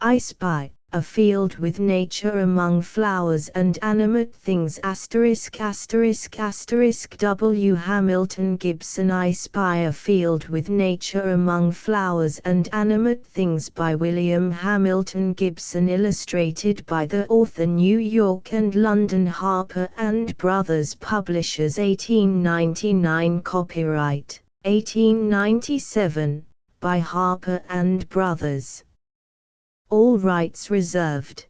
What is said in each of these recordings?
I spy a field with nature among flowers and animate things. W. Hamilton Gibson. I spy a field with nature among flowers and animate things by William Hamilton Gibson. Illustrated by the author. New York and London, Harper and Brothers Publishers. 1899. Copyright 1897 by Harper and Brothers. All rights reserved.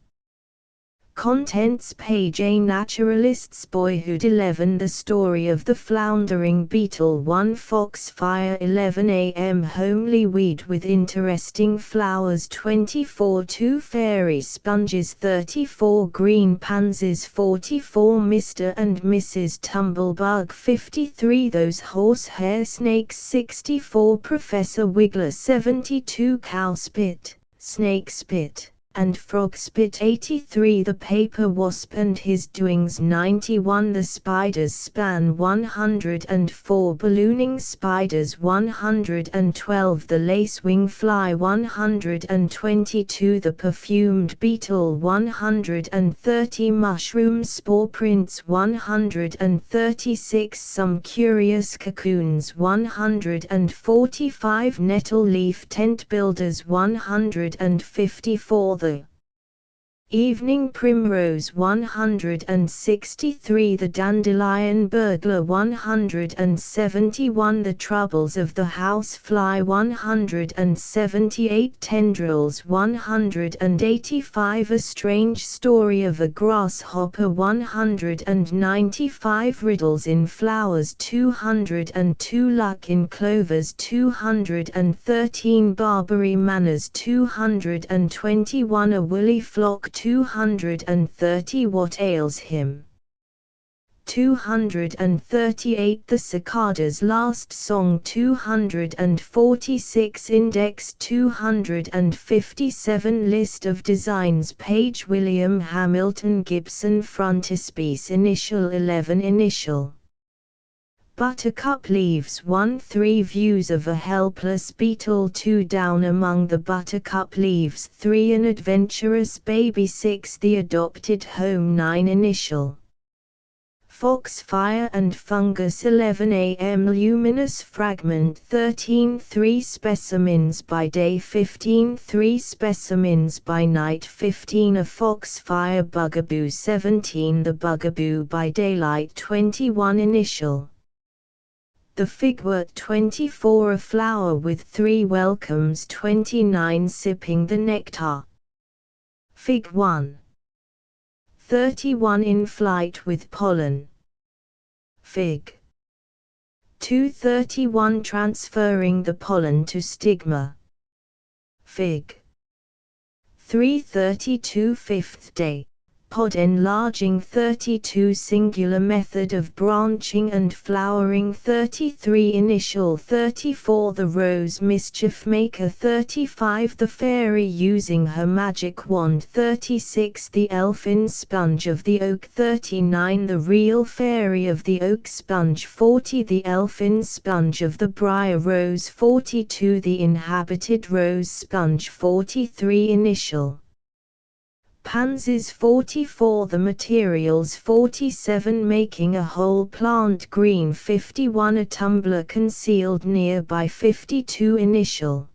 Contents page. A naturalist's boyhood. 11. The story of the floundering beetle. 1. Foxfire. 11 a.m. Homely weed with interesting flowers. 24. 2 fairy sponges. 34. Green pansies. 44. Mr. and Mrs. Tumblebug. 53. Those horsehair snakes. 64. Professor Wiggler. 72. Cowspit, snake spit, and frog spit. 83. The paper wasp and his doings. 91. The spider's span. 104. Ballooning spiders. 112. The lacewing fly. 122. The perfumed beetle. 130. Mushroom spore prints. 136. Some curious cocoons. 145. Nettle leaf tent builders. 154. The evening primrose. 163. The dandelion burglar. 171. The troubles of the house fly. 178. Tendrils. 185. A strange story of a grasshopper. 195. Riddles in flowers. 202. Luck in clovers. 213. Barbary manners. 221. A woolly flock. 230. What ails him? 238. The cicada's last song. 246. Index. 257. List of designs page. William Hamilton Gibson. Frontispiece. Initial. 11. Initial. Buttercup leaves. 1. 3 views of a helpless beetle. 2 down among the buttercup leaves. 3. An adventurous baby. 6. The adopted home. 9. Initial. Foxfire and fungus. 11 a.m. Luminous fragment. 13. 3 specimens by day. 15. 3 specimens by night. 15. A foxfire bugaboo. 17. The bugaboo by daylight. 21. Initial. The figwort. 24. A flower with 3 welcomes. 29. Sipping the nectar. Fig 1. 31. In flight with pollen. Fig 2. 31. Transferring the pollen to stigma. Fig 3. 32. Fifth day. Pod enlarging. 32. Singular method of branching and flowering. 33. Initial. 34. The rose mischief maker. 35. The fairy using her magic wand. 36. The elfin sponge of the oak. 39. The real fairy of the oak sponge. 40. The elfin sponge of the briar rose. 42. The inhabited rose sponge. 43. Initial. Pansies. 44. The materials. 47. Making a whole plant green. 51. A tumbler concealed nearby. 52. Initial.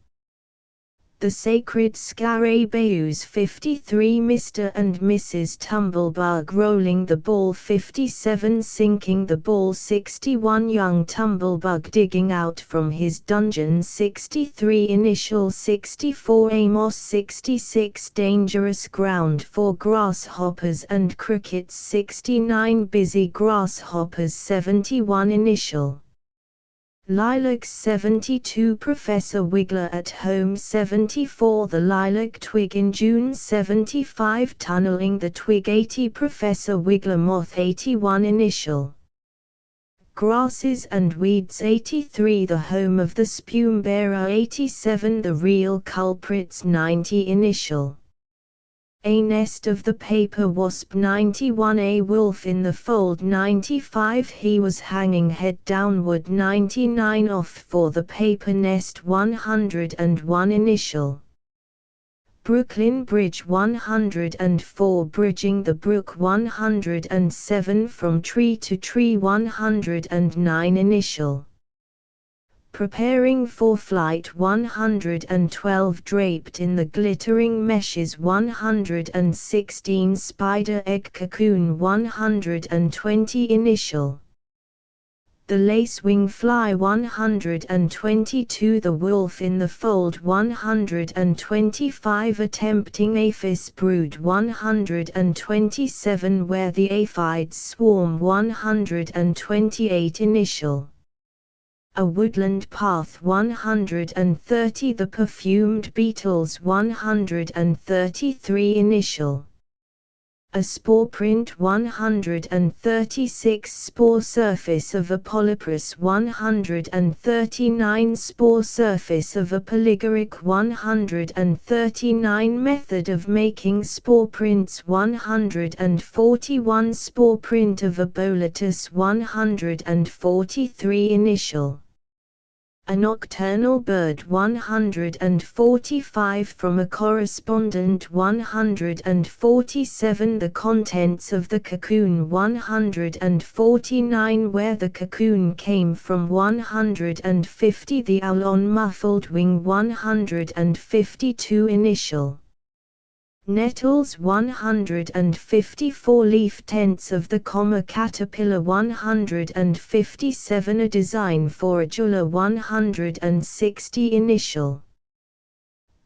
The sacred scarabaeus. 53. Mr. and Mrs. Tumblebug rolling the ball. 57. Sinking the ball. 61. Young Tumblebug digging out from his dungeon. 63. Initial. 64. Amos. 66. Dangerous ground for grasshoppers and crickets. 69. Busy grasshoppers. 71. Initial. Lilacs. 72. Professor Wiggler at home. 74. The lilac twig in June. 75. Tunneling the twig. 80. Professor Wiggler moth. 81. Initial. Grasses and weeds. 83. The home of the spume bearer. 87. The real culprits. 90. Initial. A nest of the paper wasp. 91. A wolf in the fold. 95. He was hanging head downward. 99. Off for the paper nest. 101. Initial. Brooklyn Bridge 104 bridging the brook 107 from tree to tree 109 initial. Preparing for flight 112 draped in the glittering meshes 116 spider egg cocoon 120 initial. The lacewing fly 122 the wolf in the fold 125 attempting aphis brood 127 where the aphids swarm 128 initial. A woodland path 130 the perfumed beetles 133 initial. A spore print 136 spore surface of a polypress 139 spore surface of a polygoric 139 method of making spore prints 141 spore print of a boletus 143 initial. A nocturnal bird 145 from a correspondent 147 the contents of the cocoon 149 where the cocoon came from 150 the owl on muffled wing 152 initial. Nettles 154 leaf tents of the comma caterpillar 157 a design for a jula 160 initial.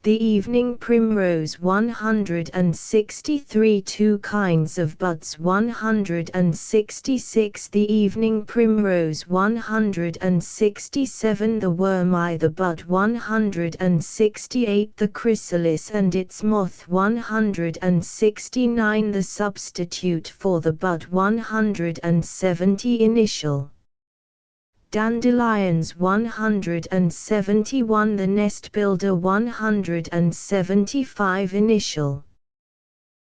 The evening primrose 163 two kinds of buds 166 the evening primrose 167 the worm-eye the bud 168 the chrysalis and its moth 169 the substitute for the bud 170 initial. Dandelions 171 the nest builder 175 initial.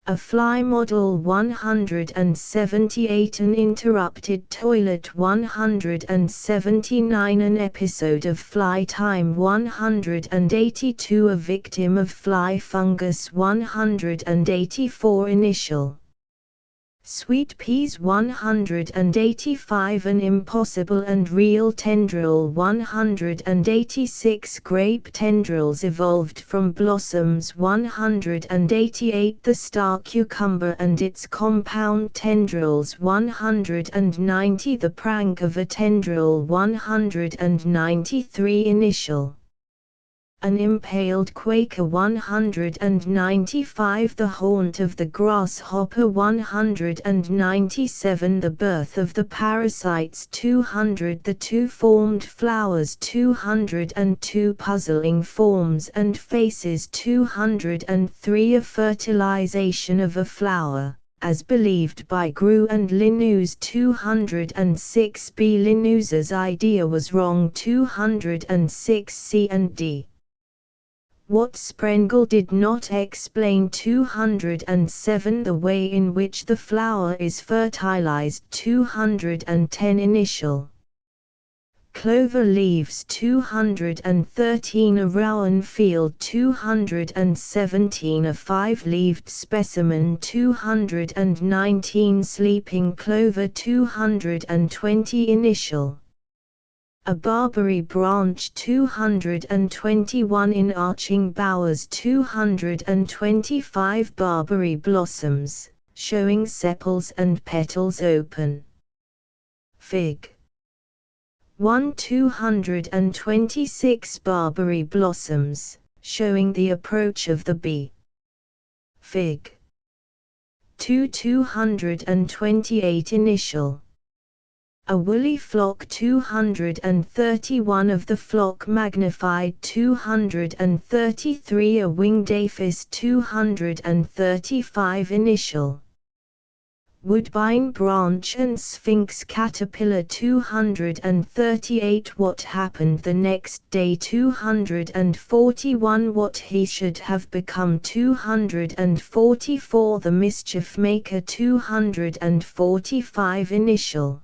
A fly model 178 an interrupted toilet 179 an episode of fly time 182 a victim of fly fungus 184 initial. Sweet peas 185 an impossible and real tendril 186 grape tendrils evolved from blossoms 188 the star cucumber and its compound tendrils 190 the prank of a tendril 193 initial. An impaled quaker 195 the haunt of the grasshopper 197 the birth of the parasites 200 the two-formed flowers 202 puzzling forms and faces 203 a fertilization of a flower, as believed by Grew and Linnaeus 206 b Linnaeus's idea was wrong 206 c and d. What Sprengel did not explain 207 the way in which the flower is fertilized 210 initial. Clover leaves 213 a rowan field 217 a five-leaved specimen 219 sleeping clover 220 initial. A barberry branch 221 in arching bowers 225 barberry blossoms, showing sepals and petals open. Fig. 1 226 barberry blossoms, showing the approach of the bee. Fig. 2 228 initial. A woolly flock 231 of the flock magnified 233 a winged aphis 235 initial. Woodbine branch and sphinx caterpillar 238 what happened the next day 241 what he should have become 244 the mischief maker 245 initial.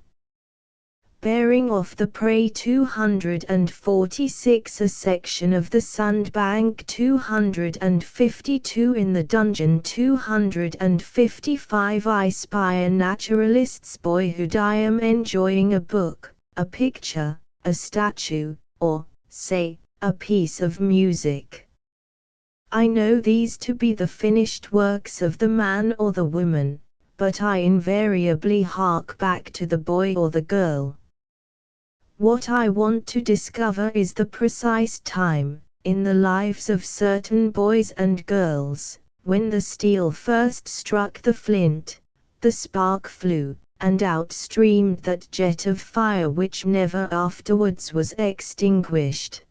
bearing off the prey 246, a section of the sandbank 252, in the dungeon 255. I spy a naturalist's boyhood. I am enjoying a book, a picture, a statue, or, say, a piece of music. I know these to be the finished works of the man or the woman, but I invariably hark back to the boy or the girl. What I want to discover is the precise time, in the lives of certain boys and girls, when the steel first struck the flint, the spark flew, and out streamed that jet of fire which never afterwards was extinguished.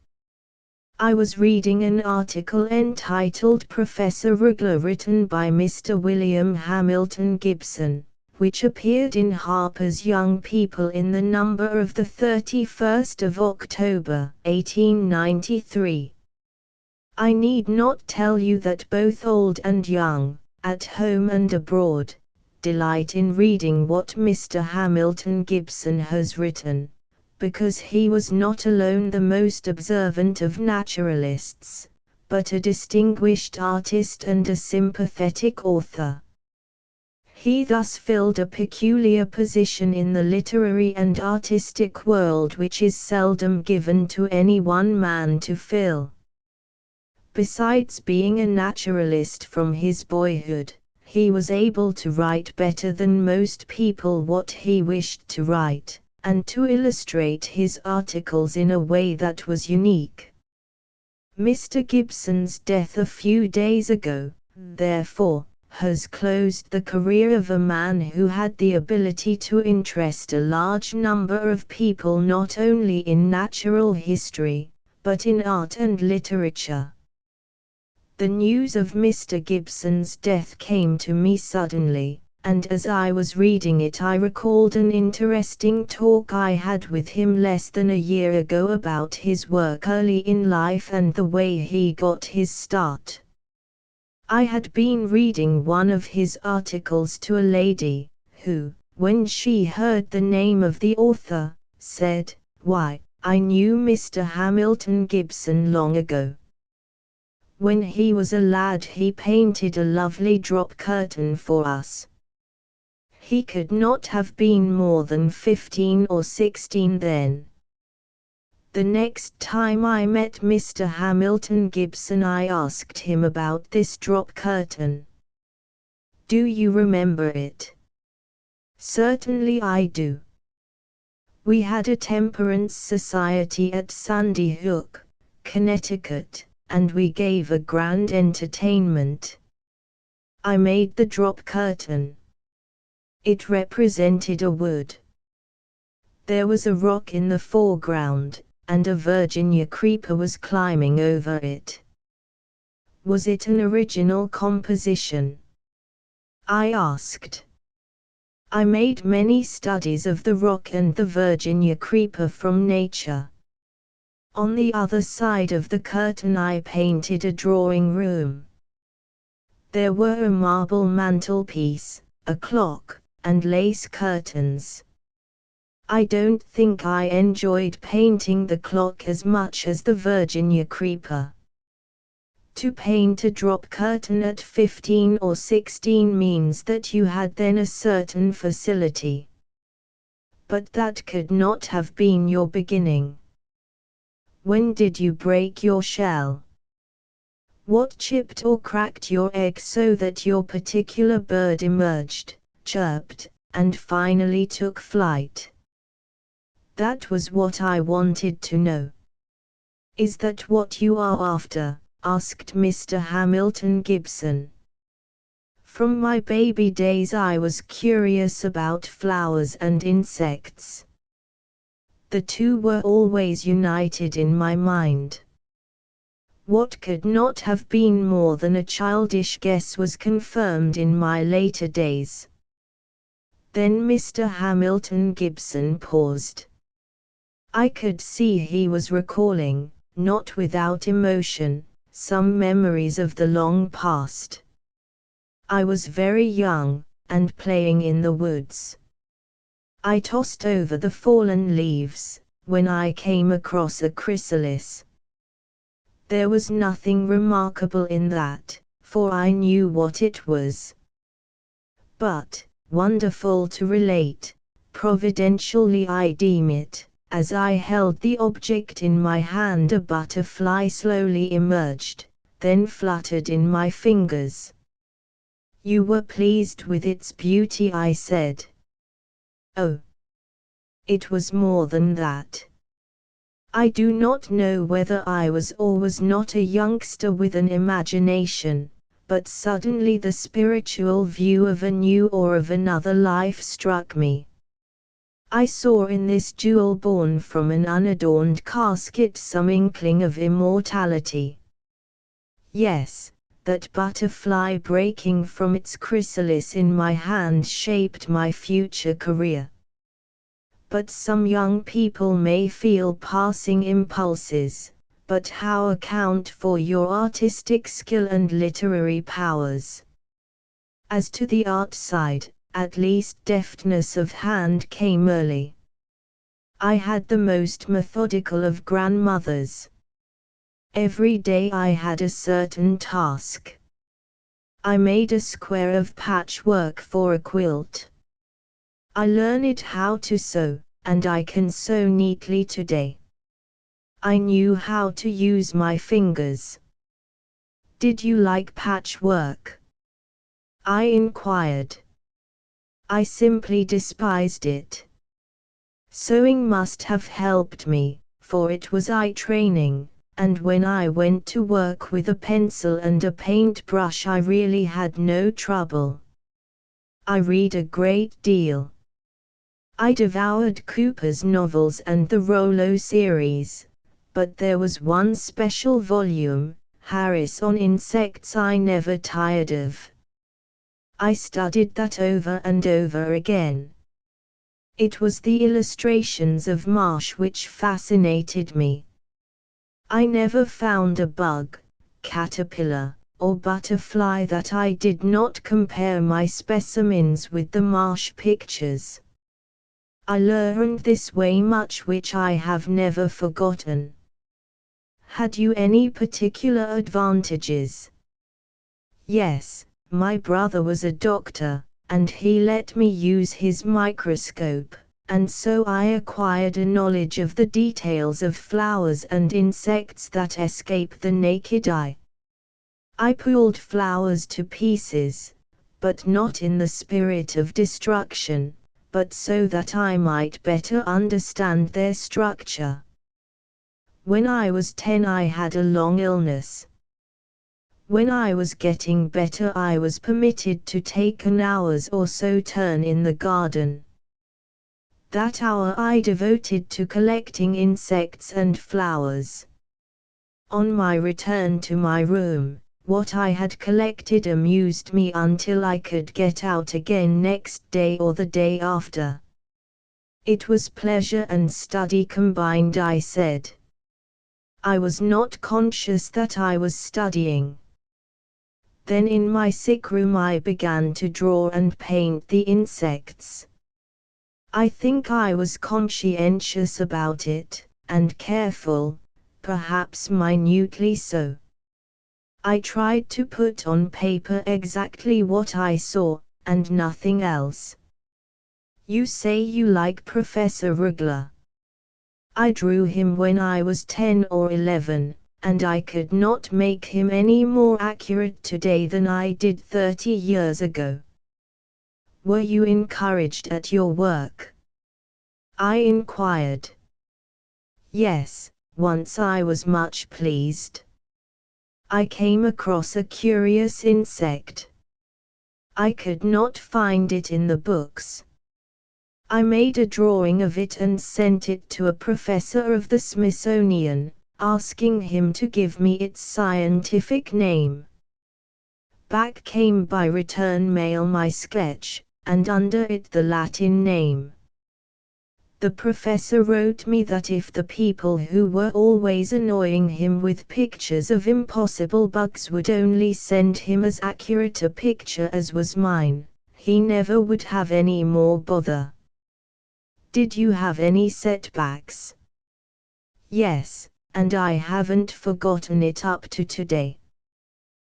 I was reading an article entitled Professor Rugler, written by Mr. William Hamilton Gibson, which appeared in Harper's Young People in the number of the 31st of October, 1893. I need not tell you that both old and young, at home and abroad, delight in reading what Mr. Hamilton Gibson has written, because he was not alone the most observant of naturalists, but a distinguished artist and a sympathetic author. He thus filled a peculiar position in the literary and artistic world which is seldom given to any one man to fill. Besides being a naturalist from his boyhood, he was able to write better than most people what he wished to write, and to illustrate his articles in a way that was unique. Mr. Gibson's death a few days ago, therefore, has closed the career of a man who had the ability to interest a large number of people not only in natural history, but in art and literature. The news of Mr. Gibson's death came to me suddenly, and as I was reading it I recalled an interesting talk I had with him less than a year ago about his work early in life and the way he got his start. I had been reading one of his articles to a lady, who, when she heard the name of the author, said, "Why, I knew Mr. Hamilton Gibson long ago. When he was a lad he painted a lovely drop curtain for us. He could not have been more than 15 or 16 then." The next time I met Mr. Hamilton Gibson I asked him about this drop curtain. "Do you remember it?" "Certainly I do. We had a temperance society at Sandy Hook, Connecticut, and we gave a grand entertainment. I made the drop curtain. It represented a wood. There was a rock in the foreground, and a Virginia creeper was climbing over it." "Was it an original composition?" I asked. "I made many studies of the rock and the Virginia creeper from nature. On the other side of the curtain I painted a drawing room. There were a marble mantelpiece, a clock, and lace curtains. I don't think I enjoyed painting the clock as much as the Virginia creeper." To paint a drop curtain at 15 or 16 means that you had then a certain facility. But that could not have been your beginning. When did you break your shell? What chipped or cracked your egg so that your particular bird emerged, chirped, and finally took flight? That was what I wanted to know." "Is that what you are after?" asked Mr. Hamilton Gibson. "From my baby days I was curious about flowers and insects. The two were always united in my mind. What could not have been more than a childish guess was confirmed in my later days." Then Mr. Hamilton Gibson paused. I could see he was recalling, not without emotion, some memories of the long past. "I was very young, and playing in the woods. I tossed over the fallen leaves, when I came across a chrysalis. There was nothing remarkable in that, for I knew what it was. But, wonderful to relate, providentially I deem it, as I held the object in my hand, a butterfly slowly emerged, then fluttered in my fingers. You were pleased with its beauty, I said. Oh, it was more than that. I do not know whether I was or was not a youngster with an imagination, but suddenly the spiritual view of a new or of another life struck me. I saw in this jewel born from an unadorned casket some inkling of immortality. Yes, that butterfly breaking from its chrysalis in my hand shaped my future career. But some young people may feel passing impulses, but how account for your artistic skill and literary powers? As to the art side, at least deftness of hand came early. I had the most methodical of grandmothers. Every day I had a certain task. I made a square of patchwork for a quilt. I learned how to sew, and I can sew neatly today. I knew how to use my fingers. Did you like patchwork? I inquired. I simply despised it. Sewing must have helped me, for it was eye training, and when I went to work with a pencil and a paintbrush I really had no trouble. I read a great deal. I devoured Cooper's novels and the Rollo series, but there was one special volume, Harris on Insects, I never tired of. I studied that over and over again. It was the illustrations of Marsh which fascinated me. I never found a bug, caterpillar, or butterfly that I did not compare my specimens with the Marsh pictures. I learned this way much which I have never forgotten. Had you any particular advantages? Yes, my brother was a doctor, and he let me use his microscope, and so I acquired a knowledge of the details of flowers and insects that escape the naked eye. I pulled flowers to pieces, but not in the spirit of destruction, but so that I might better understand their structure. When I was 10 I had a long illness. When I was getting better I was permitted to take an hour's or so turn in the garden. That hour I devoted to collecting insects and flowers. On my return to my room, what I had collected amused me until I could get out again next day or the day after. It was pleasure and study combined, I said. I was not conscious that I was studying. Then in my sick room I began to draw and paint the insects. I think I was conscientious about it, and careful, perhaps minutely so. I tried to put on paper exactly what I saw, and nothing else. You say you like Professor Rugler. I drew him when I was 10 or 11, and I could not make him any more accurate today than I did 30 years ago. Were you encouraged at your work? I inquired. Yes, once I was much pleased. I came across a curious insect. I could not find it in the books. I made a drawing of it and sent it to a professor of the Smithsonian, asking him to give me its scientific name. Back came by return mail my sketch, and under it the Latin name. The professor wrote me that if the people who were always annoying him with pictures of impossible bugs would only send him as accurate a picture as was mine, he never would have any more bother. Did you have any setbacks? Yes, and I haven't forgotten it up to today.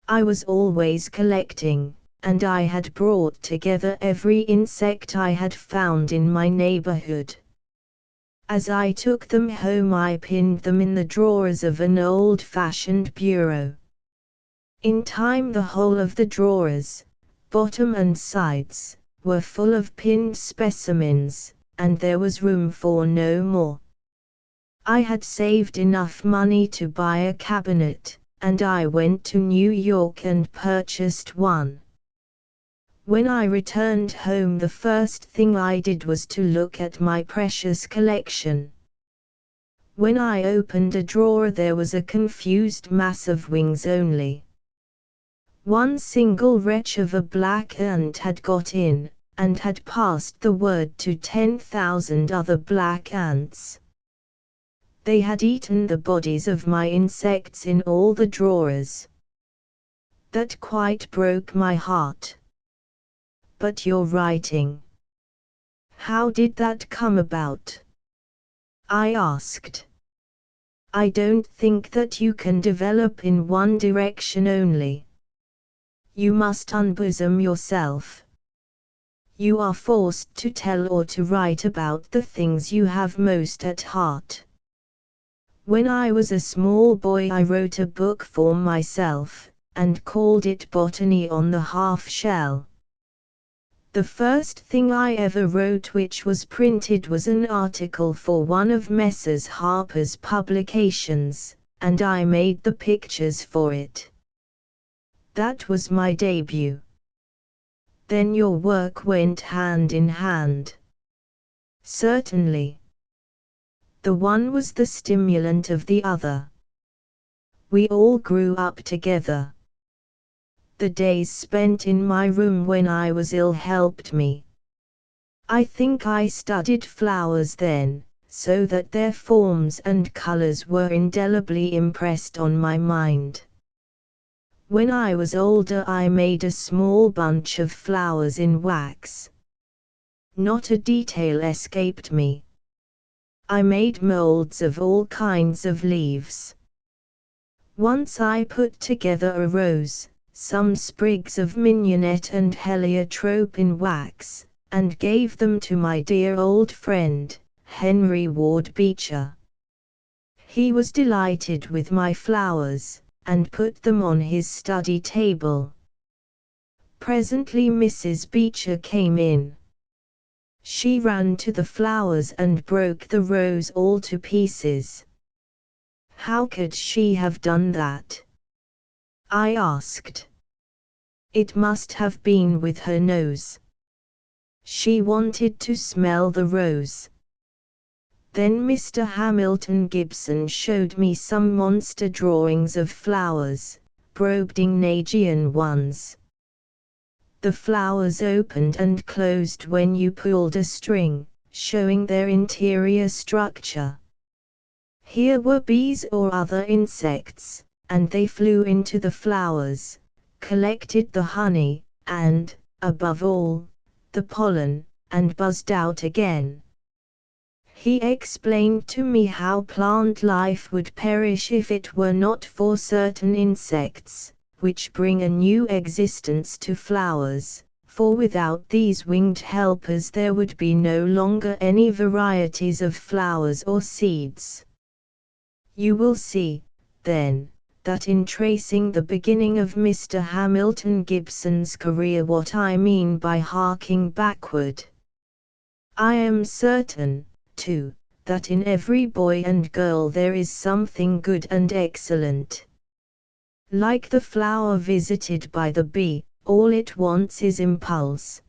I was always collecting, and I had brought together every insect I had found in my neighborhood. As I took them home, I pinned them in the drawers of an old-fashioned bureau. In time the whole of the drawers, bottom and sides, were full of pinned specimens, and there was room for no more. I had saved enough money to buy a cabinet, and I went to New York and purchased one. When I returned home, the first thing I did was to look at my precious collection. When I opened a drawer, there was a confused mass of wings only. One single wretch of a black ant had got in, and had passed the word to 10,000 other black ants. They had eaten the bodies of my insects in all the drawers. That quite broke my heart. But your writing. How did that come about? I asked. I don't think that you can develop in one direction only. You must unbosom yourself. You are forced to tell or to write about the things you have most at heart. When I was a small boy, I wrote a book for myself, and called it Botany on the Half Shell. The first thing I ever wrote which was printed was an article for one of Messrs. Harper's publications, and I made the pictures for it. That was my debut. Then your work went hand in hand. Certainly. The one was the stimulant of the other. We all grew up together. The days spent in my room when I was ill helped me. I think I studied flowers then, so that their forms and colors were indelibly impressed on my mind. When I was older, I made a small bunch of flowers in wax. Not a detail escaped me. I made molds of all kinds of leaves. Once I put together a rose, some sprigs of mignonette and heliotrope in wax, and gave them to my dear old friend, Henry Ward Beecher. He was delighted with my flowers, and put them on his study table. Presently Mrs. Beecher came in. She ran to the flowers and broke the rose all to pieces. How could she have done that? I asked. It must have been with her nose. She wanted to smell the rose. Then Mr. Hamilton Gibson showed me some monster drawings of flowers, Brobdingnagian ones. The flowers opened and closed when you pulled a string, showing their interior structure. Here were bees or other insects, and they flew into the flowers, collected the honey, and, above all, the pollen, and buzzed out again. He explained to me how plant life would perish if it were not for certain insects, which bring a new existence to flowers, for without these winged helpers there would be no longer any varieties of flowers or seeds. You will see, then, that in tracing the beginning of Mr. Hamilton Gibson's career what I mean by harking backward. I am certain, too, that in every boy and girl there is something good and excellent. Like the flower visited by the bee, all it wants is impulse.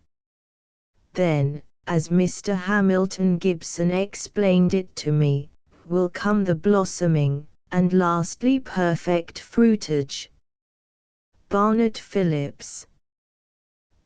Then, as Mr. Hamilton Gibson explained it to me, will come the blossoming, and lastly perfect fruitage. Barnett Phillips.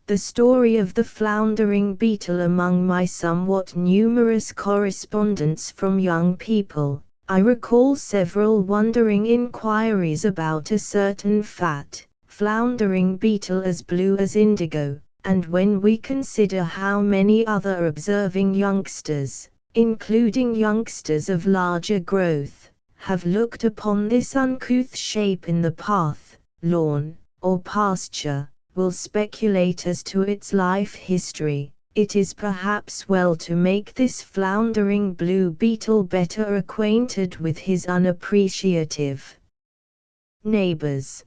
The story of the floundering beetle. Among my somewhat numerous correspondence from young people, I recall several wondering inquiries about a certain fat, floundering beetle as blue as indigo, and when we consider how many other observing youngsters, including youngsters of larger growth, have looked upon this uncouth shape in the path, lawn, or pasture, will speculate as to its life history. It is perhaps well to make this floundering blue beetle better acquainted with his unappreciative neighbors.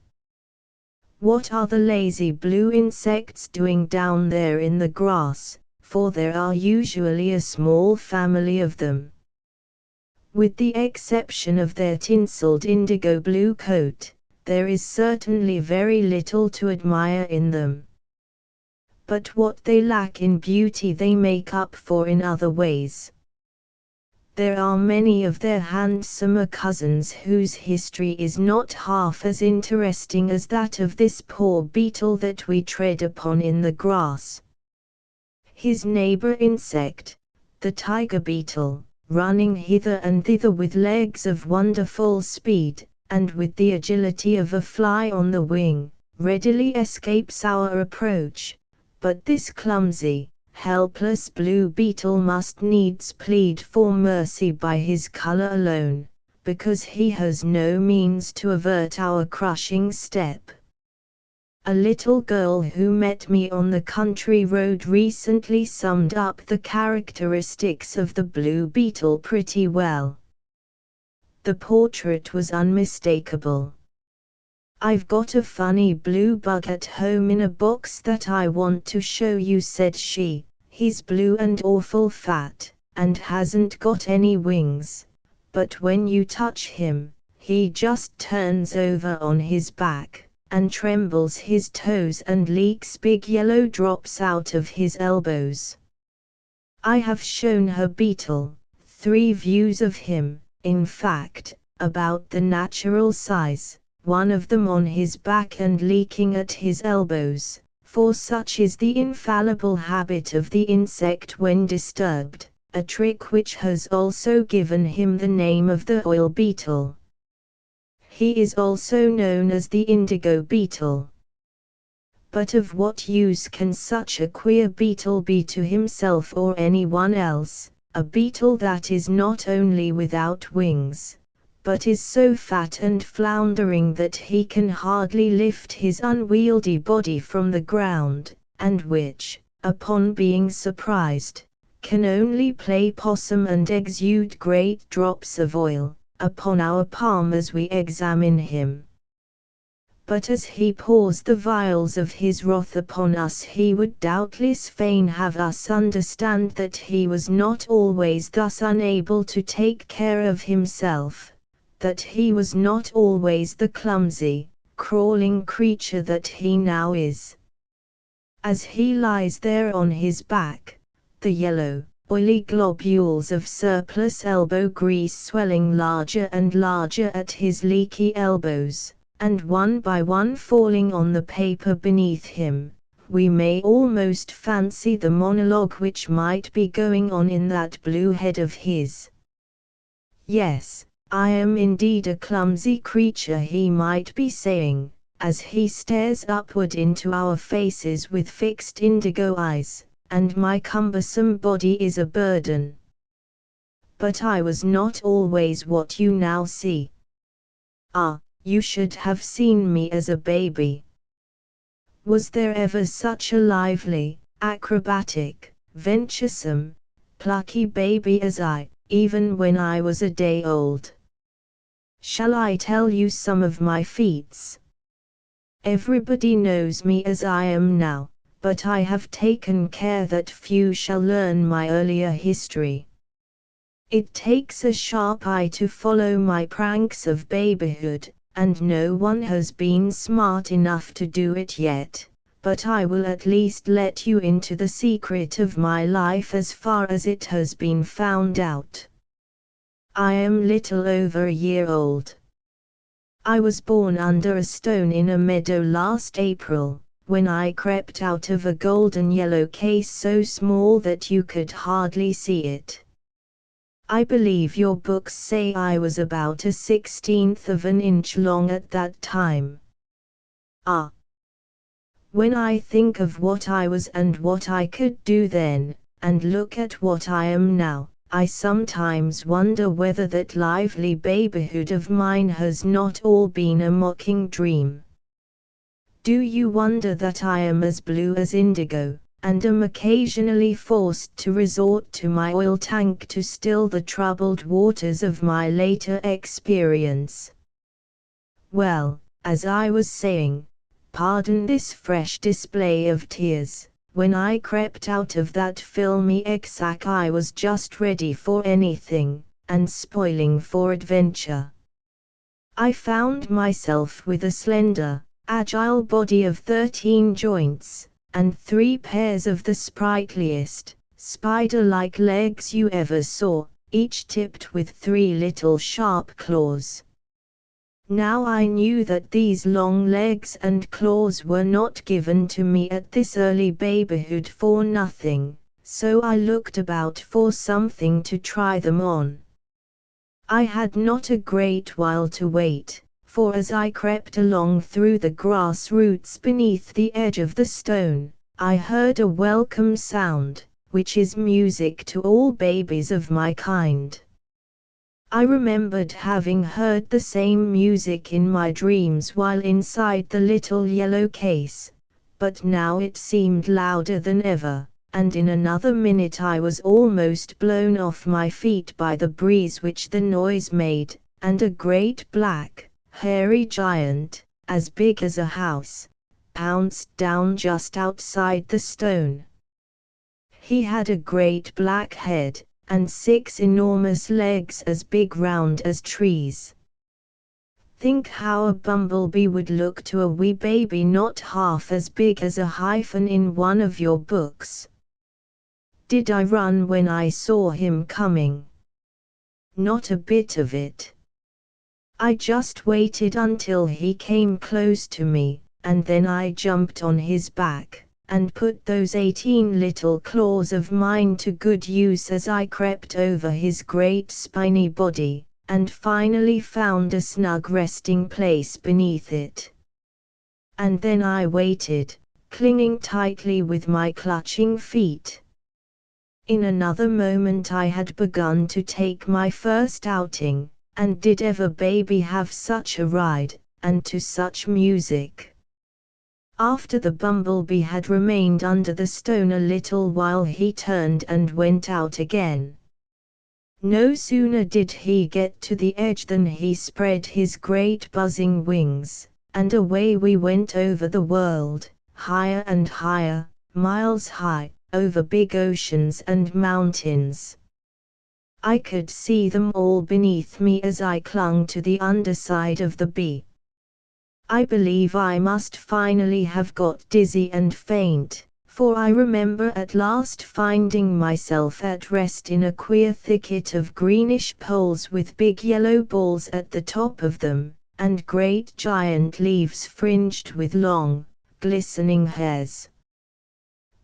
What are the lazy blue insects doing down there in the grass, for there are usually a small family of them. With the exception of their tinseled indigo blue coat, there is certainly very little to admire in them. But what they lack in beauty they make up for in other ways. There are many of their handsomer cousins whose history is not half as interesting as that of this poor beetle that we tread upon in the grass. His neighbor insect, the tiger beetle, running hither and thither with legs of wonderful speed, and with the agility of a fly on the wing, readily escapes our approach, but this clumsy, helpless blue beetle must needs plead for mercy by his color alone, because he has no means to avert our crushing step. A little girl who met me on the country road recently summed up the characteristics of the blue beetle pretty well. The portrait was unmistakable. "I've got a funny blue bug at home in a box that I want to show you," said she. "He's blue and awful fat, and hasn't got any wings, but when you touch him, he just turns over on his back, and trembles his toes and leaks big yellow drops out of his elbows." I have shown her beetle 3 views of him, in fact, about the natural size, one of them on his back and leaking at his elbows, for such is the infallible habit of the insect when disturbed, a trick which has also given him the name of the oil beetle. He is also known as the indigo beetle. But of what use can such a queer beetle be to himself or anyone else, a beetle that is not only without wings, but is so fat and floundering that he can hardly lift his unwieldy body from the ground, and which, upon being surprised, can only play possum and exude great drops of oil upon our palm as we examine him. But as he pours the vials of his wrath upon us, he would doubtless fain have us understand that he was not always thus unable to take care of himself, that he was not always the clumsy, crawling creature that he now is. As he lies there on his back, the yellow, oily globules of surplus elbow grease swelling larger and larger at his leaky elbows, and one by one falling on the paper beneath him, we may almost fancy the monologue which might be going on in that blue head of his. "Yes, I am indeed a clumsy creature," he might be saying, as he stares upward into our faces with fixed indigo eyes, "and my cumbersome body is a burden. But I was not always what you now see. Ah, you should have seen me as a baby. Was there ever such a lively, acrobatic, venturesome, plucky baby as I, even when I was a day old? Shall I tell you some of my feats? Everybody knows me as I am now, but I have taken care that few shall learn my earlier history. It takes a sharp eye to follow my pranks of babyhood, and no one has been smart enough to do it yet, but I will at least let you into the secret of my life as far as it has been found out. I am little over a year old. I was born under a stone in a meadow last April, when I crept out of a golden yellow case so small that you could hardly see it. I believe your books say I was about 1/16 of an inch long at that time. Ah! When I think of what I was and what I could do then, and look at what I am now, I sometimes wonder whether that lively babyhood of mine has not all been a mocking dream. Do you wonder that I am as blue as indigo, and am occasionally forced to resort to my oil tank to still the troubled waters of my later experience? Well, as I was saying, pardon this fresh display of tears, when I crept out of that filmy egg-sack I was just ready for anything, and spoiling for adventure. I found myself with a slender, agile body of 13 joints, and 3 pairs of the sprightliest, spider-like legs you ever saw, each tipped with 3 little sharp claws. Now I knew that these long legs and claws were not given to me at this early babyhood for nothing, so I looked about for something to try them on. I had not a great while to wait, for as I crept along through the grass roots beneath the edge of the stone, I heard a welcome sound, which is music to all babies of my kind. I remembered having heard the same music in my dreams while inside the little yellow case, but now it seemed louder than ever, and in another minute I was almost blown off my feet by the breeze which the noise made, and a great black, hairy giant, as big as a house, pounced down just outside the stone. He had a great black head, and 6 enormous legs as big round as trees. Think how a bumblebee would look to a wee baby not half as big as a hyphen in one of your books. Did I run when I saw him coming? Not a bit of it. I just waited until he came close to me, and then I jumped on his back, and put those 18 little claws of mine to good use as I crept over his great spiny body, and finally found a snug resting place beneath it. And then I waited, clinging tightly with my clutching feet. In another moment I had begun to take my first outing, and did ever baby have such a ride, and to such music? After the bumblebee had remained under the stone a little while he turned and went out again. No sooner did he get to the edge than he spread his great buzzing wings, and away we went over the world, higher and higher, miles high, over big oceans and mountains. I could see them all beneath me as I clung to the underside of the bee. I believe I must finally have got dizzy and faint, for I remember at last finding myself at rest in a queer thicket of greenish poles with big yellow balls at the top of them, and great giant leaves fringed with long, glistening hairs.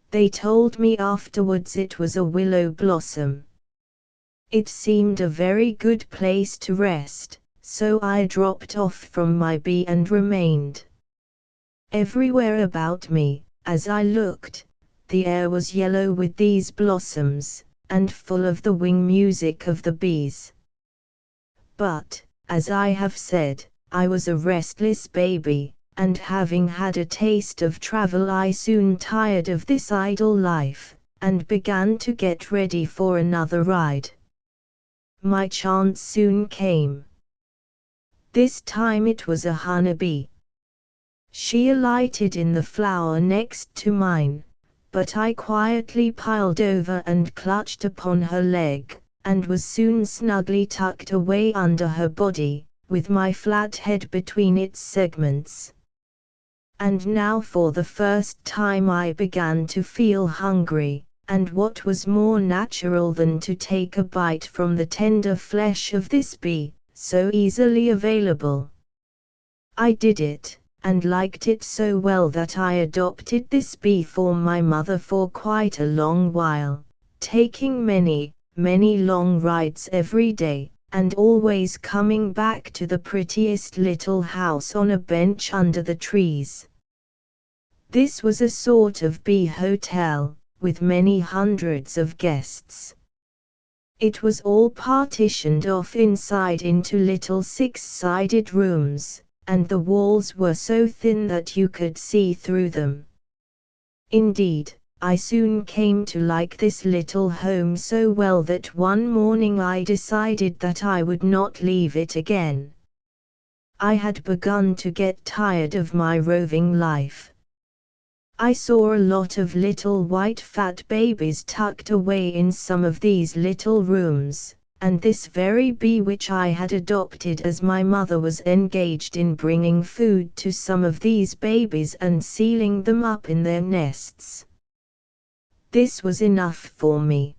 They told me afterwards it was a willow blossom. It seemed a very good place to rest, so I dropped off from my bee and remained. Everywhere about me, as I looked, the air was yellow with these blossoms, and full of the wing music of the bees. But, as I have said, I was a restless baby, and having had a taste of travel I soon tired of this idle life, and began to get ready for another ride. My chance soon came. This time it was a honeybee. She alighted in the flower next to mine, but I quietly piled over and clutched upon her leg, and was soon snugly tucked away under her body, with my flat head between its segments. And now for the first time I began to feel hungry, and what was more natural than to take a bite from the tender flesh of this bee, so easily available? I did it, and liked it so well that I adopted this bee for my mother for quite a long while, taking many, many long rides every day, and always coming back to the prettiest little house on a bench under the trees. This was a sort of bee hotel, with many hundreds of guests. It was all partitioned off inside into little six-sided rooms, and the walls were so thin that you could see through them. Indeed, I soon came to like this little home so well that one morning I decided that I would not leave it again. I had begun to get tired of my roving life. I saw a lot of little white fat babies tucked away in some of these little rooms, and this very bee which I had adopted as my mother was engaged in bringing food to some of these babies and sealing them up in their nests. This was enough for me.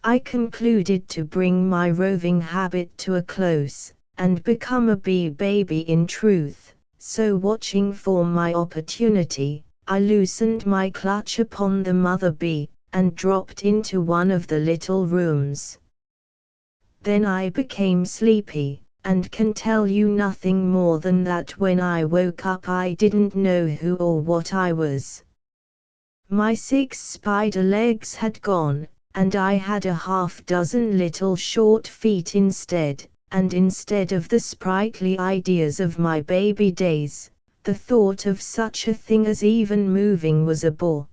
I concluded to bring my roving habit to a close, and become a bee baby in truth, so watching for my opportunity, I loosened my clutch upon the mother bee, and dropped into one of the little rooms. Then I became sleepy, and can tell you nothing more than that when I woke up I didn't know who or what I was. My 6 spider legs had gone, and I had a half-dozen little short feet instead, and instead of the sprightly ideas of my baby days, the thought of such a thing as even moving was a bore.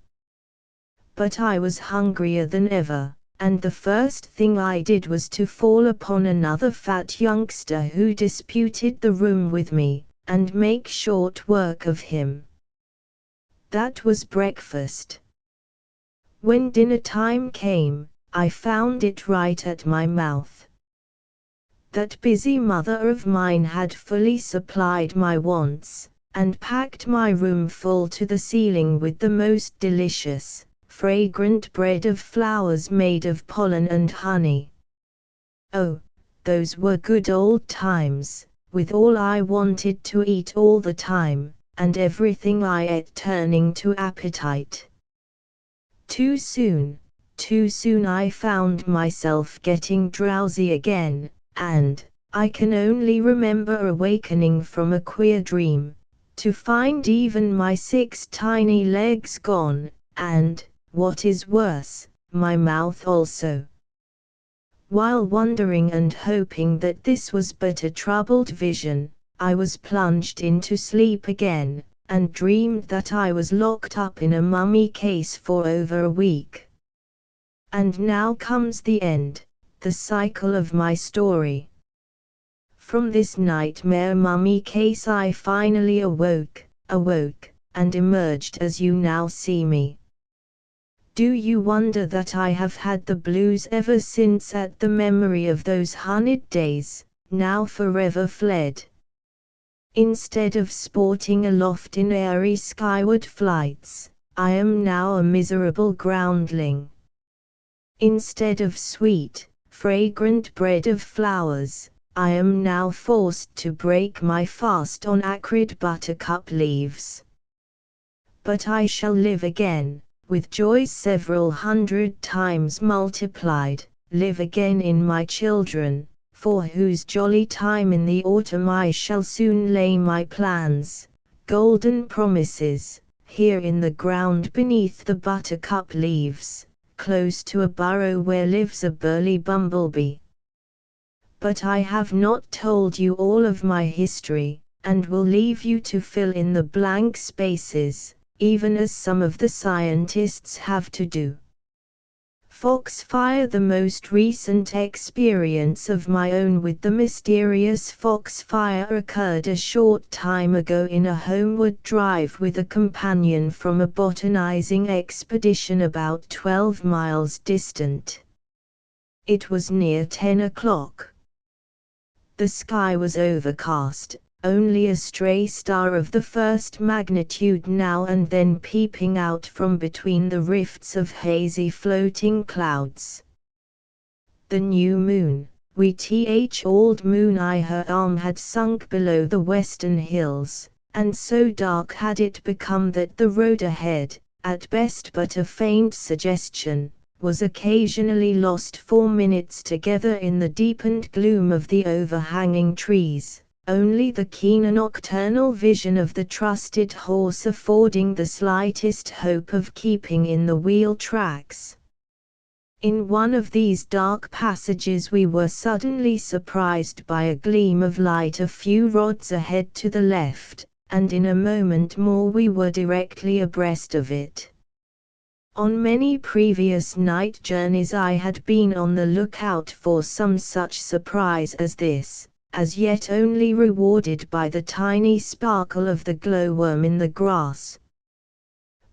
But I was hungrier than ever, and the first thing I did was to fall upon another fat youngster who disputed the room with me, and make short work of him. That was breakfast. When dinner time came, I found it right at my mouth. That busy mother of mine had fully supplied my wants, and packed my room full to the ceiling with the most delicious, fragrant bread of flowers made of pollen and honey. Oh, those were good old times, with all I wanted to eat all the time, and everything I ate turning to appetite. Too soon I found myself getting drowsy again, and I can only remember awakening from a queer dream, to find even my 6 tiny legs gone, and, what is worse, my mouth also. While wondering and hoping that this was but a troubled vision, I was plunged into sleep again, and dreamed that I was locked up in a mummy case for over a week. And now comes the end, the cycle of my story. From this nightmare mummy case I finally awoke, and emerged as you now see me. Do you wonder that I have had the blues ever since at the memory of those honeyed days, now forever fled? Instead of sporting aloft in airy skyward flights, I am now a miserable groundling. Instead of sweet, fragrant bread of flowers, I am now forced to break my fast on acrid buttercup leaves. But I shall live again, with joys several 100 times multiplied, live again in my children, for whose jolly time in the autumn I shall soon lay my plans, golden promises, here in the ground beneath the buttercup leaves, close to a burrow where lives a burly bumblebee. But I have not told you all of my history, and will leave you to fill in the blank spaces, even as some of the scientists have to do. Foxfire. The most recent experience of my own with the mysterious foxfire occurred a short time ago in a homeward drive with a companion from a botanizing expedition about 12 miles distant. It was near 10 o'clock. The sky was overcast, only a stray star of the first magnitude now and then peeping out from between the rifts of hazy floating clouds. The new moon, old moon eye, her arm had sunk below the western hills, and so dark had it become that the road ahead, at best but a faint suggestion, was occasionally lost for minutes together in the deepened gloom of the overhanging trees, only the keener nocturnal vision of the trusted horse affording the slightest hope of keeping in the wheel tracks. In one of these dark passages we were suddenly surprised by a gleam of light a few rods ahead to the left, and in a moment more we were directly abreast of it. On many previous night journeys I had been on the lookout for some such surprise as this, as yet only rewarded by the tiny sparkle of the glowworm in the grass.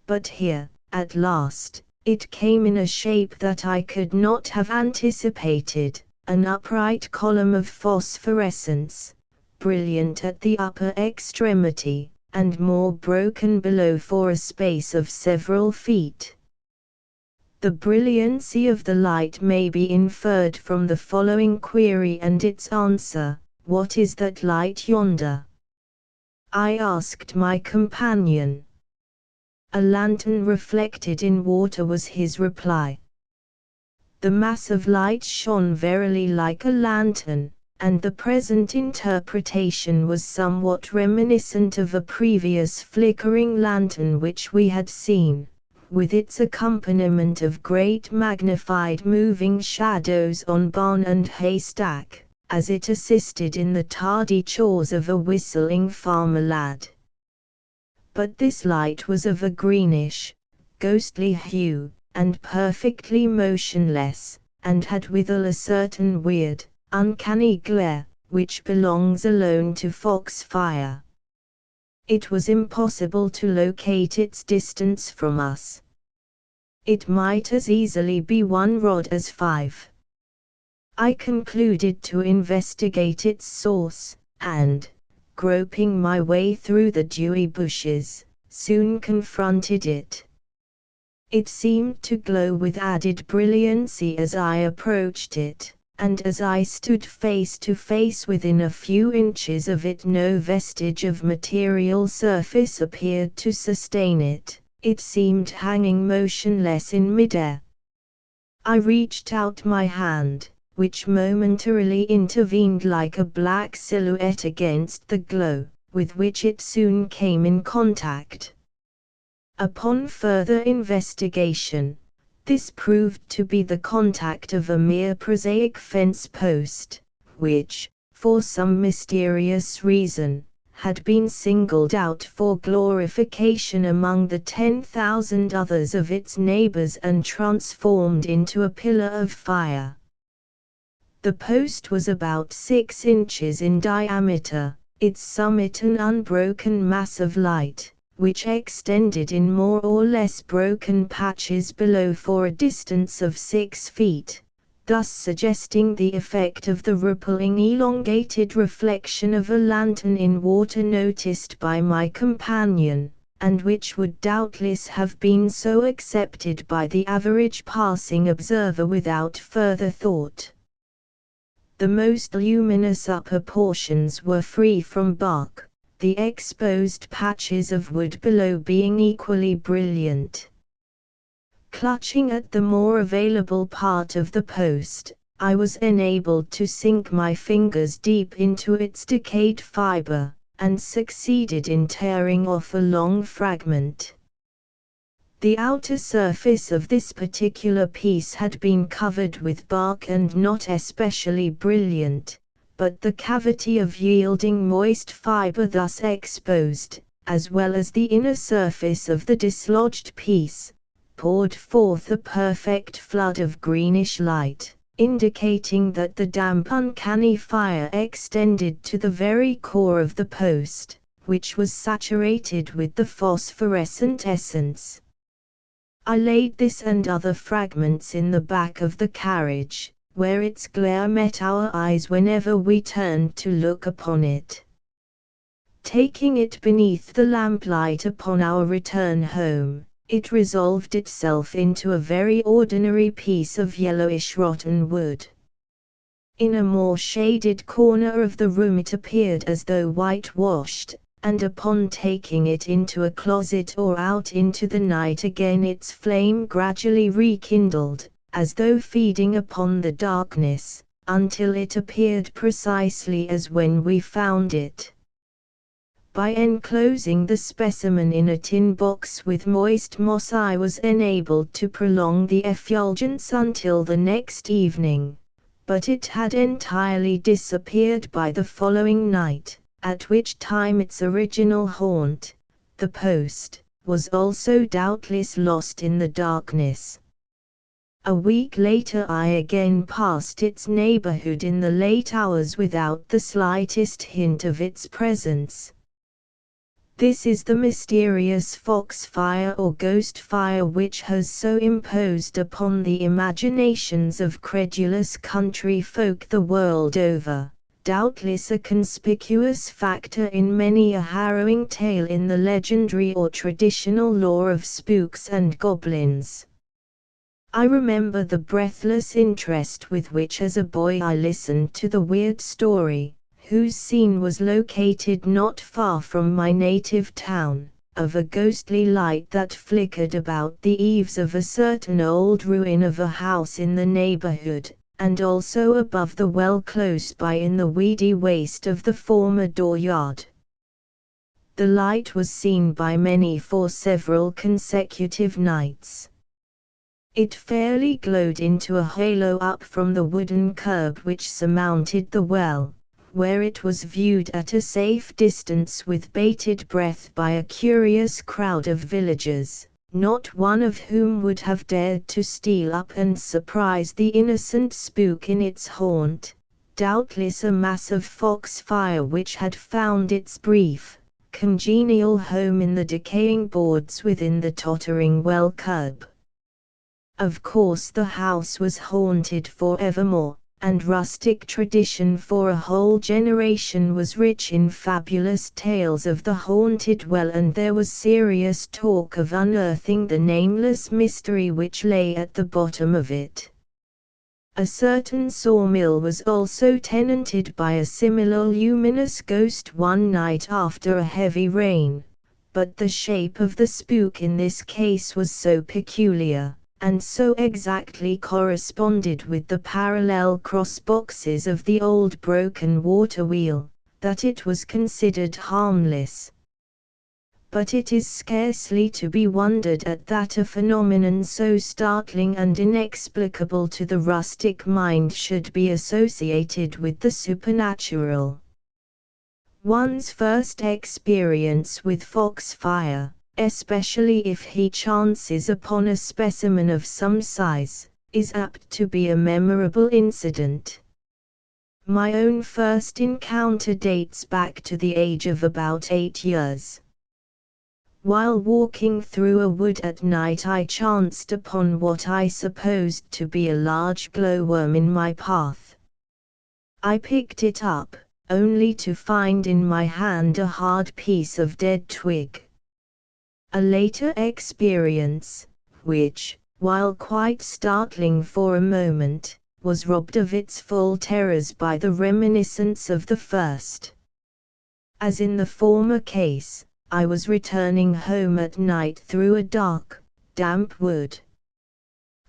But here, at last, it came in a shape that I could not have anticipated, an upright column of phosphorescence, brilliant at the upper extremity, and more broken below for a space of several feet. The brilliancy of the light may be inferred from the following query and its answer: "What is that light yonder?" I asked my companion. "A lantern reflected in water," was his reply. The mass of light shone verily like a lantern, and the present interpretation was somewhat reminiscent of a previous flickering lantern which we had seen, with its accompaniment of great magnified moving shadows on barn and haystack, as it assisted in the tardy chores of a whistling farmer lad. But this light was of a greenish, ghostly hue, and perfectly motionless, and had withal a certain weird, uncanny glare, which belongs alone to foxfire. It was impossible to locate its distance from us. It might as easily be 1 rod as 5. I concluded to investigate its source, and, groping my way through the dewy bushes, soon confronted it. It seemed to glow with added brilliancy as I approached it, and as I stood face to face within a few inches of it no vestige of material surface appeared to sustain it. It seemed hanging motionless in midair. I reached out my hand, which momentarily intervened like a black silhouette against the glow, with which it soon came in contact. Upon further investigation, this proved to be the contact of a mere prosaic fence post, which, for some mysterious reason, had been singled out for glorification among the 10,000 others of its neighbors and transformed into a pillar of fire. The post was about 6 inches in diameter, its summit an unbroken mass of light, which extended in more or less broken patches below for a distance of 6 feet, thus suggesting the effect of the rippling elongated reflection of a lantern in water noticed by my companion, and which would doubtless have been so accepted by the average passing observer without further thought. The most luminous upper portions were free from bark, the exposed patches of wood below being equally brilliant. Clutching at the more available part of the post, I was enabled to sink my fingers deep into its decayed fiber, and succeeded in tearing off a long fragment. The outer surface of this particular piece had been covered with bark and not especially brilliant, but the cavity of yielding moist fiber thus exposed, as well as the inner surface of the dislodged piece, poured forth a perfect flood of greenish light, indicating that the damp uncanny fire extended to the very core of the post, which was saturated with the phosphorescent essence. I laid this and other fragments in the back of the carriage, where its glare met our eyes whenever we turned to look upon it. Taking it beneath the lamplight upon our return home, it resolved itself into a very ordinary piece of yellowish rotten wood. In a more shaded corner of the room it appeared as though whitewashed, and upon taking it into a closet or out into the night again its flame gradually rekindled, as though feeding upon the darkness, until it appeared precisely as when we found it. By enclosing the specimen in a tin box with moist moss, I was enabled to prolong the effulgence until the next evening, but it had entirely disappeared by the following night, at which time its original haunt, the post, was also doubtless lost in the darkness. A week later I again passed its neighborhood in the late hours without the slightest hint of its presence. This is the mysterious foxfire or ghost fire which has so imposed upon the imaginations of credulous country folk the world over, doubtless a conspicuous factor in many a harrowing tale in the legendary or traditional lore of spooks and goblins. I remember the breathless interest with which as a boy I listened to the weird story, whose scene was located not far from my native town, of a ghostly light that flickered about the eaves of a certain old ruin of a house in the neighborhood, and also above the well close by in the weedy waste of the former dooryard. The light was seen by many for several consecutive nights. It fairly glowed into a halo up from the wooden curb which surmounted the well, where it was viewed at a safe distance with bated breath by a curious crowd of villagers, not one of whom would have dared to steal up and surprise the innocent spook in its haunt, doubtless a mass of foxfire which had found its brief, congenial home in the decaying boards within the tottering well curb. Of course the house was haunted forevermore, and rustic tradition for a whole generation was rich in fabulous tales of the haunted well, and there was serious talk of unearthing the nameless mystery which lay at the bottom of it. A certain sawmill was also tenanted by a similar luminous ghost one night after a heavy rain, but the shape of the spook in this case was so peculiar, and so exactly corresponded with the parallel cross boxes of the old broken water wheel, that it was considered harmless. But it is scarcely to be wondered at that a phenomenon so startling and inexplicable to the rustic mind should be associated with the supernatural. One's first experience with foxfire, especially if he chances upon a specimen of some size, is apt to be a memorable incident. My own first encounter dates back to the age of about 8 years. While walking through a wood at night, I chanced upon what I supposed to be a large glowworm in my path. I picked it up, only to find in my hand a hard piece of dead twig. A later experience, which, while quite startling for a moment, was robbed of its full terrors by the reminiscence of the first. As in the former case, I was returning home at night through a dark, damp wood.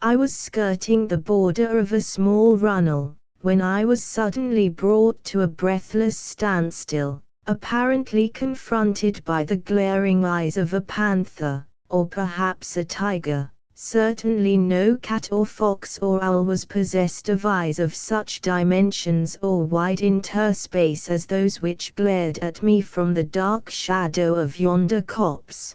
I was skirting the border of a small runnel, when I was suddenly brought to a breathless standstill, apparently confronted by the glaring eyes of a panther, or perhaps a tiger. Certainly no cat or fox or owl was possessed of eyes of such dimensions or wide interspace as those which glared at me from the dark shadow of yonder copse.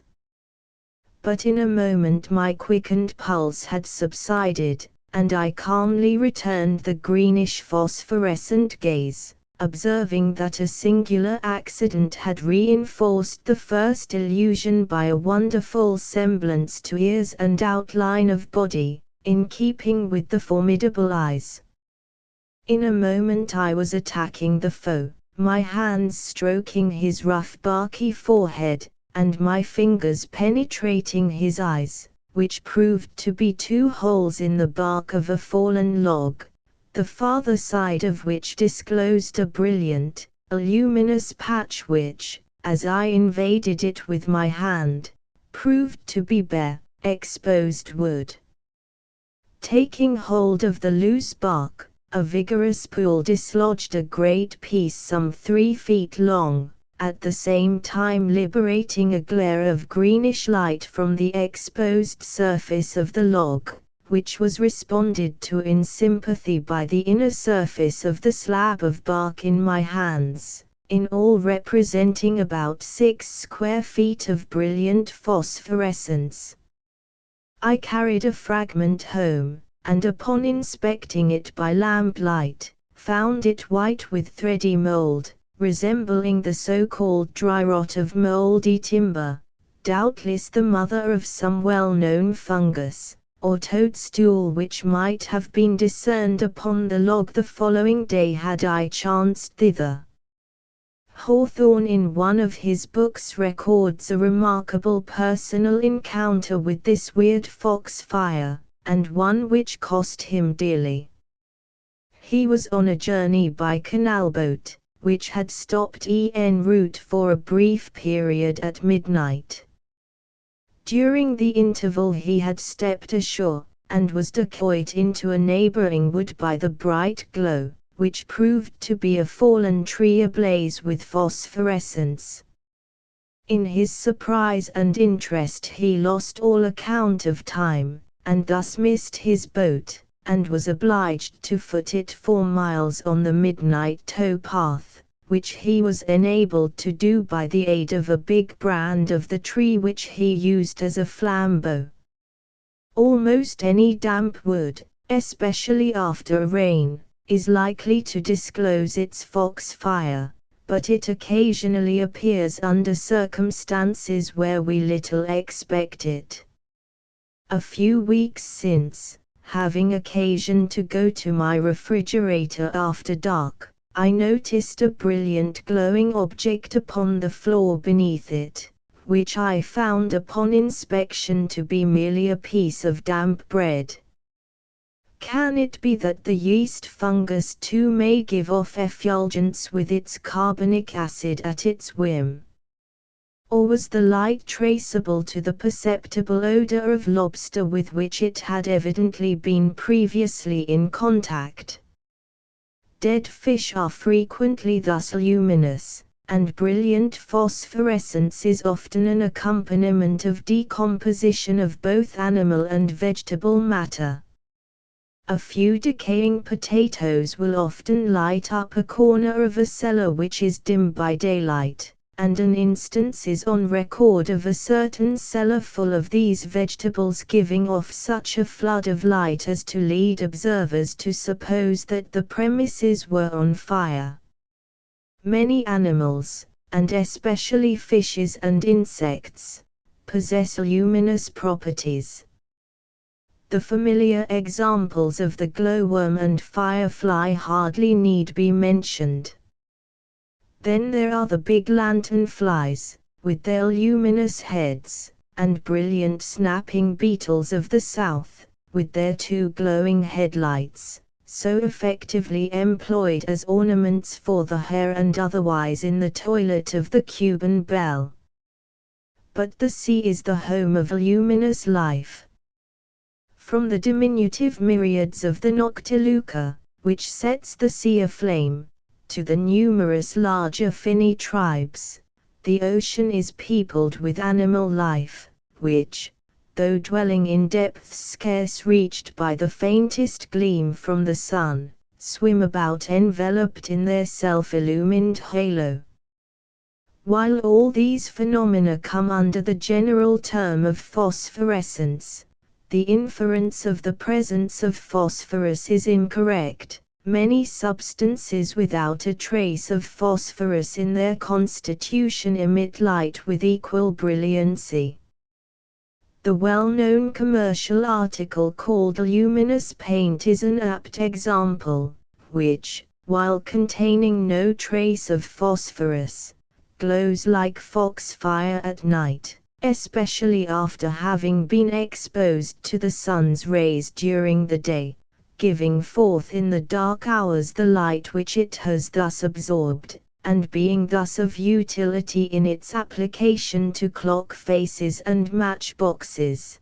But in a moment my quickened pulse had subsided, and I calmly returned the greenish phosphorescent gaze, observing that a singular accident had reinforced the first illusion by a wonderful semblance to ears and outline of body, in keeping with the formidable eyes. In a moment I was attacking the foe, my hands stroking his rough barky forehead, and my fingers penetrating his eyes, which proved to be 2 holes in the bark of a fallen log, the farther side of which disclosed a brilliant, a luminous patch which, as I invaded it with my hand, proved to be bare, exposed wood. Taking hold of the loose bark, a vigorous pull dislodged a great piece some 3 feet long, at the same time liberating a glare of greenish light from the exposed surface of the log, which was responded to in sympathy by the inner surface of the slab of bark in my hands, in all representing about 6 square feet of brilliant phosphorescence. I carried a fragment home, and upon inspecting it by lamplight, found it white with thready mold, resembling the so-called dry rot of moldy timber, doubtless the mother of some well-known fungus, or toadstool which might have been discerned upon the log the following day had I chanced thither. Hawthorne in one of his books records a remarkable personal encounter with this weird foxfire, and one which cost him dearly. He was on a journey by canal boat, which had stopped en route for a brief period at midnight. During the interval he had stepped ashore, and was decoyed into a neighboring wood by the bright glow, which proved to be a fallen tree ablaze with phosphorescence. In his surprise and interest he lost all account of time, and thus missed his boat, and was obliged to foot it 4 miles on the midnight tow path, which he was enabled to do by the aid of a big brand of the tree which he used as a flambeau. Almost any damp wood, especially after a rain, is likely to disclose its foxfire, but it occasionally appears under circumstances where we little expect it. A few weeks since, having occasion to go to my refrigerator after dark, I noticed a brilliant glowing object upon the floor beneath it, which I found upon inspection to be merely a piece of damp bread. Can it be that the yeast fungus too may give off effulgence with its carbonic acid at its whim? Or was the light traceable to the perceptible odor of lobster with which it had evidently been previously in contact? Dead fish are frequently thus luminous, and brilliant phosphorescence is often an accompaniment of decomposition of both animal and vegetable matter. A few decaying potatoes will often light up a corner of a cellar which is dim by daylight, and an instance is on record of a certain cellar full of these vegetables giving off such a flood of light as to lead observers to suppose that the premises were on fire. Many animals, and especially fishes and insects, possess luminous properties. The familiar examples of the glowworm and firefly hardly need be mentioned. Then there are the big lanternflies, with their luminous heads, and brilliant snapping beetles of the south, with their 2 glowing headlights, so effectively employed as ornaments for the hair and otherwise in the toilet of the Cuban belle. But the sea is the home of luminous life. From the diminutive myriads of the Noctiluca, which sets the sea aflame, to the numerous larger finny tribes, the ocean is peopled with animal life, which, though dwelling in depths scarce reached by the faintest gleam from the sun, swim about enveloped in their self-illumined halo. While all these phenomena come under the general term of phosphorescence, the inference of the presence of phosphorus is incorrect. Many substances without a trace of phosphorus in their constitution emit light with equal brilliancy. The well-known commercial article called luminous paint is an apt example, which, while containing no trace of phosphorus, glows like foxfire at night, especially after having been exposed to the sun's rays during the day, giving forth in the dark hours the light which it has thus absorbed, and being thus of utility in its application to clock faces and matchboxes.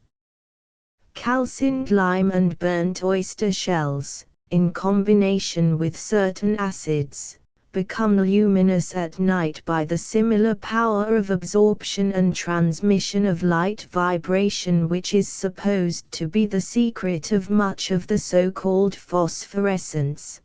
Calcined lime and burnt oyster shells, in combination with certain acids, become luminous at night by the similar power of absorption and transmission of light vibration which is supposed to be the secret of much of the so-called phosphorescence.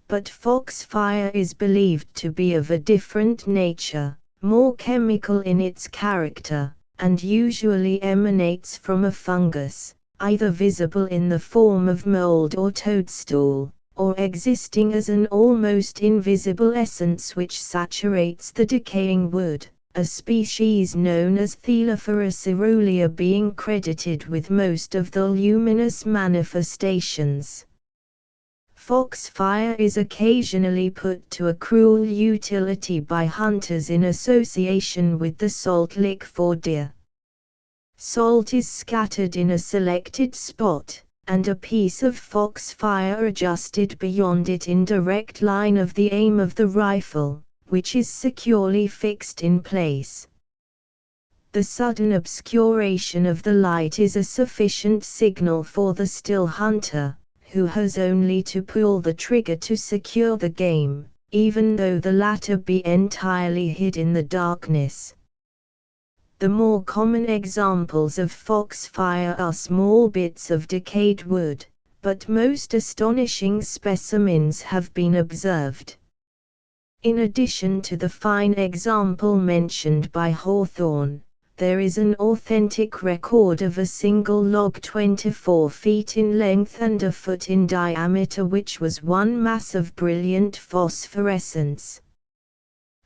But foxfire is believed to be of a different nature, more chemical in its character, and usually emanates from a fungus, either visible in the form of mold or toadstool, or existing as an almost invisible essence which saturates the decaying wood, a species known as Thelophoras caerulea being credited with most of the luminous manifestations. Foxfire is occasionally put to a cruel utility by hunters in association with the salt lick for deer. Salt is scattered in a selected spot, and a piece of foxfire adjusted beyond it in direct line of the aim of the rifle, which is securely fixed in place. The sudden obscuration of the light is a sufficient signal for the still hunter, who has only to pull the trigger to secure the game, even though the latter be entirely hid in the darkness. The more common examples of foxfire are small bits of decayed wood, but most astonishing specimens have been observed. In addition to the fine example mentioned by Hawthorne, there is an authentic record of a single log 24 feet in length and a foot in diameter which was one mass of brilliant phosphorescence.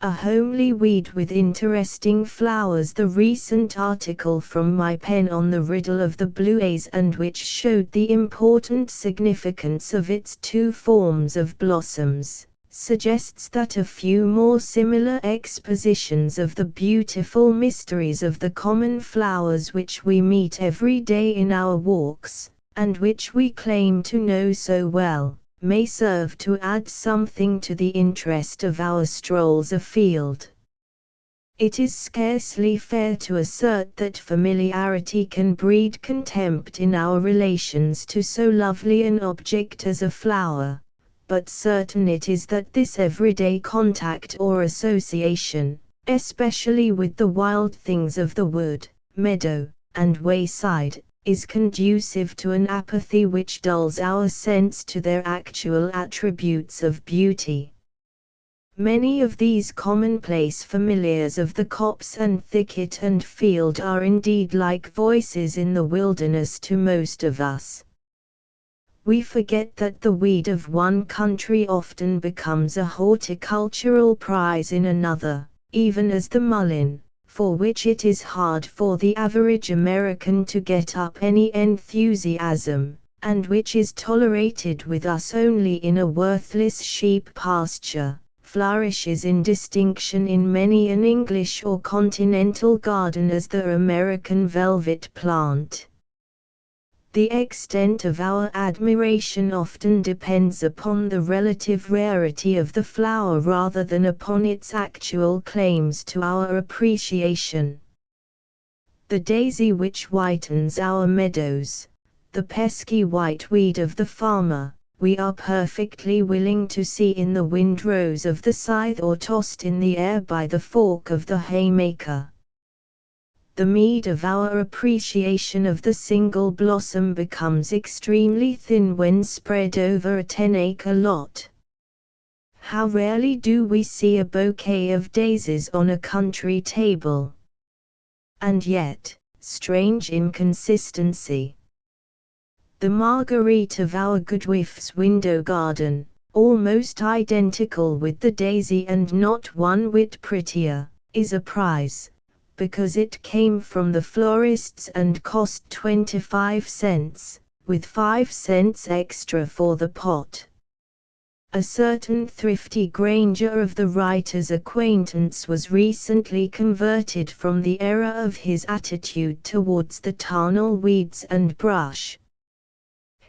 A homely weed with interesting flowers. The recent article from my pen on the riddle of the blueaze and which showed the important significance of its two forms of blossoms, suggests that a few more similar expositions of the beautiful mysteries of the common flowers which we meet every day in our walks, and which we claim to know so well, may serve to add something to the interest of our strolls afield. It is scarcely fair to assert that familiarity can breed contempt in our relations to so lovely an object as a flower, but certain it is that this everyday contact or association, especially with the wild things of the wood, meadow, and wayside, is conducive to an apathy which dulls our sense to their actual attributes of beauty. Many of these commonplace familiars of the copse and thicket and field are indeed like voices in the wilderness to most of us. We forget that the weed of one country often becomes a horticultural prize in another, even as the mullein, for which it is hard for the average American to get up any enthusiasm, and which is tolerated with us only in a worthless sheep pasture, flourishes in distinction in many an English or continental garden as the American velvet plant. The extent of our admiration often depends upon the relative rarity of the flower rather than upon its actual claims to our appreciation. The daisy which whitens our meadows, the pesky white weed of the farmer, we are perfectly willing to see in the windrows of the scythe or tossed in the air by the fork of the haymaker. The meed of our appreciation of the single blossom becomes extremely thin when spread over a 10-acre lot. How rarely do we see a bouquet of daisies on a country table? And yet, strange inconsistency. The marguerite of our Goodwiffe's window garden, almost identical with the daisy and not one whit prettier, is a prize, because it came from the florists and cost 25 cents, with 5 cents extra for the pot. A certain thrifty granger of the writer's acquaintance was recently converted from the error of his attitude towards the tarnal weeds and brush.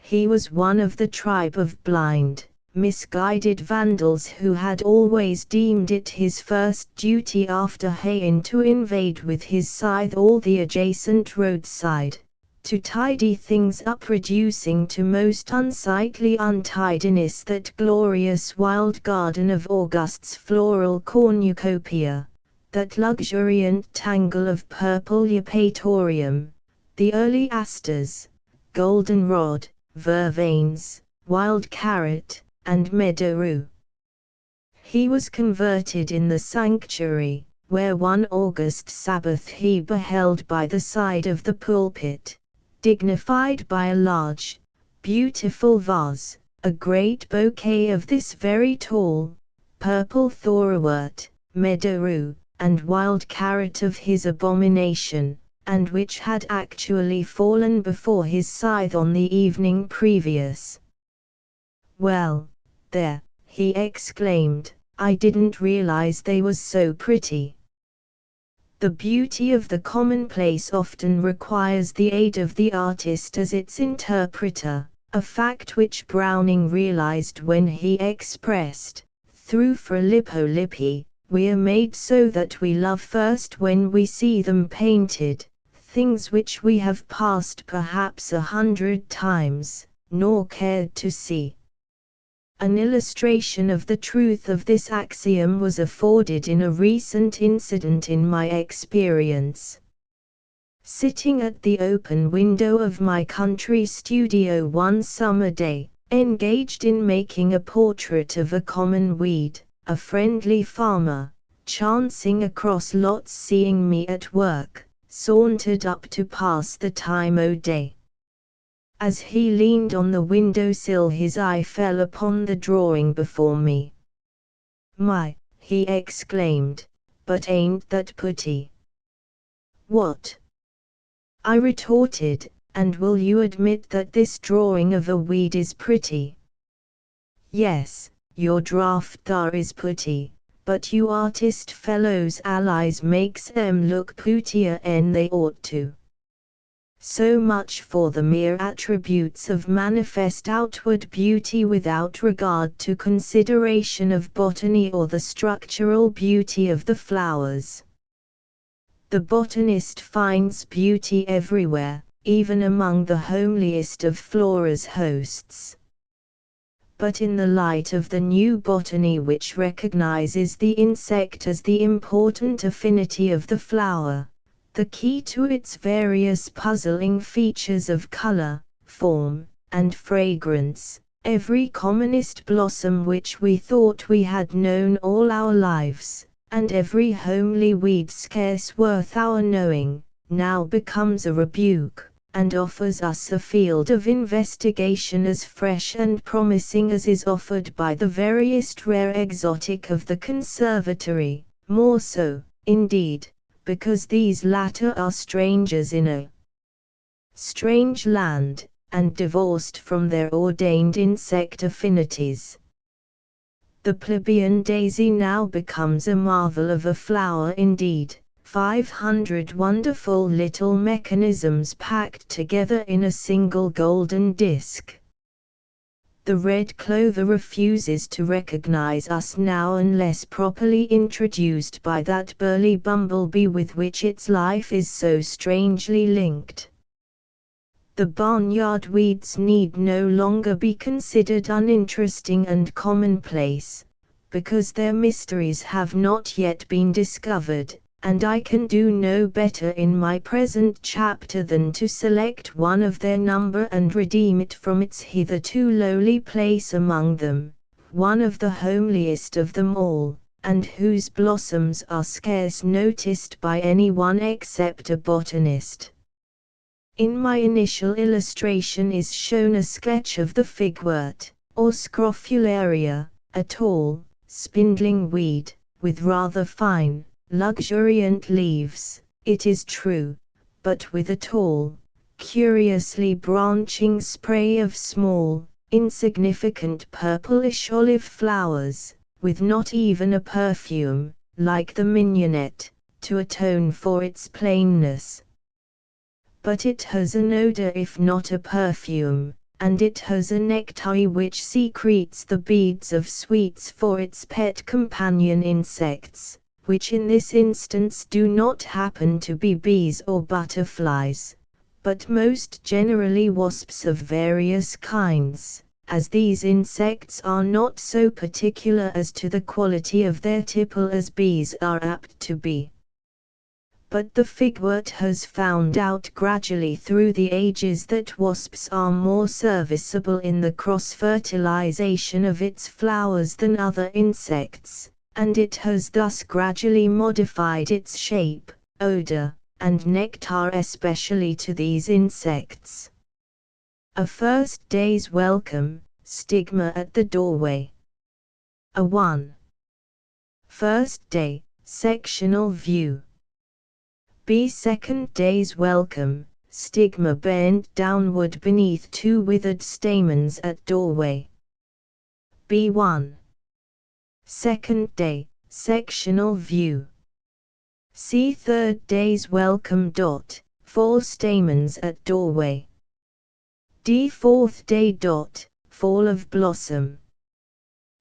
He was one of the tribe of blind, misguided vandals who had always deemed it his first duty after haying to invade with his scythe all the adjacent roadside, to tidy things up, reducing to most unsightly untidiness that glorious wild garden of August's floral cornucopia, that luxuriant tangle of purple eupatorium, the early asters, goldenrod, vervains, wild carrot, and meadow rue. He was converted in the sanctuary, where one August Sabbath he beheld by the side of the pulpit, dignified by a large, beautiful vase, a great bouquet of this very tall, purple thorowort, meadow rue, and wild carrot of his abomination, and which had actually fallen before his scythe on the evening previous. "Well, there," he exclaimed, "I didn't realize they was so pretty." The beauty of the commonplace often requires the aid of the artist as its interpreter, a fact which Browning realized when he expressed, through Fra Lippo Lippi, "We are made so that we love first when we see them painted, things which we have passed perhaps 100 times, nor cared to see." An illustration of the truth of this axiom was afforded in a recent incident in my experience. Sitting at the open window of my country studio one summer day, engaged in making a portrait of a common weed, a friendly farmer, chancing across lots seeing me at work, sauntered up to pass the time o' day. As he leaned on the window-sill his eye fell upon the drawing before me. "My," he exclaimed, "but ain't that pretty?" "What?" I retorted, "and will you admit that this drawing of a weed is pretty?" "Yes, your draft thar is pretty, but you artist fellows allies makes 'em look pootier 'en they ought to." So much for the mere attributes of manifest outward beauty without regard to consideration of botany or the structural beauty of the flowers. The botanist finds beauty everywhere, even among the homeliest of Flora's hosts. But in the light of the new botany which recognizes the insect as the important affinity of the flower, the key to its various puzzling features of color, form, and fragrance, every commonest blossom which we thought we had known all our lives, and every homely weed scarce worth our knowing, now becomes a rebuke, and offers us a field of investigation as fresh and promising as is offered by the veriest rare exotic of the conservatory, more so, indeed, because these latter are strangers in a strange land, and divorced from their ordained insect affinities. The plebeian daisy now becomes a marvel of a flower indeed, 500 wonderful little mechanisms packed together in a single golden disc. The red clover refuses to recognize us now unless properly introduced by that burly bumblebee with which its life is so strangely linked. The barnyard weeds need no longer be considered uninteresting and commonplace, because their mysteries have not yet been discovered, and I can do no better in my present chapter than to select one of their number and redeem it from its hitherto lowly place among them, one of the homeliest of them all, and whose blossoms are scarce noticed by anyone except a botanist. In my initial illustration is shown a sketch of the figwort, or scrofularia, a tall, spindling weed, with rather fine, luxuriant leaves, it is true, but with a tall, curiously branching spray of small, insignificant purplish olive flowers, with not even a perfume, like the mignonette, to atone for its plainness. But it has an odor if not a perfume, and it has a nectar which secretes the beads of sweets for its pet companion insects, which in this instance do not happen to be bees or butterflies, but most generally wasps of various kinds, as these insects are not so particular as to the quality of their tipple as bees are apt to be. But the figwort has found out gradually through the ages that wasps are more serviceable in the cross-fertilization of its flowers than other insects, and it has thus gradually modified its shape, odor, and nectar especially to these insects. A first day's welcome, stigma at the doorway. A 1. First day, sectional view. B. Second day's welcome, stigma bent downward beneath two withered stamens at doorway. B1. Second day, sectional view. C. Third day's welcome. 4 stamens at doorway. D. Fourth day. Fall of blossom.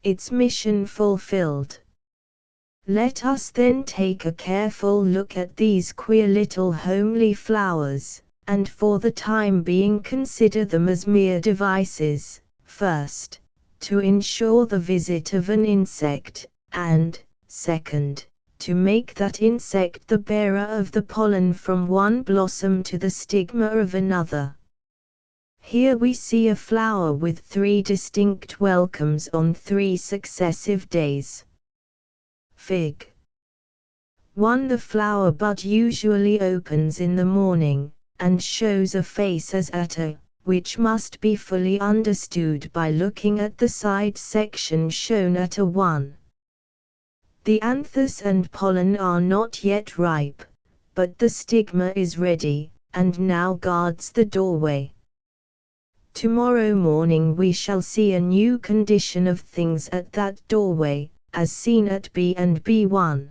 Its mission fulfilled. Let us then take a careful look at these queer little homely flowers, and for the time being consider them as mere devices, first, to ensure the visit of an insect, and, second, to make that insect the bearer of the pollen from one blossom to the stigma of another. Here we see a flower with 3 distinct welcomes on 3 successive days. Fig. 1. The flower bud usually opens in the morning, and shows a face as at A, which must be fully understood by looking at the side section shown at A 1. The anthers and pollen are not yet ripe, but the stigma is ready, and now guards the doorway. Tomorrow morning we shall see a new condition of things at that doorway, as seen at B and B1.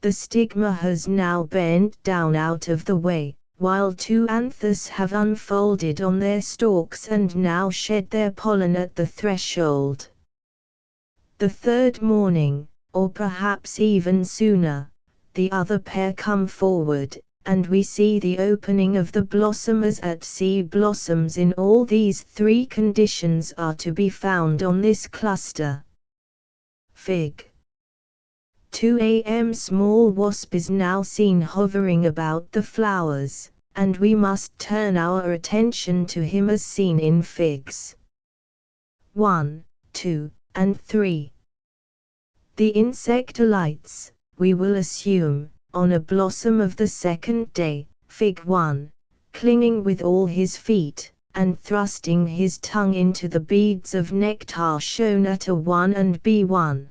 The stigma has now bent down out of the way, while 2 anthers have unfolded on their stalks and now shed their pollen at the threshold. The third morning, or perhaps even sooner, the other pair come forward, and we see the opening of the blossom as at C. Blossoms in all these 3 conditions are to be found on this cluster. Fig. 2 am. Small wasp is now seen hovering about the flowers, and we must turn our attention to him as seen in Figs 1, 2, and 3. The insect alights, we will assume, on a blossom of the second day, Fig 1, clinging with all his feet, and thrusting his tongue into the beads of nectar shown at A1 and B1.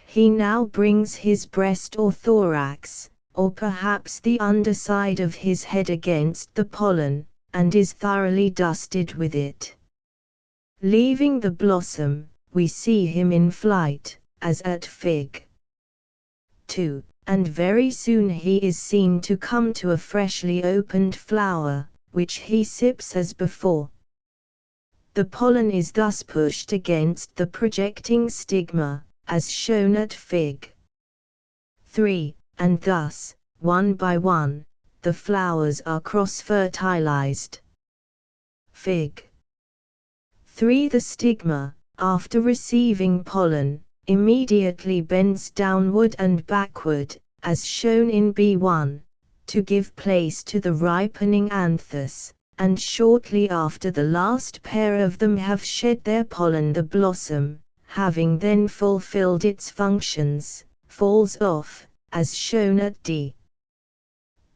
He now brings his breast or thorax, or perhaps the underside of his head against the pollen, and is thoroughly dusted with it. Leaving the blossom, we see him in flight, as at Fig 2, and very soon he is seen to come to a freshly opened flower, which he sips as before. The pollen is thus pushed against the projecting stigma, as shown at Fig 3, and thus, one by one, the flowers are cross-fertilized. Fig 3. The stigma, after receiving pollen, immediately bends downward and backward, as shown in B1, to give place to the ripening anthers, and shortly after the last pair of them have shed their pollen the blossom, having then fulfilled its functions, falls off, as shown at D.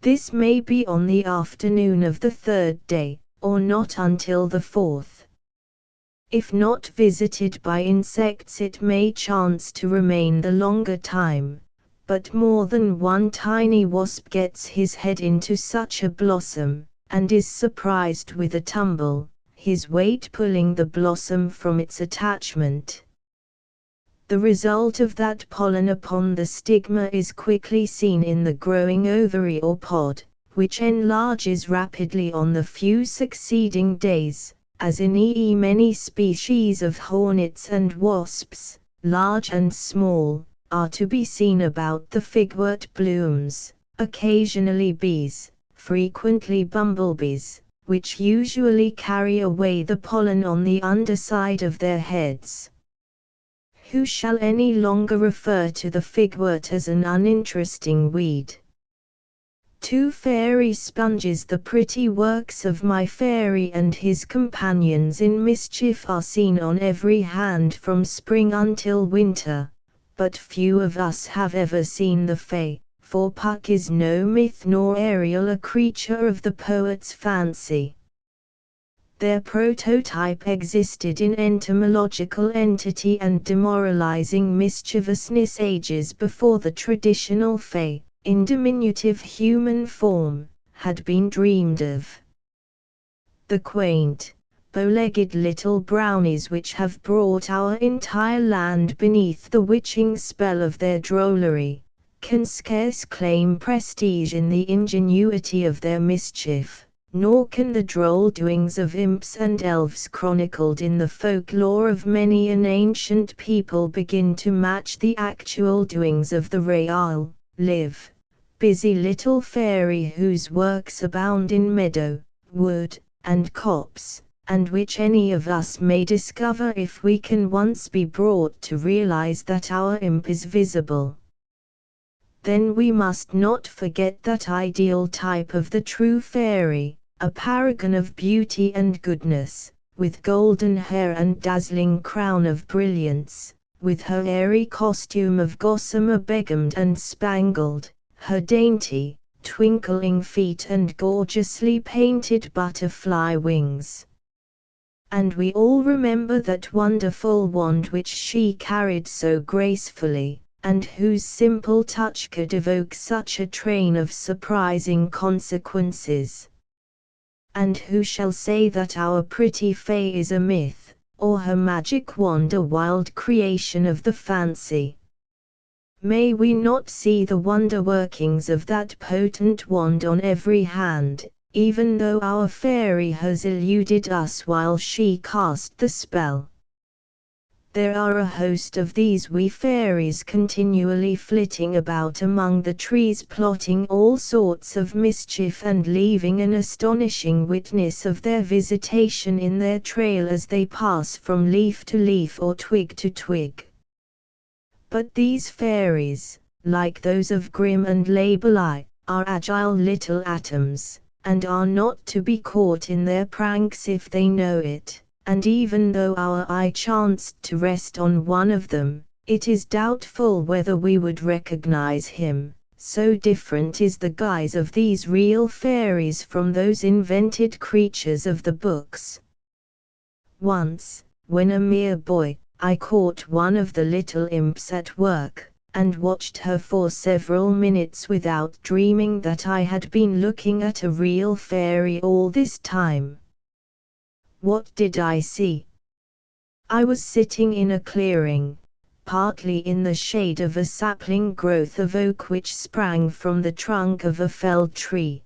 This may be on the afternoon of the third day, or not until the fourth. If not visited by insects it may chance to remain the longer time, but more than one tiny wasp gets his head into such a blossom, and is surprised with a tumble, his weight pulling the blossom from its attachment. The result of that pollen upon the stigma is quickly seen in the growing ovary or pod, which enlarges rapidly on the few succeeding days, as in many species of hornets and wasps, large and small, are to be seen about the figwort blooms, occasionally bees, frequently bumblebees, which usually carry away the pollen on the underside of their heads. Who shall any longer refer to the figwort as an uninteresting weed? 2 fairy sponges. The pretty works of my fairy and his companions in mischief are seen on every hand from spring until winter, but few of us have ever seen the Fae, for Puck is no myth nor Ariel a creature of the poet's fancy. Their prototype existed in entomological entity and demoralizing mischievousness ages before the traditional Fae, in diminutive human form, had been dreamed of. The quaint, bow-legged little brownies which have brought our entire land beneath the witching spell of their drollery, can scarce claim prestige in the ingenuity of their mischief, nor can the droll doings of imps and elves chronicled in the folklore of many an ancient people begin to match the actual doings of the real, live, busy little fairy whose works abound in meadow, wood, and copse, and which any of us may discover if we can once be brought to realize that our imp is visible. Then we must not forget that ideal type of the true fairy, a paragon of beauty and goodness, with golden hair and dazzling crown of brilliance, with her airy costume of gossamer begemed and spangled, her dainty, twinkling feet and gorgeously painted butterfly wings. And we all remember that wonderful wand which she carried so gracefully, and whose simple touch could evoke such a train of surprising consequences. And who shall say that our pretty Fae is a myth, or her magic wand a wild creation of the fancy? May we not see the wonder workings of that potent wand on every hand, even though our fairy has eluded us while she cast the spell? There are a host of these wee fairies continually flitting about among the trees, plotting all sorts of mischief and leaving an astonishing witness of their visitation in their trail as they pass from leaf to leaf or twig to twig. But these fairies, like those of Grimm and Labelai, are agile little atoms, and are not to be caught in their pranks if they know it, and even though our eye chanced to rest on one of them, it is doubtful whether we would recognize him, so different is the guise of these real fairies from those invented creatures of the books. Once, when a mere boy, I caught one of the little imps at work, and watched her for several minutes without dreaming that I had been looking at a real fairy all this time. What did I see? I was sitting in a clearing, partly in the shade of a sapling growth of oak which sprang from the trunk of a felled tree.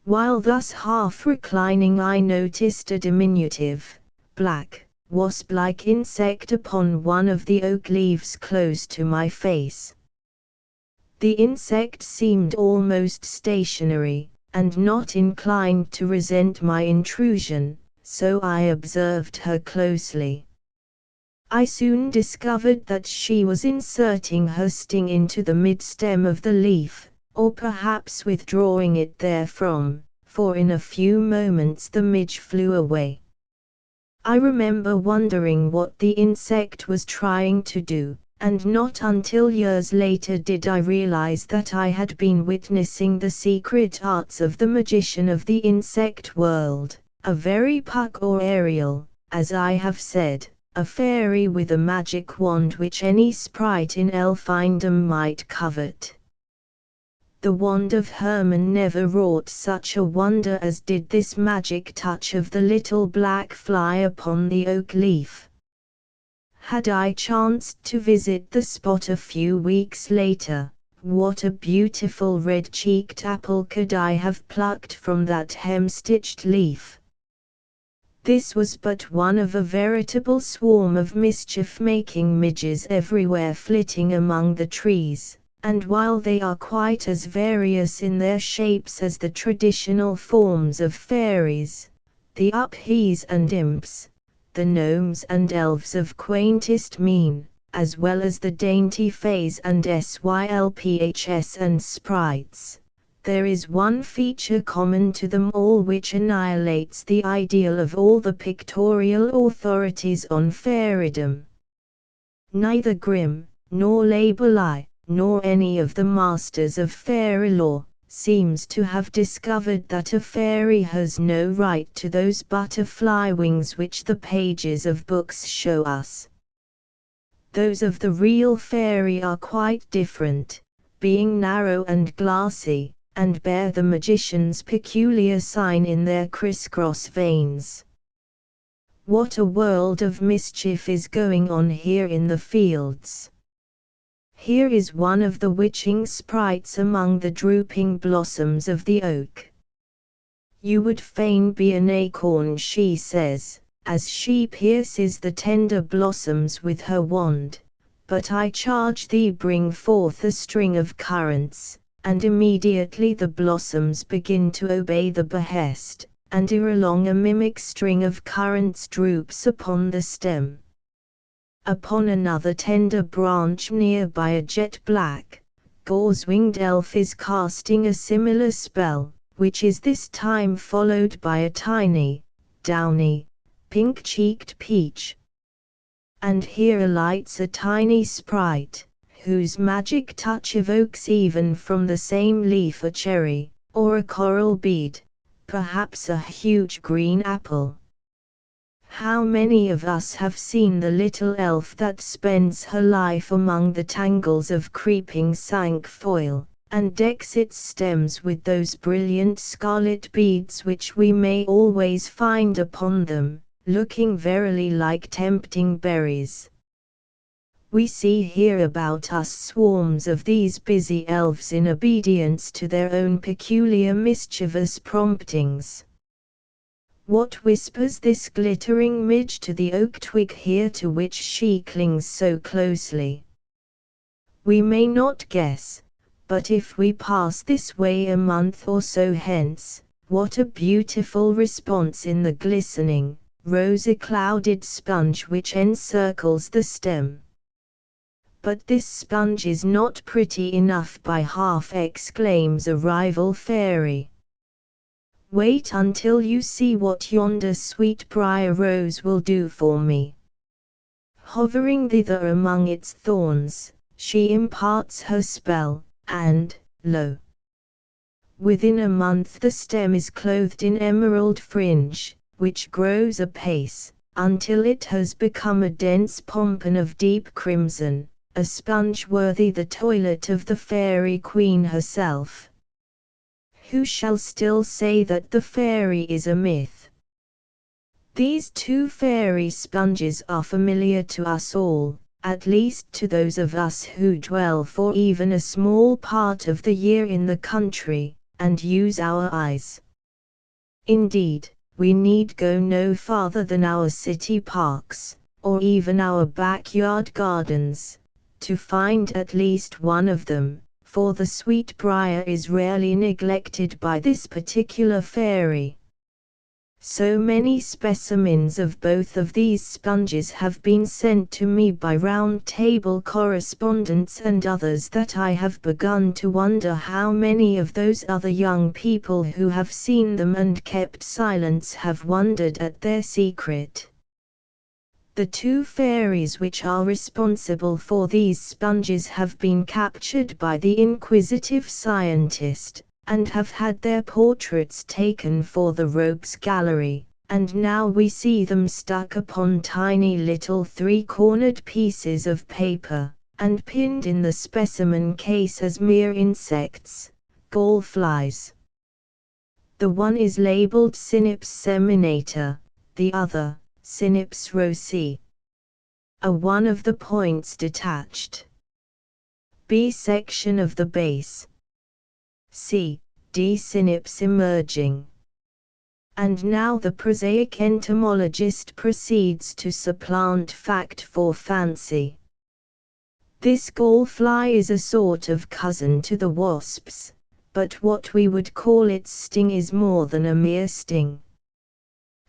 While thus half reclining, I noticed a diminutive, black, wasp-like insect upon one of the oak leaves close to my face. The insect seemed almost stationary, and not inclined to resent my intrusion, so I observed her closely. I soon discovered that she was inserting her sting into the mid-stem of the leaf, or perhaps withdrawing it therefrom, for in a few moments the midge flew away. I remember wondering what the insect was trying to do, and not until years later did I realize that I had been witnessing the secret arts of the magician of the insect world, a very Puck or Ariel, as I have said, a fairy with a magic wand which any sprite in elfindom might covet. The wand of Herman never wrought such a wonder as did this magic touch of the little black fly upon the oak leaf. Had I chanced to visit the spot a few weeks later, what a beautiful red-cheeked apple could I have plucked from that hem-stitched leaf! This was but one of a veritable swarm of mischief-making midges everywhere flitting among the trees, and while they are quite as various in their shapes as the traditional forms of fairies, the uphees and imps, the gnomes and elves of quaintest mien, as well as the dainty fays and sylphs and sprites, there is one feature common to them all which annihilates the ideal of all the pictorial authorities on fairydom. Neither Grimm, nor Laboulaye, nor any of the masters of fairy lore, seems to have discovered that a fairy has no right to those butterfly wings which the pages of books show us. Those of the real fairy are quite different, being narrow and glassy, and bear the magician's peculiar sign in their crisscross veins. What a world of mischief is going on here in the fields! Here is one of the witching sprites among the drooping blossoms of the oak. You would fain be an acorn, she says, as she pierces the tender blossoms with her wand, but I charge thee bring forth a string of currants, and immediately the blossoms begin to obey the behest, and ere long a mimic string of currants droops upon the stem. Upon another tender branch near by a jet-black, gauze-winged elf is casting a similar spell, which is this time followed by a tiny, downy, pink-cheeked peach. And here alights a tiny sprite, whose magic touch evokes even from the same leaf a cherry, or a coral bead, perhaps a huge green apple. How many of us have seen the little elf that spends her life among the tangles of creeping cinquefoil, and decks its stems with those brilliant scarlet beads which we may always find upon them, looking verily like tempting berries. We see here about us swarms of these busy elves in obedience to their own peculiar mischievous promptings. What whispers this glittering midge to the oak twig here to which she clings so closely? We may not guess, but if we pass this way a month or so hence, what a beautiful response in the glistening, rosy-clouded sponge which encircles the stem. But this sponge is not pretty enough by half, exclaims a rival fairy. Wait until you see what yonder sweet briar rose will do for me. Hovering thither among its thorns, she imparts her spell, and, lo! within a month the stem is clothed in emerald fringe, which grows apace, until it has become a dense pompon of deep crimson, a sponge worthy the toilet of the fairy queen herself. Who shall still say that the fairy is a myth? These two fairy sponges are familiar to us all, at least to those of us who dwell for even a small part of the year in the country, and use our eyes. Indeed, we need go no farther than our city parks, or even our backyard gardens, to find at least one of them, for the sweet briar is rarely neglected by this particular fairy. So many specimens of both of these sponges have been sent to me by round table correspondents and others that I have begun to wonder how many of those other young people who have seen them and kept silence have wondered at their secret. The two fairies which are responsible for these sponges have been captured by the inquisitive scientist, and have had their portraits taken for the Rogues Gallery, and now we see them stuck upon tiny little three-cornered pieces of paper, and pinned in the specimen case as mere insects, gall-flies. The one is labeled Synaps seminator, the other, Synaps rosea. One of the points detached. B section of the base. C. D. Synaps emerging. And now the prosaic entomologist proceeds to supplant fact for fancy. This gallfly is a sort of cousin to the wasps, but what we would call its sting is more than a mere sting.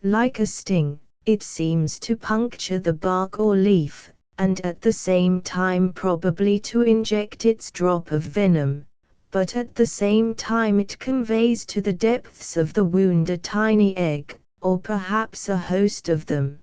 Like a sting, it seems to puncture the bark or leaf, and at the same time probably to inject its drop of venom, but at the same time it conveys to the depths of the wound a tiny egg, or perhaps a host of them.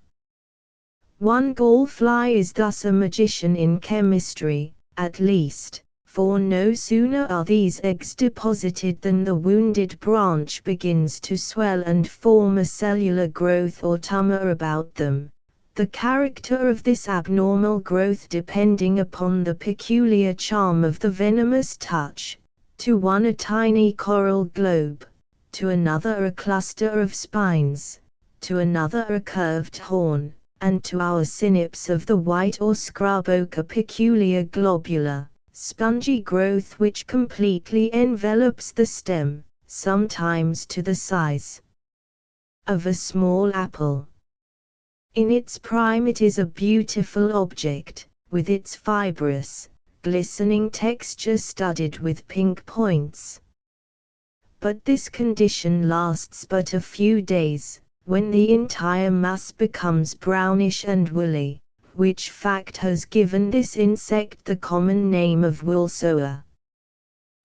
One gallfly is thus a magician in chemistry, at least, for no sooner are these eggs deposited than the wounded branch begins to swell and form a cellular growth or tumor about them, the character of this abnormal growth depending upon the peculiar charm of the venomous touch, to one a tiny coral globe, to another a cluster of spines, to another a curved horn, and to our synapse of the white or scrub oak a peculiar globular, spongy growth which completely envelops the stem, sometimes to the size of a small apple. In its prime it is a beautiful object, with its fibrous, glistening texture studded with pink points. But this condition lasts but a few days, when the entire mass becomes brownish and woolly, which fact has given this insect the common name of woolsower.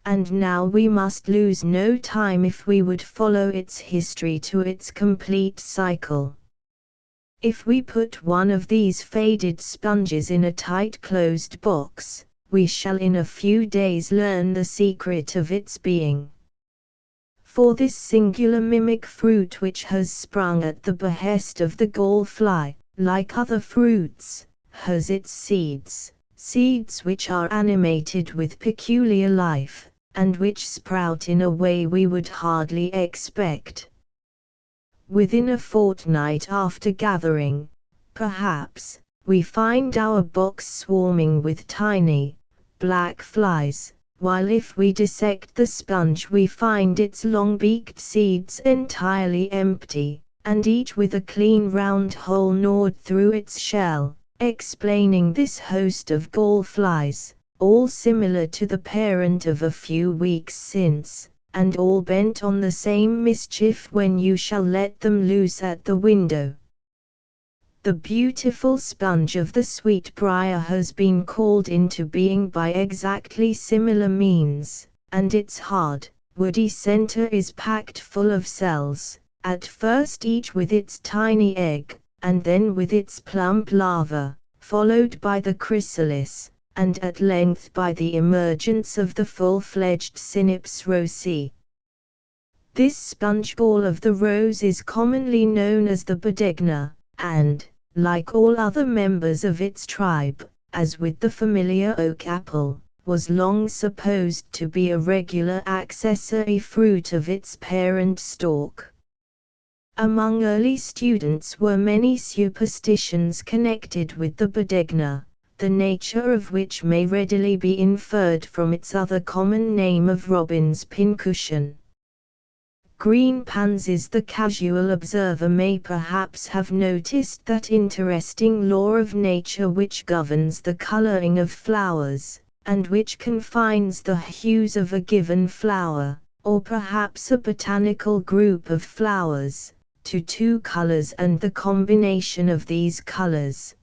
And now we must lose no time if we would follow its history to its complete cycle. If we put one of these faded sponges in a tight closed box, we shall in a few days learn the secret of its being. For this singular mimic fruit which has sprung at the behest of the gallfly, like other fruits, has its seeds, seeds which are animated with peculiar life, and which sprout in a way we would hardly expect. Within a fortnight after gathering, perhaps, we find our box swarming with tiny, black flies, while if we dissect the sponge we find its long-beaked seeds entirely empty, and each with a clean round hole gnawed through its shell, explaining this host of gallflies, all similar to the parent of a few weeks since, and all bent on the same mischief when you shall let them loose at the window. The beautiful sponge of the sweetbriar has been called into being by exactly similar means, and its hard, woody center is packed full of cells, at first each with its tiny egg, and then with its plump larva, followed by the chrysalis, and at length by the emergence of the full-fledged Synapse rosea. This sponge ball of the rose is commonly known as the Bodegna, and, like all other members of its tribe, as with the familiar oak apple, was long supposed to be a regular accessory fruit of its parent stalk. Among early students were many superstitions connected with the Bodegna, the nature of which may readily be inferred from its other common name of robin's pincushion. Green pansies. The casual observer may perhaps have noticed that interesting law of nature which governs the coloring of flowers, and which confines the hues of a given flower, or perhaps a botanical group of flowers, to two colors and the combination of these colors.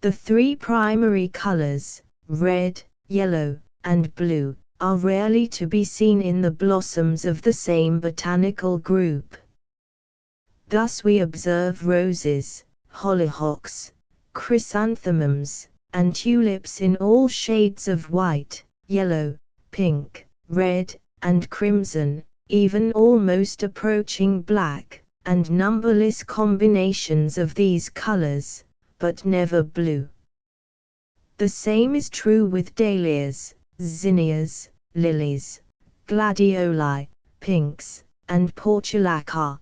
The three primary colors, red, yellow, and blue, are rarely to be seen in the blossoms of the same botanical group. Thus we observe roses, hollyhocks, chrysanthemums, and tulips in all shades of white, yellow, pink, red, and crimson, even almost approaching black, and numberless combinations of these colors, but never blue. The same is true with dahlias, zinnias, lilies, gladioli, pinks, and portulaca.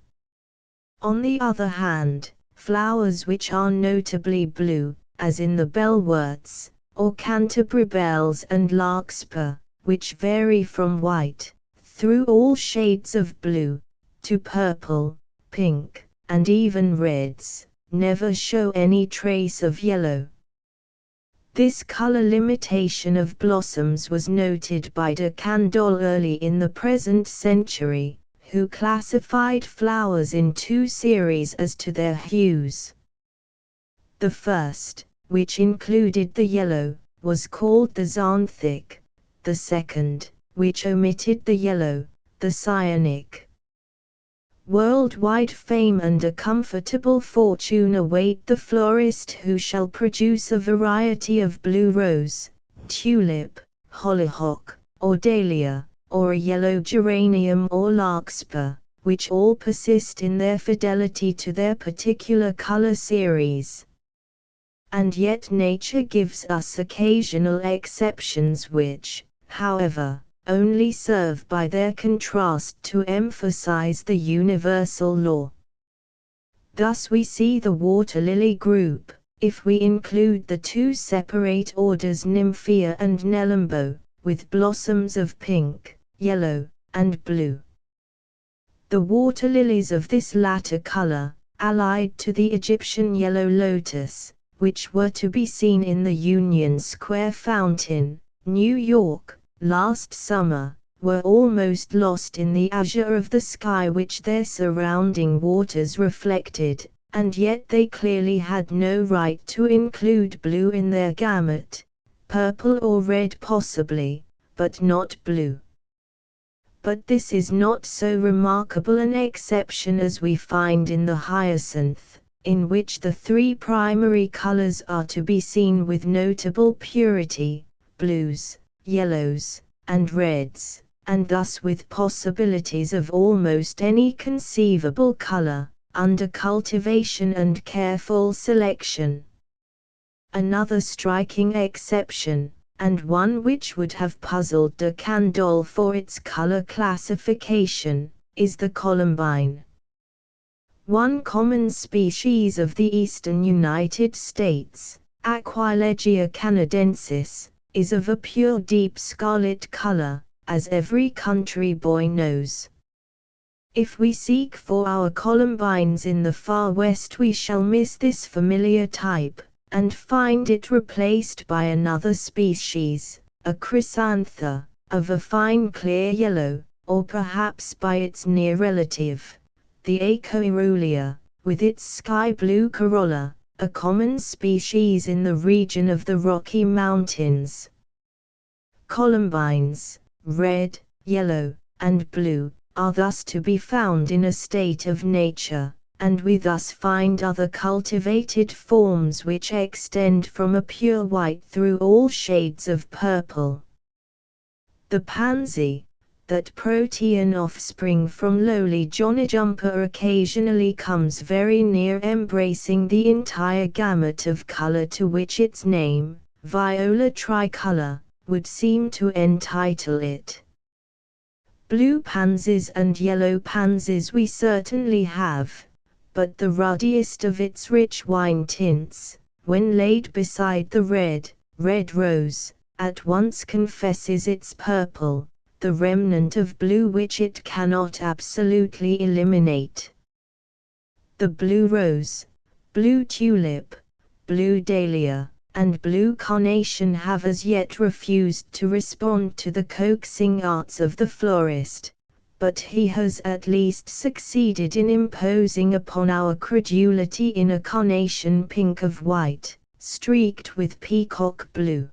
On the other hand, flowers which are notably blue, as in the bellworts, or Canterbury bells and larkspur, which vary from white, through all shades of blue, to purple, pink, and even reds, never show any trace of yellow. This color limitation of blossoms was noted by de Candolle early in the present century, who classified flowers in two series as to their hues. The first, which included the yellow, was called the xanthic; the second, which omitted the yellow, the cyanic. Worldwide fame and a comfortable fortune await the florist who shall produce a variety of blue rose, tulip, hollyhock, or dahlia, or a yellow geranium or larkspur, which all persist in their fidelity to their particular color series. And yet nature gives us occasional exceptions which, however, only serve by their contrast to emphasize the universal law. Thus we see the water lily group, if we include the two separate orders Nymphea and Nelumbo, with blossoms of pink, yellow, and blue. The water lilies of this latter color, allied to the Egyptian yellow lotus, which were to be seen in the Union Square fountain, New York, last summer, were almost lost in the azure of the sky which their surrounding waters reflected, and yet they clearly had no right to include blue in their gamut, purple or red possibly, but not blue. But this is not so remarkable an exception as we find in the hyacinth, in which the three primary colors are to be seen with notable purity, blues, yellows, and reds, and thus with possibilities of almost any conceivable color, under cultivation and careful selection. Another striking exception, and one which would have puzzled de Candolle for its color classification, is the columbine. One common species of the eastern United States, Aquilegia canadensis, is of a pure deep scarlet color, as every country boy knows. If we seek for our columbines in the far west we shall miss this familiar type, and find it replaced by another species, a chrysantha, of a fine clear yellow, or perhaps by its near relative, the Acoerulia, with its sky-blue corolla, a common species in the region of the Rocky Mountains. Columbines, red, yellow, and blue, are thus to be found in a state of nature, and we thus find other cultivated forms which extend from a pure white through all shades of purple. The pansy, that protean offspring from lowly Johnny Jumper, occasionally comes very near embracing the entire gamut of color to which its name, viola tricolor, would seem to entitle it. Blue pansies and yellow pansies we certainly have, but the ruddiest of its rich wine tints, when laid beside the red rose, at once confesses its purple, the remnant of blue which it cannot absolutely eliminate. The blue rose, blue tulip, blue dahlia, and blue carnation have as yet refused to respond to the coaxing arts of the florist, but he has at least succeeded in imposing upon our credulity in a carnation pink of white, streaked with peacock blue.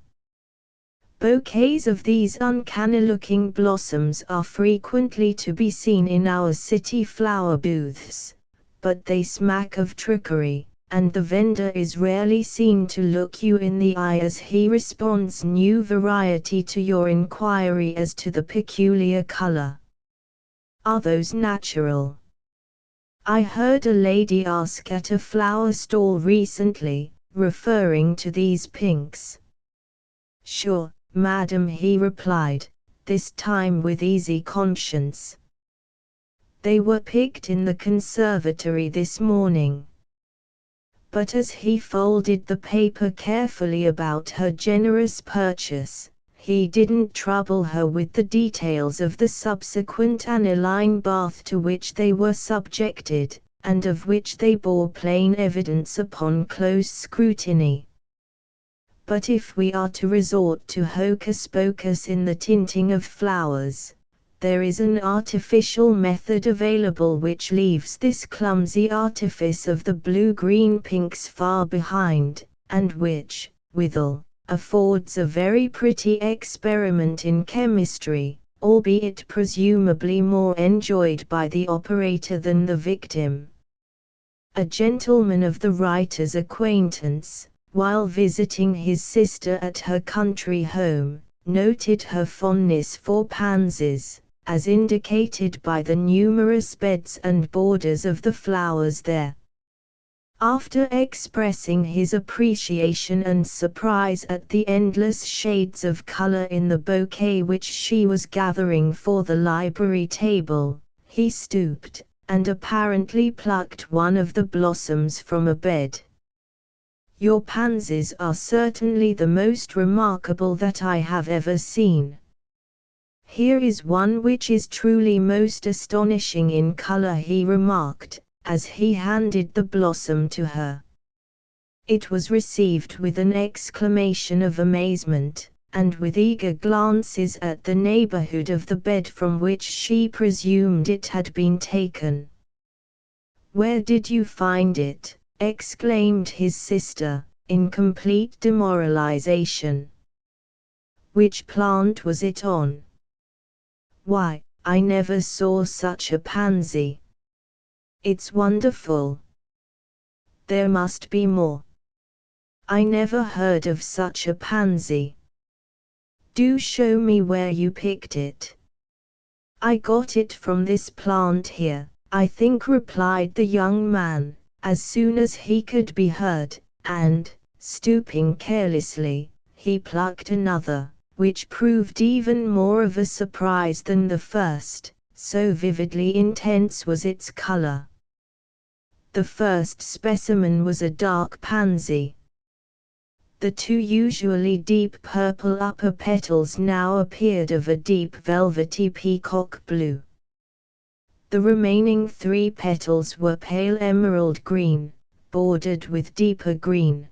Bouquets of these uncanny-looking blossoms are frequently to be seen in our city flower booths, but they smack of trickery, and the vendor is rarely seen to look you in the eye as he responds new variety to your inquiry as to the peculiar color. Are those natural? I heard a lady ask at a flower stall recently, referring to these pinks. Sure, madam, he replied, this time with easy conscience. They were picked in the conservatory this morning. But as he folded the paper carefully about her generous purchase, he didn't trouble her with the details of the subsequent aniline bath to which they were subjected, and of which they bore plain evidence upon close scrutiny. But if we are to resort to hocus-pocus in the tinting of flowers, there is an artificial method available which leaves this clumsy artifice of the blue-green pinks far behind, and which, withal, affords a very pretty experiment in chemistry, albeit presumably more enjoyed by the operator than the victim. A gentleman of the writer's acquaintance, while visiting his sister at her country home, noted her fondness for pansies, as indicated by the numerous beds and borders of the flowers there. After expressing his appreciation and surprise at the endless shades of color in the bouquet which she was gathering for the library table, he stooped, and apparently plucked one of the blossoms from a bed. "Your pansies are certainly the most remarkable that I have ever seen. Here is one which is truly most astonishing in color," he remarked, as he handed the blossom to her. It was received with an exclamation of amazement, and with eager glances at the neighborhood of the bed from which she presumed it had been taken. "Where did you find it?" exclaimed his sister, in complete demoralization. "Which plant was it on?" "Why, I never saw such a pansy. It's wonderful. There must be more. I never heard of such a pansy. Do show me where you picked it." "I got it from this plant here, I think," replied the young man, as soon as he could be heard, and, stooping carelessly, he plucked another, which proved even more of a surprise than the first, so vividly intense was its color. The first specimen was a dark pansy. The two usually deep purple upper petals now appeared of a deep velvety peacock blue. The remaining 3 petals were pale emerald green, bordered with deeper green.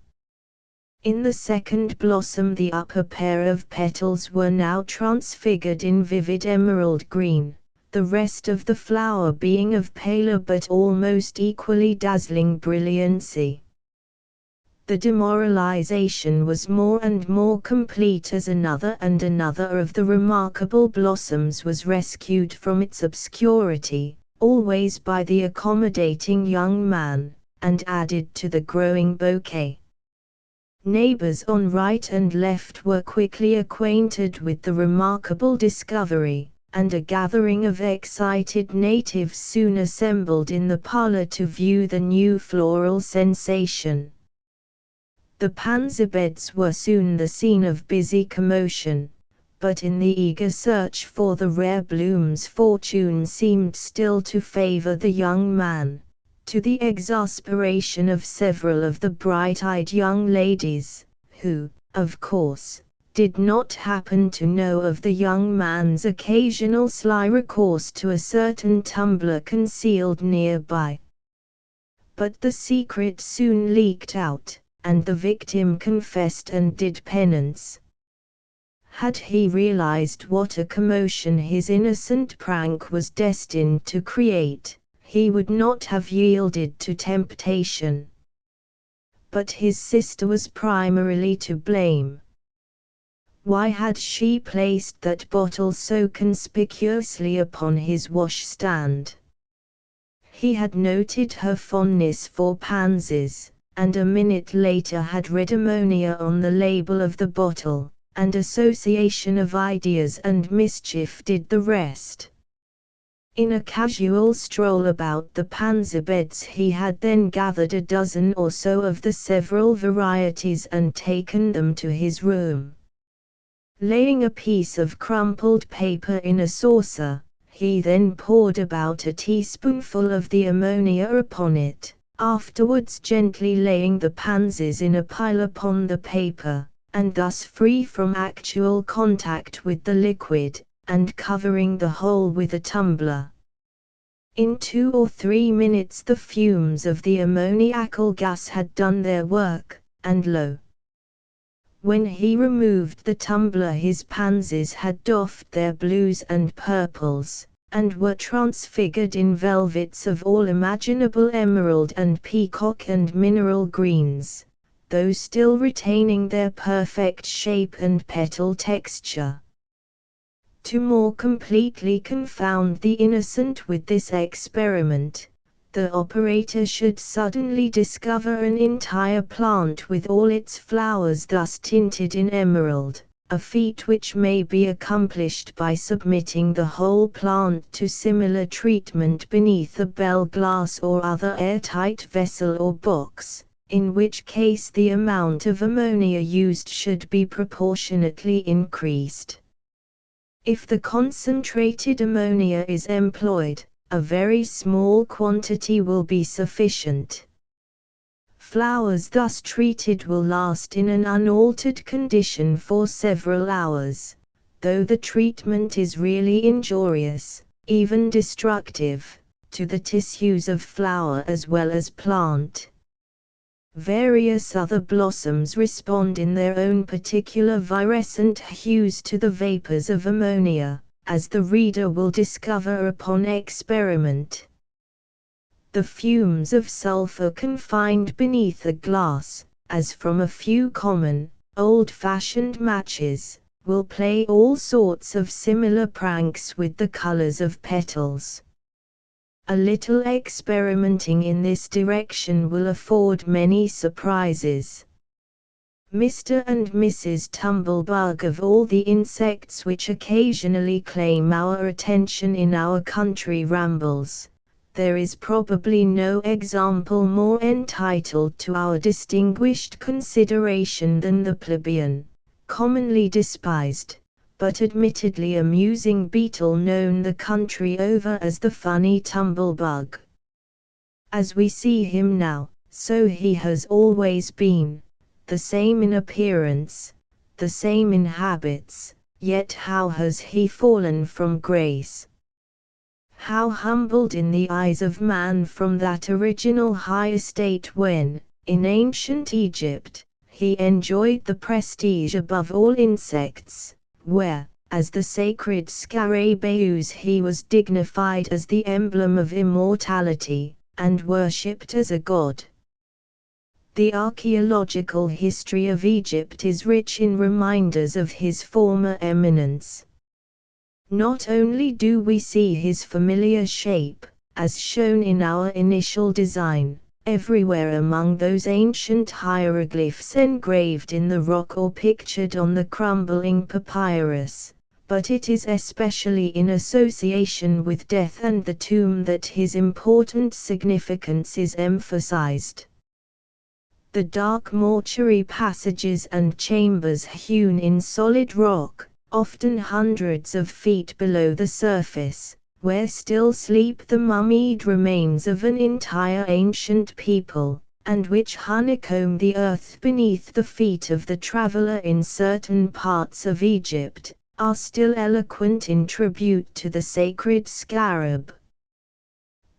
In the second blossom the upper pair of petals were now transfigured in vivid emerald green, the rest of the flower being of paler but almost equally dazzling brilliancy. The demoralization was more and more complete as another and another of the remarkable blossoms was rescued from its obscurity, always by the accommodating young man, and added to the growing bouquet. Neighbors on right and left were quickly acquainted with the remarkable discovery, and a gathering of excited natives soon assembled in the parlor to view the new floral sensation. The pansy beds were soon the scene of busy commotion, but in the eager search for the rare blooms fortune seemed still to favor the young man, to the exasperation of several of the bright-eyed young ladies, who, of course, did not happen to know of the young man's occasional sly recourse to a certain tumbler concealed nearby. But the secret soon leaked out, and the victim confessed and did penance. Had he realized what a commotion his innocent prank was destined to create, he would not have yielded to temptation. But his sister was primarily to blame. Why had she placed that bottle so conspicuously upon his washstand? He had noted her fondness for pansies, and a minute later had read ammonia on the label of the bottle, and association of ideas and mischief did the rest. In a casual stroll about the pansy beds he had then gathered a dozen or so of the several varieties and taken them to his room. Laying a piece of crumpled paper in a saucer, he then poured about a teaspoonful of the ammonia upon it, afterwards gently laying the pansies in a pile upon the paper, and thus free from actual contact with the liquid, and covering the whole with a tumbler. In 2 or 3 minutes the fumes of the ammoniacal gas had done their work, and lo! When he removed the tumbler, his pansies had doffed their blues and purples, and were transfigured in velvets of all imaginable emerald and peacock and mineral greens, though still retaining their perfect shape and petal texture. To more completely confound the innocent with this experiment, the operator should suddenly discover an entire plant with all its flowers thus tinted in emerald, a feat which may be accomplished by submitting the whole plant to similar treatment beneath a bell glass or other airtight vessel or box, in which case the amount of ammonia used should be proportionately increased. If the concentrated ammonia is employed, a very small quantity will be sufficient. Flowers thus treated will last in an unaltered condition for several hours, though the treatment is really injurious, even destructive, to the tissues of flower as well as plant. Various other blossoms respond in their own particular virescent hues to the vapors of ammonia, as the reader will discover upon experiment. The fumes of sulfur confined beneath a glass, as from a few common, old-fashioned matches, will play all sorts of similar pranks with the colors of petals. A little experimenting in this direction will afford many surprises. Mr. and Mrs. Tumblebug, of all the insects which occasionally claim our attention in our country rambles, there is probably no example more entitled to our distinguished consideration than the plebeian, commonly despised, but admittedly amusing beetle known the country over as the funny tumblebug. As we see him now, so he has always been, the same in appearance, the same in habits, yet how has he fallen from grace? How humbled in the eyes of man from that original high estate when, in ancient Egypt, he enjoyed the prestige above all insects, where, as the sacred scarabaeus, he was dignified as the emblem of immortality, and worshipped as a god. The archaeological history of Egypt is rich in reminders of his former eminence. Not only do we see his familiar shape, as shown in our initial design, everywhere among those ancient hieroglyphs engraved in the rock or pictured on the crumbling papyrus, but it is especially in association with death and the tomb that his important significance is emphasized. The dark mortuary passages and chambers hewn in solid rock, often hundreds of feet below the surface, where still sleep the mummied remains of an entire ancient people, and which honeycomb the earth beneath the feet of the traveler in certain parts of Egypt, are still eloquent in tribute to the sacred scarab.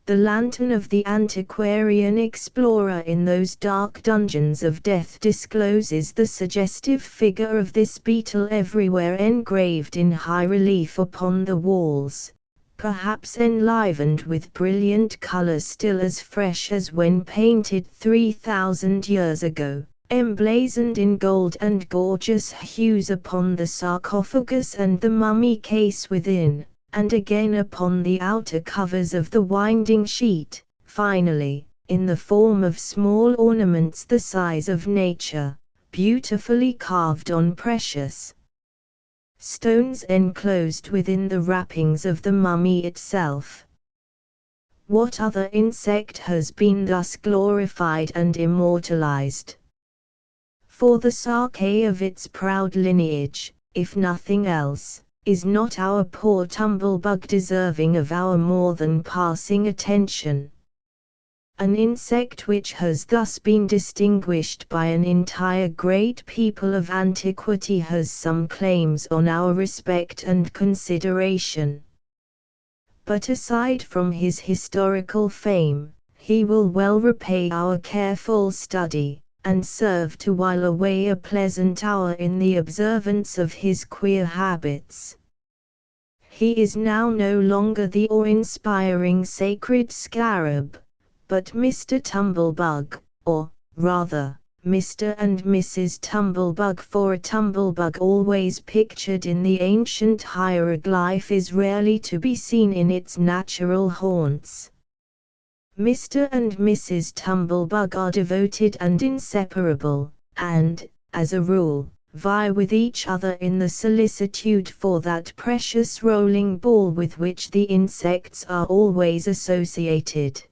The lantern of the antiquarian explorer in those dark dungeons of death discloses the suggestive figure of this beetle everywhere engraved in high relief upon the walls, perhaps enlivened with brilliant color still as fresh as when painted 3,000 years ago, emblazoned in gold and gorgeous hues upon the sarcophagus and the mummy case within, and again upon the outer covers of the winding sheet, finally, in the form of small ornaments the size of nature, beautifully carved on precious stones enclosed within the wrappings of the mummy itself. What other insect has been thus glorified and immortalized? For the Sarke of its proud lineage, if nothing else, is not our poor tumblebug deserving of our more than passing attention? An insect which has thus been distinguished by an entire great people of antiquity has some claims on our respect and consideration. But aside from his historical fame, he will well repay our careful study, and serve to while away a pleasant hour in the observance of his queer habits. He is now no longer the awe-inspiring sacred scarab, but Mr. Tumblebug, or, rather, Mr. and Mrs. Tumblebug, for a tumblebug always pictured in the ancient hieroglyph is rarely to be seen in its natural haunts. Mr. and Mrs. Tumblebug are devoted and inseparable, and, as a rule, vie with each other in the solicitude for that precious rolling ball with which the insects are always associated.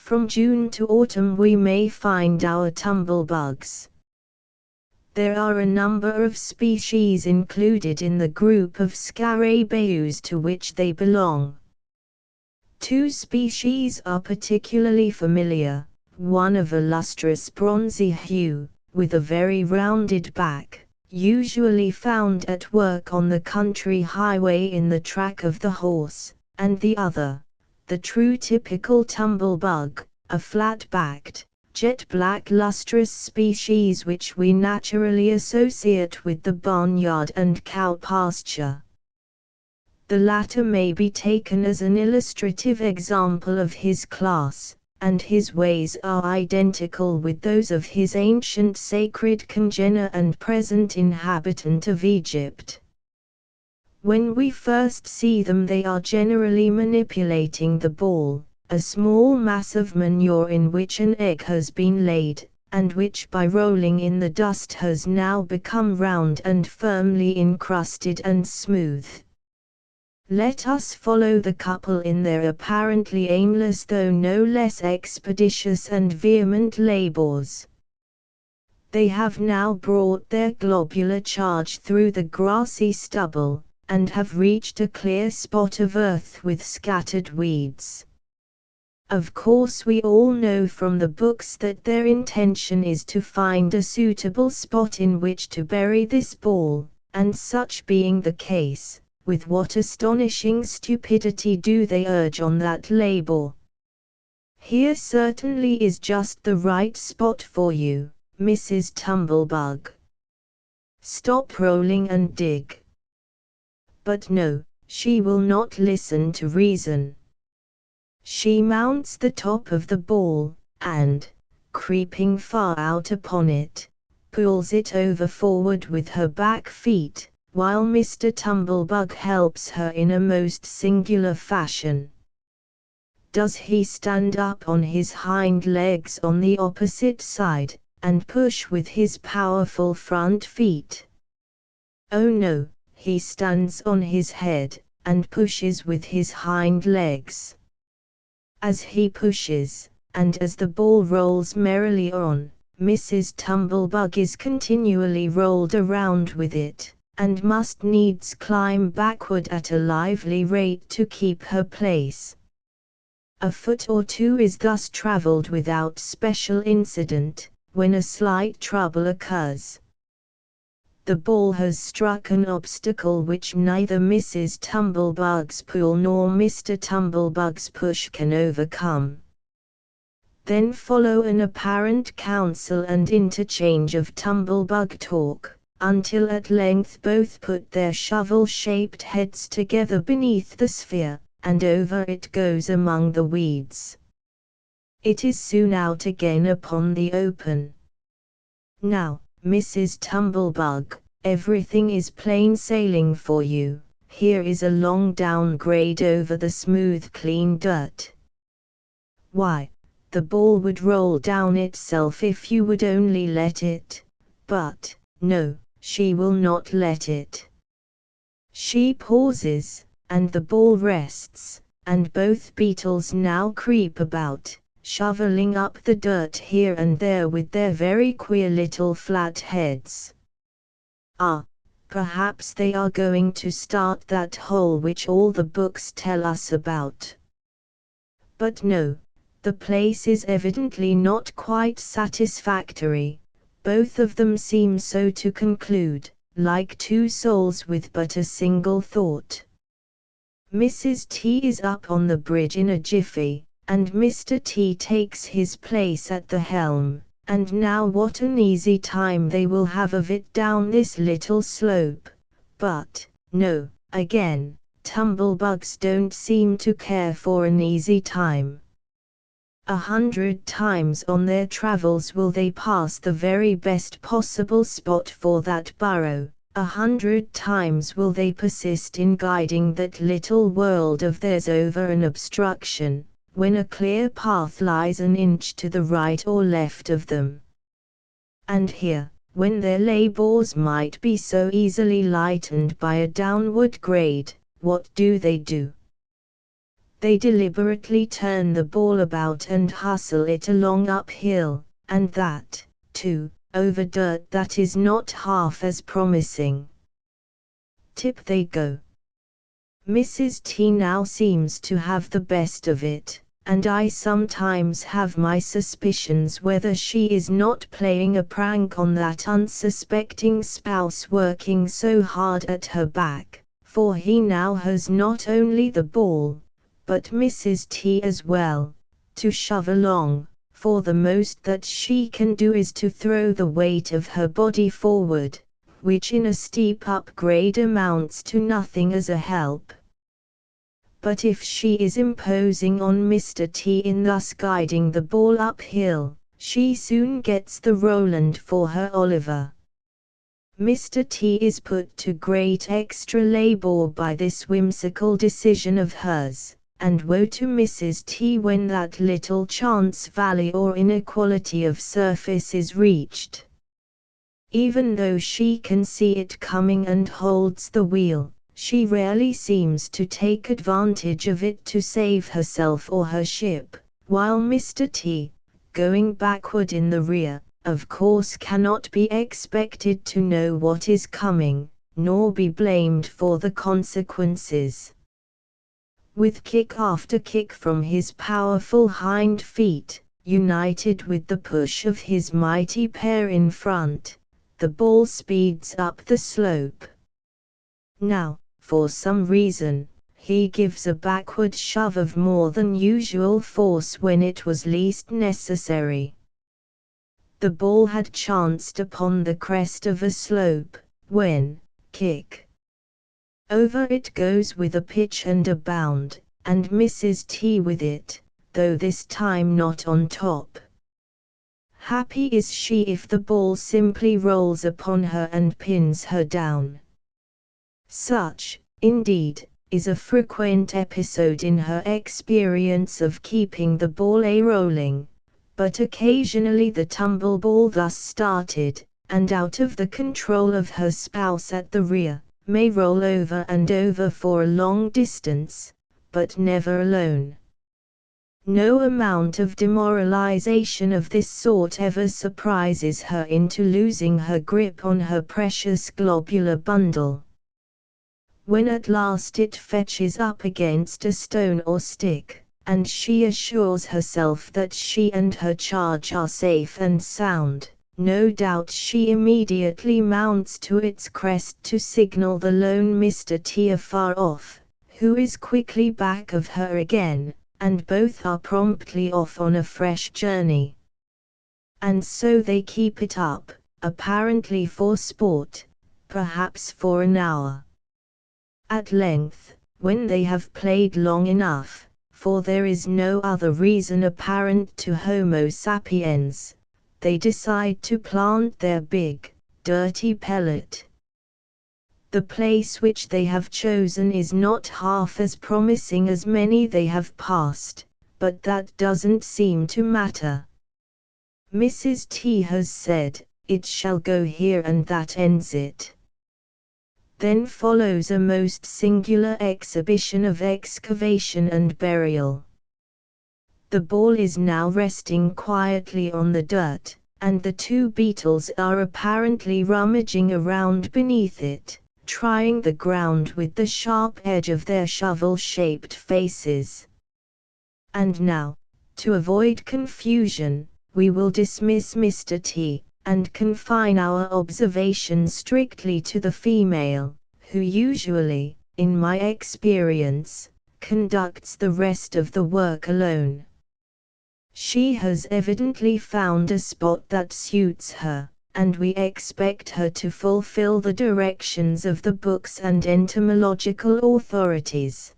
From June to autumn we may find our tumblebugs. There are a number of species included in the group of Scarabaeus to which they belong. Two species are particularly familiar, one of a lustrous bronzy hue, with a very rounded back, usually found at work on the country highway in the track of the horse, and the other, the true typical tumblebug, a flat-backed, jet-black lustrous species which we naturally associate with the barnyard and cow pasture. The latter may be taken as an illustrative example of his class, and his ways are identical with those of his ancient sacred congener and present inhabitant of Egypt. When we first see them they are generally manipulating the ball, a small mass of manure in which an egg has been laid, and which by rolling in the dust has now become round and firmly encrusted and smooth. Let us follow the couple in their apparently aimless though no less expeditious and vehement labours. They have now brought their globular charge through the grassy stubble, and have reached a clear spot of earth with scattered weeds. Of course we all know from the books that their intention is to find a suitable spot in which to bury this ball, and such being the case, with what astonishing stupidity do they urge on that labour. Here certainly is just the right spot for you, Mrs. Tumblebug. Stop rolling and dig. But no, she will not listen to reason. She mounts the top of the ball, and, creeping far out upon it, pulls it over forward with her back feet, while Mr. Tumblebug helps her in a most singular fashion. Does he stand up on his hind legs on the opposite side, and push with his powerful front feet? Oh no, he stands on his head, and pushes with his hind legs. As he pushes, and as the ball rolls merrily on, Mrs. Tumblebug is continually rolled around with it, and must needs climb backward at a lively rate to keep her place. A foot or two is thus travelled without special incident, when a slight trouble occurs. The ball has struck an obstacle which neither Mrs. Tumblebug's pull nor Mr. Tumblebug's push can overcome. Then follow an apparent council and interchange of tumblebug talk, until at length both put their shovel-shaped heads together beneath the sphere, and over it goes among the weeds. It is soon out again upon the open. Now, Mrs. Tumblebug, everything is plain sailing for you. Here is a long downgrade over the smooth clean dirt. Why, the ball would roll down itself if you would only let it, but, no, she will not let it. She pauses, and the ball rests, and both beetles now creep about, shoveling up the dirt here and there with their very queer little flat heads. Ah, perhaps they are going to start that hole which all the books tell us about. But no, the place is evidently not quite satisfactory. Both of them seem so to conclude, like two souls with but a single thought. Mrs. T is up on the bridge in a jiffy, and Mr. T takes his place at the helm, and now what an easy time they will have of it down this little slope. But, no, again, tumblebugs don't seem to care for an easy time. 100 times on their travels will they pass the very best possible spot for that burrow. 100 times will they persist in guiding that little world of theirs over an obstruction, when a clear path lies an inch to the right or left of them. And here, when their labours might be so easily lightened by a downward grade, what do? They deliberately turn the ball about and hustle it along uphill, and that, too, over dirt that is not half as promising. Tip they go. Mrs. T now seems to have the best of it, and I sometimes have my suspicions whether she is not playing a prank on that unsuspecting spouse working so hard at her back, for he now has not only the ball, but Mrs. T as well, to shove along, for the most that she can do is to throw the weight of her body forward, which in a steep upgrade amounts to nothing as a help. But if she is imposing on Mr. T in thus guiding the ball uphill, she soon gets the Roland for her Oliver. Mr. T is put to great extra labour by this whimsical decision of hers. And woe to Mrs. T when that little chance valley or inequality of surface is reached. Even though she can see it coming and holds the wheel, she rarely seems to take advantage of it to save herself or her ship, while Mr. T, going backward in the rear, of course cannot be expected to know what is coming, nor be blamed for the consequences. With kick after kick from his powerful hind feet, united with the push of his mighty pair in front, the ball speeds up the slope. Now, for some reason, he gives a backward shove of more than usual force when it was least necessary. The ball had chanced upon the crest of a slope, when, kick. Over it goes with a pitch and a bound, and Mrs. T with it, though this time not on top. Happy is she if the ball simply rolls upon her and pins her down. Such, indeed, is a frequent episode in her experience of keeping the ball a-rolling, but occasionally the tumble ball thus started, and out of the control of her spouse at the rear, may roll over and over for a long distance, but never alone. No amount of demoralization of this sort ever surprises her into losing her grip on her precious globular bundle. When at last it fetches up against a stone or stick, and she assures herself that she and her charge are safe and sound, no doubt she immediately mounts to its crest to signal the lone Mr. T afar off, who is quickly back of her again, and both are promptly off on a fresh journey. And so they keep it up, apparently for sport, perhaps for an hour. At length, when they have played long enough, for there is no other reason apparent to Homo sapiens, they decide to plant their big, dirty pellet. The place which they have chosen is not half as promising as many they have passed, but that doesn't seem to matter. Mrs. T has said, "It shall go here," and that ends it. Then follows a most singular exhibition of excavation and burial. The ball is now resting quietly on the dirt, and the two beetles are apparently rummaging around beneath it, trying the ground with the sharp edge of their shovel-shaped faces. And now, to avoid confusion, we will dismiss Mr. T, and confine our observation strictly to the female, who usually, in my experience, conducts the rest of the work alone. She has evidently found a spot that suits her, and we expect her to fulfill the directions of the books and entomological authorities.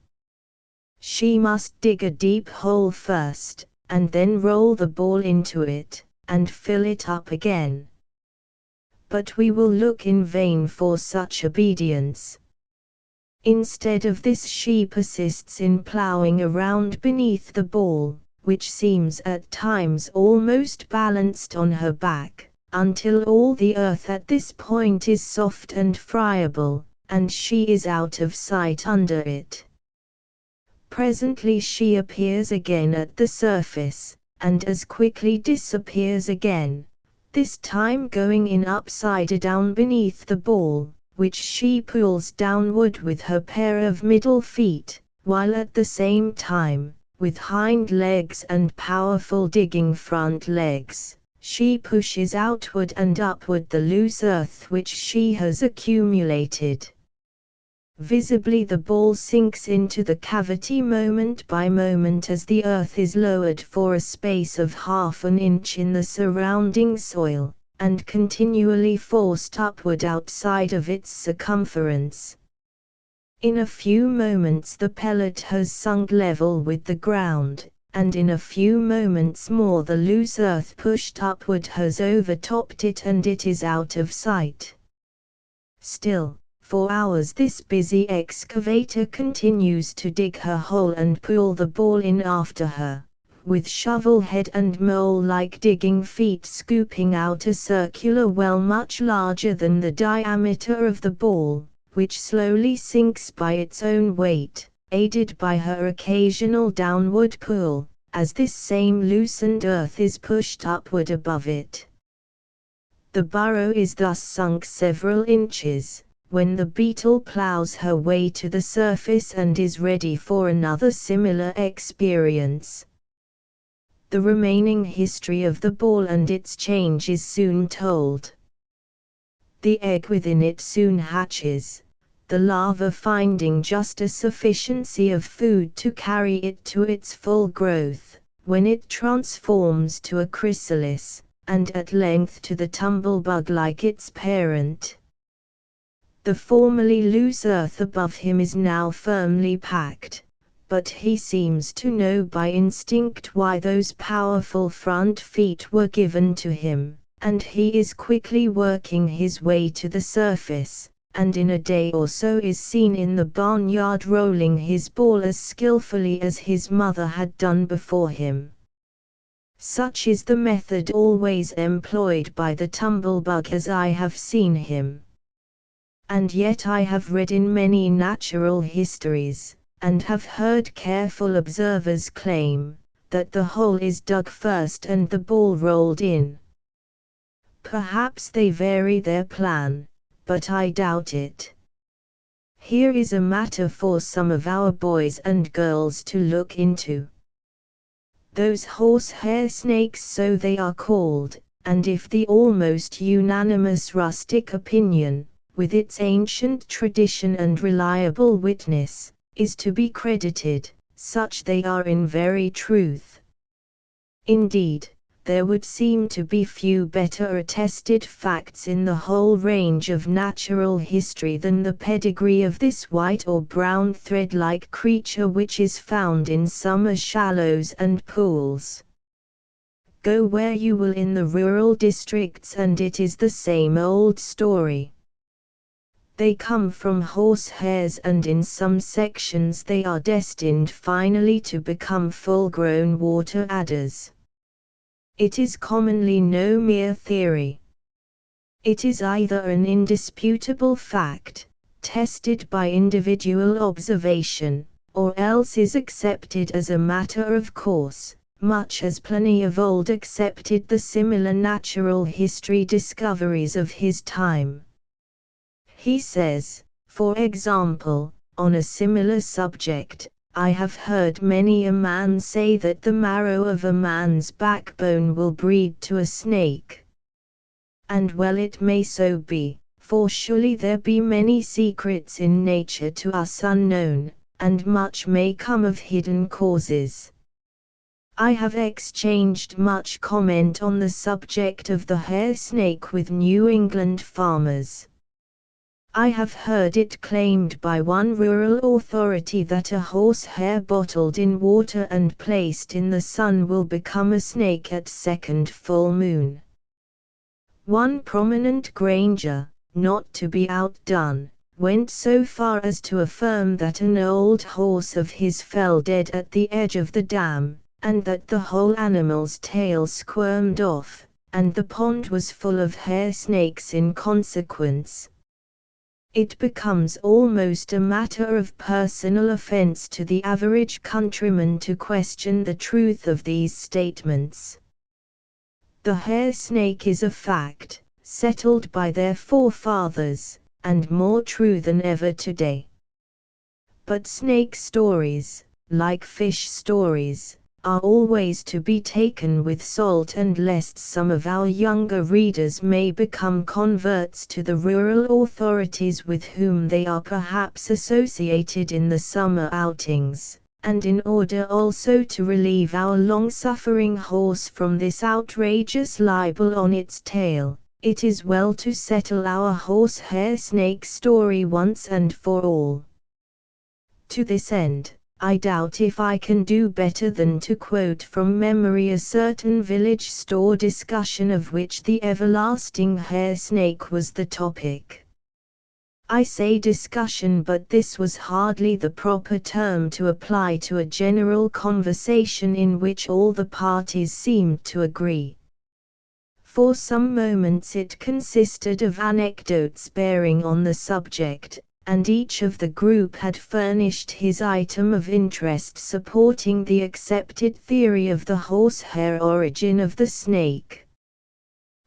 She must dig a deep hole first, and then roll the ball into it, and fill it up again. But we will look in vain for such obedience. Instead of this she persists in ploughing around beneath the ball, which seems at times almost balanced on her back, until all the earth at this point is soft and friable, and she is out of sight under it. Presently she appears again at the surface, and as quickly disappears again, this time going in upside down beneath the ball, which she pulls downward with her pair of middle feet, while at the same time, with hind legs and powerful digging front legs, she pushes outward and upward the loose earth which she has accumulated. Visibly the ball sinks into the cavity moment by moment as the earth is lowered for a space of half an inch in the surrounding soil, and continually forced upward outside of its circumference. In a few moments the pellet has sunk level with the ground, and in a few moments more the loose earth pushed upward has overtopped it and it is out of sight. Still, for hours this busy excavator continues to dig her hole and pull the ball in after her, with shovel head and mole-like digging feet scooping out a circular well much larger than the diameter of the ball, which slowly sinks by its own weight, aided by her occasional downward pull, as this same loosened earth is pushed upward above it. The burrow is thus sunk several inches, when the beetle ploughs her way to the surface and is ready for another similar experience. The remaining history of the ball and its change is soon told. The egg within it soon hatches, the larva finding just a sufficiency of food to carry it to its full growth, when it transforms to a chrysalis, and at length to the tumblebug like its parent. The formerly loose earth above him is now firmly packed, but he seems to know by instinct why those powerful front feet were given to him, and he is quickly working his way to the surface, and in a day or so is seen in the barnyard rolling his ball as skillfully as his mother had done before him. Such is the method always employed by the tumblebug as I have seen him. And yet I have read in many natural histories, and have heard careful observers claim, that the hole is dug first and the ball rolled in. Perhaps they vary their plan, but I doubt it. Here is a matter for some of our boys and girls to look into. Those horsehair snakes, so they are called, and if the almost unanimous rustic opinion, with its ancient tradition and reliable witness, is to be credited, such they are in very truth. Indeed, there would seem to be few better attested facts in the whole range of natural history than the pedigree of this white or brown thread-like creature which is found in summer shallows and pools. Go where you will in the rural districts and it is the same old story. They come from horsehairs and in some sections they are destined finally to become full-grown water adders. It is commonly no mere theory. It is either an indisputable fact, tested by individual observation, or else is accepted as a matter of course, much as Pliny of old accepted the similar natural history discoveries of his time. He says, for example, on a similar subject, I have heard many a man say that the marrow of a man's backbone will breed to a snake. And well it may so be, for surely there be many secrets in nature to us unknown, and much may come of hidden causes. I have exchanged much comment on the subject of the hair snake with New England farmers. I have heard it claimed by one rural authority that a horsehair bottled in water and placed in the sun will become a snake at second full moon. One prominent Granger, not to be outdone, went so far as to affirm that an old horse of his fell dead at the edge of the dam, and that the whole animal's tail squirmed off, and the pond was full of hair snakes in consequence. It becomes almost a matter of personal offense to the average countryman to question the truth of these statements. The hair snake is a fact, settled by their forefathers, and more true than ever today. But snake stories, like fish stories, are always to be taken with salt, and lest some of our younger readers may become converts to the rural authorities with whom they are perhaps associated in the summer outings, and in order also to relieve our long-suffering horse from this outrageous libel on its tail, it is well to settle our horsehair snake story once and for all. To this end, I doubt if I can do better than to quote from memory a certain village store discussion of which the everlasting hair snake was the topic. I say discussion, but this was hardly the proper term to apply to a general conversation in which all the parties seemed to agree. For some moments it consisted of anecdotes bearing on the subject, and each of the group had furnished his item of interest supporting the accepted theory of the horsehair origin of the snake.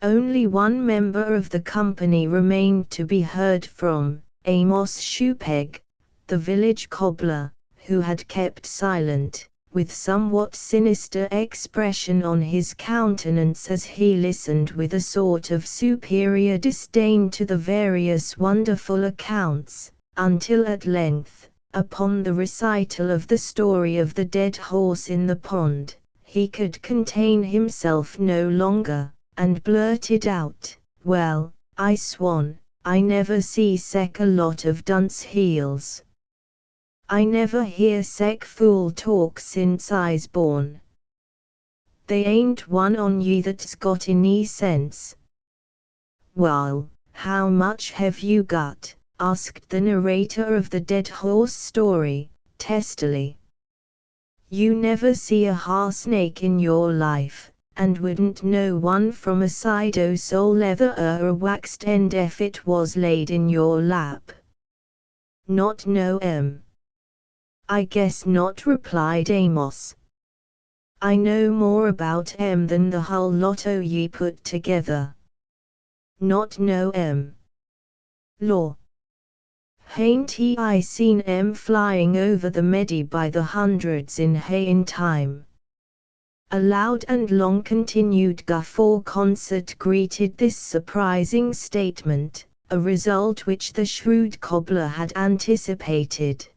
Only one member of the company remained to be heard from, Amos Shoepeg, the village cobbler, who had kept silent, with somewhat sinister expression on his countenance as he listened with a sort of superior disdain to the various wonderful accounts, until at length, upon the recital of the story of the dead horse in the pond, he could contain himself no longer, and blurted out, "Well, I swan, I never see sech a lot of dunce heels. I never hear sech fool talk since I's born. They ain't one on ye that's got any sense." "Wall, how much have you got?" asked the narrator of the dead horse story, testily. "You never see a snake in your life, and wouldn't know one from a side o' sole leather or a waxed end ef it was laid in your lap." "Not know 'em." "I guess not," replied Amos. "I know more about 'em than the hull lot o' ye put together." "Not know 'em. Law. Hain't I seen 'em flying over the meddy by the hundreds in haying time?" A loud and long-continued guffaw concert greeted this surprising statement, a result which the shrewd cobbler had anticipated.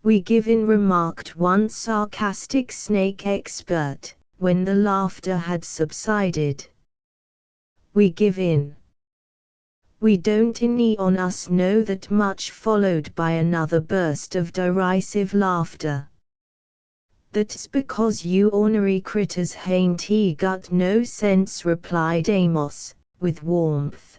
"We give in," remarked one sarcastic snake expert, when the laughter had subsided. "We give in. We don't any on us know that much," followed by another burst of derisive laughter. "That's because you ornery critters hain't got no sense," replied Amos, with warmth.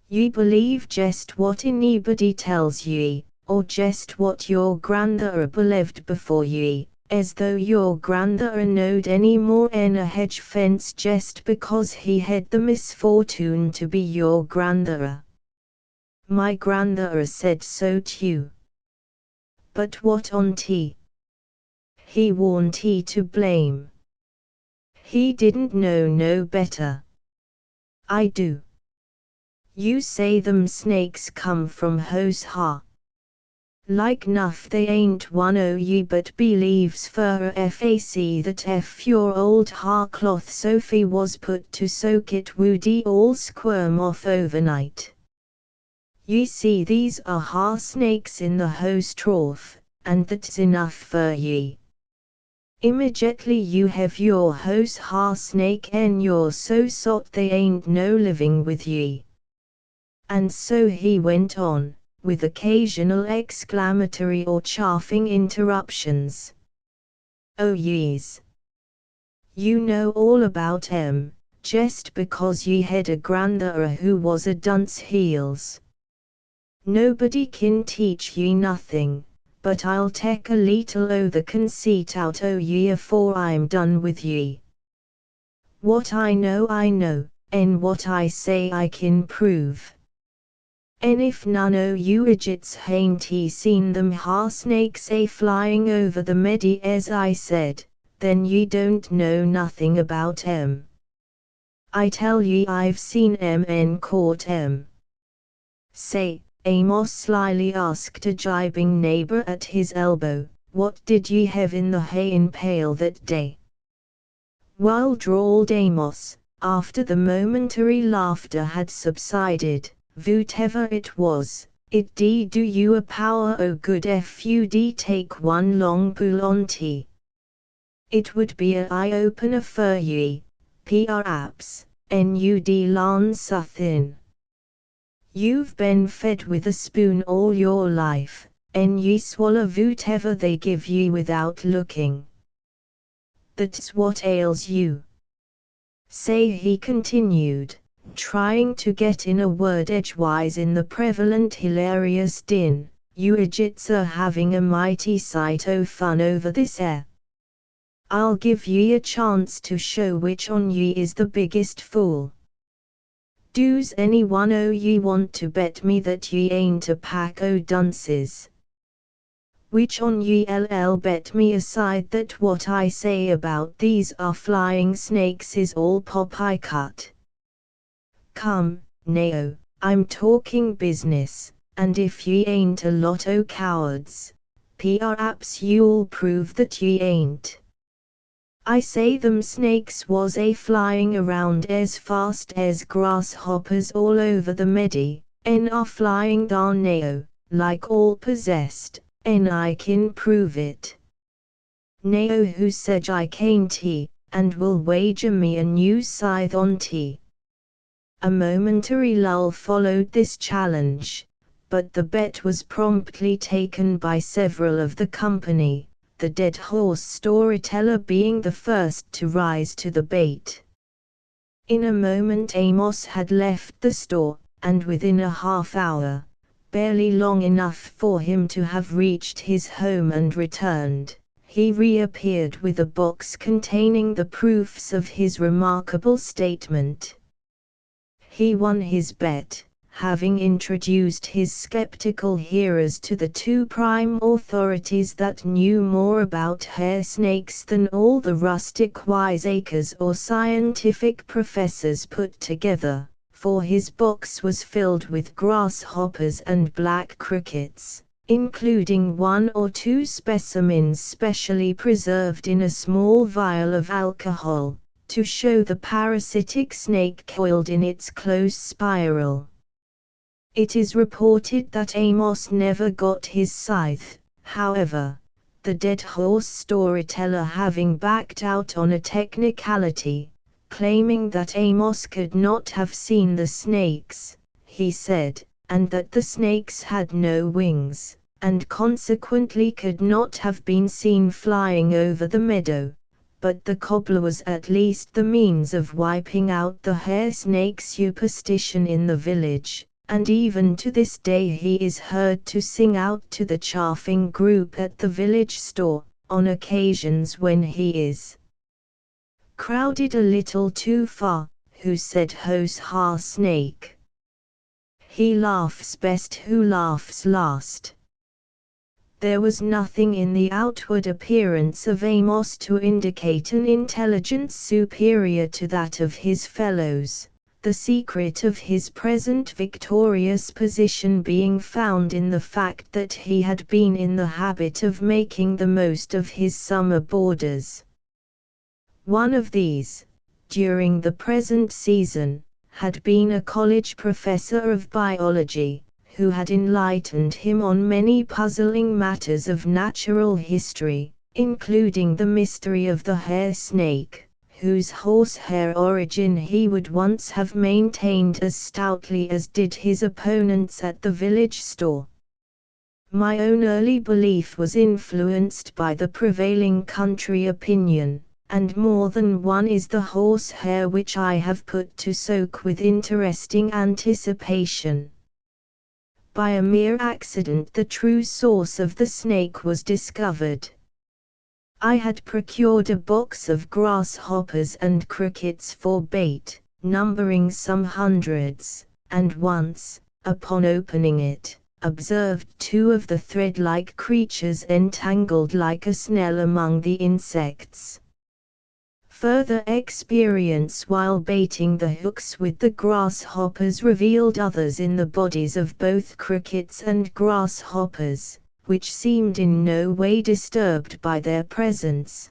"Ye believe jest what anybody tells ye, or jest what your grand'er believed before ye, as though your grand'er knowed any more 'en a hedge fence jest because he had the misfortune to be your grand'er. My grand'er said so too. But what on't he? He warn't he to blame. He didn't know no better. I do. You say them snakes come from hose ha. Like nuff they ain't one o' ye but believes fur a fac that ef your old cloth Sophie was put to soak it would all squirm off overnight. Ye see these are snakes in the hose trough, and that's enough fur ye. Immediately you have your house ha snake and you're so sot they ain't no living with ye. And so he went on, with occasional exclamatory or chaffing interruptions. Oh yes. You know all about just because ye had a grandad who was a dunce heels. Nobody can teach ye nothing, but I'll take a leetle o' the conceit out o' ye afore I'm done with ye. What I know, and what I say I can prove. And if none o' you idiots hain't ye seen them snakes flying over the meddy as I said, then ye don't know nothing about I tell ye I've seen and caught Say, Amos slyly asked a jibing neighbor at his elbow, what did ye have in the hay pail that day? Well, drawled Amos, after the momentary laughter had subsided, whatever it was, it did do you a power o' good if you'd take one long pull on tea. It would be a eye-opener for ye, perhaps, and you'd larn suthin'. You've been fed with a spoon all your life, and ye swallow whatever they give ye without looking. That's what ails you. Say, he continued, trying to get in a word edgewise in the prevalent hilarious din, you idiots are having a mighty sight o' fun over this I'll give ye a chance to show which on ye is the biggest fool. Does any one o' ye want to bet me that ye ain't a pack o' dunces? Which on ye'll bet me aside that what I say about these are flying snakes is all poppycut? Come, now, I'm talking business, and if ye ain't a lot o' cowards, perhaps you'll prove that ye ain't. I say them snakes was flying around as fast as grasshoppers all over the meddy, and are flying down now, like all possessed, and I can prove it. Now who said I can't and will wager me a new scythe on tea. A momentary lull followed this challenge, but the bet was promptly taken by several of the company, the dead horse storyteller being the first to rise to the bait. In a moment Amos had left the store, and within a half hour, barely long enough for him to have reached his home and returned, he reappeared with a box containing the proofs of his remarkable statement. He won his bet, having introduced his skeptical hearers to the two prime authorities that knew more about hair snakes than all the rustic wiseacres or scientific professors put together, for his box was filled with grasshoppers and black crickets, including one or two specimens specially preserved in a small vial of alcohol, to show the parasitic snake coiled in its close spiral. It is reported that Amos never got his scythe, however, the dead horse storyteller having backed out on a technicality, claiming that Amos could not have seen the snakes, he said, and that the snakes had no wings, and consequently could not have been seen flying over the meadow. But the cobbler was at least the means of wiping out the hair snake superstition in the village, and even to this day he is heard to sing out to the chaffing group at the village store, on occasions when he is crowded a little too far, who said hose ha snake. He laughs best who laughs last. There was nothing in the outward appearance of Amos to indicate an intelligence superior to that of his fellows, the secret of his present victorious position being found in the fact that he had been in the habit of making the most of his summer boarders. One of these, during the present season, had been a college professor of biology, who had enlightened him on many puzzling matters of natural history, including the mystery of the hair snake, whose horsehair origin he would once have maintained as stoutly as did his opponents at the village store. My own early belief was influenced by the prevailing country opinion, and more than one is the horsehair which I have put to soak with interesting anticipation. By a mere accident the true source of the snake was discovered. I had procured a box of grasshoppers and crickets for bait, numbering some hundreds, and once, upon opening it, observed two of the thread-like creatures entangled like a snell among the insects. Further experience while baiting the hooks with the grasshoppers revealed others in the bodies of both crickets and grasshoppers, which seemed in no way disturbed by their presence.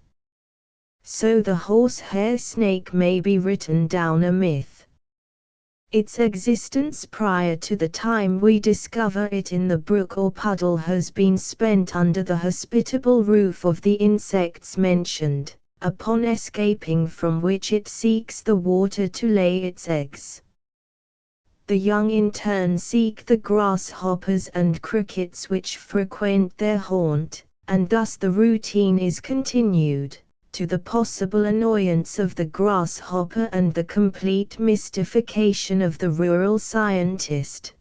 So the horsehair snake may be written down a myth. Its existence prior to the time we discover it in the brook or puddle has been spent under the hospitable roof of the insects mentioned, upon escaping from which it seeks the water to lay its eggs. The young in turn seek the grasshoppers and crickets which frequent their haunt, and thus the routine is continued, to the possible annoyance of the grasshopper and the complete mystification of the rural scientist.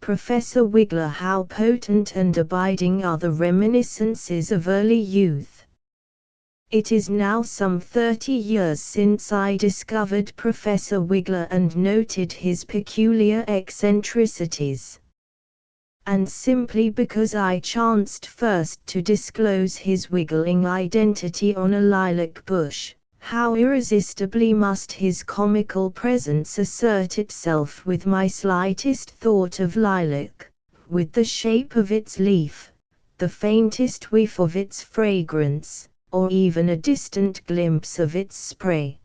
Professor Wiggler, how potent and abiding are the reminiscences of early youth! It is now some 30 years since I discovered Professor Wiggler and noted his peculiar eccentricities. And simply because I chanced first to disclose his wiggling identity on a lilac bush, how irresistibly must his comical presence assert itself with my slightest thought of lilac, with the shape of its leaf, the faintest whiff of its fragrance, or even a distant glimpse of its spray.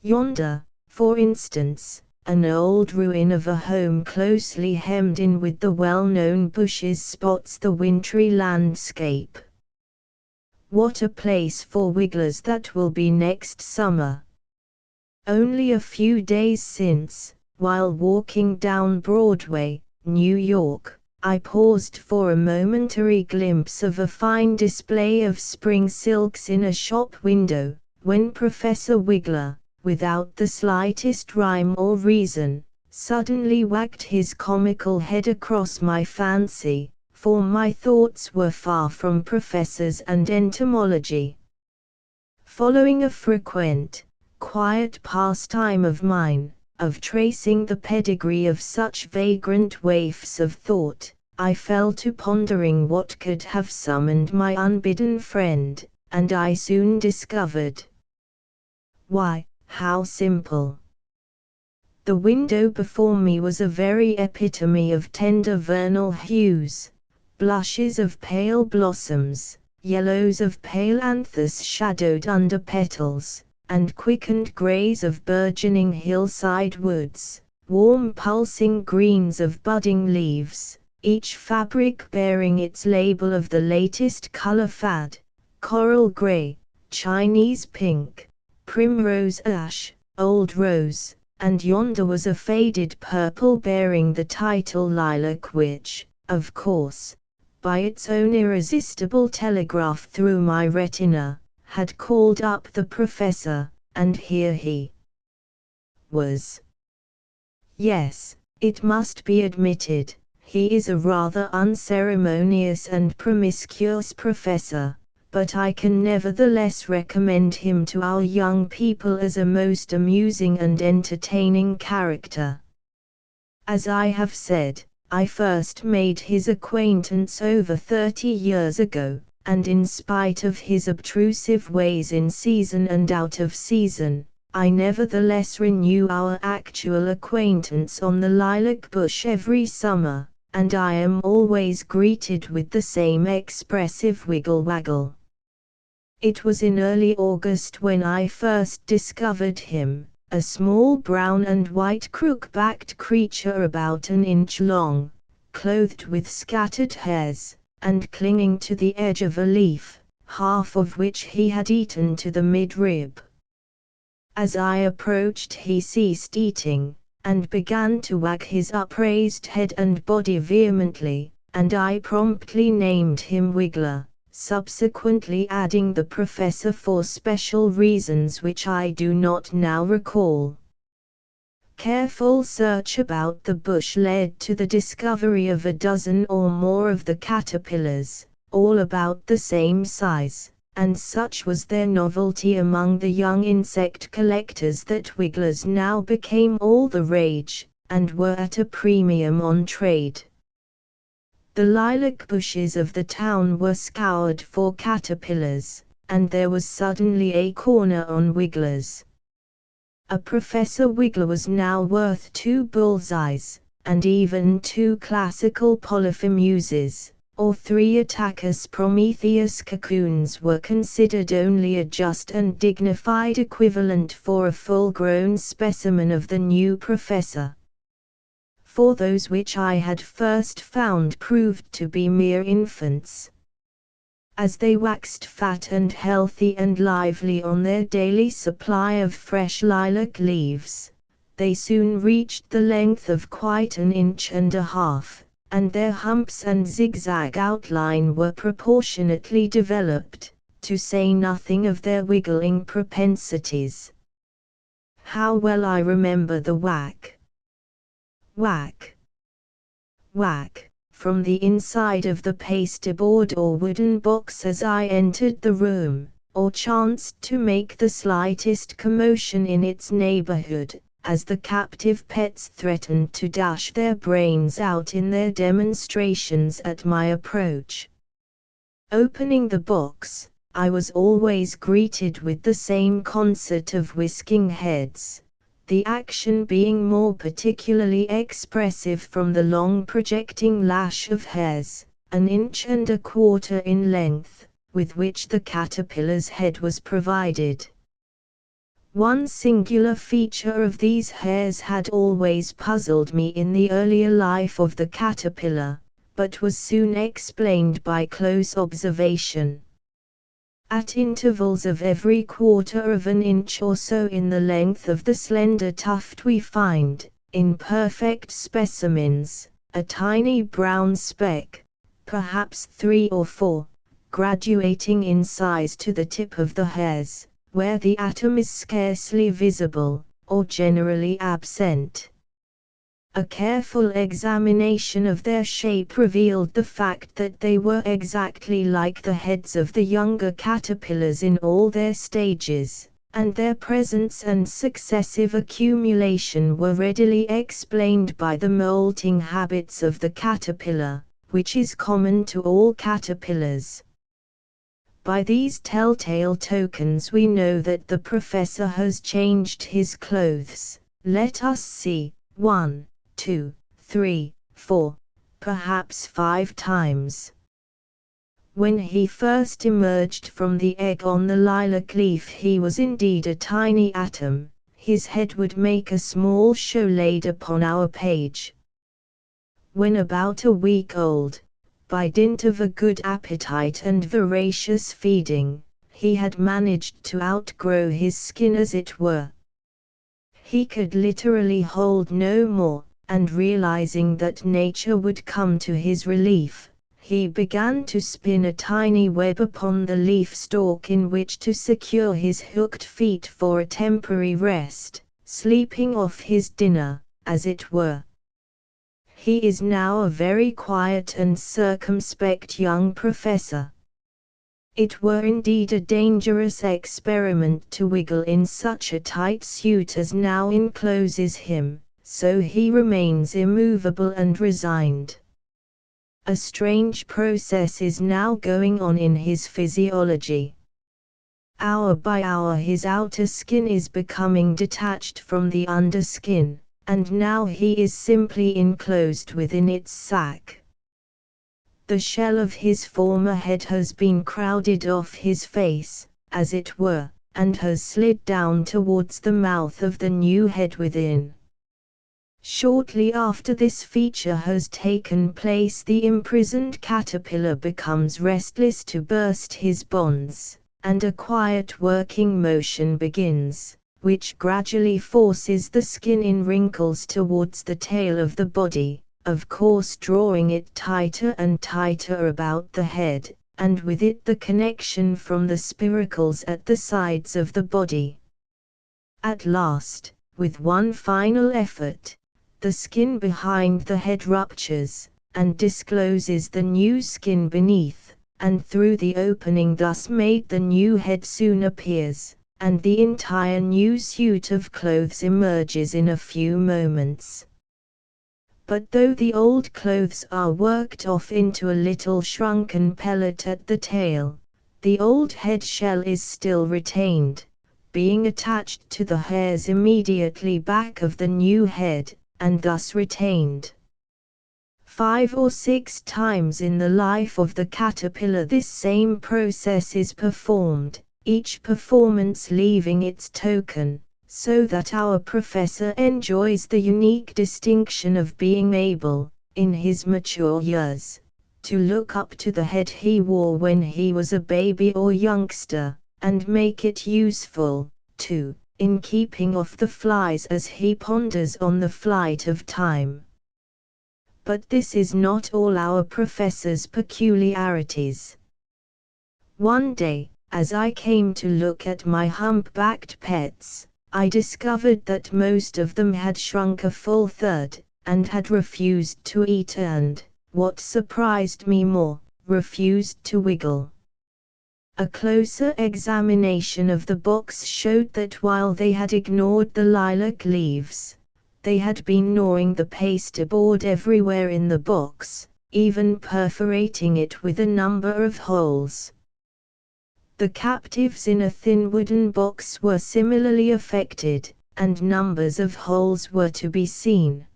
Yonder, for instance, an old ruin of a home closely hemmed in with the well-known bushes spots the wintry landscape. What a place for wigglers that will be next summer! Only a few days since, while walking down Broadway, New York, I paused for a momentary glimpse of a fine display of spring silks in a shop window, when Professor Wiggler, without the slightest rhyme or reason, suddenly wagged his comical head across my fancy, for my thoughts were far from professors and entomology. Following a frequent, quiet pastime of mine, of tracing the pedigree of such vagrant waifs of thought, I fell to pondering what could have summoned my unbidden friend, and I soon discovered. Why, how simple! The window before me was a very epitome of tender vernal hues, blushes of pale blossoms, yellows of pale anthus shadowed under petals, and quickened greys of burgeoning hillside woods, warm pulsing greens of budding leaves, each fabric bearing its label of the latest color fad, coral gray, Chinese pink, primrose ash, old rose, and yonder was a faded purple bearing the title lilac which, of course, by its own irresistible telegraph through my retina, had called up the professor, and here he was. Yes, it must be admitted, he is a rather unceremonious and promiscuous professor, but I can nevertheless recommend him to our young people as a most amusing and entertaining character. As I have said, I first made his acquaintance over 30 years ago, and in spite of his obtrusive ways in season and out of season, I nevertheless renew our actual acquaintance on the lilac bush every summer, and I am always greeted with the same expressive wiggle-waggle. It was in early August when I first discovered him, a small brown and white crook-backed creature about an inch long, clothed with scattered hairs, and clinging to the edge of a leaf, half of which he had eaten to the midrib. As I approached he ceased eating, and began to wag his upraised head and body vehemently, and I promptly named him Wiggler, subsequently adding the professor for special reasons which I do not now recall. Careful search about the bush led to the discovery of a dozen or more of the caterpillars, all about the same size, and such was their novelty among the young insect collectors that wigglers now became all the rage, and were at a premium on trade. The lilac bushes of the town were scoured for caterpillars, and there was suddenly a corner on wigglers. A Professor Wiggler was now worth 2 bullseyes, and even 2 classical Polyphemuses, or 3 Attacus Prometheus cocoons were considered only a just and dignified equivalent for a full-grown specimen of the new professor. For those which I had first found proved to be mere infants. As they waxed fat and healthy and lively on their daily supply of fresh lilac leaves, they soon reached the length of quite 1.5 inches, and their humps and zigzag outline were proportionately developed, to say nothing of their wiggling propensities. How well I remember the whack, whack, whack, from the inside of the pasteboard or wooden box as I entered the room, or chanced to make the slightest commotion in its neighborhood, as the captive pets threatened to dash their brains out in their demonstrations at my approach. Opening the box, I was always greeted with the same concert of whisking heads, the action being more particularly expressive from the long projecting lash of hairs, 1.25 inches in length, with which the caterpillar's head was provided. One singular feature of these hairs had always puzzled me in the earlier life of the caterpillar, but was soon explained by close observation. At intervals of every 1/4 inch or so in the length of the slender tuft we find, in perfect specimens, a tiny brown speck, perhaps 3 or 4, graduating in size to the tip of the hairs, where the atom is scarcely visible, or generally absent. A careful examination of their shape revealed the fact that they were exactly like the heads of the younger caterpillars in all their stages, and their presence and successive accumulation were readily explained by the molting habits of the caterpillar, which is common to all caterpillars. By these telltale tokens we know that the professor has changed his clothes. Let us see, 1, 2, 3, 4, perhaps 5 times. When he first emerged from the egg on the lilac leaf he was indeed a tiny atom, his head would make a small show laid upon our page. When about a week old, by dint of a good appetite and voracious feeding, he had managed to outgrow his skin as it were. He could literally hold no more, and realizing that nature would come to his relief, he began to spin a tiny web upon the leaf stalk in which to secure his hooked feet for a temporary rest, sleeping off his dinner, as it were. He is now a very quiet and circumspect young professor. It were indeed a dangerous experiment to wiggle in such a tight suit as now encloses him, so he remains immovable and resigned. A strange process is now going on in his physiology. Hour by hour his outer skin is becoming detached from the underskin, and now he is simply enclosed within its sac. The shell of his former head has been crowded off his face, as it were, and has slid down towards the mouth of the new head within. Shortly after this feature has taken place, the imprisoned caterpillar becomes restless to burst his bonds, and a quiet working motion begins, which gradually forces the skin in wrinkles towards the tail of the body, of course drawing it tighter and tighter about the head, and with it the connection from the spiracles at the sides of the body. At last, with one final effort, the skin behind the head ruptures, and discloses the new skin beneath, and through the opening thus made the new head soon appears, and the entire new suit of clothes emerges in a few moments. But though the old clothes are worked off into a little shrunken pellet at the tail, the old head shell is still retained, being attached to the hairs immediately back of the new head, and thus retained. 5 or 6 times in the life of the caterpillar this same process is performed, each performance leaving its token, so that our professor enjoys the unique distinction of being able, in his mature years, to look up to the head he wore when he was a baby or youngster, and make it useful, too, in keeping off the flies as he ponders on the flight of time. But this is not all our professor's peculiarities. One day, as I came to look at my humpbacked pets, I discovered that most of them had shrunk a full third, and had refused to eat and, what surprised me more, refused to wiggle. A closer examination of the box showed that while they had ignored the lilac leaves, they had been gnawing the pasteboard everywhere in the box, even perforating it with a number of holes. The captives in a thin wooden box were similarly affected, and numbers of holes were to be seen.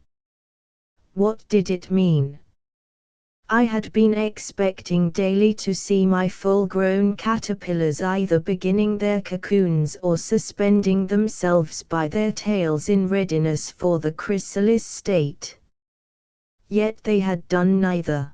What did it mean? I had been expecting daily to see my full-grown caterpillars either beginning their cocoons or suspending themselves by their tails in readiness for the chrysalis state. Yet they had done neither.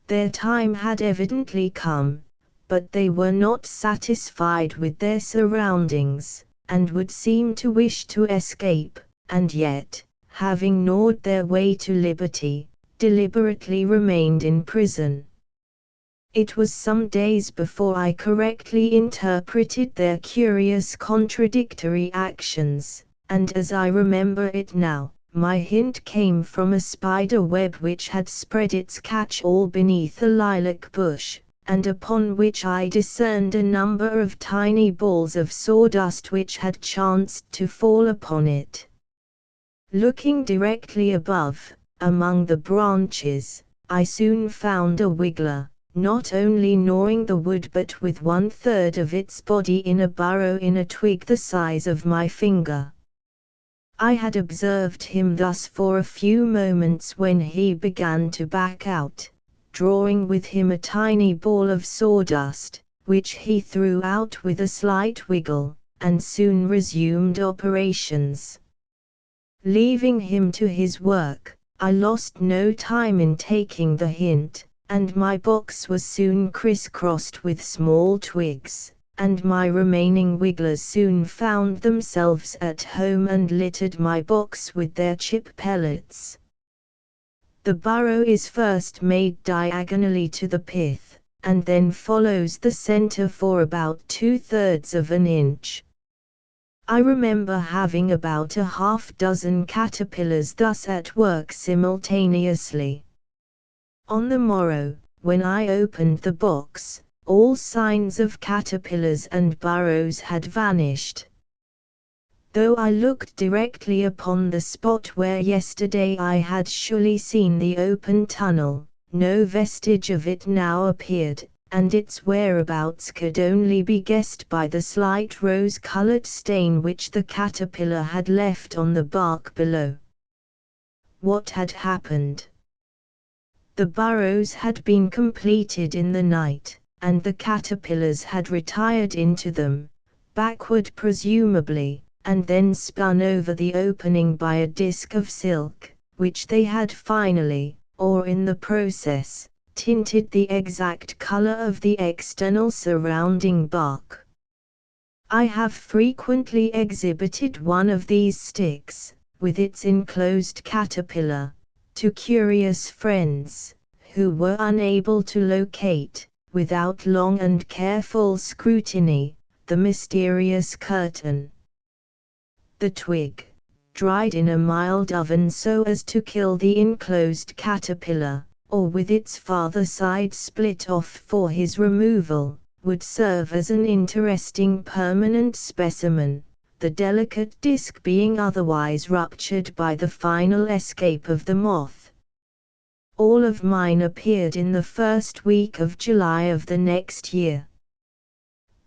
Their time had evidently come, but they were not satisfied with their surroundings, and would seem to wish to escape, and yet, having gnawed their way to liberty, deliberately remained in prison. It was some days before I correctly interpreted their curious contradictory actions, and as I remember it now, my hint came from a spider web which had spread its catch-all beneath a lilac bush, and upon which I discerned a number of tiny balls of sawdust which had chanced to fall upon it. Looking directly above, among the branches, I soon found a wiggler, not only gnawing the wood but with 1/3 of its body in a burrow in a twig the size of my finger. I had observed him thus for a few moments when he began to back out, drawing with him a tiny ball of sawdust, which he threw out with a slight wiggle, and soon resumed operations. Leaving him to his work, I lost no time in taking the hint, and my box was soon crisscrossed with small twigs, and my remaining wigglers soon found themselves at home and littered my box with their chip pellets. The burrow is first made diagonally to the pith, and then follows the center for about 2/3 of an inch. I remember having about a half-dozen caterpillars thus at work simultaneously. On the morrow, when I opened the box, all signs of caterpillars and burrows had vanished. Though I looked directly upon the spot where yesterday I had surely seen the open tunnel, no vestige of it now appeared, and its whereabouts could only be guessed by the slight rose-colored stain which the caterpillar had left on the bark below. What had happened? The burrows had been completed in the night, and the caterpillars had retired into them, backward presumably, and then spun over the opening by a disc of silk, which they had finally, or in the process, tinted the exact color of the external surrounding bark. I have frequently exhibited one of these sticks, with its enclosed caterpillar, to curious friends, who were unable to locate, without long and careful scrutiny, the mysterious curtain. The twig, dried in a mild oven so as to kill the enclosed caterpillar, or with its farther side split off for his removal, would serve as an interesting permanent specimen, the delicate disc being otherwise ruptured by the final escape of the moth. All of mine appeared in the first week of July of the next year.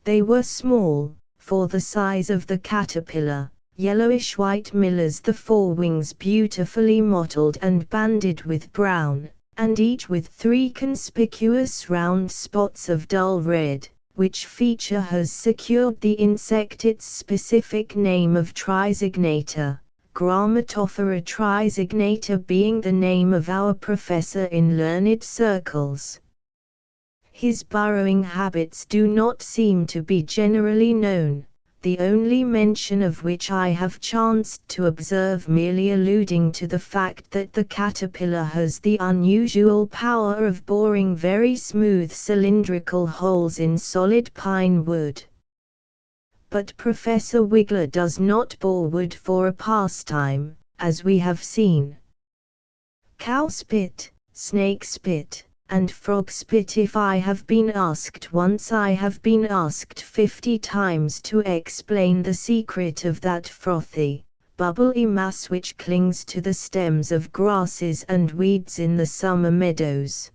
They were small, for the size of the caterpillar, yellowish-white millers, the forewings beautifully mottled and banded with brown, and each with 3 conspicuous round spots of dull red, which feature has secured the insect its specific name of Trisignator, Grammatophora trisignator being the name of our professor in learned circles. His burrowing habits do not seem to be generally known, the only mention of which I have chanced to observe merely alluding to the fact that the caterpillar has the unusual power of boring very smooth cylindrical holes in solid pine wood. But Professor Wiggler does not bore wood for a pastime, as we have seen. Cow spit, snake spit, and frog spit. If I have been asked once, I have been asked 50 times to explain the secret of that frothy, bubbly mass which clings to the stems of grasses and weeds in the summer meadows.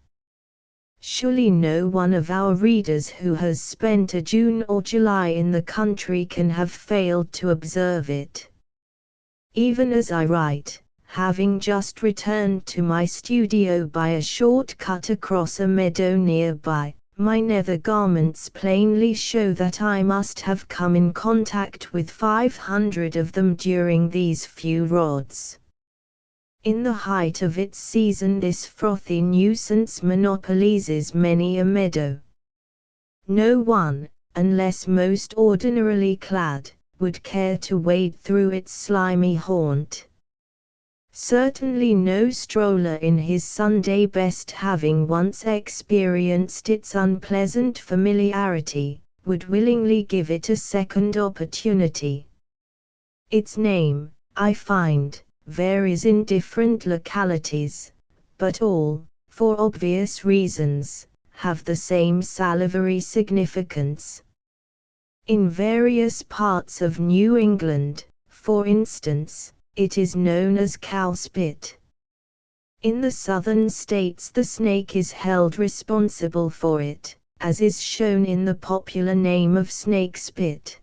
Surely no one of our readers who has spent a June or July in the country can have failed to observe it. Even as I write, having just returned to my studio by a short cut across a meadow nearby, my nether garments plainly show that I must have come in contact with 500 of them during these few rods. In the height of its season, this frothy nuisance monopolizes many a meadow. No one, unless most ordinarily clad, would care to wade through its slimy haunt. Certainly no stroller in his Sunday best, having once experienced its unpleasant familiarity, would willingly give it a second opportunity. Its name, I find, varies in different localities, but all, for obvious reasons, have the same salivary significance. In various parts of New England, for instance, it is known as cow spit. In the southern states the snake is held responsible for it, as is shown in the popular name of snake spit.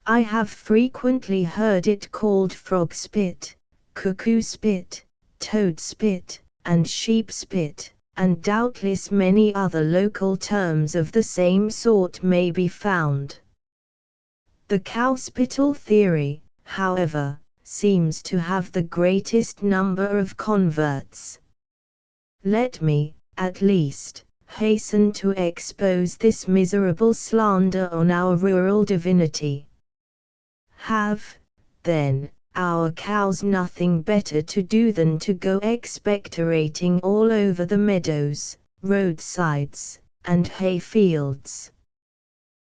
I have frequently heard it called frog spit, cuckoo spit, toad spit, and sheep spit, and doubtless many other local terms of the same sort may be found. The cowspittle theory, however, seems to have the greatest number of converts. Let me, at least, hasten to expose this miserable slander on our rural divinity. Have, then, our cows nothing better to do than to go expectorating all over the meadows, roadsides, and hay fields?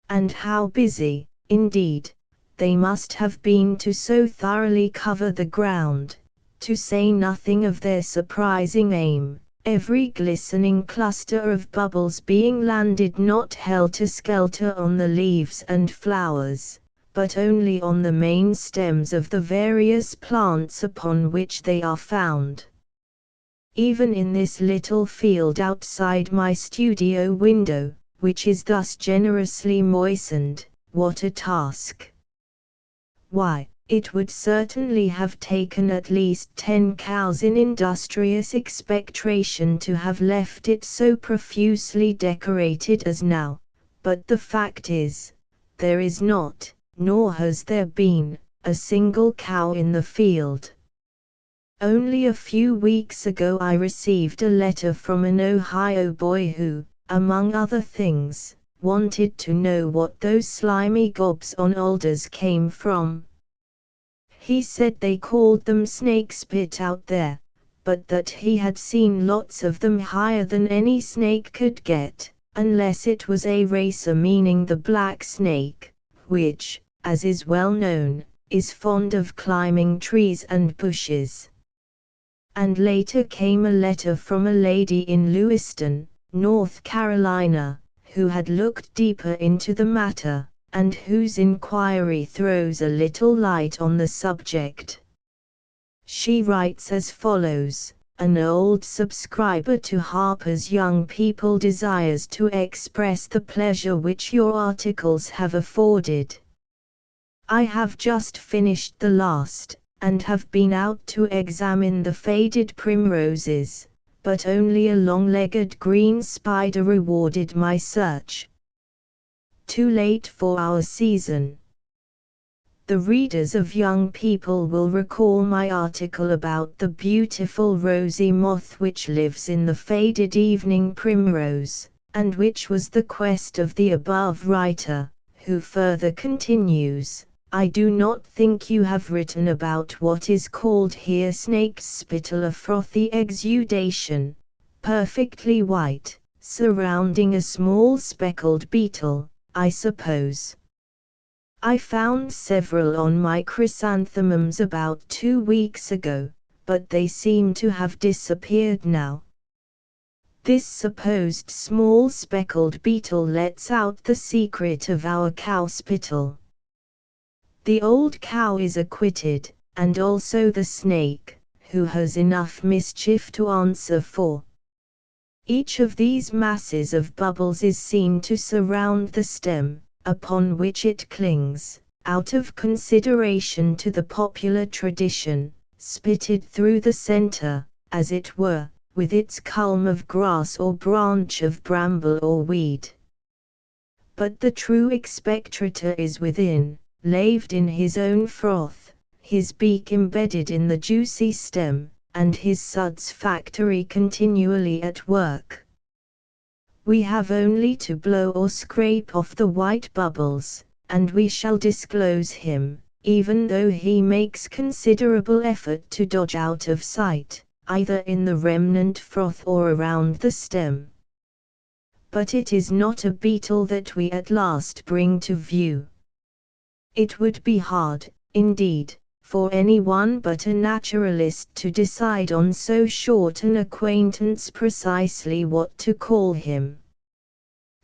And how busy, indeed, they must have been to so thoroughly cover the ground, to say nothing of their surprising aim, every glistening cluster of bubbles being landed not helter-skelter on the leaves and flowers, but only on the main stems of the various plants upon which they are found. Even in this little field outside my studio window, which is thus generously moistened, what a task! Why, it would certainly have taken at least 10 cows in industrious expectoration to have left it so profusely decorated as now, but the fact is, there is not, nor has there been, a single cow in the field. Only a few weeks ago I received a letter from an Ohio boy who, among other things, wanted to know what those slimy gobs on alders came from. He said they called them snake spit out there, but that he had seen lots of them higher than any snake could get, unless it was a racer, meaning the black snake, which, as is well known, is fond of climbing trees and bushes. And later came a letter from a lady in Lewiston, North Carolina, who had looked deeper into the matter, and whose inquiry throws a little light on the subject. She writes as follows: an old subscriber to Harper's Young People desires to express the pleasure which your articles have afforded. I have just finished the last, and have been out to examine the faded primroses, but only a long-legged green spider rewarded my search. Too late for our season. The readers of Young People will recall my article about the beautiful rosy moth which lives in the faded evening primrose, and which was the quest of the above writer, who further continues: I do not think you have written about what is called here snake's spittle, a frothy exudation, perfectly white, surrounding a small speckled beetle, I suppose. I found several on my chrysanthemums about 2 weeks ago, but they seem to have disappeared now. This supposed small speckled beetle lets out the secret of our cow spittle. The old cow is acquitted, and also the snake, who has enough mischief to answer for. Each of these masses of bubbles is seen to surround the stem, upon which it clings, out of consideration to the popular tradition, spitted through the center, as it were, with its culm of grass or branch of bramble or weed. But the true expectorator is within, laved in his own froth, his beak embedded in the juicy stem, and his suds factory continually at work. We have only to blow or scrape off the white bubbles, and we shall disclose him, even though he makes considerable effort to dodge out of sight, either in the remnant froth or around the stem. But it is not a beetle that we at last bring to view. It would be hard, indeed, for anyone but a naturalist to decide on so short an acquaintance precisely what to call him.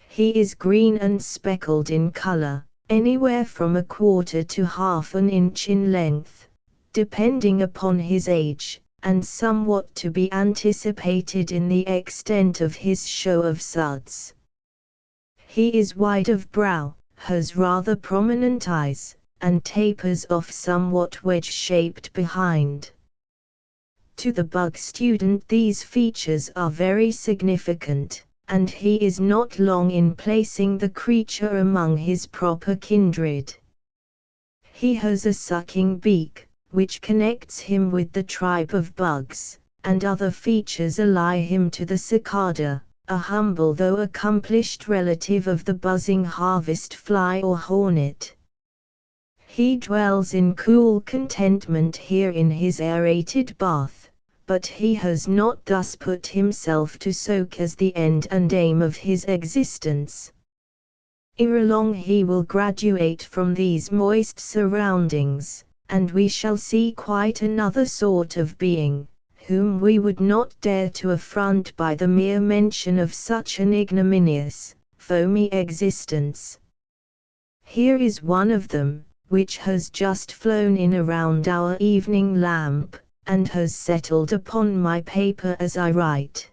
He is green and speckled in color, anywhere from 1/4 to 1/2 inch in length, depending upon his age, and somewhat to be anticipated in the extent of his show of suds. He is wide of brow, has rather prominent eyes, and tapers off somewhat wedge-shaped behind. To the bug student these features are very significant, and he is not long in placing the creature among his proper kindred. He has a sucking beak, which connects him with the tribe of bugs, and other features ally him to the cicada, a humble though accomplished relative of the buzzing harvest fly or hornet. He dwells in cool contentment here in his aerated bath, but he has not thus put himself to soak as the end and aim of his existence. Ere long he will graduate from these moist surroundings, and we shall see quite another sort of being, whom we would not dare to affront by the mere mention of such an ignominious, foamy existence. Here is one of them, which has just flown in around our evening lamp, and has settled upon my paper as I write.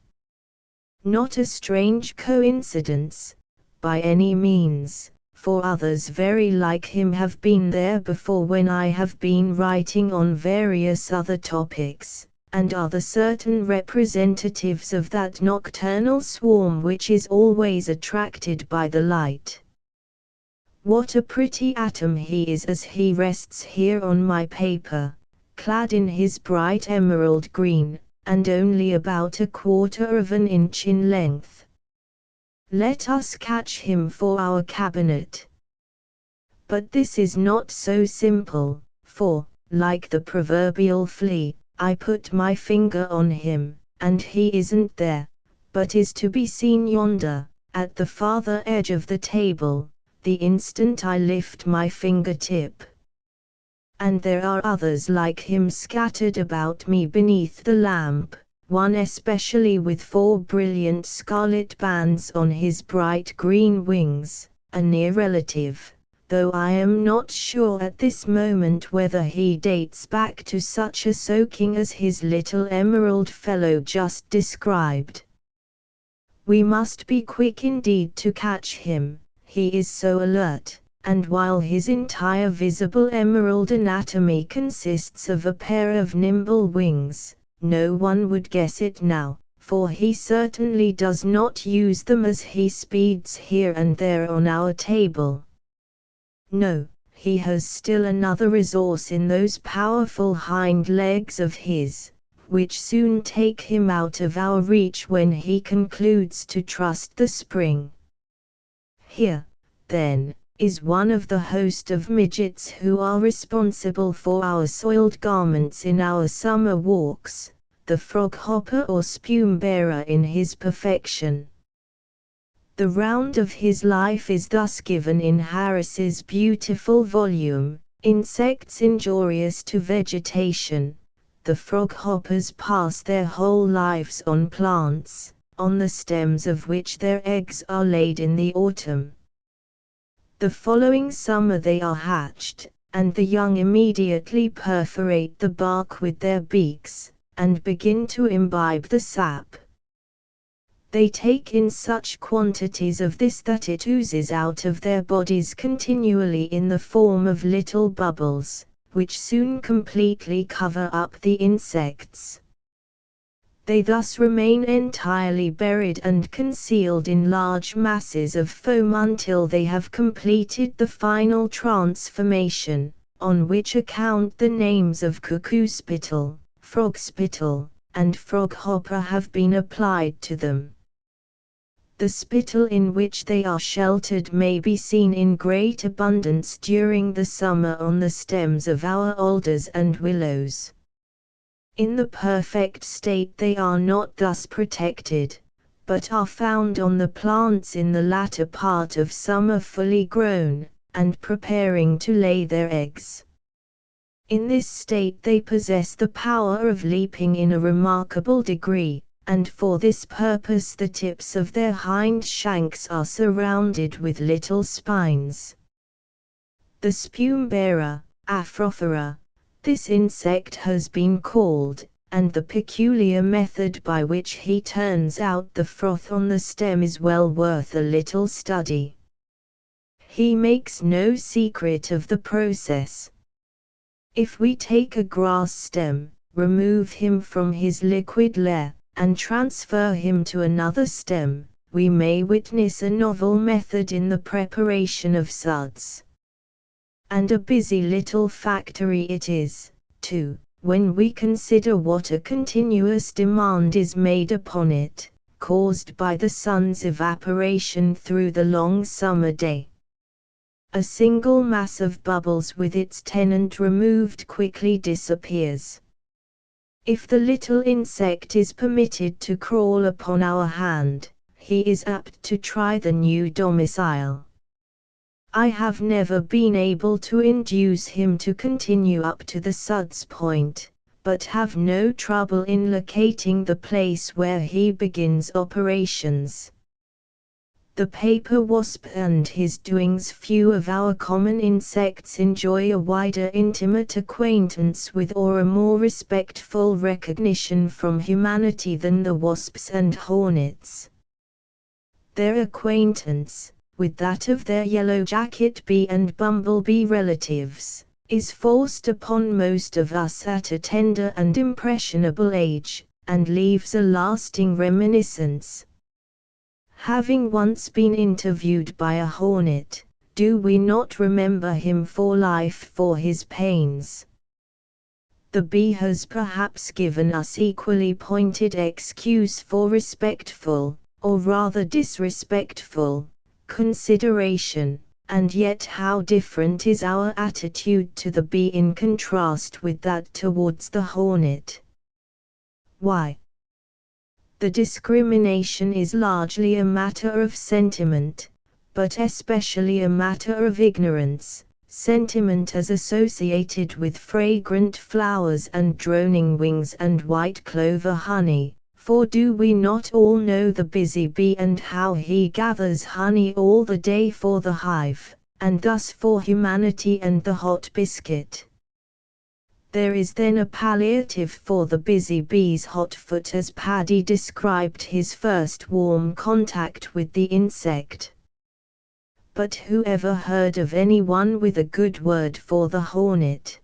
Not a strange coincidence, by any means, for others very like him have been there before when I have been writing on various other topics, and are the certain representatives of that nocturnal swarm which is always attracted by the light. What a pretty atom he is as he rests here on my paper, clad in his bright emerald green, and only about 1/4 of an inch in length. Let us catch him for our cabinet. But this is not so simple, for, like the proverbial flea, I put my finger on him, and he isn't there, but is to be seen yonder, at the farther edge of the table, the instant I lift my fingertip. And there are others like him scattered about me beneath the lamp, one especially with 4 brilliant scarlet bands on his bright green wings, a near relative, though I am not sure at this moment whether he dates back to such a soaking as his little emerald fellow just described. We must be quick indeed to catch him, he is so alert, and while his entire visible emerald anatomy consists of a pair of nimble wings, no one would guess it now, for he certainly does not use them as he speeds here and there on our table. No, he has still another resource in those powerful hind legs of his, which soon take him out of our reach when he concludes to trust the spring. Here, then, is one of the host of midgets who are responsible for our soiled garments in our summer walks, the frog-hopper or spume-bearer in his perfection. The round of his life is thus given in Harris's beautiful volume, Insects Injurious to Vegetation. The frog-hoppers pass their whole lives on plants, on the stems of which their eggs are laid in the autumn. The following summer they are hatched, and the young immediately perforate the bark with their beaks, and begin to imbibe the sap. They take in such quantities of this that it oozes out of their bodies continually in the form of little bubbles, which soon completely cover up the insects. They thus remain entirely buried and concealed in large masses of foam until they have completed the final transformation, on which account the names of cuckoo spittle, frog spittle, and frog-hopper have been applied to them. The spittle in which they are sheltered may be seen in great abundance during the summer on the stems of our alders and willows. In the perfect state they are not thus protected, but are found on the plants in the latter part of summer fully grown, and preparing to lay their eggs. In this state they possess the power of leaping in a remarkable degree, and for this purpose the tips of their hind shanks are surrounded with little spines. The spume-bearer, Aphrophora, this insect has been called, and the peculiar method by which he turns out the froth on the stem is well worth a little study. He makes no secret of the process. If we take a grass stem, remove him from his liquid lair, and transfer him to another stem, we may witness a novel method in the preparation of suds. And a busy little factory it is, too, when we consider what a continuous demand is made upon it, caused by the sun's evaporation through the long summer day. A single mass of bubbles with its tenant removed quickly disappears. If the little insect is permitted to crawl upon our hand, he is apt to try the new domicile. I have never been able to induce him to continue up to the suds point, but have no trouble in locating the place where he begins operations. The paper wasp and his doings. Few of our common insects enjoy a wider intimate acquaintance with or a more respectful recognition from humanity than the wasps and hornets. Their acquaintance, with that of their yellow-jacket bee and bumblebee relatives, is forced upon most of us at a tender and impressionable age, and leaves a lasting reminiscence. Having once been interviewed by a hornet, do we not remember him for life for his pains? The bee has perhaps given us equally pointed excuse for respectful, or rather disrespectful, consideration, and yet how different is our attitude to the bee in contrast with that towards the hornet. Why? The discrimination is largely a matter of sentiment, but especially a matter of ignorance, sentiment as associated with fragrant flowers and droning wings and white clover honey, for do we not all know the busy bee and how he gathers honey all the day for the hive, and thus for humanity and the hot biscuit? There is then a palliative for the busy bee's hot foot as Paddy described his first warm contact with the insect. But who ever heard of anyone with a good word for the hornet?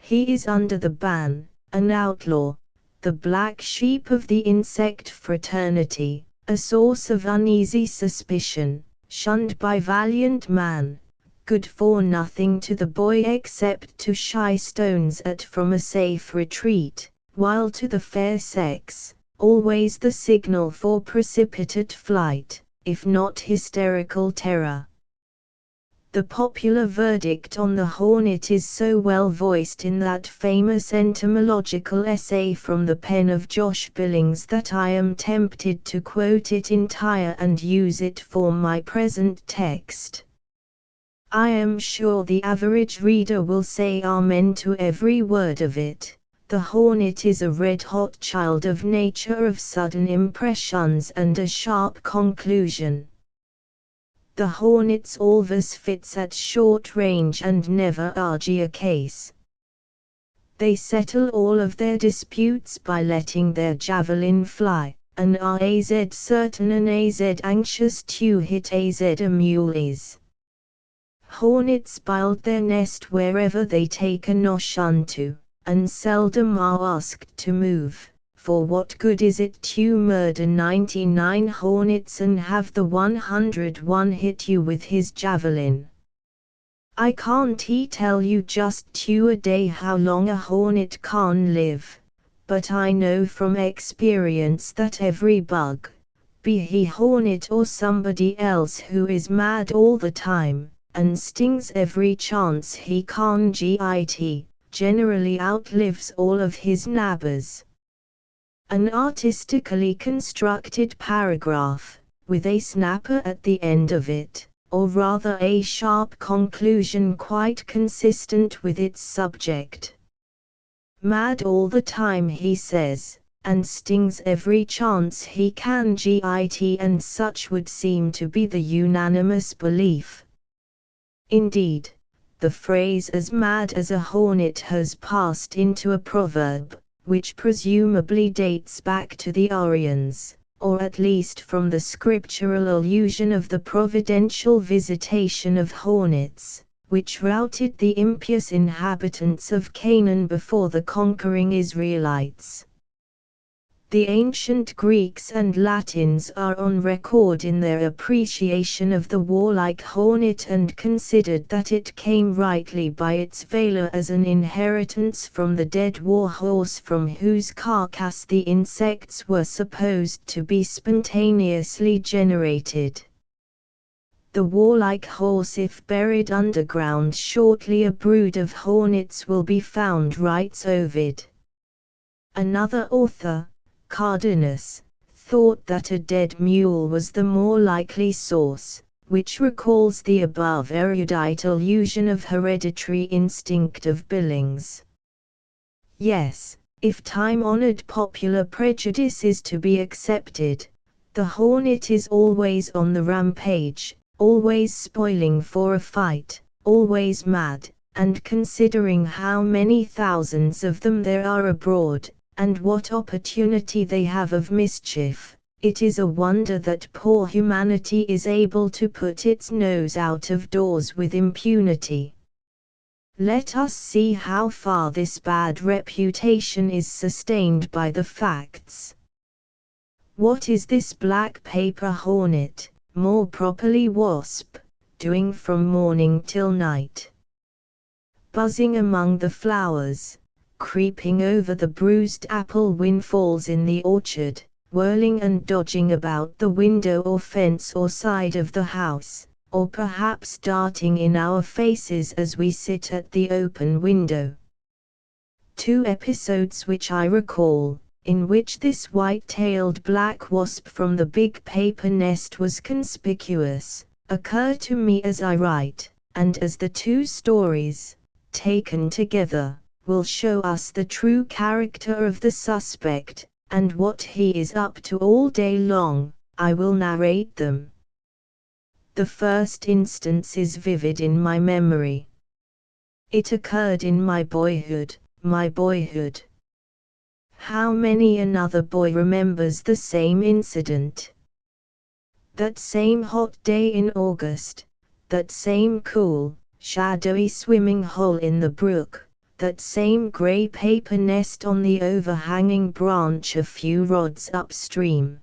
He is under the ban, an outlaw, the black sheep of the insect fraternity, a source of uneasy suspicion, shunned by valiant man, good for nothing to the boy except to shy stones at from a safe retreat, while to the fair sex, always the signal for precipitate flight, if not hysterical terror. The popular verdict on the hornet is so well voiced in that famous entomological essay from the pen of Josh Billings that I am tempted to quote it entire and use it for my present text. I am sure the average reader will say amen to every word of it. The hornet is a red-hot child of nature of sudden impressions and a sharp conclusion. The hornets always fits at short range and never argue a case. They settle all of their disputes by letting their javelin fly, and are az certain and az anxious to hit az a mule is. Hornets build their nest wherever they take a notion to, and seldom are asked to move. For what good is it to murder 99 hornets and have the 101 hit you with his javelin? I can't tell you just to a day how long a hornet can live, but I know from experience that every bug, be he hornet or somebody else who is mad all the time, and stings every chance he can get, generally outlives all of his neighbors. An artistically constructed paragraph, with a snapper at the end of it, or rather a sharp conclusion quite consistent with its subject. Mad all the time, he says, and stings every chance he can get, and such would seem to be the unanimous belief. Indeed, the phrase "as mad as a hornet" has passed into a proverb, which presumably dates back to the Aryans, or at least from the scriptural allusion of the providential visitation of hornets, which routed the impious inhabitants of Canaan before the conquering Israelites. The ancient Greeks and Latins are on record in their appreciation of the warlike hornet and considered that it came rightly by its valor as an inheritance from the dead war horse from whose carcass the insects were supposed to be spontaneously generated. The warlike horse, if buried underground, shortly a brood of hornets will be found, writes Ovid. Another author, Cardanus, thought that a dead mule was the more likely source, which recalls the above erudite allusion of hereditary instinct of Billings. Yes, if time-honored popular prejudice is to be accepted, the hornet is always on the rampage, always spoiling for a fight, always mad, and considering how many thousands of them there are abroad, and what opportunity they have of mischief, it is a wonder that poor humanity is able to put its nose out of doors with impunity. Let us see how far this bad reputation is sustained by the facts. What is this black paper hornet, more properly wasp, doing from morning till night. Buzzing among the flowers, creeping over the bruised apple windfalls in the orchard, whirling and dodging about the window or fence or side of the house, or perhaps darting in our faces as we sit at the open window. 2 episodes which I recall, in which this white-tailed black wasp from the big paper nest was conspicuous, occur to me as I write, and as the 2 stories, taken together, will show us the true character of the suspect, and what he is up to all day long, I will narrate them. The first instance is vivid in my memory. It occurred in my boyhood. How many another boy remembers the same incident? That same hot day in August, that same cool, shadowy swimming hole in the brook, that same grey paper nest on the overhanging branch a few rods upstream.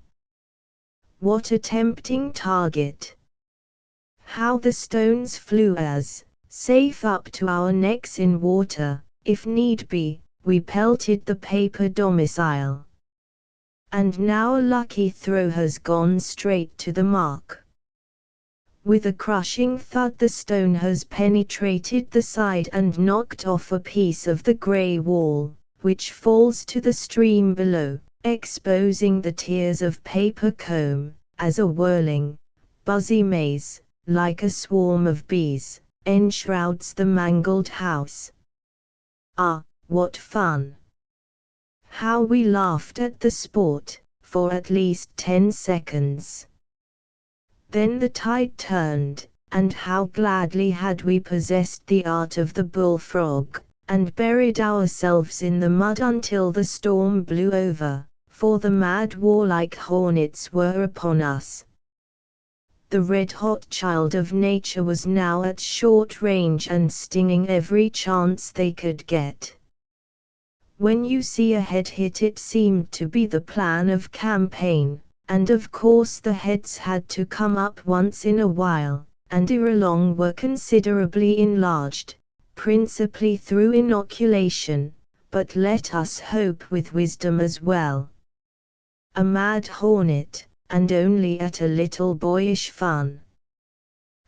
What a tempting target! How the stones flew as, safe up to our necks in water, if need be, we pelted the paper domicile. And now a lucky throw has gone straight to the mark. With a crushing thud the stone has penetrated the side and knocked off a piece of the grey wall, which falls to the stream below, exposing the tiers of paper comb, as a whirling, buzzy maze, like a swarm of bees, enshrouds the mangled house. Ah, what fun! How we laughed at the sport, for at least 10 seconds. Then the tide turned, and how gladly had we possessed the art of the bullfrog, and buried ourselves in the mud until the storm blew over, for the mad warlike hornets were upon us. The red-hot child of nature was now at short range and stinging every chance they could get. When you see a head hit, it seemed to be the plan of campaign, and of course the heads had to come up once in a while, and ere long were considerably enlarged, principally through inoculation, but let us hope with wisdom as well. A mad hornet, and only at a little boyish fun.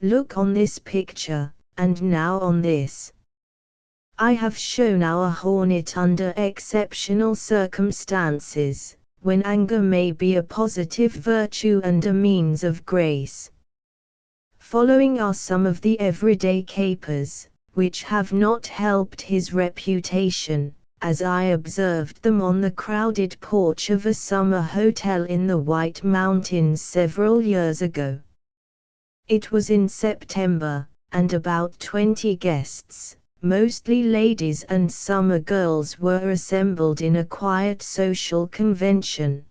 Look on this picture, and now on this. I have shown our hornet under exceptional circumstances, when anger may be a positive virtue and a means of grace. Following are some of the everyday capers, which have not helped his reputation, as I observed them on the crowded porch of a summer hotel in the White Mountains several years ago. It was in September, and about 20 guests, mostly ladies and summer girls, were assembled in a quiet social convention.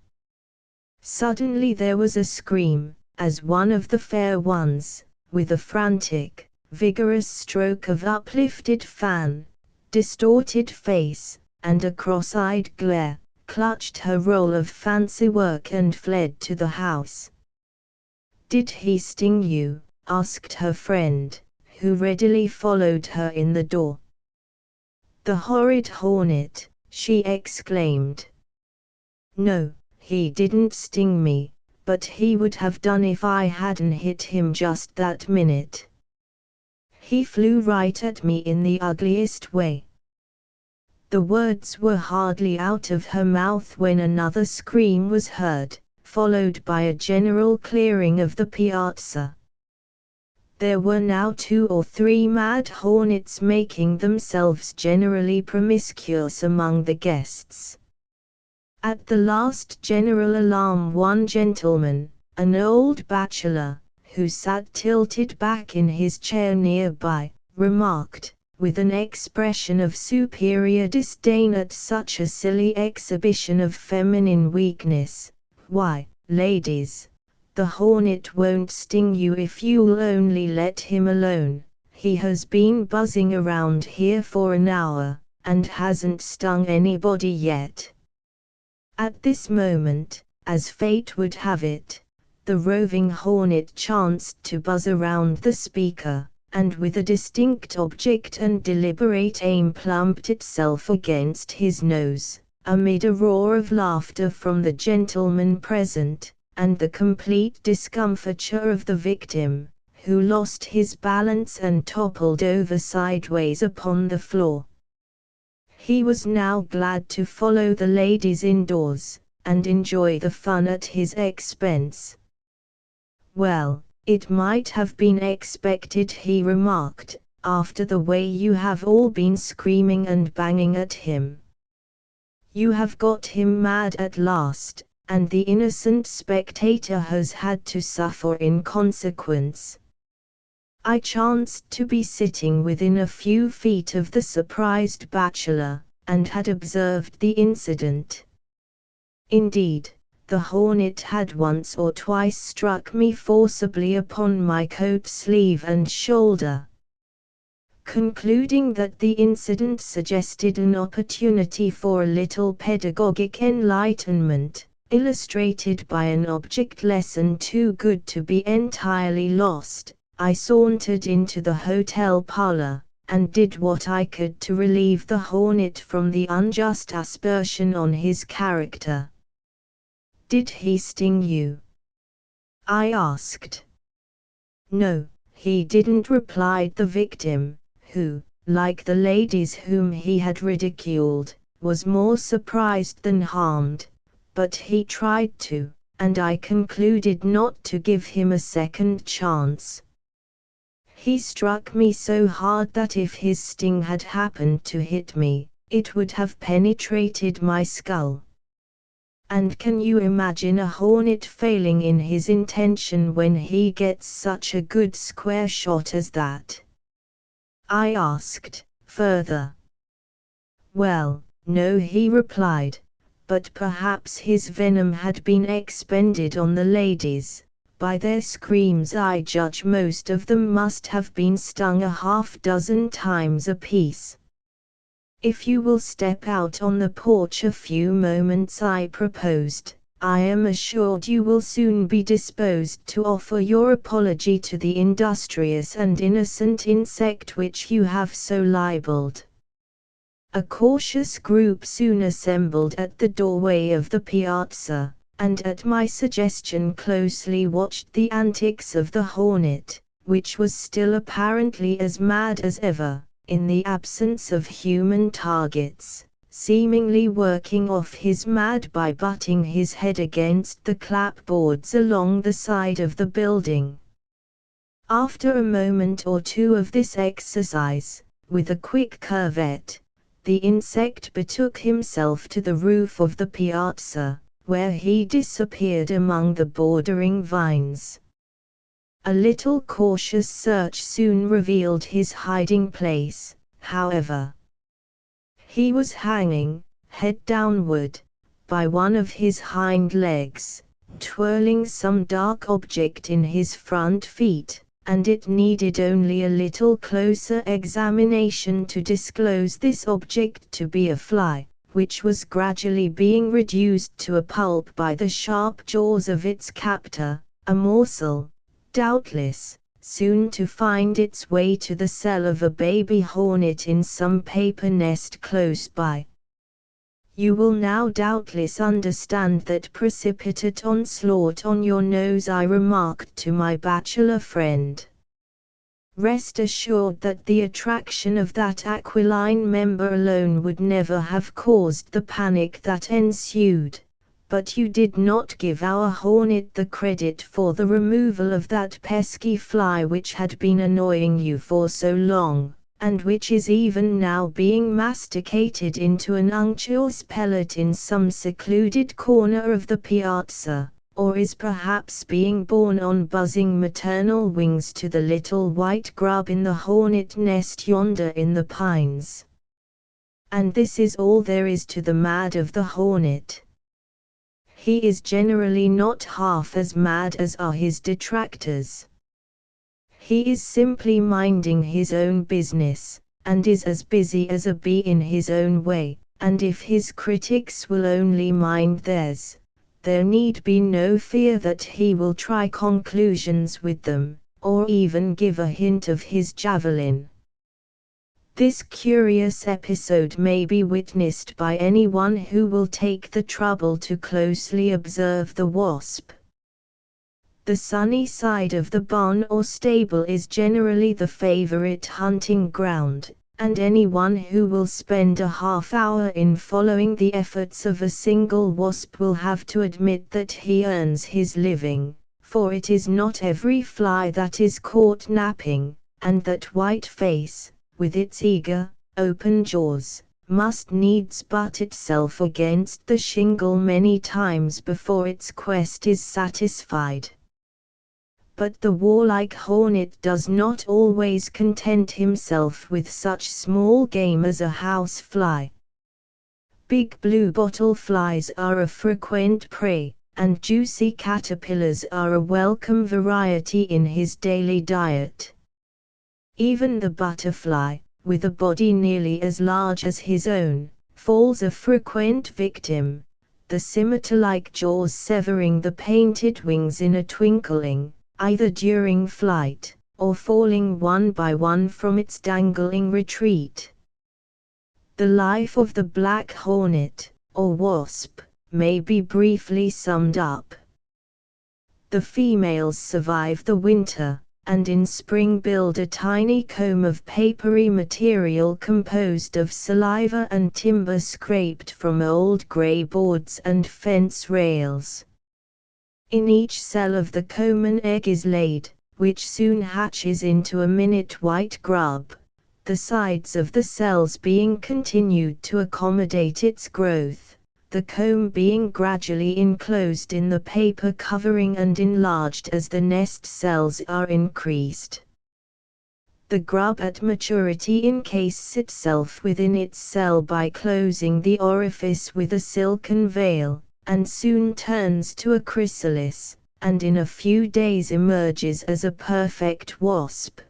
Suddenly there was a scream, as one of the fair ones, with a frantic, vigorous stroke of uplifted fan, distorted face, and a cross-eyed glare, clutched her roll of fancy work and fled to the house. "Did he sting you?" asked her friend, who readily followed her in the door. "The horrid hornet!" she exclaimed. "No, he didn't sting me, but he would have done if I hadn't hit him just that minute. He flew right at me in the ugliest way." The words were hardly out of her mouth when another scream was heard, followed by a general clearing of the piazza. There were now 2 or 3 mad hornets making themselves generally promiscuous among the guests. At the last general alarm, one gentleman, an old bachelor, who sat tilted back in his chair nearby, remarked, with an expression of superior disdain at such a silly exhibition of feminine weakness, "Why, ladies, the hornet won't sting you if you'll only let him alone. He has been buzzing around here for an hour, and hasn't stung anybody yet." At this moment, as fate would have it, the roving hornet chanced to buzz around the speaker, and with a distinct object and deliberate aim plumped itself against his nose, amid a roar of laughter from the gentlemen present, and the complete discomfiture of the victim, who lost his balance and toppled over sideways upon the floor. He was now glad to follow the ladies indoors, and enjoy the fun at his expense. "Well, it might have been expected," he remarked, "after the way you have all been screaming and banging at him. You have got him mad at last, and the innocent spectator has had to suffer in consequence." I chanced to be sitting within a few feet of the surprised bachelor, and had observed the incident. Indeed, the hornet had once or twice struck me forcibly upon my coat sleeve and shoulder. Concluding that the incident suggested an opportunity for a little pedagogic enlightenment, illustrated by an object lesson too good to be entirely lost, I sauntered into the hotel parlor, and did what I could to relieve the hornet from the unjust aspersion on his character. "Did he sting you?" I asked. "No, he didn't," replied the victim, who, like the ladies whom he had ridiculed, was more surprised than harmed, "but he tried to, and I concluded not to give him a second chance. He struck me so hard that if his sting had happened to hit me, it would have penetrated my skull." And can you imagine a hornet failing in his intention when he gets such a good square shot as that? I asked, further. "Well, no," he replied, "but perhaps his venom had been expended on the ladies. By their screams I judge most of them must have been stung a half-dozen times apiece. If you will step out on the porch a few moments," I proposed, "I am assured you will soon be disposed to offer your apology to the industrious and innocent insect which you have so libeled." A cautious group soon assembled at the doorway of the piazza, and at my suggestion closely watched the antics of the hornet, which was still apparently as mad as ever, in the absence of human targets, seemingly working off his mad by butting his head against the clapboards along the side of the building. After a moment or two of this exercise, with a quick curvet, the insect betook himself to the roof of the piazza, where he disappeared among the bordering vines. A little cautious search soon revealed his hiding place, however. He was hanging, head downward, by one of his hind legs, twirling some dark object in his front feet, and it needed only a little closer examination to disclose this object to be a fly, which was gradually being reduced to a pulp by the sharp jaws of its captor, a morsel, doubtless, soon to find its way to the cell of a baby hornet in some paper nest close by. "You will now doubtless understand that precipitate onslaught on your nose," I remarked to my bachelor friend. "Rest assured that the attraction of that aquiline member alone would never have caused the panic that ensued, but you did not give our hornet the credit for the removal of that pesky fly which had been annoying you for so long, and which is even now being masticated into an unctuous pellet in some secluded corner of the piazza, or is perhaps being borne on buzzing maternal wings to the little white grub in the hornet nest yonder in the pines. And this is all there is to the mad of the hornet. He is generally not half as mad as are his detractors. He is simply minding his own business, and is as busy as a bee in his own way, and if his critics will only mind theirs, there need be no fear that he will try conclusions with them, or even give a hint of his javelin. This curious episode may be witnessed by anyone who will take the trouble to closely observe the wasp. The sunny side of the barn or stable is generally the favorite hunting ground, and anyone who will spend a half hour in following the efforts of a single wasp will have to admit that he earns his living, for it is not every fly that is caught napping, and that white face, with its eager, open jaws, must needs butt itself against the shingle many times before its quest is satisfied. But the warlike hornet does not always content himself with such small game as a house fly. Big blue bottle flies are a frequent prey, and juicy caterpillars are a welcome variety in his daily diet. Even the butterfly, with a body nearly as large as his own, falls a frequent victim, the scimitar-like jaws severing the painted wings in a twinkling, either during flight, or falling one by one from its dangling retreat. The life of the black hornet, or wasp, may be briefly summed up. The females survive the winter, and in spring build a tiny comb of papery material composed of saliva and timber scraped from old grey boards and fence rails. In each cell of the comb an egg is laid, which soon hatches into a minute white grub, the sides of the cells being continued to accommodate its growth, the comb being gradually enclosed in the paper covering and enlarged as the nest cells are increased. The grub at maturity encases itself within its cell by closing the orifice with a silken veil, and soon turns to a chrysalis, and in a few days emerges as a perfect wasp.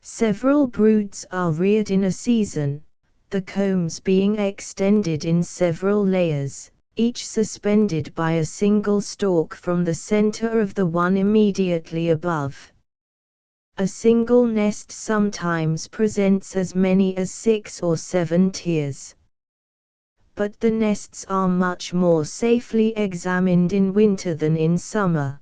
Several broods are reared in a season, the combs being extended in several layers, each suspended by a single stalk from the center of the one immediately above. A single nest sometimes presents as many as 6 or 7 tiers. But the nests are much more safely examined in winter than in summer.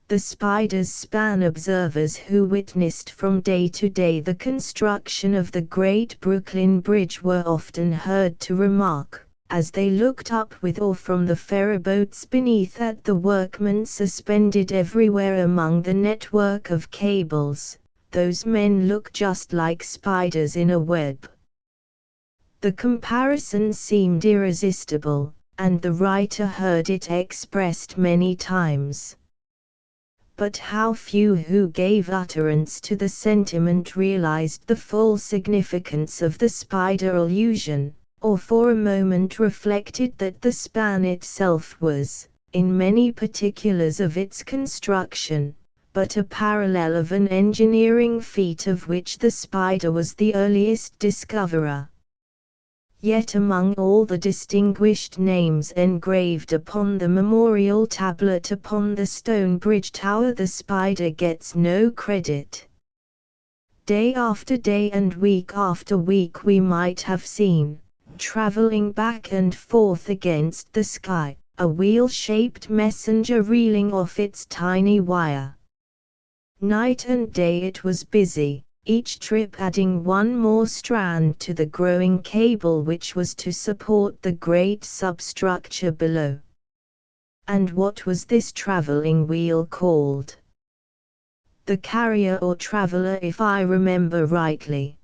The spiders span observers who witnessed from day to day the construction of the Great Brooklyn Bridge were often heard to remark, as they looked up with awe from the ferryboats beneath at the workmen suspended everywhere among the network of cables, "Those men look just like spiders in a web." The comparison seemed irresistible, and the writer heard it expressed many times. But how few who gave utterance to the sentiment realized the full significance of the spider allusion, or for a moment reflected that the span itself was, in many particulars of its construction, but a parallel of an engineering feat of which the spider was the earliest discoverer. Yet among all the distinguished names engraved upon the memorial tablet upon the stone bridge tower, the spider gets no credit. Day after day and week after week we might have seen, traveling back and forth against the sky, a wheel-shaped messenger reeling off its tiny wire. Night and day it was busy, each trip adding one more strand to the growing cable which was to support the great substructure below. And what was this traveling wheel called? The carrier or traveler, if I remember rightly.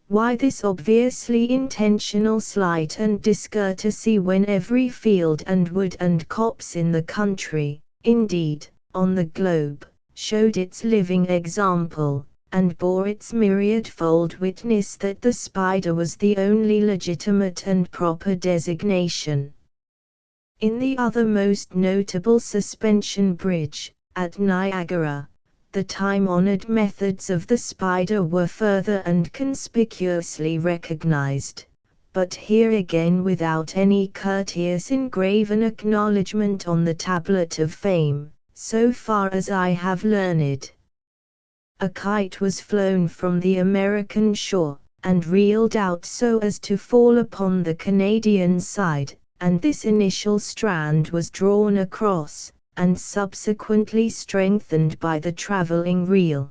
Why this obviously intentional slight and discourtesy when every field and wood and copse in the country, indeed, on the globe, showed its living example, and bore its myriad-fold witness that the spider was the only legitimate and proper designation. In the other most notable suspension bridge, at Niagara, the time-honored methods of the spider were further and conspicuously recognized, but here again without any courteous engraven acknowledgment on the tablet of fame, so far as I have learned. A kite was flown from the American shore, and reeled out so as to fall upon the Canadian side, and this initial strand was drawn across, and subsequently strengthened by the traveling reel.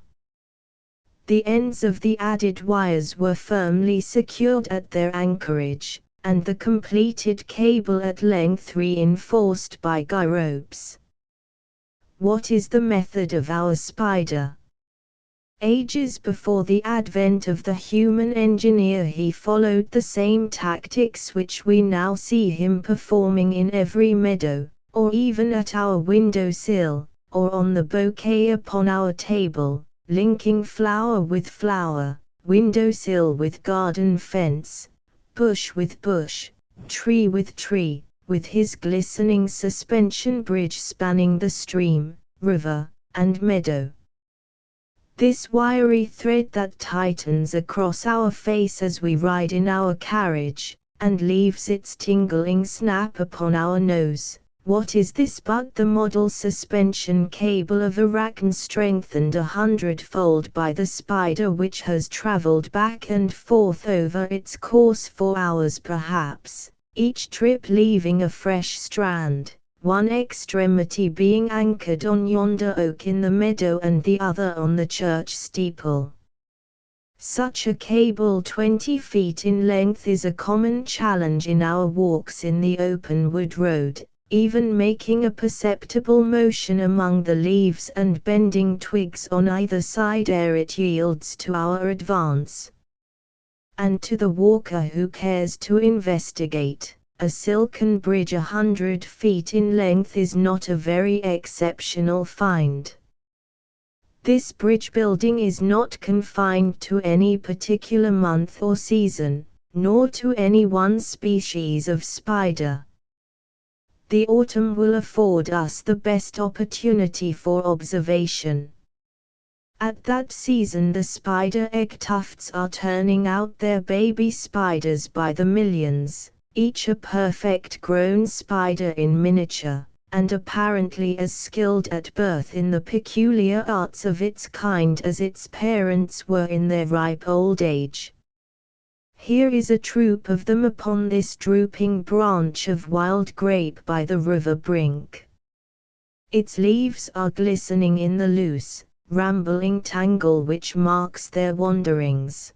The ends of the added wires were firmly secured at their anchorage, and the completed cable at length reinforced by guy ropes. What is the method of our spider? Ages before the advent of the human engineer, he followed the same tactics which we now see him performing in every meadow, or even at our window sill, or on the bouquet upon our table, linking flower with flower, window sill with garden fence, bush with bush, tree with tree, with his glistening suspension bridge spanning the stream, river, and meadow. This wiry thread that tightens across our face as we ride in our carriage, and leaves its tingling snap upon our nose, what is this but the model suspension cable of arachne strengthened 100-fold by the spider, which has travelled back and forth over its course for hours perhaps, each trip leaving a fresh strand, one extremity being anchored on yonder oak in the meadow and the other on the church steeple. Such a cable 20 feet in length is a common challenge in our walks in the open wood road, even making a perceptible motion among the leaves and bending twigs on either side ere it yields to our advance. And to the walker who cares to investigate, a silken bridge 100 feet in length is not a very exceptional find. This bridge building is not confined to any particular month or season, nor to any one species of spider. The autumn will afford us the best opportunity for observation. At that season the spider egg tufts are turning out their baby spiders by the millions, each a perfect grown spider in miniature, and apparently as skilled at birth in the peculiar arts of its kind as its parents were in their ripe old age. Here is a troop of them upon this drooping branch of wild grape by the river brink. Its leaves are glistening in the loose, rambling tangle which marks their wanderings.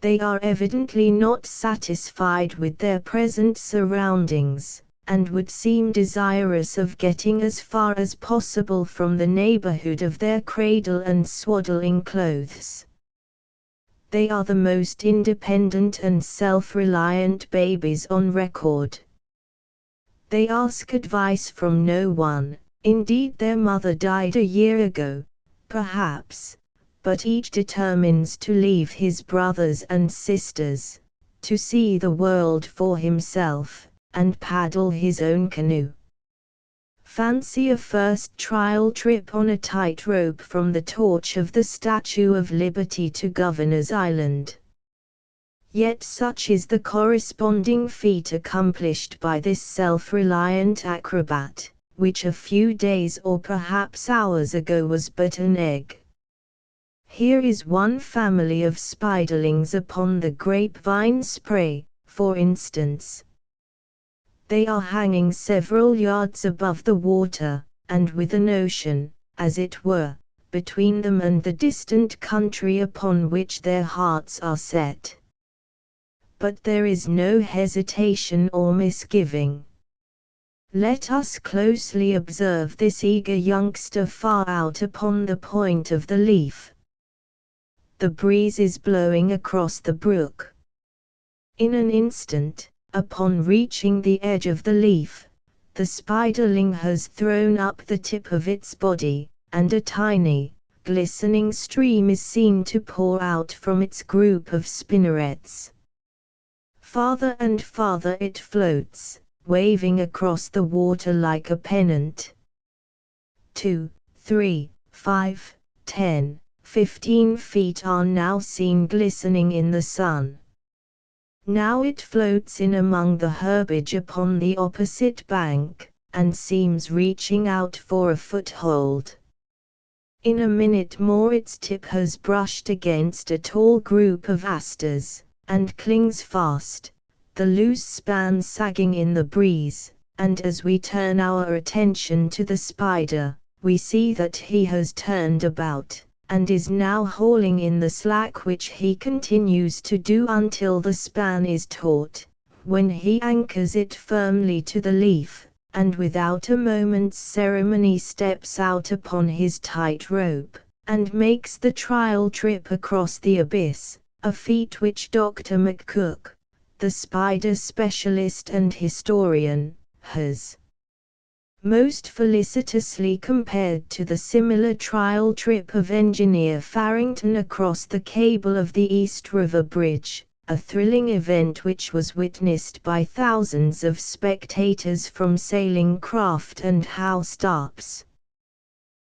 They are evidently not satisfied with their present surroundings, and would seem desirous of getting as far as possible from the neighborhood of their cradle and swaddling clothes. They are the most independent and self-reliant babies on record. They ask advice from no one, indeed their mother died a year ago, perhaps, but each determines to leave his brothers and sisters, to see the world for himself, and paddle his own canoe. Fancy a first trial trip on a tightrope from the torch of the Statue of Liberty to Governor's Island. Yet such is the corresponding feat accomplished by this self-reliant acrobat, which a few days or perhaps hours ago was but an egg. Here is one family of spiderlings upon the grapevine spray, for instance. They are hanging several yards above the water, and with an ocean, as it were, between them and the distant country upon which their hearts are set. But there is no hesitation or misgiving. Let us closely observe this eager youngster far out upon the point of the leaf. The breeze is blowing across the brook. In an instant, upon reaching the edge of the leaf, the spiderling has thrown up the tip of its body, and a tiny, glistening stream is seen to pour out from its group of spinnerets. Farther and farther it floats, waving across the water like a pennant. 2, 3, 5, 10, 15 feet are now seen glistening in the sun. Now it floats in among the herbage upon the opposite bank, and seems reaching out for a foothold. In a minute more its tip has brushed against a tall group of asters, and clings fast, the loose span sagging in the breeze, and as we turn our attention to the spider, we see that he has turned about, and is now hauling in the slack, which he continues to do until the span is taut, when he anchors it firmly to the leaf, and without a moment's ceremony steps out upon his tight rope, and makes the trial trip across the abyss, a feat which Dr. McCook, the spider specialist and historian, has most felicitously compared to the similar trial trip of engineer Farrington across the cable of the East River Bridge, a thrilling event which was witnessed by thousands of spectators from sailing craft and housetops.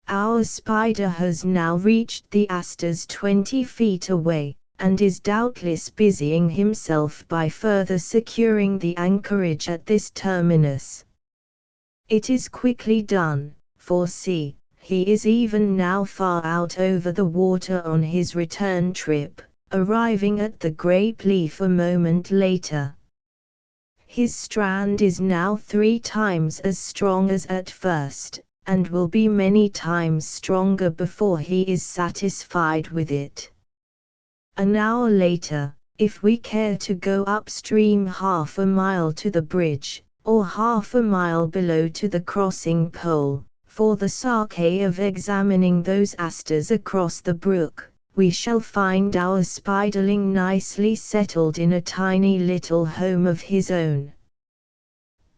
Our spider has now reached the asters 20 feet away, and is doubtless busying himself by further securing the anchorage at this terminus. It is quickly done, for see, he is even now far out over the water on his return trip, arriving at the grape leaf a moment later. His strand is now 3 times as strong as at first, and will be many times stronger before he is satisfied with it. An hour later, if we care to go upstream half a mile to the bridge, or half a mile below to the crossing pole, for the sake of examining those asters across the brook, we shall find our spiderling nicely settled in a tiny little home of his own.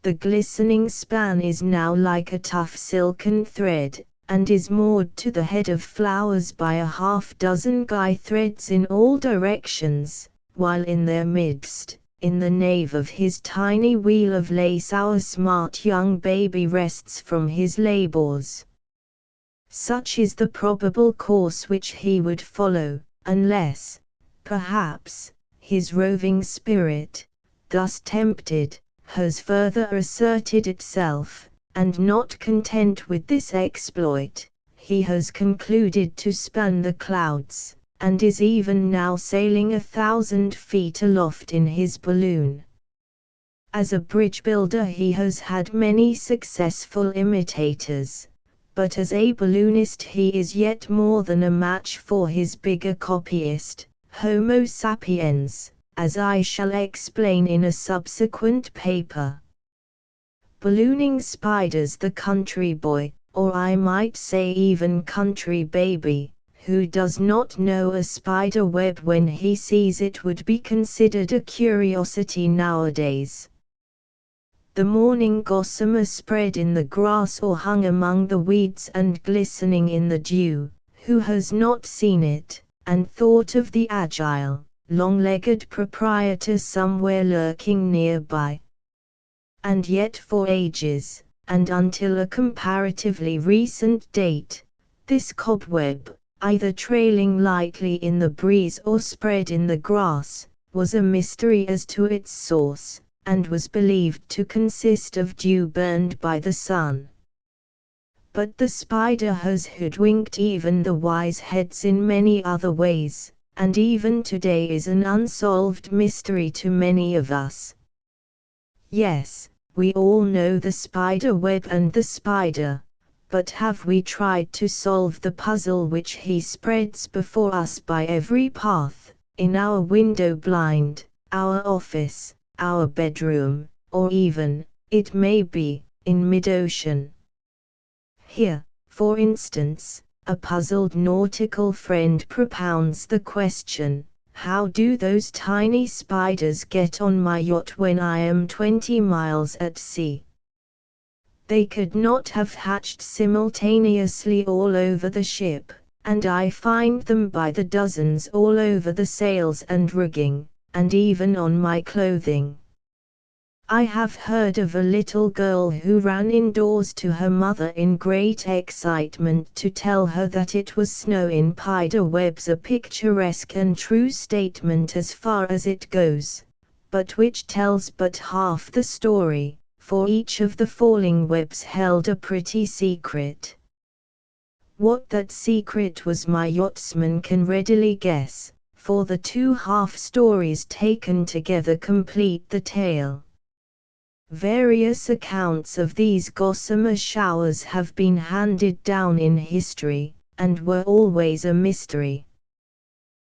The glistening span is now like a tough silken thread, and is moored to the head of flowers by a half-dozen guy threads in all directions, while in their midst, in the nave of his tiny wheel of lace, our smart young baby rests from his labours. Such is the probable course which he would follow, unless, perhaps, his roving spirit, thus tempted, has further asserted itself, and not content with this exploit, he has concluded to span the clouds, and is even now sailing 1,000 feet aloft in his balloon. As a bridge builder he has had many successful imitators, but as a balloonist he is yet more than a match for his bigger copyist, Homo sapiens, as I shall explain in a subsequent paper. Ballooning spiders, the country boy, or I might say even country baby, who does not know a spider web when he sees it would be considered a curiosity nowadays. The morning gossamer spread in the grass or hung among the weeds and glistening in the dew, who has not seen it, and thought of the agile, long-legged proprietor somewhere lurking nearby? And yet for ages, and until a comparatively recent date, this cobweb, either trailing lightly in the breeze or spread in the grass, was a mystery as to its source, and was believed to consist of dew burned by the sun. But the spider has hoodwinked even the wise heads in many other ways, and even today is an unsolved mystery to many of us. Yes, we all know the spider web and the spider, but have we tried to solve the puzzle which he spreads before us by every path, in our window blind, our office, our bedroom, or even, it may be, in mid-ocean? Here, for instance, a puzzled nautical friend propounds the question, how do those tiny spiders get on my yacht when I am 20 miles at sea? They could not have hatched simultaneously all over the ship, and I find them by the dozens all over the sails and rigging, and even on my clothing. I have heard of a little girl who ran indoors to her mother in great excitement to tell her that it was snow in spider webs, a picturesque and true statement as far as it goes, but which tells but half the story, for each of the falling webs held a pretty secret. What that secret was my yachtsman can readily guess, for the two half-stories taken together complete the tale. Various accounts of these gossamer showers have been handed down in history, and were always a mystery.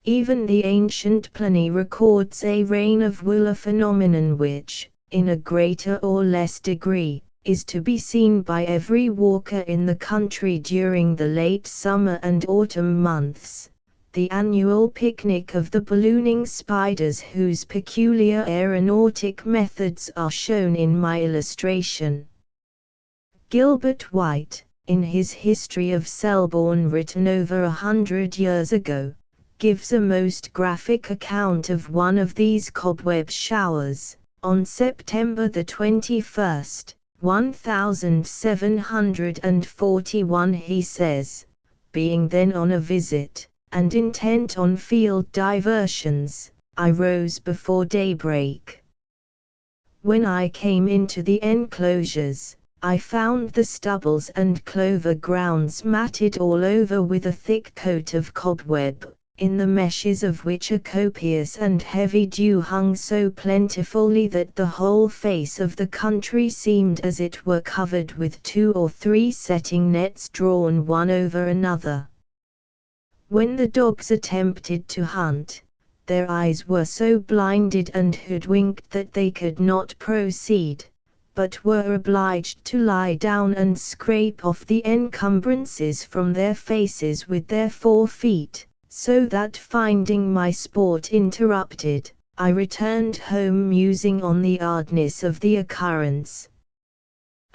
Even the ancient Pliny records a rain of wool, a phenomenon which, in a greater or less degree, is to be seen by every walker in the country during the late summer and autumn months, the annual picnic of the ballooning spiders whose peculiar aeronautic methods are shown in my illustration. Gilbert White, in his History of Selborne written over 100 years ago, gives a most graphic account of one of these cobweb showers. On September the 21st, 1741, he says, being then on a visit, and intent on field diversions, I rose before daybreak. When I came into the enclosures, I found the stubbles and clover grounds matted all over with a thick coat of cobweb, in the meshes of which a copious and heavy dew hung so plentifully that the whole face of the country seemed as it were covered with 2 or 3 setting nets drawn one over another. When the dogs attempted to hunt, their eyes were so blinded and hoodwinked that they could not proceed, but were obliged to lie down and scrape off the encumbrances from their faces with their 4 feet. So that finding my sport interrupted, I returned home musing on the oddness of the occurrence.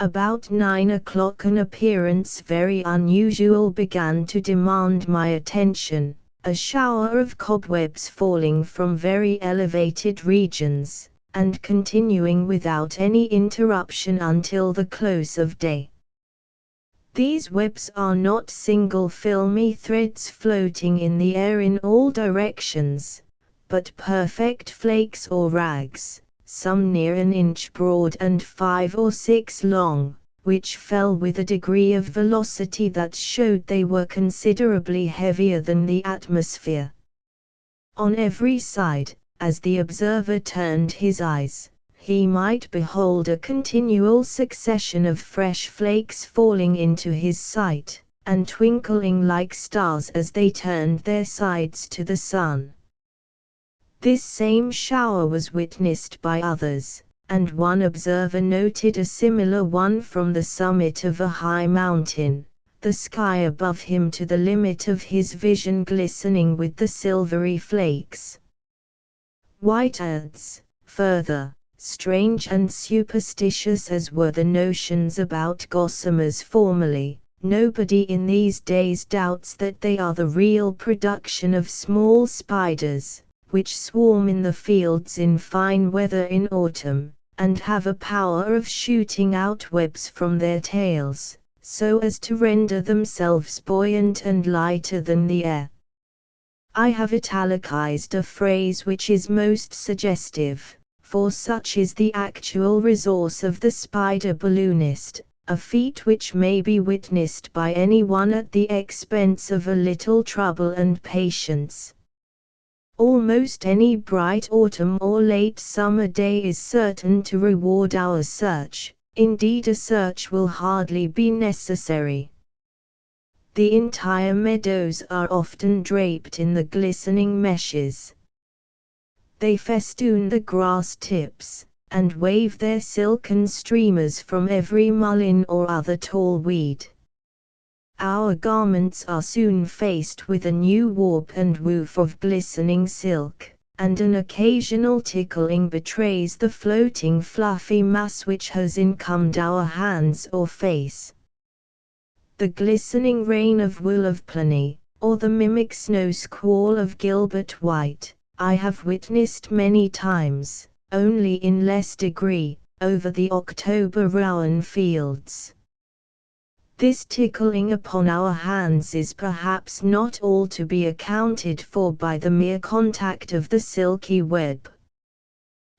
About 9 o'clock an appearance very unusual began to demand my attention, a shower of cobwebs falling from very elevated regions, and continuing without any interruption until the close of day. These webs are not single filmy threads floating in the air in all directions, but perfect flakes or rags, some near an inch broad and 5 or 6 long, which fell with a degree of velocity that showed they were considerably heavier than the atmosphere. On every side, as the observer turned his eyes, he might behold a continual succession of fresh flakes falling into his sight, and twinkling like stars as they turned their sides to the sun. This same shower was witnessed by others, and one observer noted a similar one from the summit of a high mountain, the sky above him to the limit of his vision glistening with the silvery flakes. White adds, further, strange and superstitious as were the notions about gossamers formerly, nobody in these days doubts that they are the real production of small spiders, which swarm in the fields in fine weather in autumn, and have a power of shooting out webs from their tails, so as to render themselves buoyant and lighter than the air. I have italicized a phrase which is most suggestive, for such is the actual resource of the spider balloonist, a feat which may be witnessed by anyone at the expense of a little trouble and patience. Almost any bright autumn or late summer day is certain to reward our search, indeed a search will hardly be necessary. The entire meadows are often draped in the glistening meshes. They festoon the grass tips, and wave their silken streamers from every mullein or other tall weed. Our garments are soon faced with a new warp and woof of glistening silk, and an occasional tickling betrays the floating fluffy mass which has encombed our hands or face. The glistening rain of wool of Pliny, or the mimic snow squall of Gilbert White, I have witnessed many times, only in less degree, over the October rowan fields. This tickling upon our hands is perhaps not all to be accounted for by the mere contact of the silky web.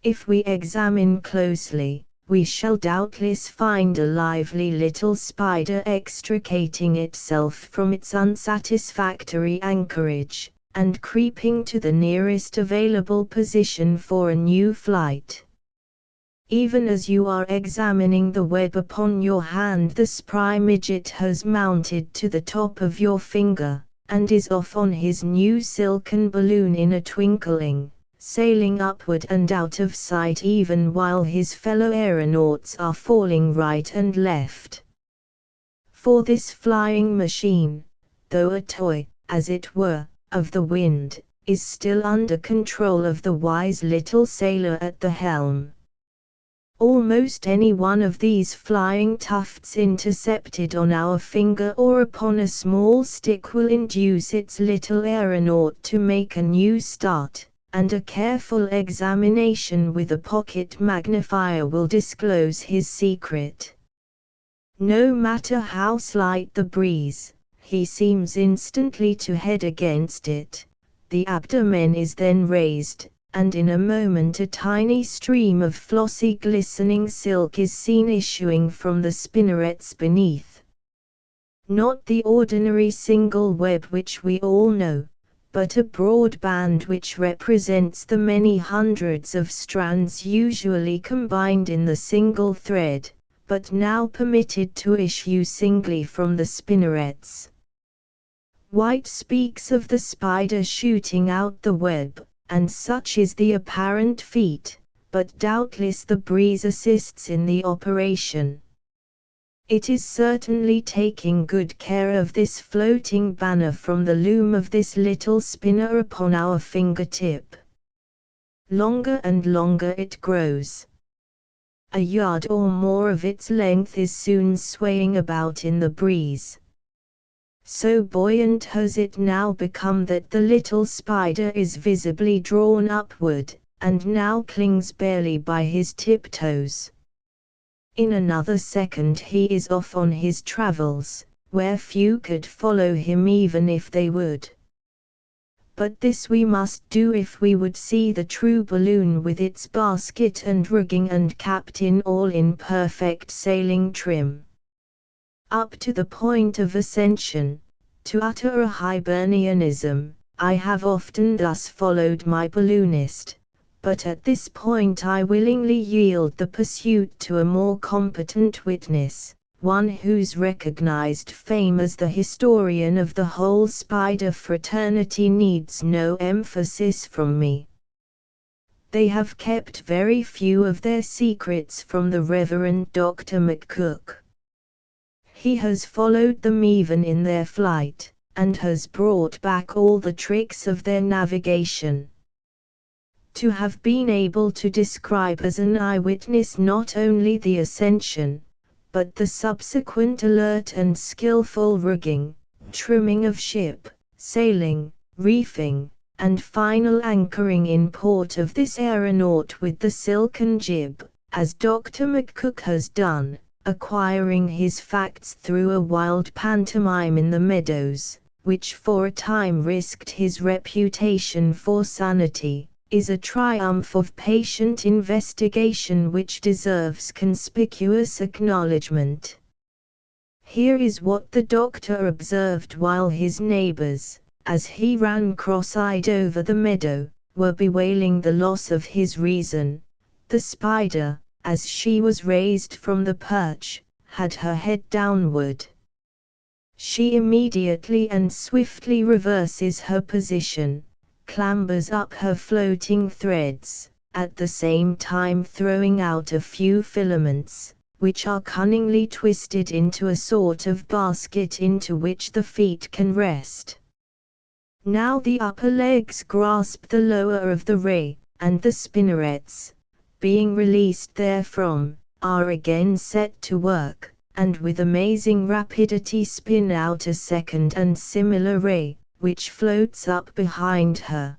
If we examine closely, we shall doubtless find a lively little spider extricating itself from its unsatisfactory anchorage, and creeping to the nearest available position for a new flight. Even as you are examining the web upon your hand, the spry midget has mounted to the top of your finger, and is off on his new silken balloon in a twinkling, sailing upward and out of sight even while his fellow aeronauts are falling right and left. For this flying machine, though a toy, as it were, of the wind, is still under control of the wise little sailor at the helm. Almost any one of these flying tufts intercepted on our finger or upon a small stick will induce its little aeronaut to make a new start, and a careful examination with a pocket magnifier will disclose his secret. No matter how slight the breeze, he seems instantly to head against it. The abdomen is then raised, and in a moment a tiny stream of flossy glistening silk is seen issuing from the spinnerets beneath. Not the ordinary single web which we all know, but a broad band which represents the many hundreds of strands usually combined in the single thread, but now permitted to issue singly from the spinnerets. White speaks of the spider shooting out the web, and such is the apparent feat, but doubtless the breeze assists in the operation. It is certainly taking good care of this floating banner from the loom of this little spinner upon our fingertip. Longer and longer it grows. A yard or more of its length is soon swaying about in the breeze. So buoyant has it now become that the little spider is visibly drawn upward, and now clings barely by his tiptoes. In another second he is off on his travels, where few could follow him even if they would. But this we must do if we would see the true balloon with its basket and rigging and captain all in perfect sailing trim. Up to the point of ascension, to utter a Hibernianism, I have often thus followed my balloonist, but at this point I willingly yield the pursuit to a more competent witness, one whose recognized fame as the historian of the whole spider fraternity needs no emphasis from me. They have kept very few of their secrets from the Reverend Dr. McCook. He has followed them even in their flight, and has brought back all the tricks of their navigation. To have been able to describe as an eyewitness not only the ascension, but the subsequent alert and skillful rigging, trimming of ship, sailing, reefing, and final anchoring in port of this aeronaut with the silken jib, as Dr. McCook has done, acquiring his facts through a wild pantomime in the meadows, which for a time risked his reputation for sanity, is a triumph of patient investigation which deserves conspicuous acknowledgement. Here is what the doctor observed while his neighbors, as he ran cross-eyed over the meadow, were bewailing the loss of his reason. The spider, as she was raised from the perch, had her head downward. She immediately and swiftly reverses her position, clambers up her floating threads, at the same time throwing out a few filaments, which are cunningly twisted into a sort of basket into which the feet can rest. Now the upper legs grasp the lower of the ray, and the spinnerets, being released therefrom, are again set to work, and with amazing rapidity spin out a second and similar ray, which floats up behind her.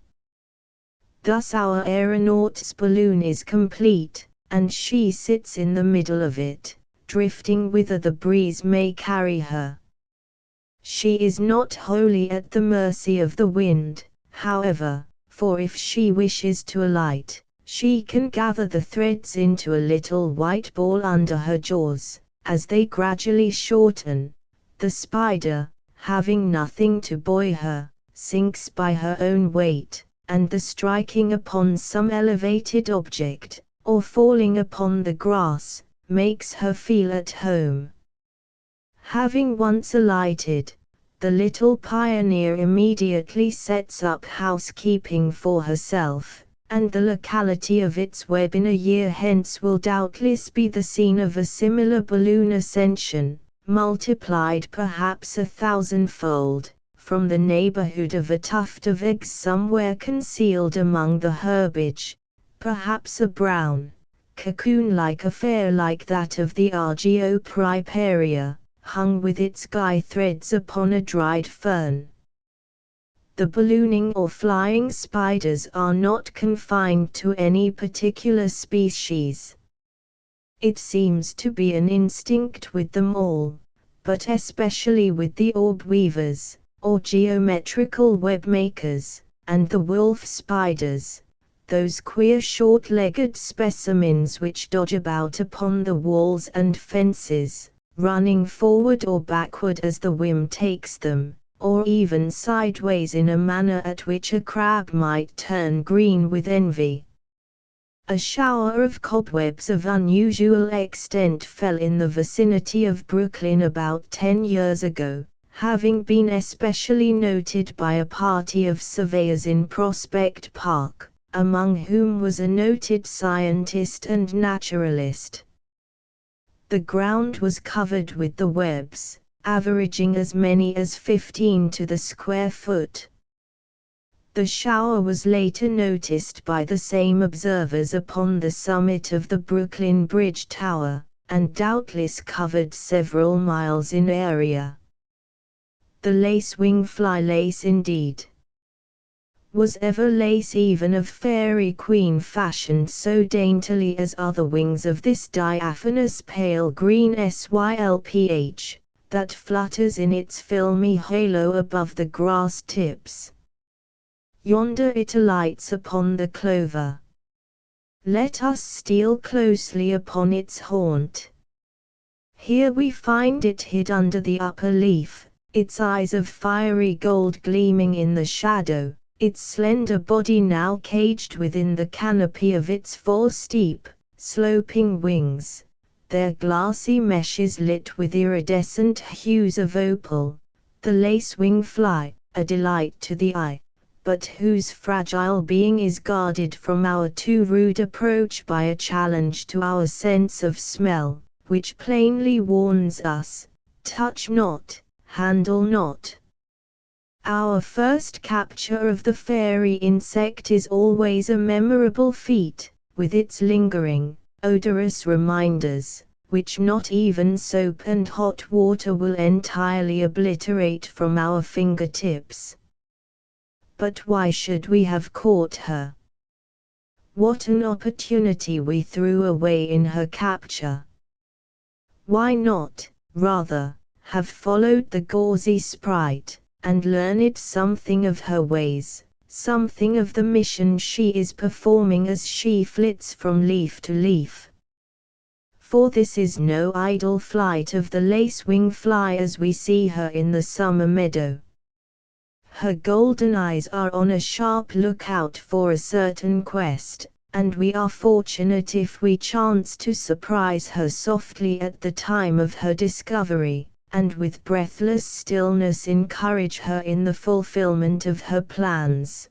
Thus our aeronaut's balloon is complete, and she sits in the middle of it, drifting whither the breeze may carry her. She is not wholly at the mercy of the wind, however, for if she wishes to alight, She can gather the threads into a little white ball under her jaws. As they gradually shorten, the spider, having nothing to buoy her, sinks by her own weight, and the striking upon some elevated object, or falling upon the grass, makes her feel at home. Having once alighted, the little pioneer immediately sets up housekeeping for herself, and the locality of its web in a year hence will doubtless be the scene of a similar balloon ascension, multiplied perhaps 1,000-fold, from the neighborhood of a tuft of eggs somewhere concealed among the herbage, perhaps a brown, cocoon-like affair like that of the Argiopriparia, hung with its guy threads upon a dried fern. The ballooning or flying spiders are not confined to any particular species. It seems to be an instinct with them all, but especially with the orb weavers, or geometrical web makers, and the wolf spiders, those queer short-legged specimens which dodge about upon the walls and fences, running forward or backward as the whim takes them, or even sideways in a manner at which a crab might turn green with envy. A shower of cobwebs of unusual extent fell in the vicinity of Brooklyn about 10 years ago, having been especially noted by a party of surveyors in Prospect Park, among whom was a noted scientist and naturalist. The ground was covered with the webs, averaging as many as 15 to the square foot. The shower was later noticed by the same observers upon the summit of the Brooklyn Bridge Tower, and doubtless covered several miles in area. The lacewing fly lace indeed. Was ever lace even of fairy queen fashioned so daintily as are the wings of this diaphanous pale green sylph, that flutters in its filmy halo above the grass tips? Yonder it alights upon the clover. Let us steal closely upon its haunt. Here we find it hid under the upper leaf, its eyes of fiery gold gleaming in the shadow, its slender body now caged within the canopy of its four steep, sloping wings, their glassy meshes lit with iridescent hues of opal, the lacewing fly, a delight to the eye, but whose fragile being is guarded from our too rude approach by a challenge to our sense of smell, which plainly warns us, touch not, handle not. Our first capture of the fairy insect is always a memorable feat, with its lingering, odorous reminders, which not even soap and hot water will entirely obliterate from our fingertips. But why should we have caught her? What an opportunity we threw away in her capture! Why not, rather, have followed the gauzy sprite, and learned something of her ways, something of the mission she is performing as she flits from leaf to leaf? For this is no idle flight of the lacewing fly as we see her in the summer meadow. Her golden eyes are on a sharp lookout for a certain quest, and we are fortunate if we chance to surprise her softly at the time of her discovery, and with breathless stillness encourage her in the fulfillment of her plans.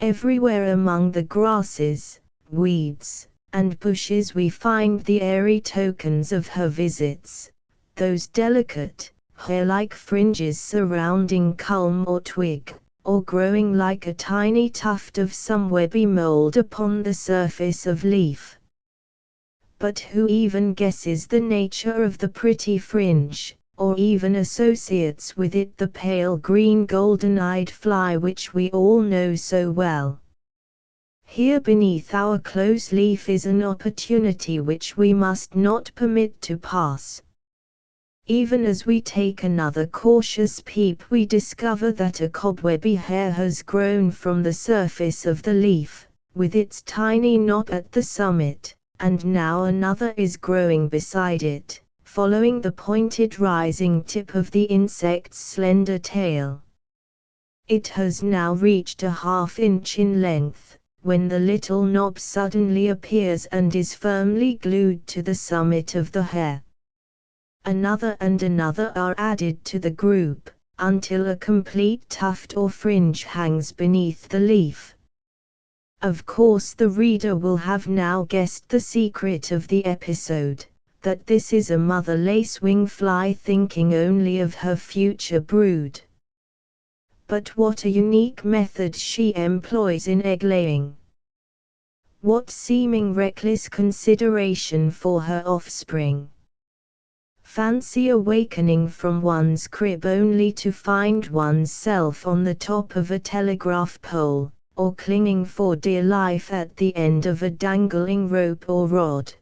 Everywhere among the grasses, weeds, and bushes we find the airy tokens of her visits, those delicate, hair-like fringes surrounding culm or twig, or growing like a tiny tuft of some webby mold upon the surface of leaf. But who even guesses the nature of the pretty fringe, or even associates with it the pale green golden-eyed fly which we all know so well? Here beneath our close leaf is an opportunity which we must not permit to pass. Even as we take another cautious peep we discover that a cobwebby hair has grown from the surface of the leaf, with its tiny knot at the summit, and now another is growing beside it, following the pointed rising tip of the insect's slender tail. It has now reached a half-inch in length, when the little knob suddenly appears and is firmly glued to the summit of the hair. Another and another are added to the group, until a complete tuft or fringe hangs beneath the leaf. Of course the reader will have now guessed the secret of the episode, that this is a mother lacewing fly thinking only of her future brood. But what a unique method she employs in egg-laying! What seeming reckless consideration for her offspring! Fancy awakening from one's crib only to find one's self on the top of a telegraph pole, or clinging for dear life at the end of a dangling rope or rod.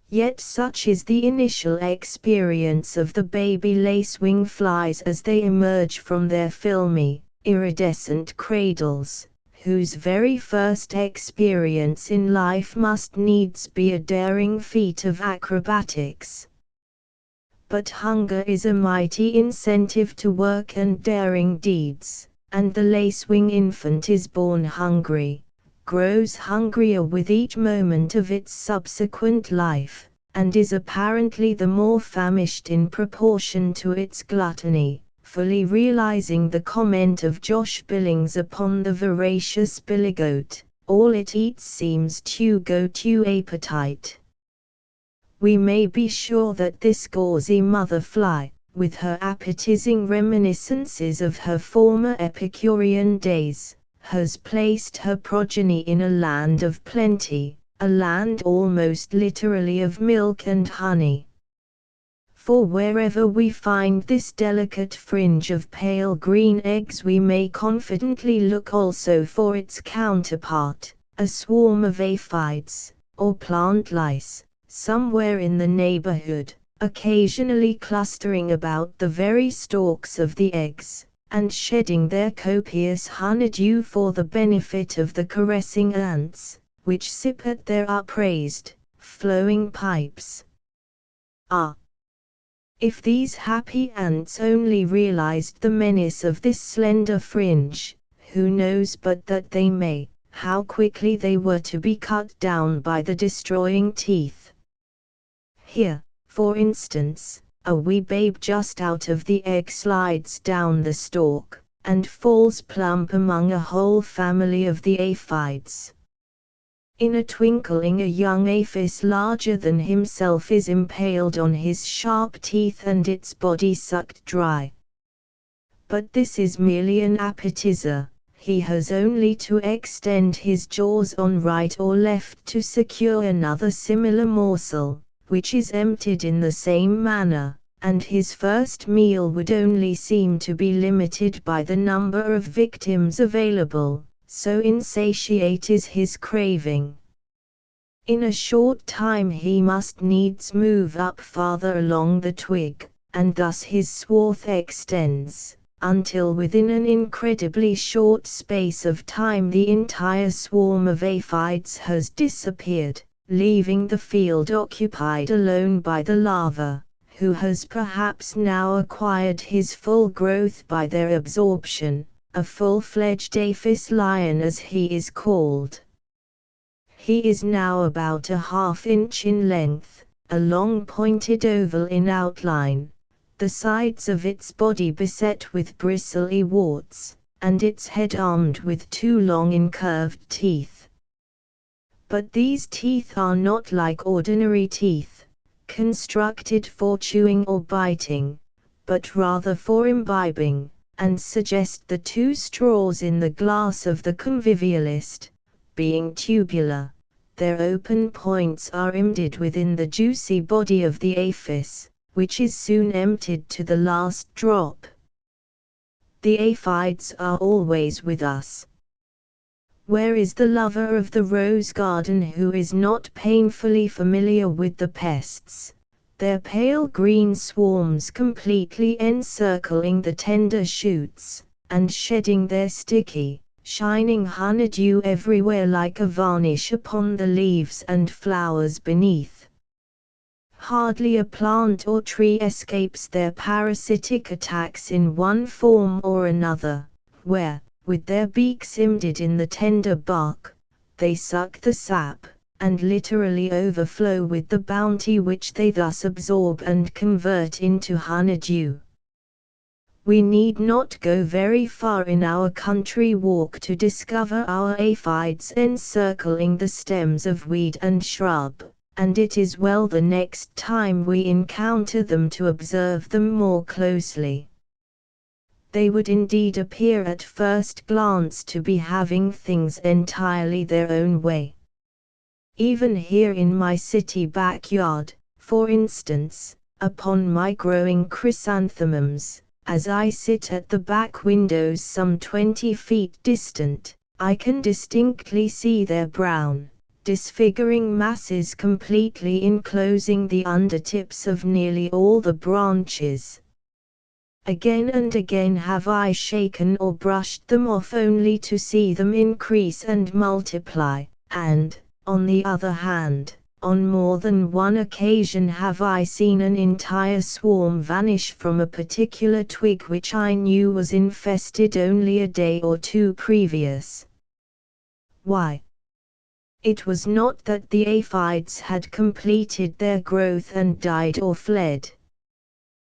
Yet such is the initial experience of the baby lacewing flies as they emerge from their filmy, iridescent cradles, whose very first experience in life must needs be a daring feat of acrobatics. But hunger is a mighty incentive to work and daring deeds, and the lacewing infant is born hungry, grows hungrier with each moment of its subsequent life, and is apparently the more famished in proportion to its gluttony, fully realizing the comment of Josh Billings upon the voracious billygoat, all it eats seems to go to appetite. We may be sure that this gauzy mother fly, with her appetizing reminiscences of her former Epicurean days, has placed her progeny in a land of plenty, a land almost literally of milk and honey. For wherever we find this delicate fringe of pale green eggs, we may confidently look also for its counterpart, a swarm of aphids, or plant lice, somewhere in the neighborhood, occasionally clustering about the very stalks of the eggs, and shedding their copious honeydew for the benefit of the caressing ants, which sip at their upraised, flowing pipes. Ah! If these happy ants only realized the menace of this slender fringe, who knows but that they may, how quickly they were to be cut down by the destroying teeth. Here, for instance, a wee babe just out of the egg slides down the stalk, and falls plump among a whole family of the aphids. In a twinkling a young aphis larger than himself is impaled on his sharp teeth and its body sucked dry. But this is merely an appetizer. He has only to extend his jaws on right or left to secure another similar morsel, which is emptied in the same manner, and his first meal would only seem to be limited by the number of victims available, so insatiate is his craving. In a short time he must needs move up farther along the twig, and thus his swath extends, until within an incredibly short space of time the entire swarm of aphids has disappeared, leaving the field occupied alone by the larva, who has perhaps now acquired his full growth by their absorption, a full-fledged aphis lion as he is called. He is now about a half-inch in length, a long pointed oval in outline, the sides of its body beset with bristly warts, and its head armed with two long incurved teeth. But these teeth are not like ordinary teeth, constructed for chewing or biting, but rather for imbibing, and suggest the two straws in the glass of the convivialist, being tubular. Their open points are embedded within the juicy body of the aphis, which is soon emptied to the last drop. The aphids are always with us. Where is the lover of the rose garden who is not painfully familiar with the pests, their pale green swarms completely encircling the tender shoots, and shedding their sticky, shining honeydew everywhere like a varnish upon the leaves and flowers beneath. Hardly a plant or tree escapes their parasitic attacks in one form or another, where, with their beaks imbedded in the tender bark, they suck the sap, and literally overflow with the bounty which they thus absorb and convert into honeydew. We need not go very far in our country walk to discover our aphids encircling the stems of weed and shrub, and it is well the next time we encounter them to observe them more closely. They would indeed appear at first glance to be having things entirely their own way. Even here in my city backyard, for instance, upon my growing chrysanthemums, as I sit at the back windows some 20 feet distant, I can distinctly see their brown, disfiguring masses completely enclosing the undertips of nearly all the branches. Again and again have I shaken or brushed them off only to see them increase and multiply, and, on the other hand, on more than one occasion have I seen an entire swarm vanish from a particular twig which I knew was infested only a day or two previous. Why? It was not that the aphids had completed their growth and died or fled.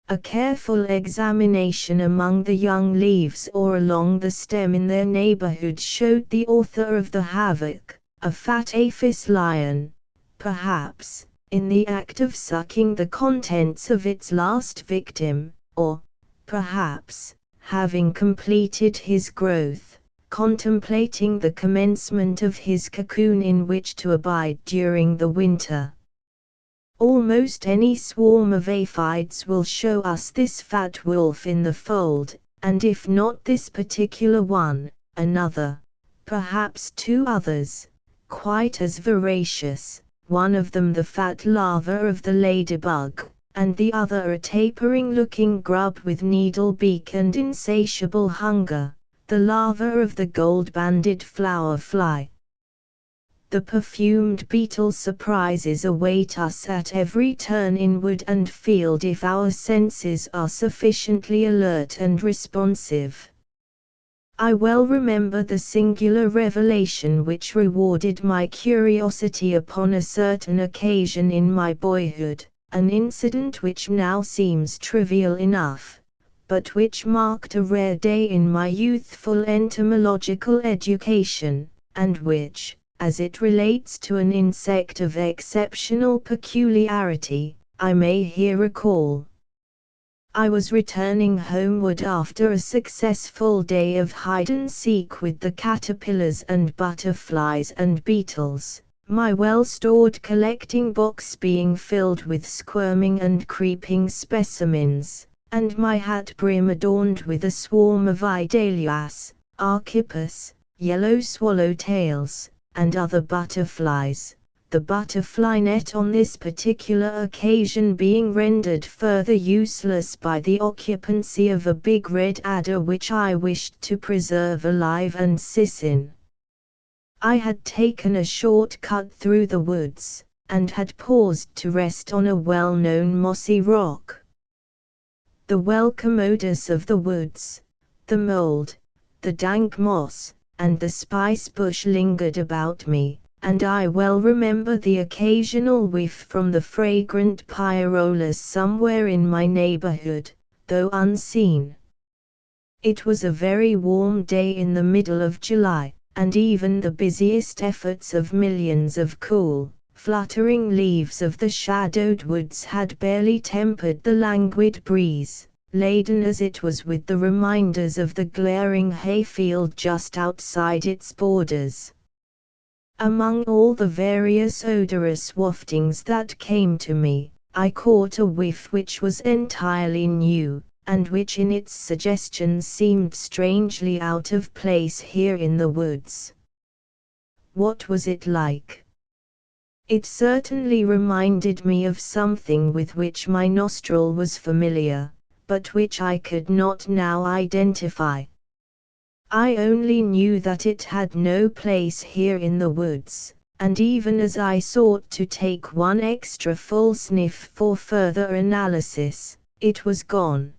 A careful examination among the young leaves or along the stem in their neighborhood showed the author of the havoc, a fat aphis lion, perhaps, in the act of sucking the contents of its last victim, or, perhaps, having completed his growth, contemplating the commencement of his cocoon in which to abide during the winter. Almost any swarm of aphids will show us this fat wolf in the fold, and if not this particular one, another, perhaps two others, quite as voracious, one of them the fat larva of the ladybug, and the other a tapering-looking grub with needle beak and insatiable hunger, the larva of the gold-banded flower fly. The perfumed beetle surprises await us at every turn in wood and field if our senses are sufficiently alert and responsive. I well remember the singular revelation which rewarded my curiosity upon a certain occasion in my boyhood, an incident which now seems trivial enough, but which marked a rare day in my youthful entomological education, and which, as it relates to an insect of exceptional peculiarity, I may here recall. I was returning homeward after a successful day of hide-and-seek with the caterpillars and butterflies and beetles, my well-stored collecting box being filled with squirming and creeping specimens, and my hat brim adorned with a swarm of Idalias, Archippus, yellow swallowtails, and other butterflies, the butterfly net on this particular occasion being rendered further useless by the occupancy of a big red adder which I wished to preserve alive and sissin. I had taken a short cut through the woods, and had paused to rest on a well-known mossy rock. The welcome odors of the woods, the mold, the dank moss, and the spice bush lingered about me, and I well remember the occasional whiff from the fragrant pyrolas somewhere in my neighborhood, though unseen. It was a very warm day in the middle of July, and even the busiest efforts of millions of cool, fluttering leaves of the shadowed woods had barely tempered the languid breeze, laden as it was with the reminders of the glaring hayfield just outside its borders. Among all the various odorous waftings that came to me, I caught a whiff which was entirely new, and which in its suggestions seemed strangely out of place here in the woods. What was it like? It certainly reminded me of something with which my nostril was familiar, but which I could not now identify. I only knew that it had no place here in the woods, and even as I sought to take one extra full sniff for further analysis, it was gone.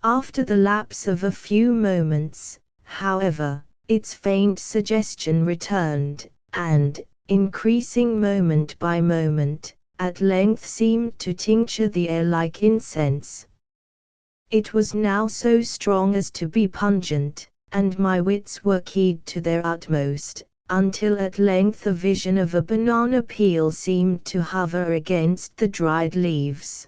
After the lapse of a few moments, however, its faint suggestion returned, and, increasing moment by moment, at length seemed to tincture the air like incense. It was now so strong as to be pungent, and my wits were keyed to their utmost, until at length a vision of a banana peel seemed to hover against the dried leaves.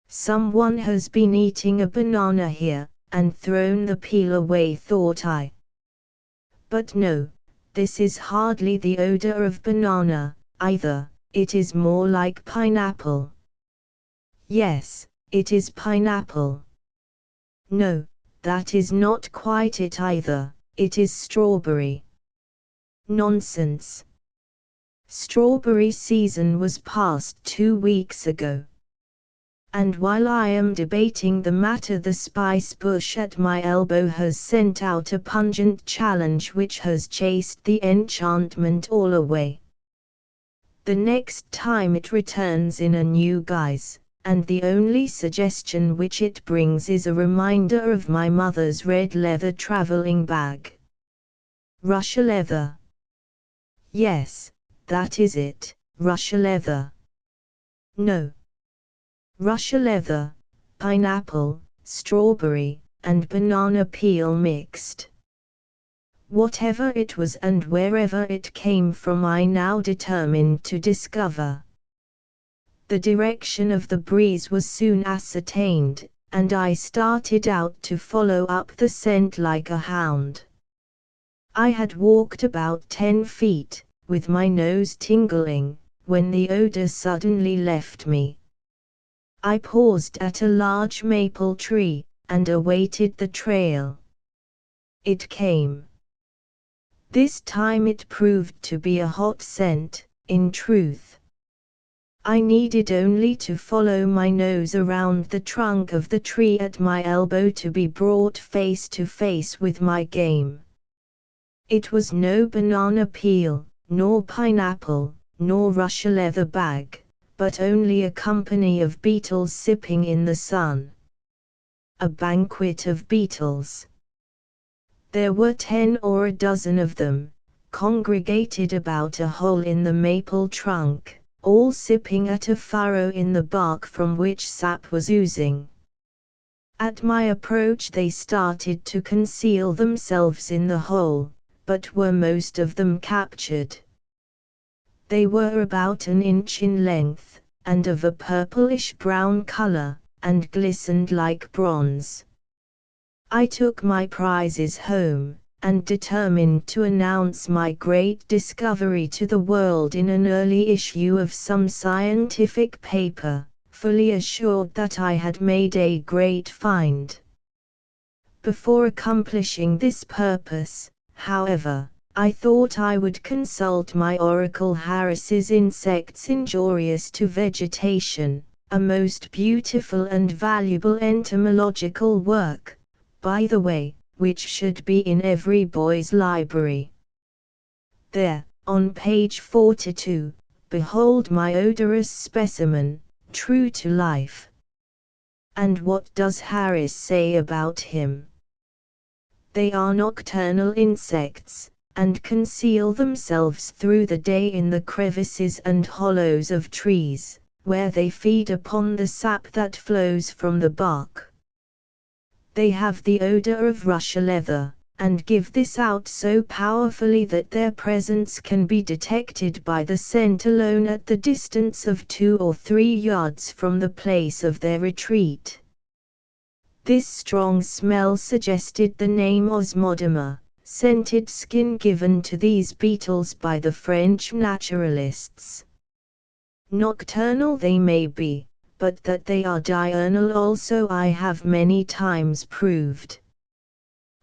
Someone has been eating a banana here, and thrown the peel away, thought I. But no, this is hardly the odor of banana, either, it is more like pineapple. Yes, it is pineapple. No, that is not quite it either, it is strawberry. Nonsense. Strawberry season was past 2 weeks ago. And while I am debating the matter, the spice bush at my elbow has sent out a pungent challenge which has chased the enchantment all away. The next time it returns in a new guise, and the only suggestion which it brings is a reminder of my mother's red leather traveling bag. Russia leather. Yes, that is it, Russia leather. No. Russia leather, pineapple, strawberry, and banana peel mixed. Whatever it was and wherever it came from, I now determined to discover. The direction of the breeze was soon ascertained, and I started out to follow up the scent like a hound. I had walked about 10 feet, with my nose tingling, when the odor suddenly left me. I paused at a large maple tree, and awaited the trail. It came. This time it proved to be a hot scent, in truth. I needed only to follow my nose around the trunk of the tree at my elbow to be brought face to face with my game. It was no banana peel, nor pineapple, nor Russia leather bag, but only a company of beetles sipping in the sun. A banquet of beetles. There were 10 or a dozen of them, congregated about a hole in the maple trunk, all sipping at a furrow in the bark from which sap was oozing. At my approach they started to conceal themselves in the hole, but were most of them captured. They were about an inch in length, and of a purplish-brown color, and glistened like bronze. I took my prizes home, and determined to announce my great discovery to the world in an early issue of some scientific paper, fully assured that I had made a great find. Before accomplishing this purpose, however, I thought I would consult my oracle Harris's Insects Injurious to Vegetation, a most beautiful and valuable entomological work, by the way, which should be in every boy's library. There, on page 42, behold my odorous specimen, true to life. And what does Harris say about him? They are nocturnal insects, and conceal themselves through the day in the crevices and hollows of trees, where they feed upon the sap that flows from the bark. They have the odor of Russia leather, and give this out so powerfully that their presence can be detected by the scent alone at the distance of 2 or 3 yards from the place of their retreat. This strong smell suggested the name osmoderma, scented skin given to these beetles by the French naturalists. Nocturnal they may be, but that they are diurnal also I have many times proved.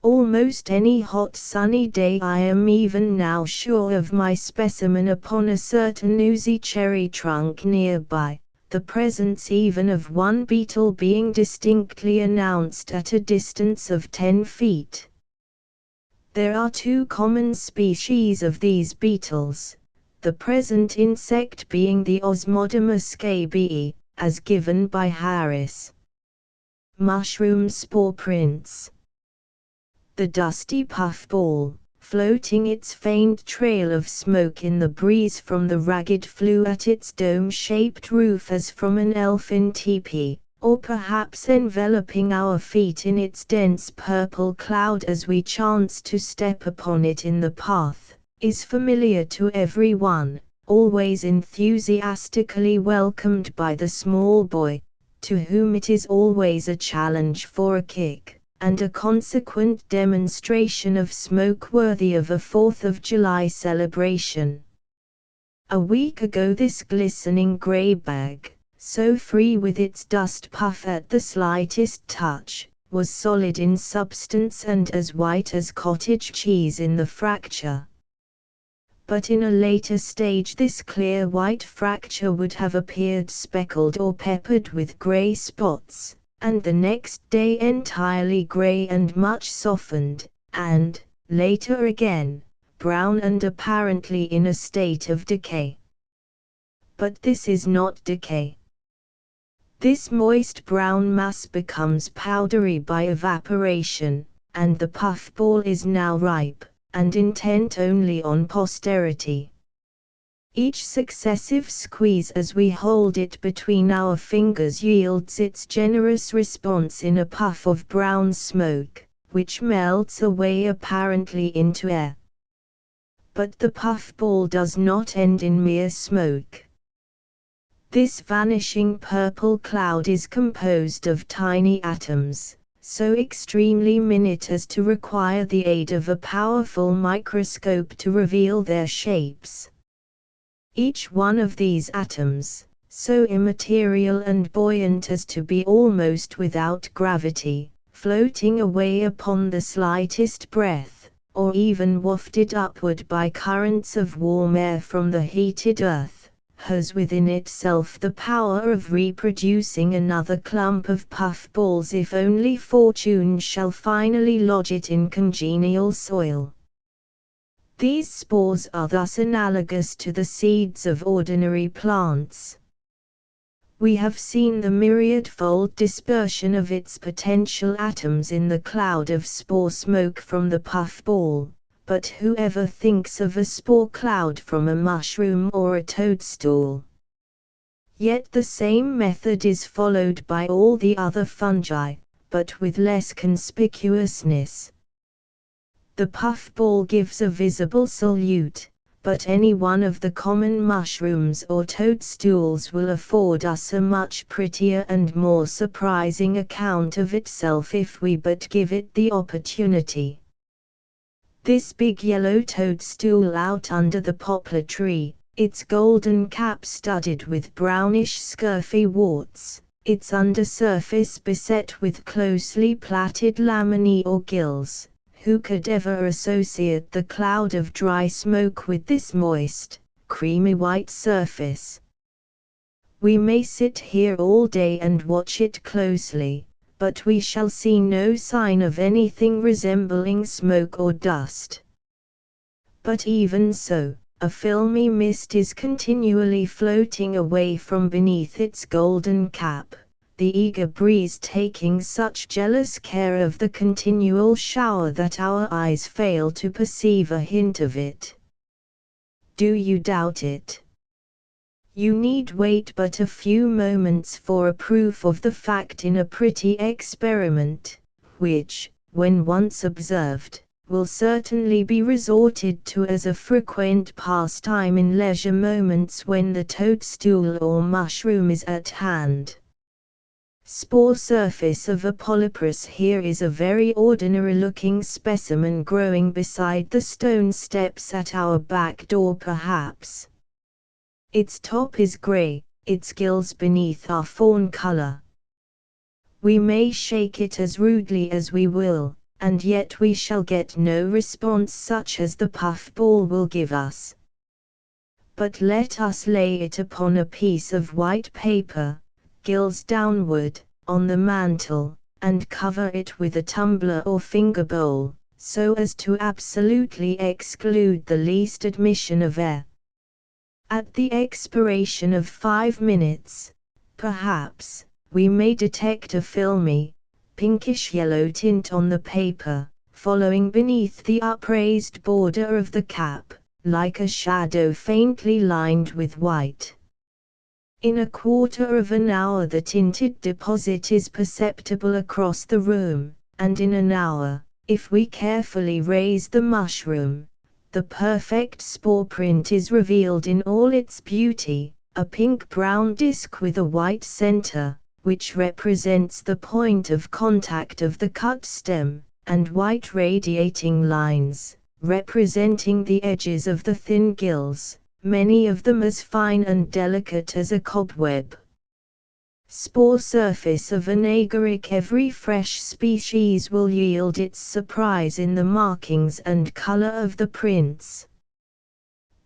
Almost any hot sunny day I am even now sure of my specimen upon a certain oozy cherry trunk nearby, the presence even of one beetle being distinctly announced at a distance of 10 feet. There are two common species of these beetles, the present insect being the Osmodamus scabiei, as given by Harris. Mushroom spore prints. The dusty puffball, floating its faint trail of smoke in the breeze from the ragged flue at its dome-shaped roof as from an elfin teepee, or perhaps enveloping our feet in its dense purple cloud as we chance to step upon it in the path, is familiar to everyone, always enthusiastically welcomed by the small boy, to whom it is always a challenge for a kick, and a consequent demonstration of smoke worthy of a 4th of July celebration. A week ago this glistening grey bag, so free with its dust puff at the slightest touch, was solid in substance and as white as cottage cheese in the fracture. But in a later stage this clear white fracture would have appeared speckled or peppered with grey spots, and the next day entirely grey and much softened, and, later again, brown and apparently in a state of decay. But this is not decay. This moist brown mass becomes powdery by evaporation, and the puffball is now ripe, and intent only on posterity. Each successive squeeze as we hold it between our fingers yields its generous response in a puff of brown smoke, which melts away apparently into air. But the puffball does not end in mere smoke. This vanishing purple cloud is composed of tiny atoms, so extremely minute as to require the aid of a powerful microscope to reveal their shapes. Each one of these atoms, so immaterial and buoyant as to be almost without gravity, floating away upon the slightest breath, or even wafted upward by currents of warm air from the heated earth, has within itself the power of reproducing another clump of puffballs if only fortune shall finally lodge it in congenial soil. These spores are thus analogous to the seeds of ordinary plants. We have seen the myriad-fold dispersion of its potential atoms in the cloud of spore smoke from the puffball, but whoever thinks of a spore cloud from a mushroom or a toadstool? Yet the same method is followed by all the other fungi, but with less conspicuousness. The puffball gives a visible salute, but any one of the common mushrooms or toadstools will afford us a much prettier and more surprising account of itself if we but give it the opportunity. This big yellow toadstool out under the poplar tree, its golden cap studded with brownish scurfy warts, its undersurface beset with closely plaited laminae or gills. Who could ever associate the cloud of dry smoke with this moist, creamy white surface? We may sit here all day and watch it closely, but we shall see no sign of anything resembling smoke or dust. But even so, a filmy mist is continually floating away from beneath its golden cap, the eager breeze taking such jealous care of the continual shower that our eyes fail to perceive a hint of it. Do you doubt it? You need wait but a few moments for a proof of the fact in a pretty experiment, which, when once observed, will certainly be resorted to as a frequent pastime in leisure moments when the toadstool or mushroom is at hand. Spore surface of a polyporus. Here is a very ordinary-looking specimen growing beside the stone steps at our back door perhaps. Its top is grey, its gills beneath are fawn color. We may shake it as rudely as we will, and yet we shall get no response such as the puffball will give us. But let us lay it upon a piece of white paper, gills downward, on the mantel, and cover it with a tumbler or finger bowl, so as to absolutely exclude the least admission of air. At the expiration of 5 minutes, perhaps, we may detect a filmy, pinkish-yellow tint on the paper, following beneath the upraised border of the cap, like a shadow faintly lined with white. In a quarter of an hour the tinted deposit is perceptible across the room, and in an hour, if we carefully raise the mushroom, the perfect spore print is revealed in all its beauty, a pink-brown disc with a white center, which represents the point of contact of the cut stem, and white radiating lines, representing the edges of the thin gills, many of them as fine and delicate as a cobweb. Spore surface of an agaric. Every fresh species will yield its surprise in the markings and color of the prints.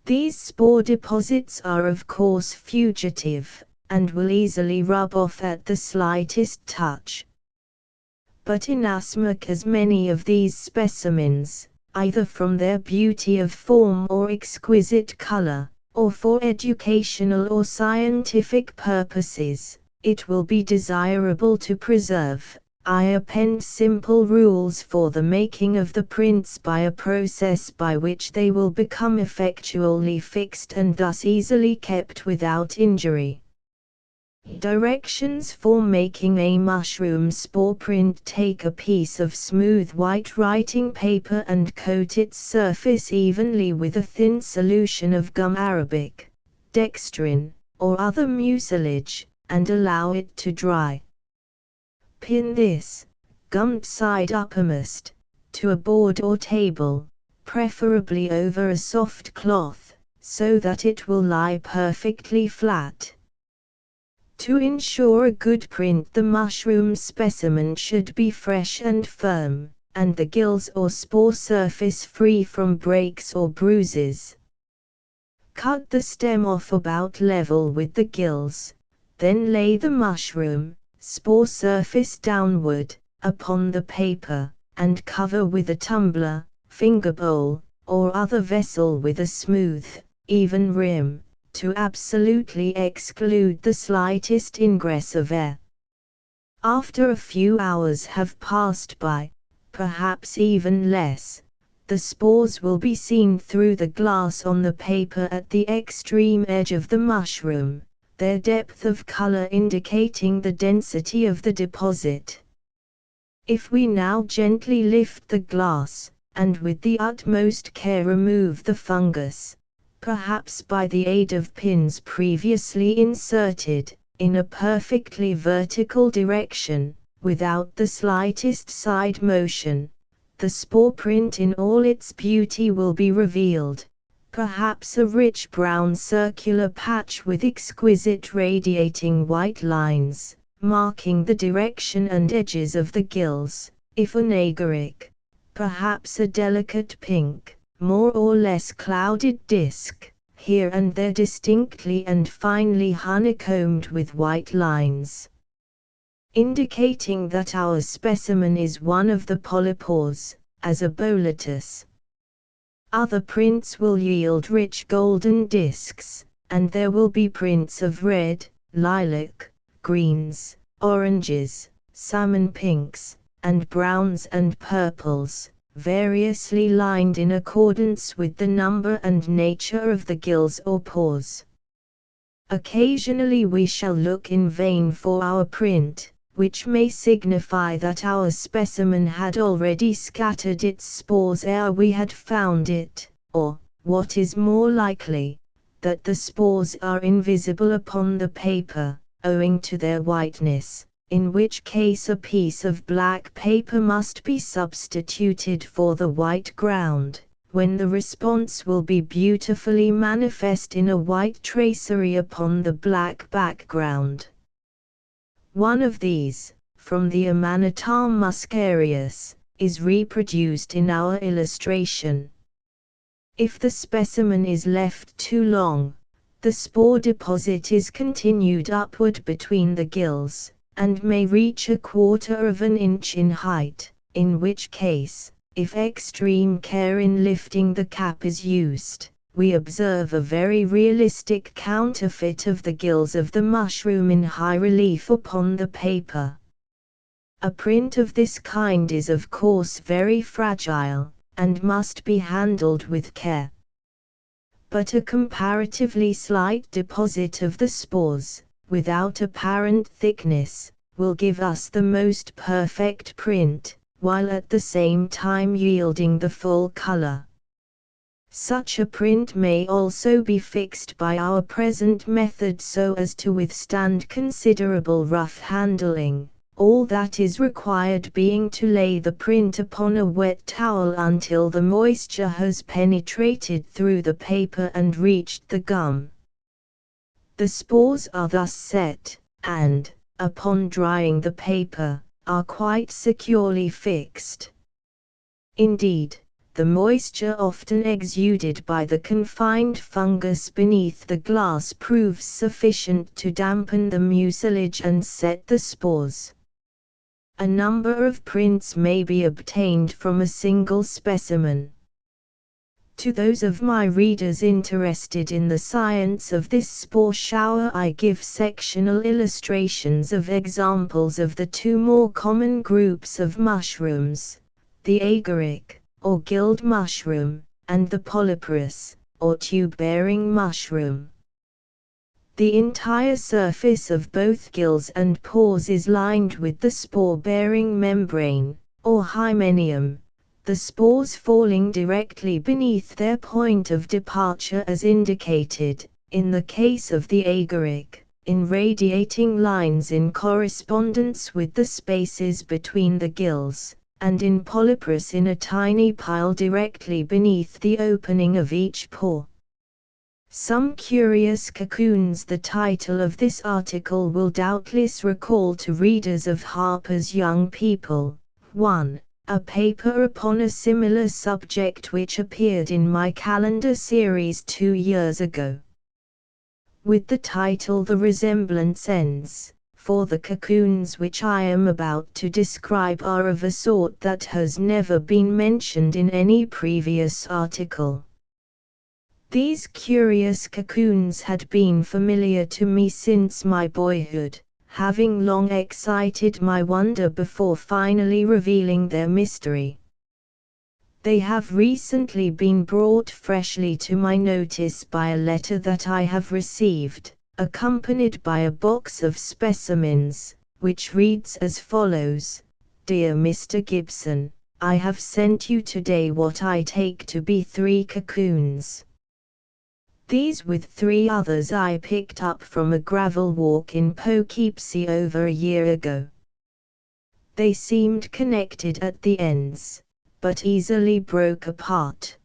These spore deposits are of course fugitive, and will easily rub off at the slightest touch. But inasmuch as many of these specimens, either from their beauty of form or exquisite color, or for educational or scientific purposes, it will be desirable to preserve, I append simple rules for the making of the prints by a process by which they will become effectually fixed and thus easily kept without injury. Directions for making a mushroom spore print: take a piece of smooth white writing paper and coat its surface evenly with a thin solution of gum arabic, dextrin, or other mucilage, and allow it to dry. Pin this, gummed side uppermost, to a board or table, preferably over a soft cloth, so that it will lie perfectly flat. To ensure a good print, the mushroom specimen should be fresh and firm, and the gills or spore surface free from breaks or bruises. Cut the stem off about level with the gills, then lay the mushroom, spore surface downward, upon the paper, and cover with a tumbler, finger bowl, or other vessel with a smooth, even rim, to absolutely exclude the slightest ingress of air. After a few hours have passed by, perhaps even less, the spores will be seen through the glass on the paper at the extreme edge of the mushroom, their depth of color indicating the density of the deposit. If we now gently lift the glass, and with the utmost care remove the fungus, perhaps by the aid of pins previously inserted, in a perfectly vertical direction, without the slightest side motion, the spore print in all its beauty will be revealed, perhaps a rich brown circular patch with exquisite radiating white lines, marking the direction and edges of the gills, if an agaric, perhaps a delicate pink, more or less clouded disc, here and there distinctly and finely honeycombed with white lines, indicating that our specimen is one of the polypores, as a boletus. Other prints will yield rich golden discs, and there will be prints of red, lilac, greens, oranges, salmon pinks, and browns and purples, variously lined in accordance with the number and nature of the gills or pores. Occasionally we shall look in vain for our print, which may signify that our specimen had already scattered its spores ere we had found it, or, what is more likely, that the spores are invisible upon the paper, owing to their whiteness, in which case a piece of black paper must be substituted for the white ground, when the response will be beautifully manifest in a white tracery upon the black background. One of these, from the Amanita muscarius, is reproduced in our illustration. If the specimen is left too long, the spore deposit is continued upward between the gills, and may reach 1/4 of an inch in height, in which case, if extreme care in lifting the cap is used, we observe a very realistic counterfeit of the gills of the mushroom in high relief upon the paper. A print of this kind is of course very fragile, and must be handled with care. But a comparatively slight deposit of the spores, without apparent thickness, will give us the most perfect print, while at the same time yielding the full color. Such a print may also be fixed by our present method so as to withstand considerable rough handling, all that is required being to lay the print upon a wet towel until the moisture has penetrated through the paper and reached the gum. The spores are thus set, and, upon drying the paper, are quite securely fixed. Indeed, the moisture often exuded by the confined fungus beneath the glass proves sufficient to dampen the mucilage and set the spores. A number of prints may be obtained from a single specimen. To those of my readers interested in the science of this spore shower, I give sectional illustrations of examples of the two more common groups of mushrooms, the agaric, or gilled mushroom, and the polyporous, or tube-bearing mushroom. The entire surface of both gills and pores is lined with the spore-bearing membrane, or hymenium, the spores falling directly beneath their point of departure as indicated, in the case of the agaric, in radiating lines in correspondence with the spaces between the gills, and in polyporous in a tiny pile directly beneath the opening of each pore. Some curious cocoons. The title of this article will doubtless recall to readers of Harper's Young People, 1. A paper upon a similar subject which appeared in my calendar series 2 years ago. With the title the resemblance ends, for the cocoons which I am about to describe are of a sort that has never been mentioned in any previous article. These curious cocoons had been familiar to me since my boyhood, having long excited my wonder before finally revealing their mystery. They have recently been brought freshly to my notice by a letter that I have received, accompanied by a box of specimens, which reads as follows: Dear Mr. Gibson, I have sent you today what I take to be 3 cocoons. These with 3 others I picked up from a gravel walk in Poughkeepsie over a year ago. They seemed connected at the ends, but easily broke apart.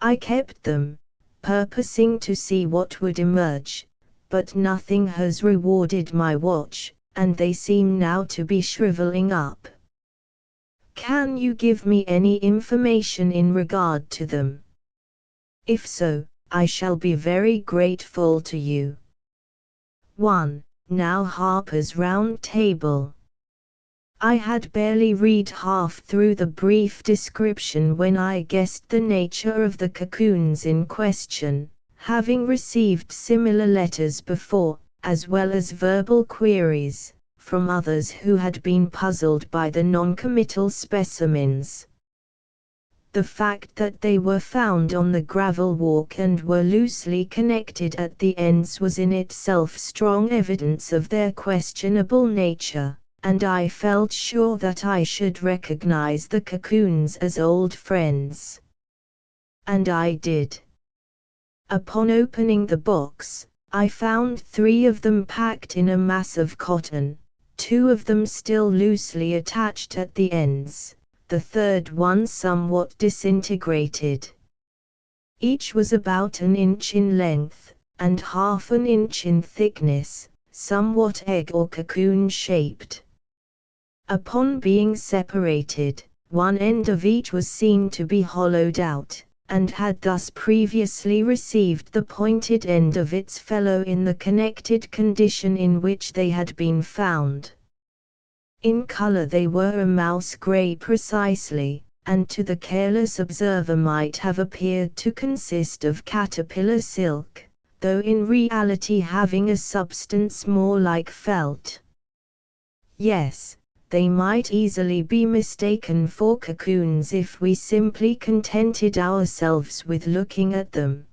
I kept them, purposing to see what would emerge, but nothing has rewarded my watch, and they seem now to be shriveling up. Can you give me any information in regard to them? If so, I shall be very grateful to you. 1. Now Harper's Round Table. I had barely read half through the brief description when I guessed the nature of the cocoons in question, having received similar letters before, as well as verbal queries, from others who had been puzzled by the non-committal specimens. The fact that they were found on the gravel walk and were loosely connected at the ends was in itself strong evidence of their questionable nature, and I felt sure that I should recognize the cocoons as old friends. And I did. Upon opening the box, I found 3 of them packed in a mass of cotton, 2 of them still loosely attached at the ends, the third one somewhat disintegrated. Each was about an inch in length, and half an inch in thickness, somewhat egg or cocoon shaped. Upon being separated, one end of each was seen to be hollowed out, and had thus previously received the pointed end of its fellow in the connected condition in which they had been found. In color they were a mouse gray precisely, and to the careless observer might have appeared to consist of caterpillar silk, though in reality having a substance more like felt. Yes, they might easily be mistaken for cocoons if we simply contented ourselves with looking at them.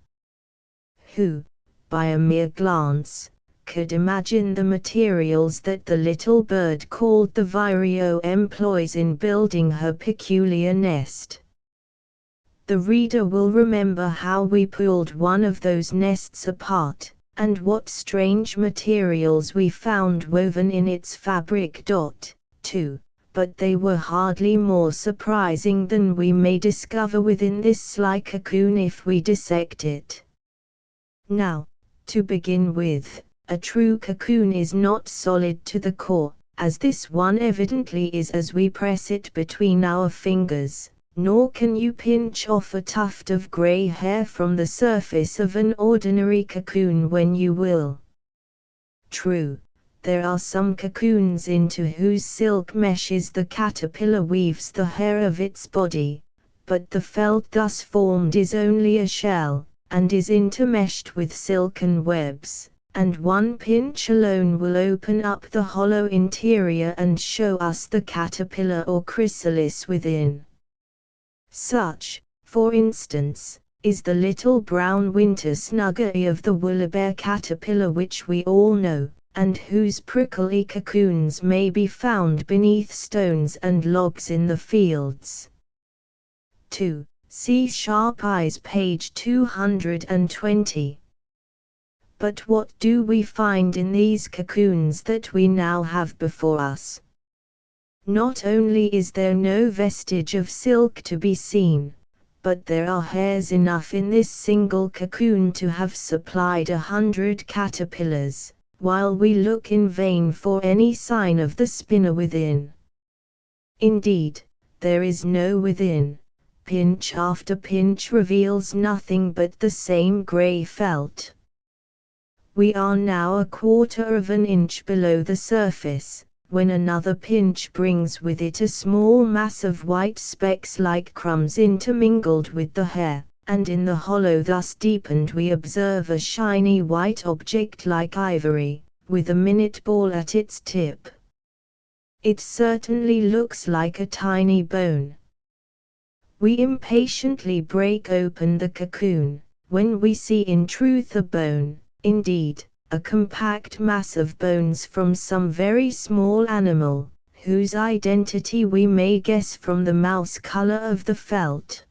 Who, by a mere glance, could imagine the materials that the little bird called the vireo employs in building her peculiar nest? The reader will remember how we pulled one of those nests apart, and what strange materials we found woven in its fabric. Too, but they were hardly more surprising than we may discover within this sly cocoon if we dissect it. Now, to begin with, a true cocoon is not solid to the core, as this one evidently is as we press it between our fingers, nor can you pinch off a tuft of gray hair from the surface of an ordinary cocoon when you will. True, there are some cocoons into whose silk meshes the caterpillar weaves the hair of its body, but the felt thus formed is only a shell, and is intermeshed with silken webs, and one pinch alone will open up the hollow interior and show us the caterpillar or chrysalis within. Such, for instance, is the little brown winter snuggery of the woolly bear caterpillar which we all know, and whose prickly cocoons may be found beneath stones and logs in the fields. 2. See Sharp Eyes page 220. But what do we find in these cocoons that we now have before us? Not only is there no vestige of silk to be seen, but there are hairs enough in this single cocoon to have supplied 100 caterpillars, while we look in vain for any sign of the spinner within. Indeed, there is no within. Pinch after pinch reveals nothing but the same grey felt. We are now a quarter of an inch below the surface, when another pinch brings with it a small mass of white specks like crumbs intermingled with the hair, and in the hollow thus deepened we observe a shiny white object like ivory, with a minute ball at its tip. It certainly looks like a tiny bone. We impatiently break open the cocoon, when we see in truth a bone, indeed, a compact mass of bones from some very small animal, whose identity we may guess from the mouse color of the felt.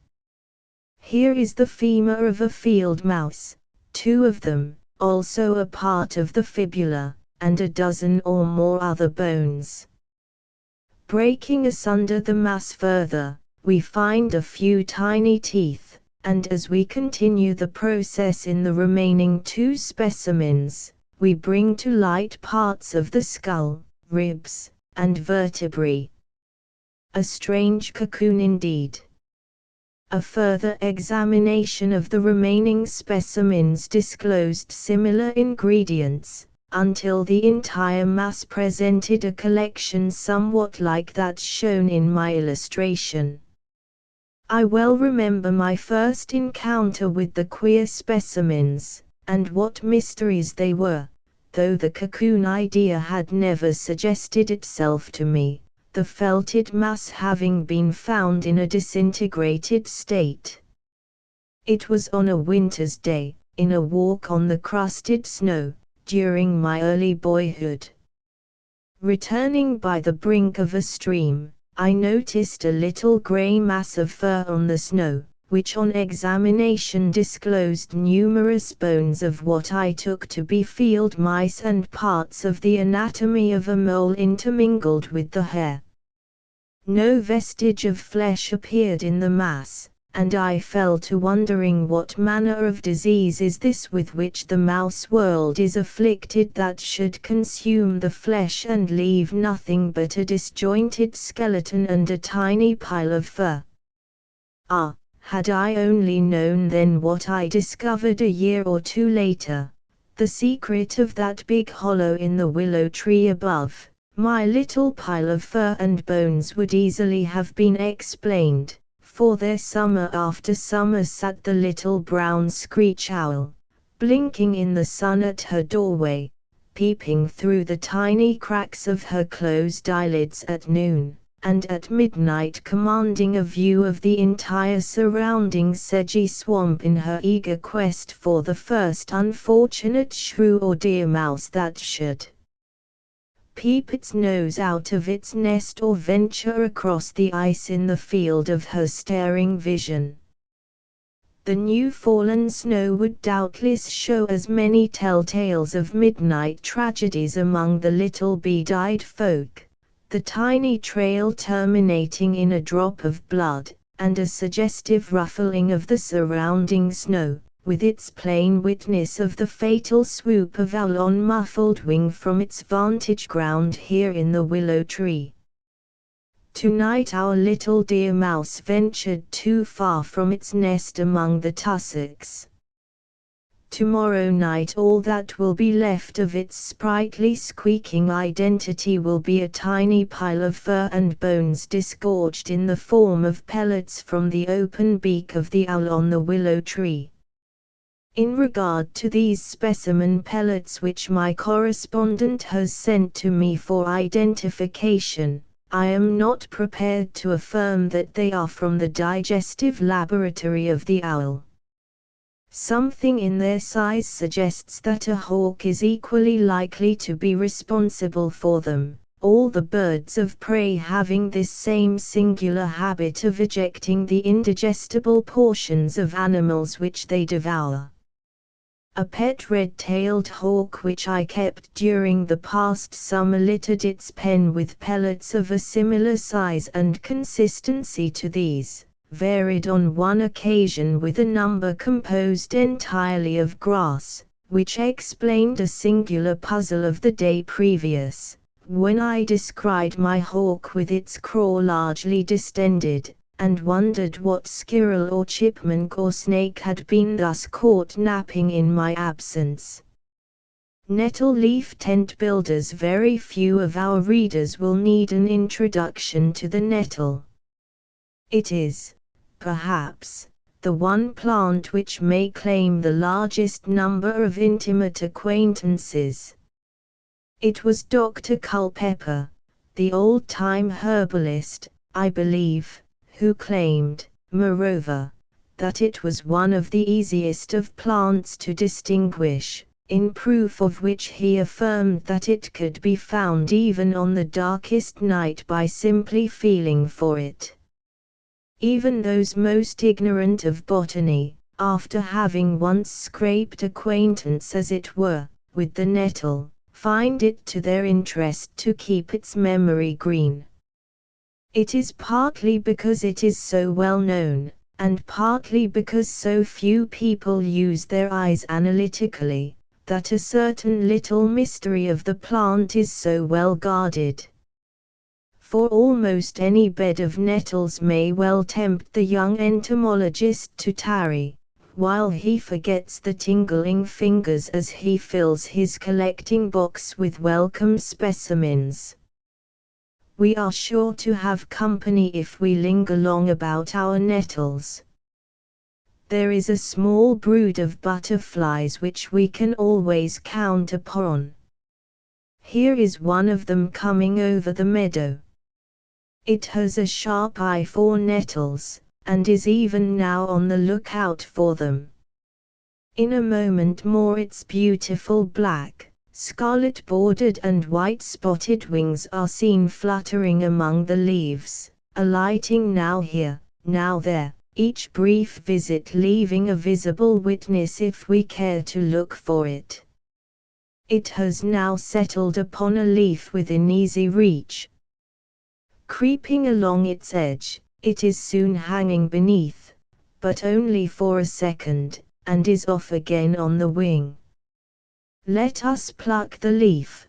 Here is the femur of a field mouse, 2 of them, also a part of the fibula, and a dozen or more other bones. Breaking asunder the mass further, we find a few tiny teeth, and as we continue the process in the remaining 2 specimens, we bring to light parts of the skull, ribs, and vertebrae. A strange cocoon indeed. A further examination of the remaining specimens disclosed similar ingredients, until the entire mass presented a collection somewhat like that shown in my illustration. I well remember my first encounter with the queer specimens, and what mysteries they were, though the cocoon idea had never suggested itself to me, the felted mass having been found in a disintegrated state. It was on a winter's day, in a walk on the crusted snow, during my early boyhood. Returning by the brink of a stream, I noticed a little grey mass of fur on the snow, which on examination disclosed numerous bones of what I took to be field mice and parts of the anatomy of a mole intermingled with the hair. No vestige of flesh appeared in the mass, and I fell to wondering what manner of disease is this with which the mouse world is afflicted that should consume the flesh and leave nothing but a disjointed skeleton and a tiny pile of fur. Ah, had I only known then what I discovered a year or 2 later, the secret of that big hollow in the willow tree above, my little pile of fur and bones would easily have been explained, For there summer after summer sat the little brown screech owl, blinking in the sun at her doorway, peeping through the tiny cracks of her closed eyelids at noon, and at midnight commanding a view of the entire surrounding sedgy swamp in her eager quest for the first unfortunate shrew or deer mouse that should peep its nose out of its nest or venture across the ice in the field of her staring vision. The new fallen snow would doubtless show as many telltales of midnight tragedies among the little bead-eyed folk, the tiny trail terminating in a drop of blood, and a suggestive ruffling of the surrounding snow, with its plain witness of the fatal swoop of owl on muffled wing from its vantage ground here in the willow tree. Tonight our little deer mouse ventured too far from its nest among the tussocks. Tomorrow night all that will be left of its sprightly squeaking identity will be a tiny pile of fur and bones disgorged in the form of pellets from the open beak of the owl on the willow tree. In regard to these specimen pellets which my correspondent has sent to me for identification, I am not prepared to affirm that they are from the digestive laboratory of the owl. Something in their size suggests that a hawk is equally likely to be responsible for them, all the birds of prey having this same singular habit of ejecting the indigestible portions of animals which they devour. A pet red-tailed hawk which I kept during the past summer littered its pen with pellets of a similar size and consistency to these, varied on one occasion with a number composed entirely of grass, which explained a singular puzzle of the day previous, when I descried my hawk with its craw largely distended, and wondered what squirrel or chipmunk or snake had been thus caught napping in my absence. Nettle leaf tent builders. Very few of our readers will need an introduction to the nettle. It is, perhaps, the one plant which may claim the largest number of intimate acquaintances. It was Dr. Culpeper, the old-time herbalist, I believe, who claimed, moreover, that it was one of the easiest of plants to distinguish, in proof of which he affirmed that it could be found even on the darkest night by simply feeling for it. Even those most ignorant of botany, after having once scraped acquaintance as it were, with the nettle, find it to their interest to keep its memory green. It is partly because it is so well known, and partly because so few people use their eyes analytically, that a certain little mystery of the plant is so well guarded. For almost any bed of nettles may well tempt the young entomologist to tarry, while he forgets the tingling fingers as he fills his collecting box with welcome specimens. We are sure to have company if we linger long about our nettles. There is a small brood of butterflies which we can always count upon. Here is one of them coming over the meadow. It has a sharp eye for nettles, and is even now on the lookout for them. In a moment more its beautiful black, scarlet-bordered and white-spotted wings are seen fluttering among the leaves, alighting now here, now there, each brief visit leaving a visible witness if we care to look for it. It has now settled upon a leaf within easy reach. Creeping along its edge, it is soon hanging beneath, but only for a second, and is off again on the wing. Let us pluck the leaf.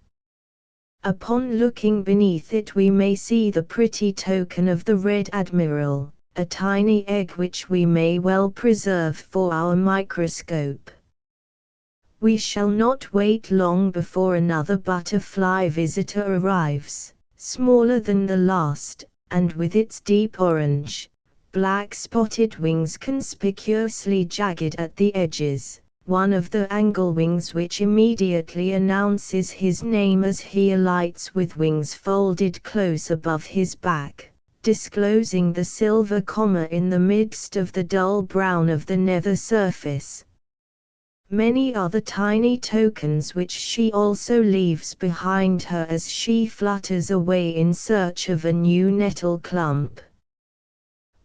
Upon looking beneath it we may see the pretty token of the red admiral, a tiny egg which we may well preserve for our microscope. We shall not wait long before another butterfly visitor arrives, smaller than the last, and with its deep orange, black spotted wings conspicuously jagged at the edges, one of the angle wings which immediately announces his name as he alights with wings folded close above his back, disclosing the silver comma in the midst of the dull brown of the nether surface. Many are the tiny tokens which she also leaves behind her as she flutters away in search of a new nettle clump.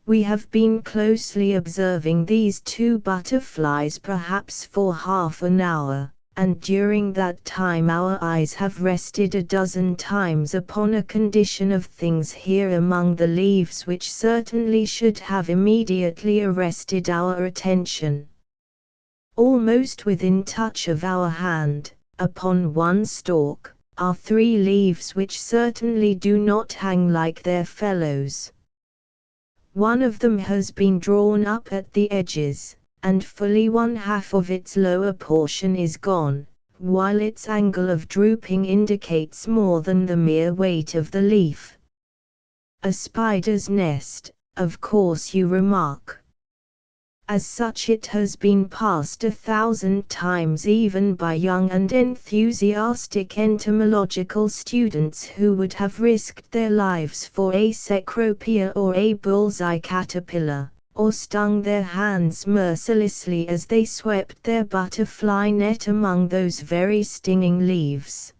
We have been closely observing these two butterflies perhaps for half an hour, and during that time our eyes have rested a dozen times upon a condition of things here among the leaves which certainly should have immediately arrested our attention. Almost within touch of our hand, upon one stalk, are 3 leaves which certainly do not hang like their fellows. One of them has been drawn up at the edges, and fully 1/2 of its lower portion is gone, while its angle of drooping indicates more than the mere weight of the leaf. A spider's nest, of course you remark. As such it has been passed 1,000 times even by young and enthusiastic entomological students who would have risked their lives for a cecropia or a bullseye caterpillar, or stung their hands mercilessly as they swept their butterfly net among those very stinging leaves.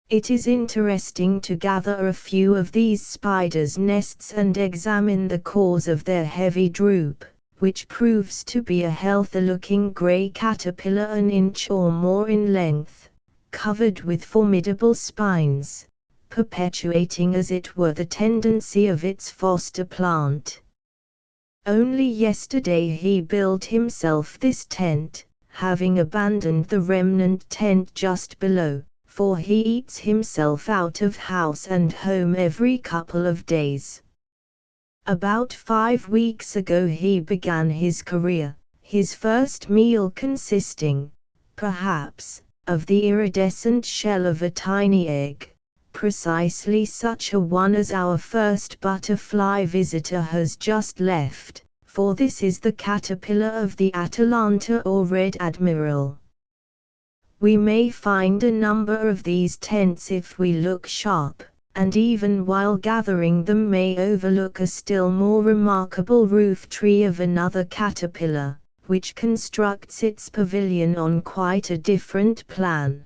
It is interesting to gather a few of these spiders' nests and examine the cause of their heavy droop, which proves to be a healthy-looking grey caterpillar an inch or more in length, covered with formidable spines, perpetuating as it were the tendency of its foster plant. Only yesterday he built himself this tent, having abandoned the remnant tent just below, for he eats himself out of house and home every couple of days. About 5 weeks ago he began his career, his first meal consisting, perhaps, of the iridescent shell of a tiny egg, precisely such a one as our first butterfly visitor has just left, for this is the caterpillar of the Atalanta or Red Admiral. We may find a number of these tents if we look sharp, and even while gathering them may overlook a still more remarkable roof tree of another caterpillar, which constructs its pavilion on quite a different plan.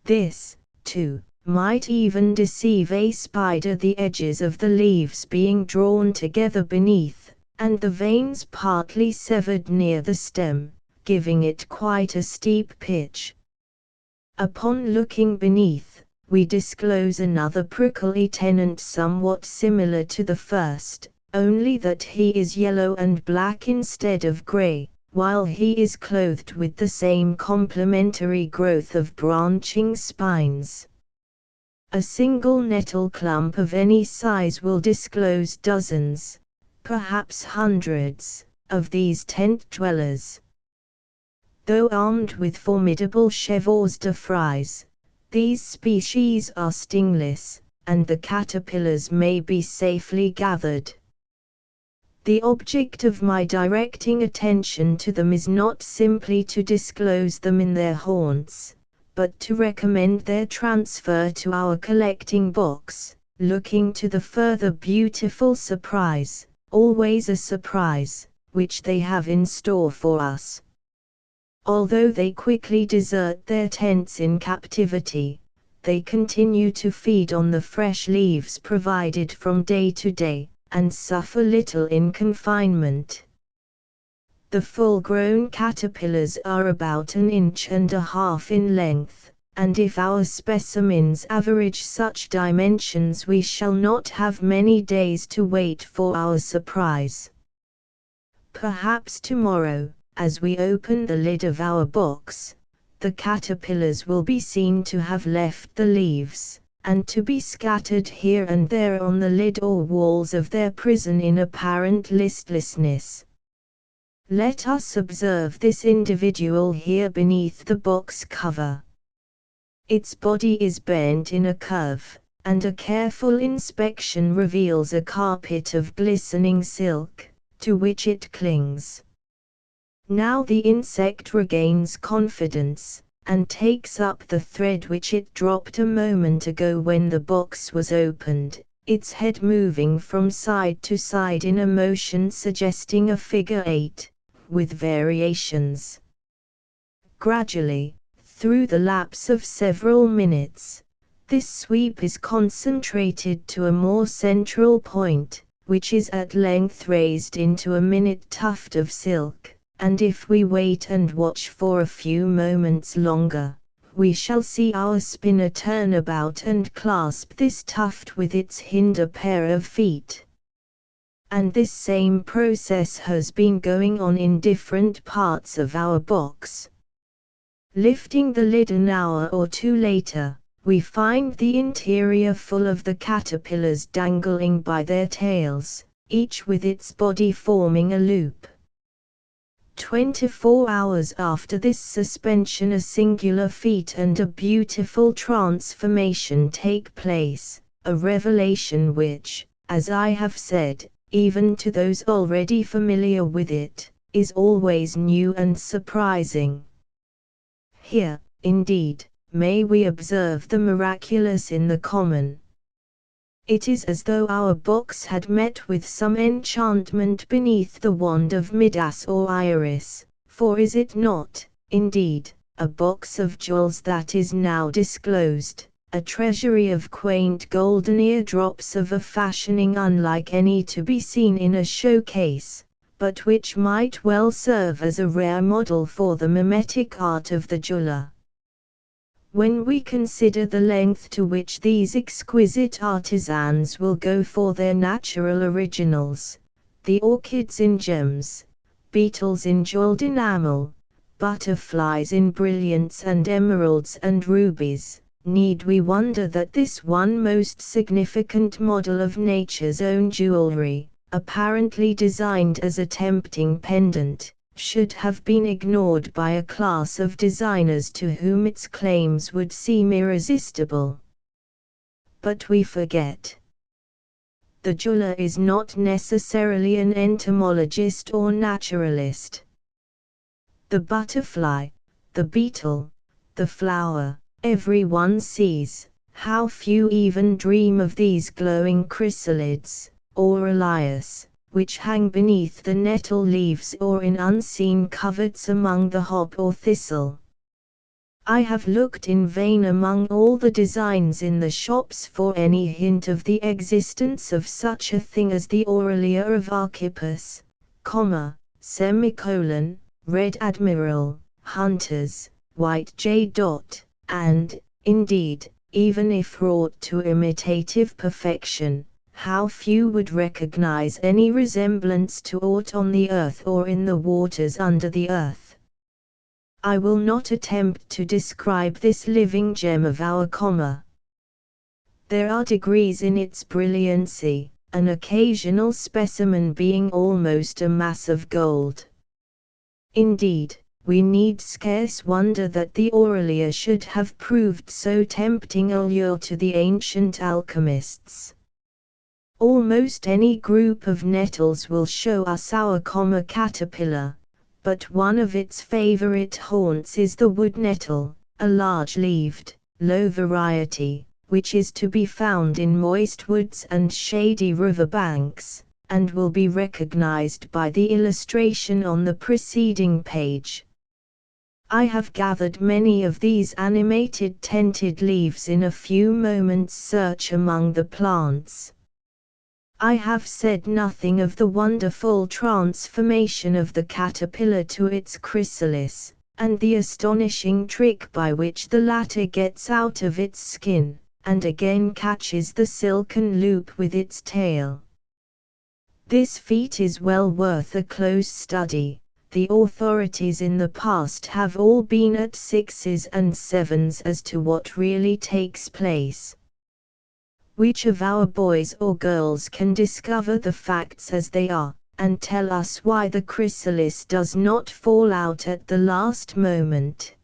This, too, might even deceive a spider, the edges of the leaves being drawn together beneath, and the veins partly severed near the stem, giving it quite a steep pitch. Upon looking beneath, we disclose another prickly tenant somewhat similar to the first, only that he is yellow and black instead of grey, while he is clothed with the same complementary growth of branching spines. A single nettle clump of any size will disclose dozens, perhaps hundreds, of these tent dwellers. Though armed with formidable chevaux de frise, these species are stingless, and the caterpillars may be safely gathered. The object of my directing attention to them is not simply to disclose them in their haunts, but to recommend their transfer to our collecting box, looking to the further beautiful surprise, always a surprise, which they have in store for us. Although they quickly desert their tents in captivity, they continue to feed on the fresh leaves provided from day to day, and suffer little in confinement. The full-grown caterpillars are about 1.5 inches in length, and if our specimens average such dimensions we shall not have many days to wait for our surprise. Perhaps tomorrow, as we open the lid of our box, the caterpillars will be seen to have left the leaves, and to be scattered here and there on the lid or walls of their prison in apparent listlessness. Let us observe this individual here beneath the box cover. Its body is bent in a curve, and a careful inspection reveals a carpet of glistening silk, to which it clings. Now the insect regains confidence, and takes up the thread which it dropped a moment ago when the box was opened, its head moving from side to side in a motion suggesting a figure 8, with variations. Gradually, through the lapse of several minutes, this sweep is concentrated to a more central point, which is at length raised into a minute tuft of silk, and if we wait and watch for a few moments longer, we shall see our spinner turn about and clasp this tuft with its hinder pair of feet. And this same process has been going on in different parts of our box. Lifting the lid an hour or two later, we find the interior full of the caterpillars dangling by their tails, each with its body forming a loop. 24 hours after this suspension a singular feat and a beautiful transformation take place, a revelation which, as I have said, even to those already familiar with it, is always new and surprising. Here, indeed, may we observe the miraculous in the common. It is as though our box had met with some enchantment beneath the wand of Midas or Iris, for is it not, indeed, a box of jewels that is now disclosed, a treasury of quaint golden eardrops of a fashioning unlike any to be seen in a showcase, but which might well serve as a rare model for the mimetic art of the jeweler. When we consider the length to which these exquisite artisans will go for their natural originals, the orchids in gems, beetles in jeweled enamel, butterflies in brilliants and emeralds and rubies, need we wonder that this one most significant model of nature's own jewelry, apparently designed as a tempting pendant, should have been ignored by a class of designers to whom its claims would seem irresistible. But we forget. The jeweler is not necessarily an entomologist or naturalist. The butterfly, the beetle, the flower, everyone sees. How few even dream of these glowing chrysalids, Aurelius, which hang beneath the nettle leaves or in unseen coverts among the hop or thistle. I have looked in vain among all the designs in the shops for any hint of the existence of such a thing as the Aurelia of Archippus, Red Admiral, Hunters, White Jade. And, indeed, even if wrought to imitative perfection, how few would recognize any resemblance to aught on the earth or in the waters under the earth. I will not attempt to describe this living gem of our comma. There are degrees in its brilliancy, an occasional specimen being almost a mass of gold. Indeed, we need scarce wonder that the Aurelia should have proved so tempting a lure to the ancient alchemists. Almost any group of nettles will show us our comma caterpillar, but one of its favorite haunts is the wood nettle, a large-leaved, low variety, which is to be found in moist woods and shady river banks, and will be recognized by the illustration on the preceding page. I have gathered many of these animated tented leaves in a few moments' search among the plants. I have said nothing of the wonderful transformation of the caterpillar to its chrysalis, and the astonishing trick by which the latter gets out of its skin, and again catches the silken loop with its tail. This feat is well worth a close study. The authorities in the past have all been at 6s and 7s as to what really takes place. Which of our boys or girls can discover the facts as they are, and tell us why the chrysalis does not fall out at the last moment?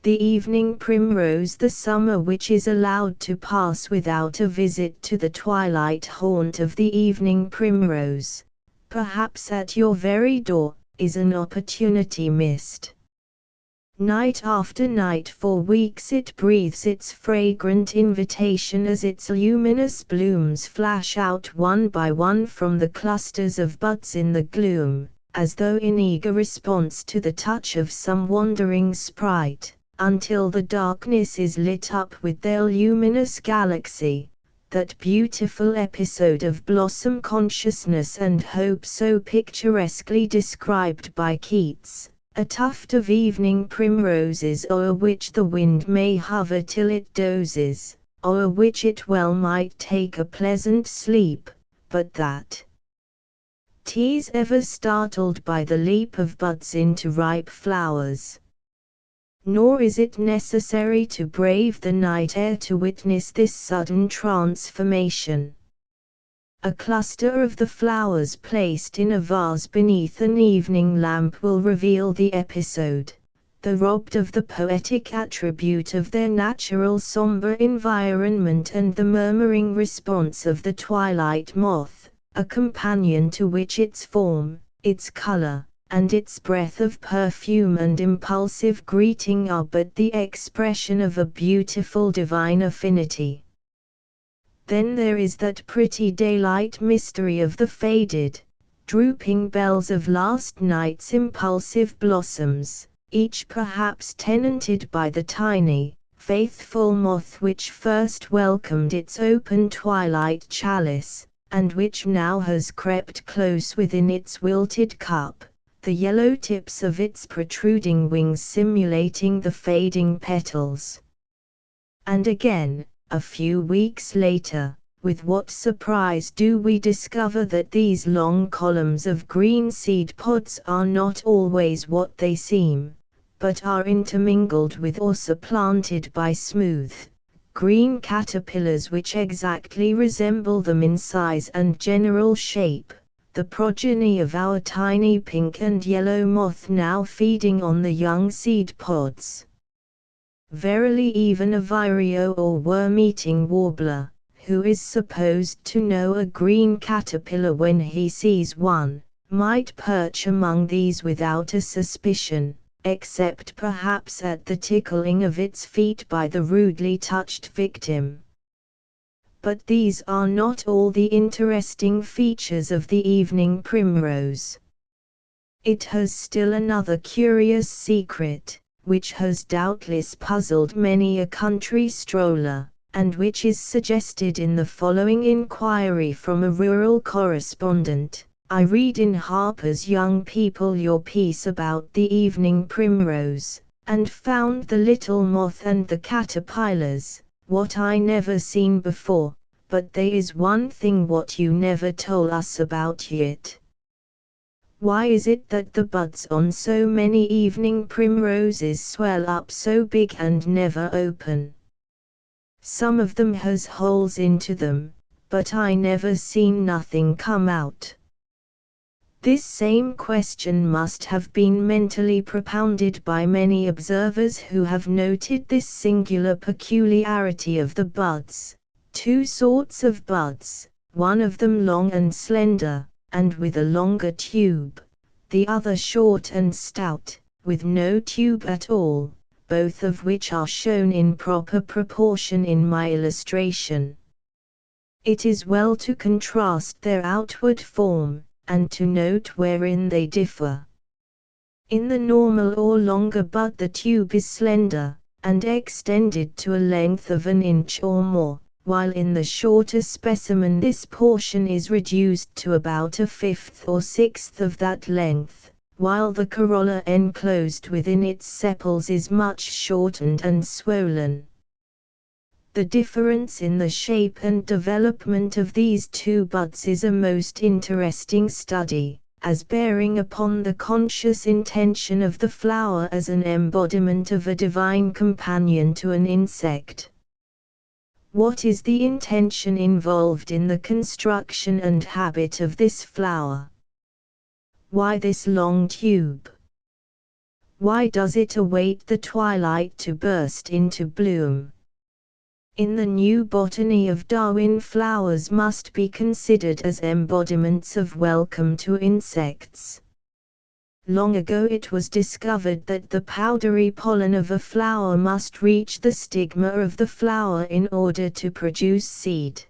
The evening primrose, the summer which is allowed to pass without a visit to the twilight haunt of the evening primrose, perhaps at your very door, is an opportunity missed. Night after night for weeks it breathes its fragrant invitation as its luminous blooms flash out one by one from the clusters of buds in the gloom, as though in eager response to the touch of some wandering sprite, until the darkness is lit up with their luminous galaxy, that beautiful episode of blossom consciousness and hope so picturesquely described by Keats. A tuft of evening primroses o'er which the wind may hover till it dozes, o'er which it well might take a pleasant sleep, but that 'tis ever startled by the leap of buds into ripe flowers. Nor is it necessary to brave the night air to witness this sudden transformation. A cluster of the flowers placed in a vase beneath an evening lamp will reveal the episode, though robbed of the poetic attribute of their natural somber environment and the murmuring response of the twilight moth, a companion to which its form, its color, and its breath of perfume and impulsive greeting are but the expression of a beautiful divine affinity. Then there is that pretty daylight mystery of the faded, drooping bells of last night's impulsive blossoms, each perhaps tenanted by the tiny, faithful moth which first welcomed its open twilight chalice, and which now has crept close within its wilted cup, the yellow tips of its protruding wings simulating the fading petals. And again, a few weeks later, with what surprise do we discover that these long columns of green seed pods are not always what they seem, but are intermingled with or supplanted by smooth, green caterpillars which exactly resemble them in size and general shape, the progeny of our tiny pink and yellow moth now feeding on the young seed pods. Verily even a vireo or worm-eating warbler, who is supposed to know a green caterpillar when he sees one, might perch among these without a suspicion, except perhaps at the tickling of its feet by the rudely touched victim. But these are not all the interesting features of the evening primrose. It has still another curious secret, which has doubtless puzzled many a country stroller, and which is suggested in the following inquiry from a rural correspondent. I read in Harper's Young People your piece about the evening primrose, and found the little moth and the caterpillars, what I never seen before, but there is one thing what you never told us about yet. Why is it that the buds on so many evening primroses swell up so big and never open? Some of them has holes into them, but I never seen nothing come out. This same question must have been mentally propounded by many observers who have noted this singular peculiarity of the buds. Two sorts of buds, one of them long and slender, and with a longer tube, the other short and stout, with no tube at all, both of which are shown in proper proportion in my illustration. It is well to contrast their outward form, and to note wherein they differ. In the normal or longer bud the tube is slender, and extended to a length of an inch or more, while in the shorter specimen this portion is reduced to about a fifth or sixth of that length, while the corolla enclosed within its sepals is much shortened and swollen. The difference in the shape and development of these two buds is a most interesting study, as bearing upon the conscious intention of the flower as an embodiment of a divine companion to an insect. What is the intention involved in the construction and habit of this flower? Why this long tube? Why does it await the twilight to burst into bloom? In the new botany of Darwin, flowers must be considered as embodiments of welcome to insects. Long ago it was discovered that the powdery pollen of a flower must reach the stigma of the flower in order to produce seed.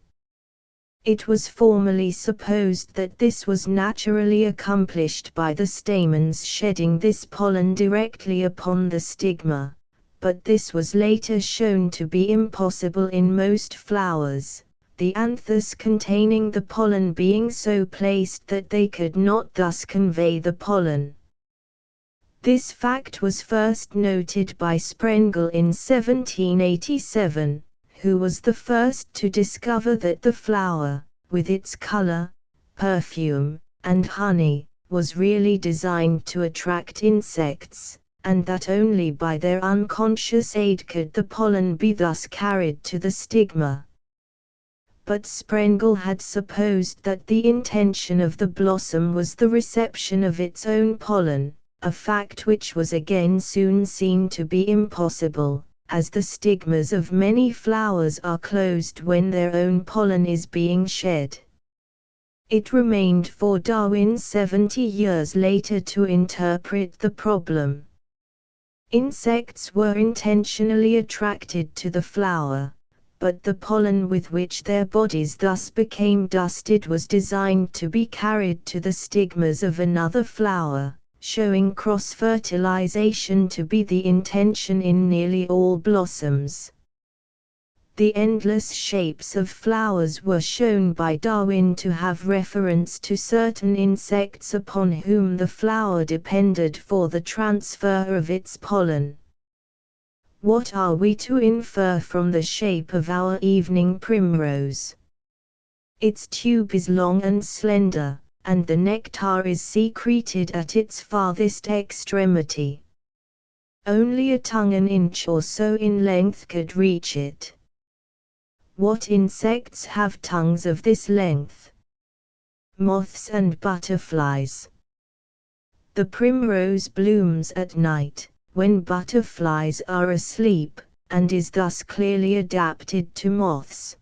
It was formerly supposed that this was naturally accomplished by the stamens shedding this pollen directly upon the stigma, but this was later shown to be impossible in most flowers, the anthers containing the pollen being so placed that they could not thus convey the pollen. This fact was first noted by Sprengel in 1787, who was the first to discover that the flower, with its color, perfume, and honey, was really designed to attract insects, and that only by their unconscious aid could the pollen be thus carried to the stigma. But Sprengel had supposed that the intention of the blossom was the reception of its own pollen, a fact which was again soon seen to be impossible, as the stigmas of many flowers are closed when their own pollen is being shed. It remained for Darwin 70 years later to interpret the problem. Insects were intentionally attracted to the flower, but the pollen with which their bodies thus became dusted was designed to be carried to the stigmas of another flower, showing cross-fertilization to be the intention in nearly all blossoms. The endless shapes of flowers were shown by Darwin to have reference to certain insects upon whom the flower depended for the transfer of its pollen. What are we to infer from the shape of our evening primrose? Its tube is long and slender, and the nectar is secreted at its farthest extremity. Only a tongue an inch or so in length could reach it. What insects have tongues of this length? Moths and butterflies. The primrose blooms at night, when butterflies are asleep, and is thus clearly adapted to moths.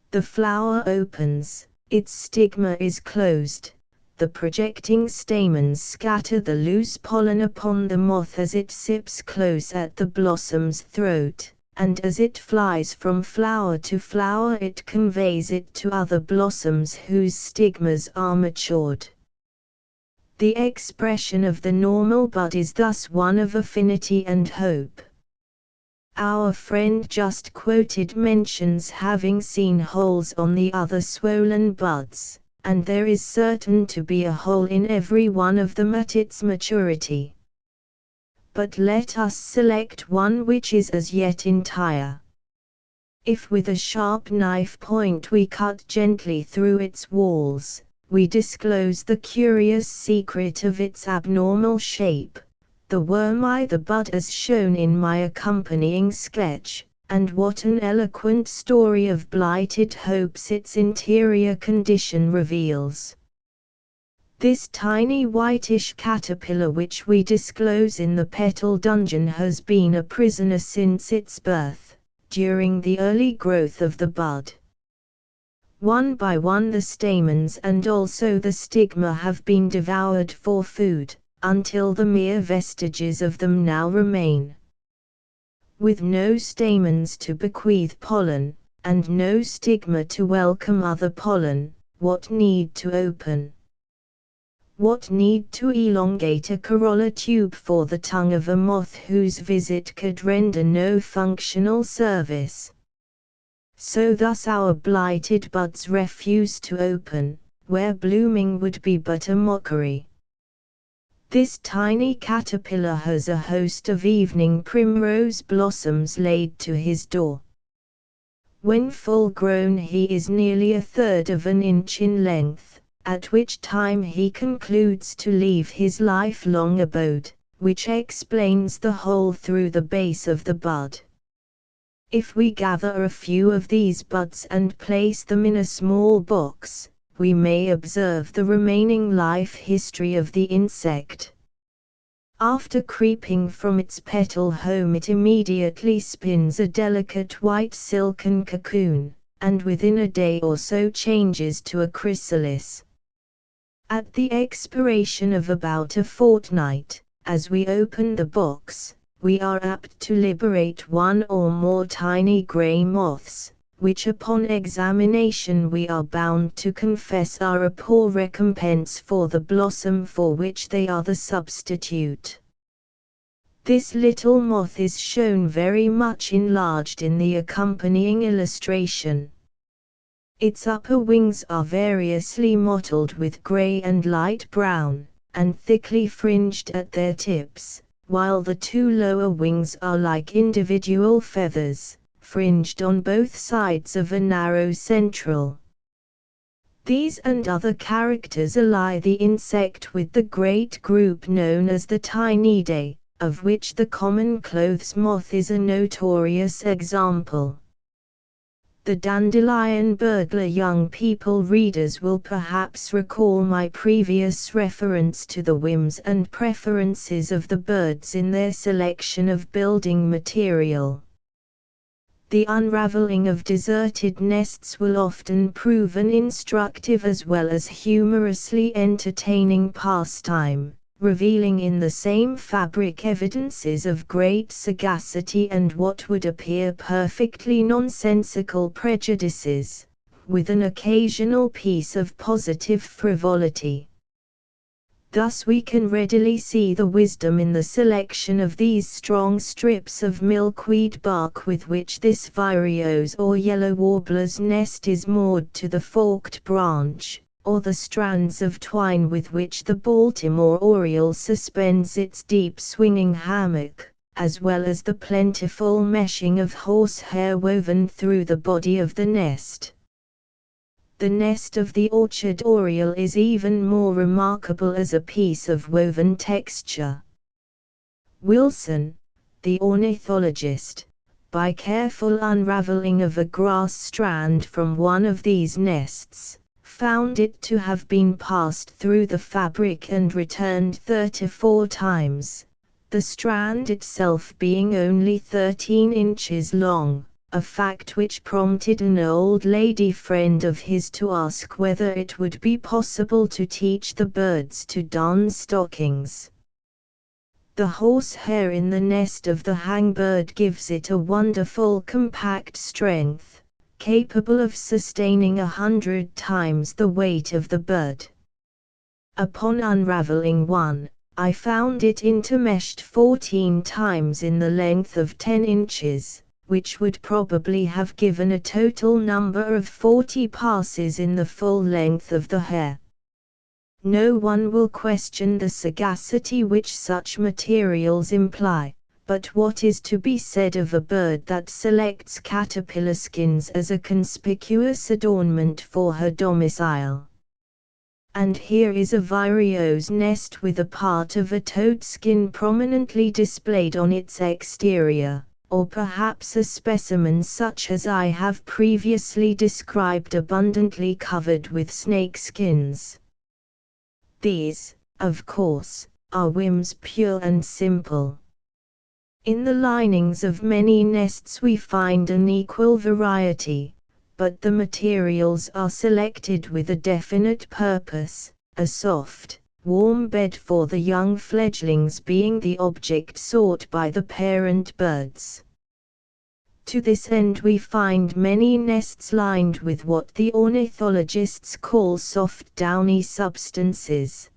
The flower opens, its stigma is closed, the projecting stamens scatter the loose pollen upon the moth as it sips close at the blossom's throat, and as it flies from flower to flower it conveys it to other blossoms whose stigmas are matured. The expression of the normal bud is thus one of affinity and hope. Our friend just quoted mentions having seen holes on the other swollen buds, and there is certain to be a hole in every one of them at its maturity. But let us select one which is as yet entire. If with a sharp knife point we cut gently through its walls, we disclose the curious secret of its abnormal shape, the worm-eye the bud as shown in my accompanying sketch, and what an eloquent story of blighted hopes its interior condition reveals. This tiny whitish caterpillar which we disclose in the petal dungeon has been a prisoner since its birth, during the early growth of the bud. One by one the stamens and also the stigma have been devoured for food, until the mere vestiges of them now remain. With no stamens to bequeath pollen, and no stigma to welcome other pollen, what need to open? What need to elongate a corolla tube for the tongue of a moth whose visit could render no functional service? So thus our blighted buds refuse to open, where blooming would be but a mockery. This tiny caterpillar has a host of evening primrose blossoms laid to his door. When full grown he is nearly a third of an inch in length, at which time he concludes to leave his lifelong abode, which explains the hole through the base of the bud. If we gather a few of these buds and place them in a small box, we may observe the remaining life history of the insect. After creeping from its petal home, it immediately spins a delicate white silken cocoon, and within a day or so changes to a chrysalis. At the expiration of about a fortnight, as we open the box, we are apt to liberate one or more tiny grey moths, which upon examination we are bound to confess are a poor recompense for the blossom for which they are the substitute. This little moth is shown very much enlarged in the accompanying illustration. Its upper wings are variously mottled with grey and light brown, and thickly fringed at their tips, while the two lower wings are like individual feathers, fringed on both sides of a narrow central. These and other characters ally the insect with the great group known as the Tinidae, of which the common clothes moth is a notorious example. The dandelion burglar. Young people readers will perhaps recall my previous reference to the whims and preferences of the birds in their selection of building material. The unraveling of deserted nests will often prove an instructive as well as humorously entertaining pastime, revealing in the same fabric evidences of great sagacity and what would appear perfectly nonsensical prejudices, with an occasional piece of positive frivolity. Thus we can readily see the wisdom in the selection of these strong strips of milkweed bark with which this vireo's or yellow warbler's nest is moored to the forked branch, or the strands of twine with which the Baltimore oriole suspends its deep swinging hammock, as well as the plentiful meshing of horsehair woven through the body of the nest. The nest of the orchard oriole is even more remarkable as a piece of woven texture. Wilson, the ornithologist, by careful unraveling of a grass strand from one of these nests, found it to have been passed through the fabric and returned 34 times, the strand itself being only 13 inches long, a fact which prompted an old lady friend of his to ask whether it would be possible to teach the birds to darn stockings. The horsehair in the nest of the hangbird gives it a wonderful compact strength, capable of sustaining 100 times the weight of the bird. Upon unraveling one, I found it intermeshed 14 times in the length of 10 inches, which would probably have given a total number of 40 passes in the full length of the hair. No one will question the sagacity which such materials imply. But what is to be said of a bird that selects caterpillar skins as a conspicuous adornment for her domicile? And here is a vireo's nest with a part of a toad skin prominently displayed on its exterior, or perhaps a specimen such as I have previously described abundantly covered with snake skins. These, of course, are whims pure and simple. In the linings of many nests we find an equal variety, but the materials are selected with a definite purpose, a soft, warm bed for the young fledglings being the object sought by the parent birds. To this end we find many nests lined with what the ornithologists call soft downy substances.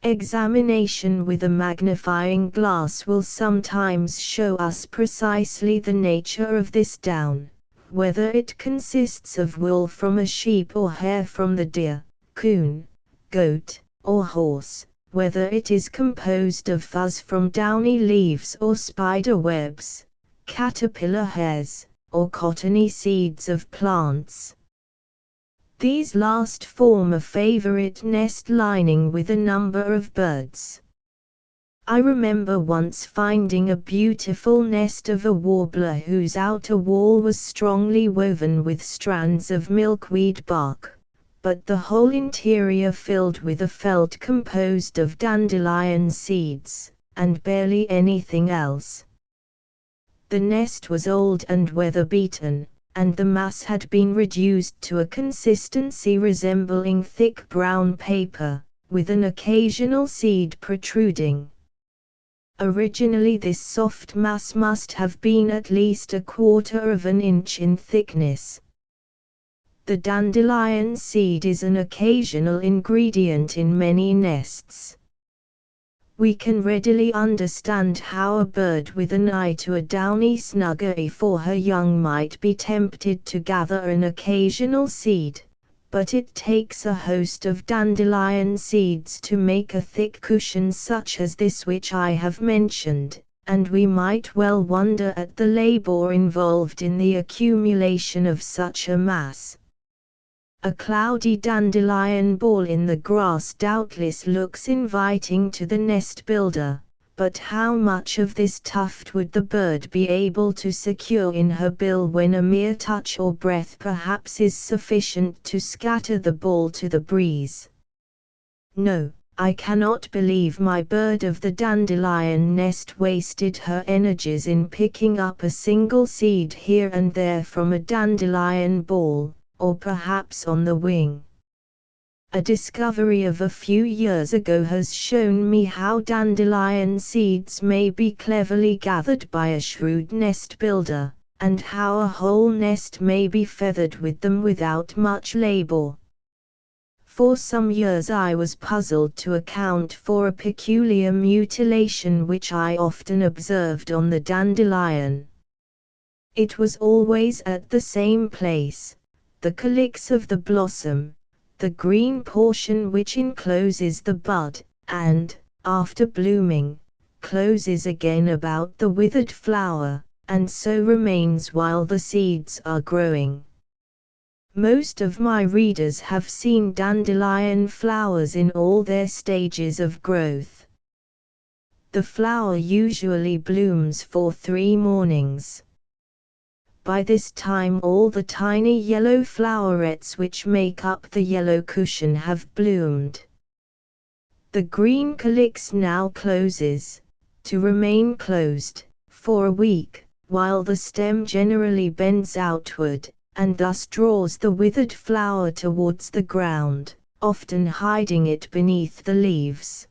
Examination with a magnifying glass will sometimes show us precisely the nature of this down, whether it consists of wool from a sheep or hair from the deer, coon, goat, or horse, whether it is composed of fuzz from downy leaves or spider webs, caterpillar hairs, or cottony seeds of plants. These last form a favorite nest lining with a number of birds. I remember once finding a beautiful nest of a warbler whose outer wall was strongly woven with strands of milkweed bark, but the whole interior filled with a felt composed of dandelion seeds, and barely anything else. The nest was old and weather-beaten, and the mass had been reduced to a consistency resembling thick brown paper, with an occasional seed protruding. Originally this soft mass must have been at least 1/4 of an inch in thickness. The dandelion seed is an occasional ingredient in many nests. We can readily understand how a bird with an eye to a downy snuggery for her young might be tempted to gather an occasional seed, but it takes a host of dandelion seeds to make a thick cushion such as this which I have mentioned, and we might well wonder at the labor involved in the accumulation of such a mass. A cloudy dandelion ball in the grass doubtless looks inviting to the nest builder, but how much of this tuft would the bird be able to secure in her bill when a mere touch or breath perhaps is sufficient to scatter the ball to the breeze? No, I cannot believe my bird of the dandelion nest wasted her energies in picking up a single seed here and there from a dandelion ball, or perhaps on the wing. A discovery of a few years ago has shown me how dandelion seeds may be cleverly gathered by a shrewd nest builder, and how a whole nest may be feathered with them without much labor. For some years I was puzzled to account for a peculiar mutilation which I often observed on the dandelion. It was always at the same place, the calyx of the blossom, the green portion which encloses the bud, and, after blooming, closes again about the withered flower, and so remains while the seeds are growing. Most of my readers have seen dandelion flowers in all their stages of growth. The flower usually blooms for 3 mornings. By this time all the tiny yellow flowerets which make up the yellow cushion have bloomed. The green calyx now closes, to remain closed, for a week, while the stem generally bends outward, and thus draws the withered flower towards the ground, often hiding it beneath the leaves.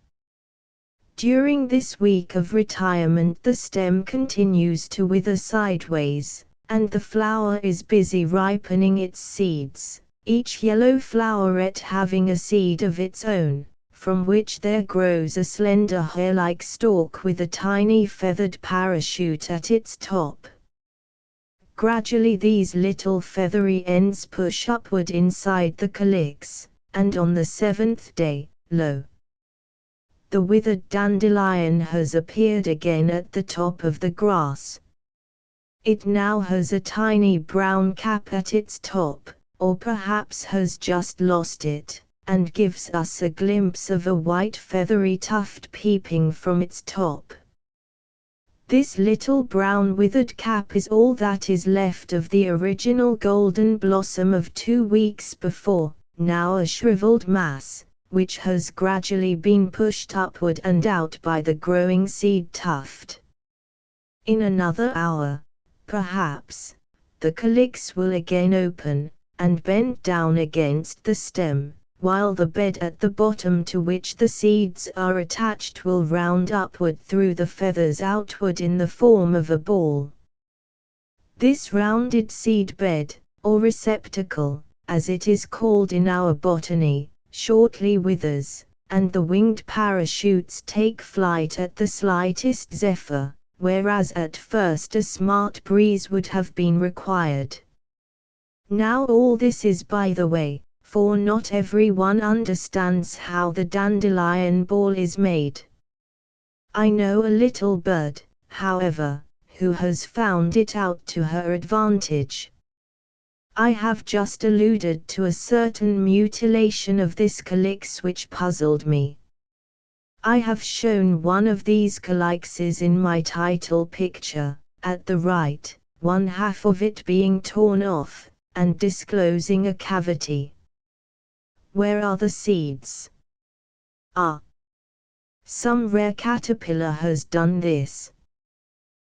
During this week of retirement the stem continues to wither sideways, and the flower is busy ripening its seeds, each yellow floweret having a seed of its own, from which there grows a slender hair-like stalk with a tiny feathered parachute at its top. Gradually these little feathery ends push upward inside the calyx, and on the 7th day, lo! The withered dandelion has appeared again at the top of the grass. It now has a tiny brown cap at its top, or perhaps has just lost it, and gives us a glimpse of a white feathery tuft peeping from its top. This little brown withered cap is all that is left of the original golden blossom of 2 weeks before, now a shriveled mass, which has gradually been pushed upward and out by the growing seed tuft. In another hour, perhaps, the calyx will again open, and bend down against the stem, while the bed at the bottom to which the seeds are attached will round upward through the feathers outward in the form of a ball. This rounded seed bed, or receptacle, as it is called in our botany, shortly withers, and the winged parachutes take flight at the slightest zephyr, whereas at first a smart breeze would have been required. Now all this is by the way, for not everyone understands how the dandelion ball is made. I know a little bird, however, who has found it out to her advantage. I have just alluded to a certain mutilation of this calyx which puzzled me. I have shown one of these calyxes in my title picture, at the right, 1/2 of it being torn off, and disclosing a cavity. Where are the seeds? Ah! Some rare caterpillar has done this,"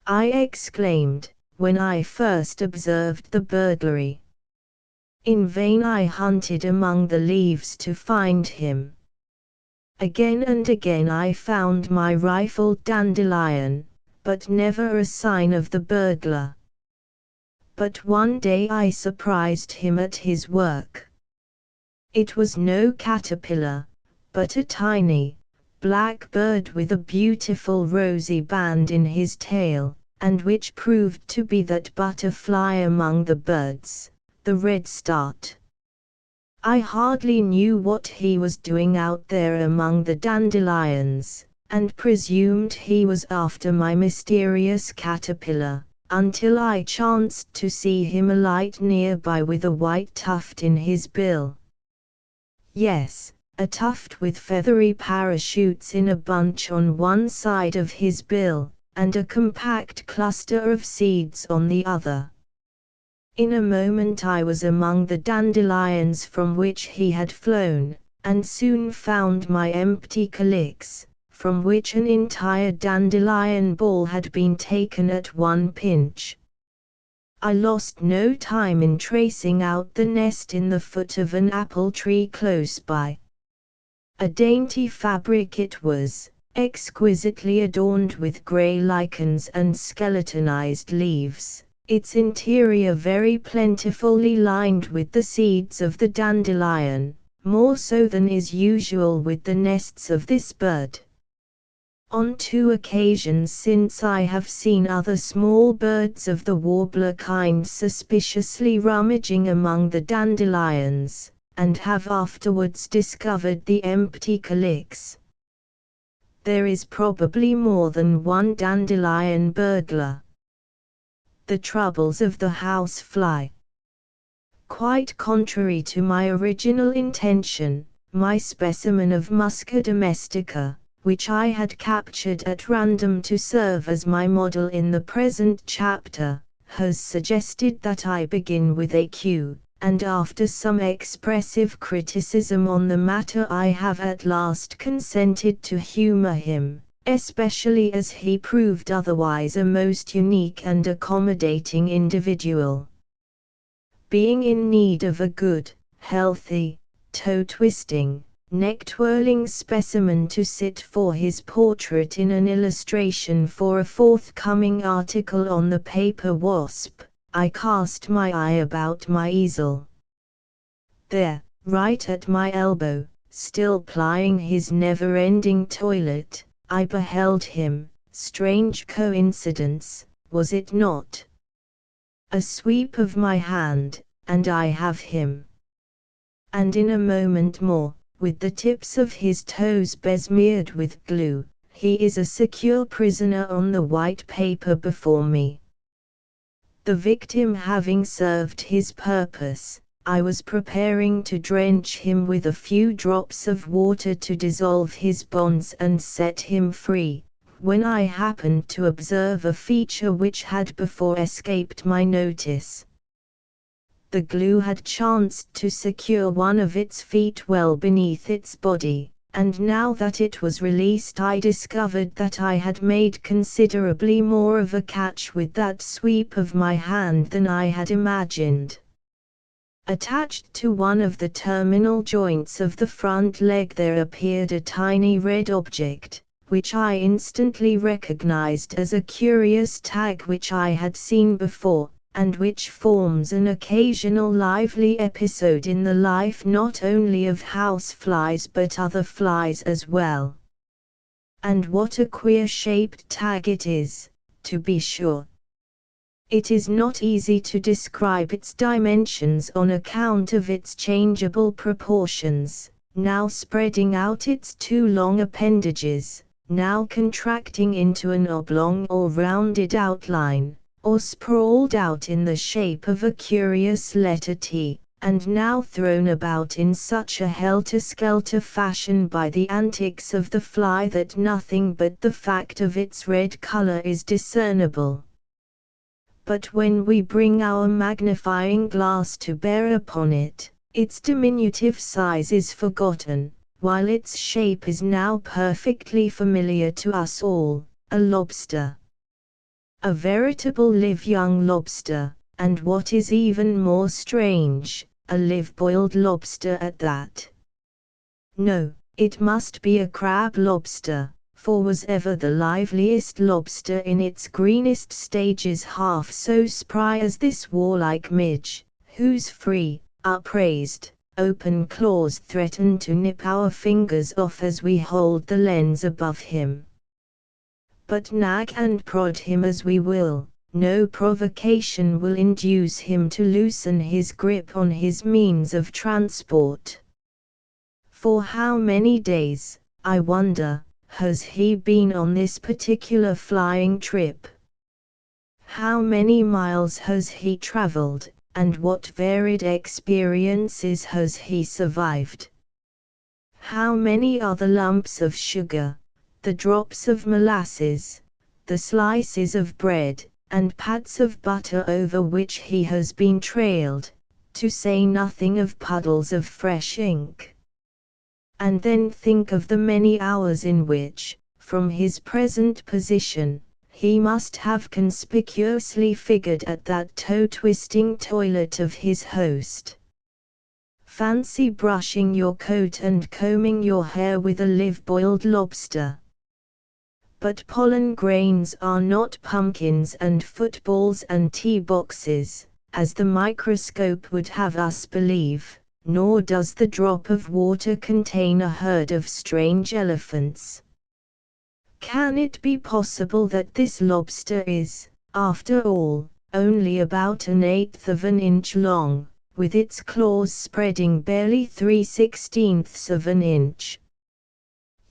I exclaimed, when I first observed the burglary. In vain I hunted among the leaves to find him. Again and again I found my rifled dandelion, but never a sign of the burglar. But one day I surprised him at his work. It was no caterpillar, but a tiny, black bird with a beautiful rosy band in his tail, and which proved to be that butterfly among the birds, the redstart. I hardly knew what he was doing out there among the dandelions, and presumed he was after my mysterious caterpillar, until I chanced to see him alight nearby with a white tuft in his bill. Yes, a tuft with feathery parachutes in a bunch on one side of his bill, and a compact cluster of seeds on the other. In a moment I was among the dandelions from which he had flown, and soon found my empty calyx, from which an entire dandelion ball had been taken at one pinch. I lost no time in tracing out the nest in the foot of an apple tree close by. A dainty fabric it was, exquisitely adorned with grey lichens and skeletonized leaves, its interior very plentifully lined with the seeds of the dandelion, more so than is usual with the nests of this bird. On 2 occasions since I have seen other small birds of the warbler kind suspiciously rummaging among the dandelions, and have afterwards discovered the empty calyx. There is probably more than one dandelion burglar. The troubles of the housefly. Quite contrary to my original intention, my specimen of Musca domestica, which I had captured at random to serve as my model in the present chapter, has suggested that I begin with a Q, and after some expressive criticism on the matter I have at last consented to humor him, especially as he proved otherwise a most unique and accommodating individual. Being in need of a good, healthy, toe-twisting, neck-twirling specimen to sit for his portrait in an illustration for a forthcoming article on the paper Wasp, I cast my eye about my easel. There, right at my elbow, still plying his never-ending toilet, I beheld him. Strange coincidence, was it not? A sweep of my hand, and I have him. And in a moment more, with the tips of his toes besmeared with glue, he is a secure prisoner on the white paper before me. The victim having served his purpose, I was preparing to drench him with a few drops of water to dissolve his bonds and set him free, when I happened to observe a feature which had before escaped my notice. The glue had chanced to secure one of its feet well beneath its body, and now that it was released I discovered that I had made considerably more of a catch with that sweep of my hand than I had imagined. Attached to one of the terminal joints of the front leg there appeared a tiny red object, which I instantly recognized as a curious tag which I had seen before, and which forms an occasional lively episode in the life not only of houseflies but other flies as well. And what a queer-shaped tag it is, to be sure. It is not easy to describe its dimensions on account of its changeable proportions, now spreading out its 2 long appendages, now contracting into an oblong or rounded outline, or sprawled out in the shape of a curious letter T, and now thrown about in such a helter-skelter fashion by the antics of the fly that nothing but the fact of its red color is discernible. But when we bring our magnifying glass to bear upon it, its diminutive size is forgotten, while its shape is now perfectly familiar to us all, a lobster. A veritable live young lobster, and what is even more strange, a live boiled lobster at that. No, it must be a crab lobster, for was ever the liveliest lobster in its greenest stages half so spry as this warlike midge, whose free, upraised, open claws threaten to nip our fingers off as we hold the lens above him. But nag and prod him as we will, no provocation will induce him to loosen his grip on his means of transport. For how many days, I wonder, has he been on this particular flying trip? How many miles has he traveled, and what varied experiences has he survived? How many are the lumps of sugar, the drops of molasses, the slices of bread, and pats of butter over which he has been trailed, to say nothing of puddles of fresh ink? And then think of the many hours in which, from his present position, he must have conspicuously figured at that toe-twisting toilet of his host. Fancy brushing your coat and combing your hair with a live-boiled lobster. But pollen grains are not pumpkins and footballs and tea boxes, as the microscope would have us believe, nor does the drop of water contain a herd of strange elephants. Can it be possible that this lobster is, after all, only about 1/8 of an inch long, with its claws spreading barely 3/16 of an inch?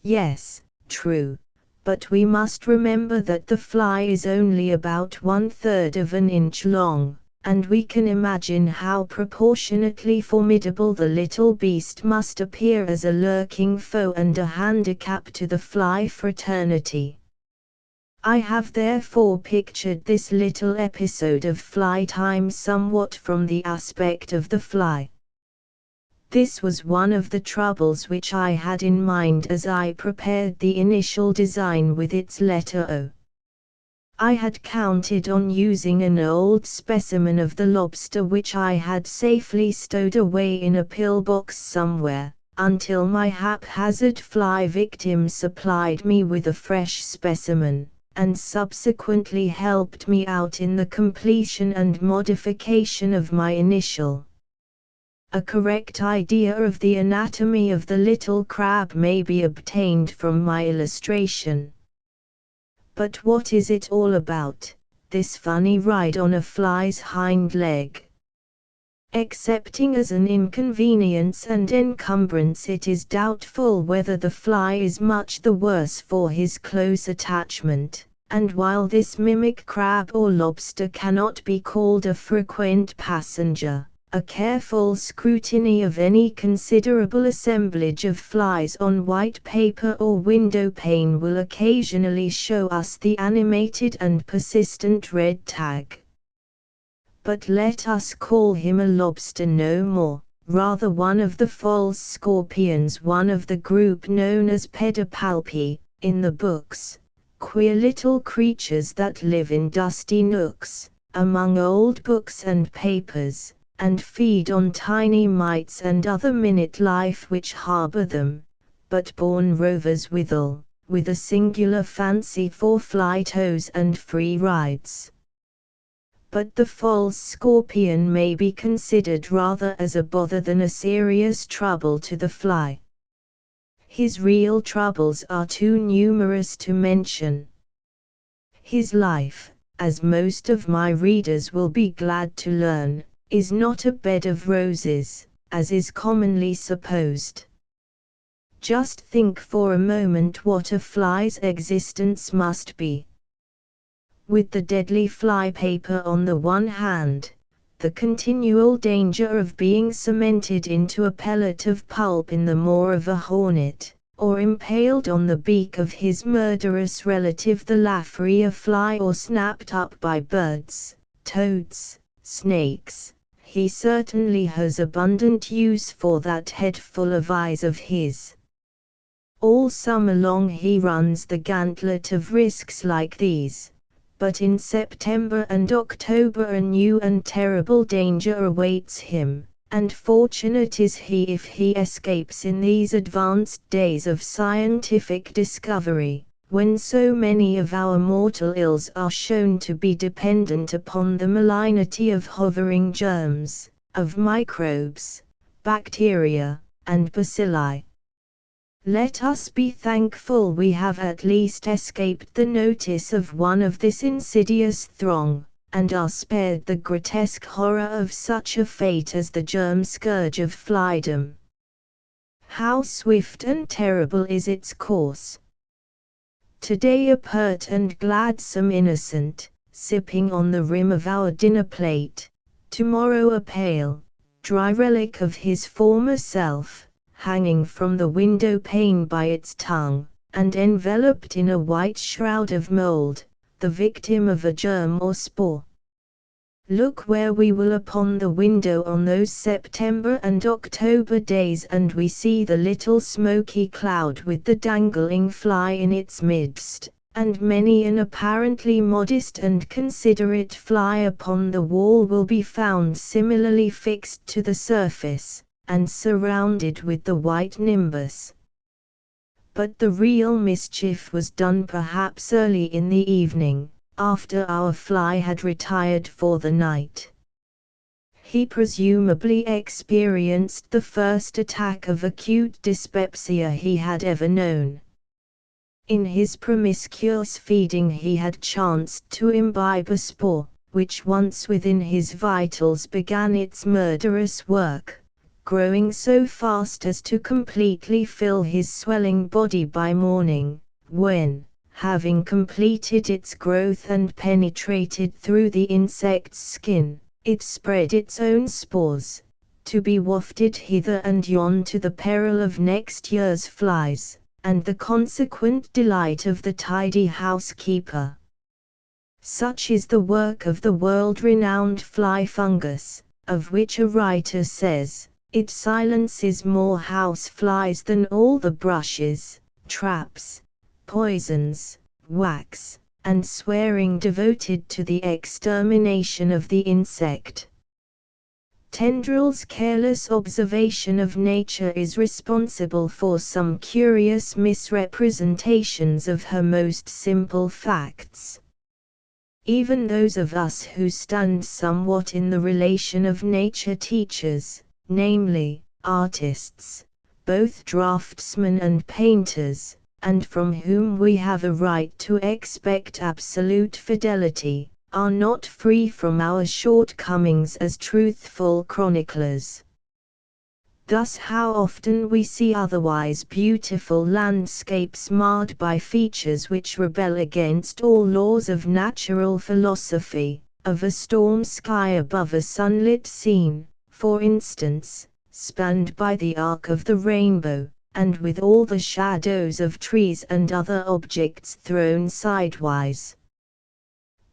Yes, true. But we must remember that the fly is only about 1/3 of an inch long, and we can imagine how proportionately formidable the little beast must appear as a lurking foe and a handicap to the fly fraternity. I have therefore pictured this little episode of fly time somewhat from the aspect of the fly. This was one of the troubles which I had in mind as I prepared the initial design with its letter O. I had counted on using an old specimen of the lobster which I had safely stowed away in a pillbox somewhere, until my haphazard fly victim supplied me with a fresh specimen, and subsequently helped me out in the completion and modification of my initial. A correct idea of the anatomy of the little crab may be obtained from my illustration. But what is it all about, this funny ride on a fly's hind leg? Excepting as an inconvenience and encumbrance, it is doubtful whether the fly is much the worse for his close attachment, and while this mimic crab or lobster cannot be called a frequent passenger, a careful scrutiny of any considerable assemblage of flies on white paper or window pane will occasionally show us the animated and persistent red tag. But let us call him a lobster no more, rather one of the false scorpions, one of the group known as pedipalpi, in the books, queer little creatures that live in dusty nooks, among old books and papers, and feed on tiny mites and other minute life which harbor them, but born rovers withal, with a singular fancy for fly tows and free rides. But the false scorpion may be considered rather as a bother than a serious trouble to the fly. His real troubles are too numerous to mention. His life, as most of my readers will be glad to learn, is not a bed of roses, as is commonly supposed. Just think for a moment what a fly's existence must be. With the deadly flypaper on the one hand, the continual danger of being cemented into a pellet of pulp in the maw of a hornet, or impaled on the beak of his murderous relative the Laphria fly, or snapped up by birds, toads, snakes, he certainly has abundant use for that head full of eyes of his. All summer long he runs the gauntlet of risks like these, but in September and October a new and terrible danger awaits him, and fortunate is he if he escapes in these advanced days of scientific discovery, when so many of our mortal ills are shown to be dependent upon the malignity of hovering germs, of microbes, bacteria, and bacilli. Let us be thankful we have at least escaped the notice of one of this insidious throng, and are spared the grotesque horror of such a fate as the germ scourge of flydom. How swift and terrible is its course! Today a pert and gladsome innocent, sipping on the rim of our dinner plate, tomorrow a pale, dry relic of his former self, hanging from the window pane by its tongue, and enveloped in a white shroud of mold, the victim of a germ or spore. Look where we will upon the window on those September and October days, and we see the little smoky cloud with the dangling fly in its midst, and many an apparently modest and considerate fly upon the wall will be found similarly fixed to the surface, and surrounded with the white nimbus. But the real mischief was done perhaps early in the evening, after our fly had retired for the night. He presumably experienced the first attack of acute dyspepsia he had ever known. In his promiscuous feeding he had chanced to imbibe a spore, which once within his vitals began its murderous work, growing so fast as to completely fill his swelling body by morning, when, having completed its growth and penetrated through the insect's skin, it spread its own spores, to be wafted hither and yon to the peril of next year's flies, and the consequent delight of the tidy housekeeper. Such is the work of the world-renowned fly fungus, of which a writer says, "It silences more house flies than all the brushes, traps, poisons, wax, and swearing devoted to the extermination of the insect." Tendrill's careless observation of nature is responsible for some curious misrepresentations of her most simple facts. Even those of us who stand somewhat in the relation of nature teachers, namely, artists, both draftsmen and painters, and from whom we have a right to expect absolute fidelity, are not free from our shortcomings as truthful chroniclers. Thus how often we see otherwise beautiful landscapes marred by features which rebel against all laws of natural philosophy, of a storm sky above a sunlit scene, for instance, spanned by the arc of the rainbow, and with all the shadows of trees and other objects thrown sidewise.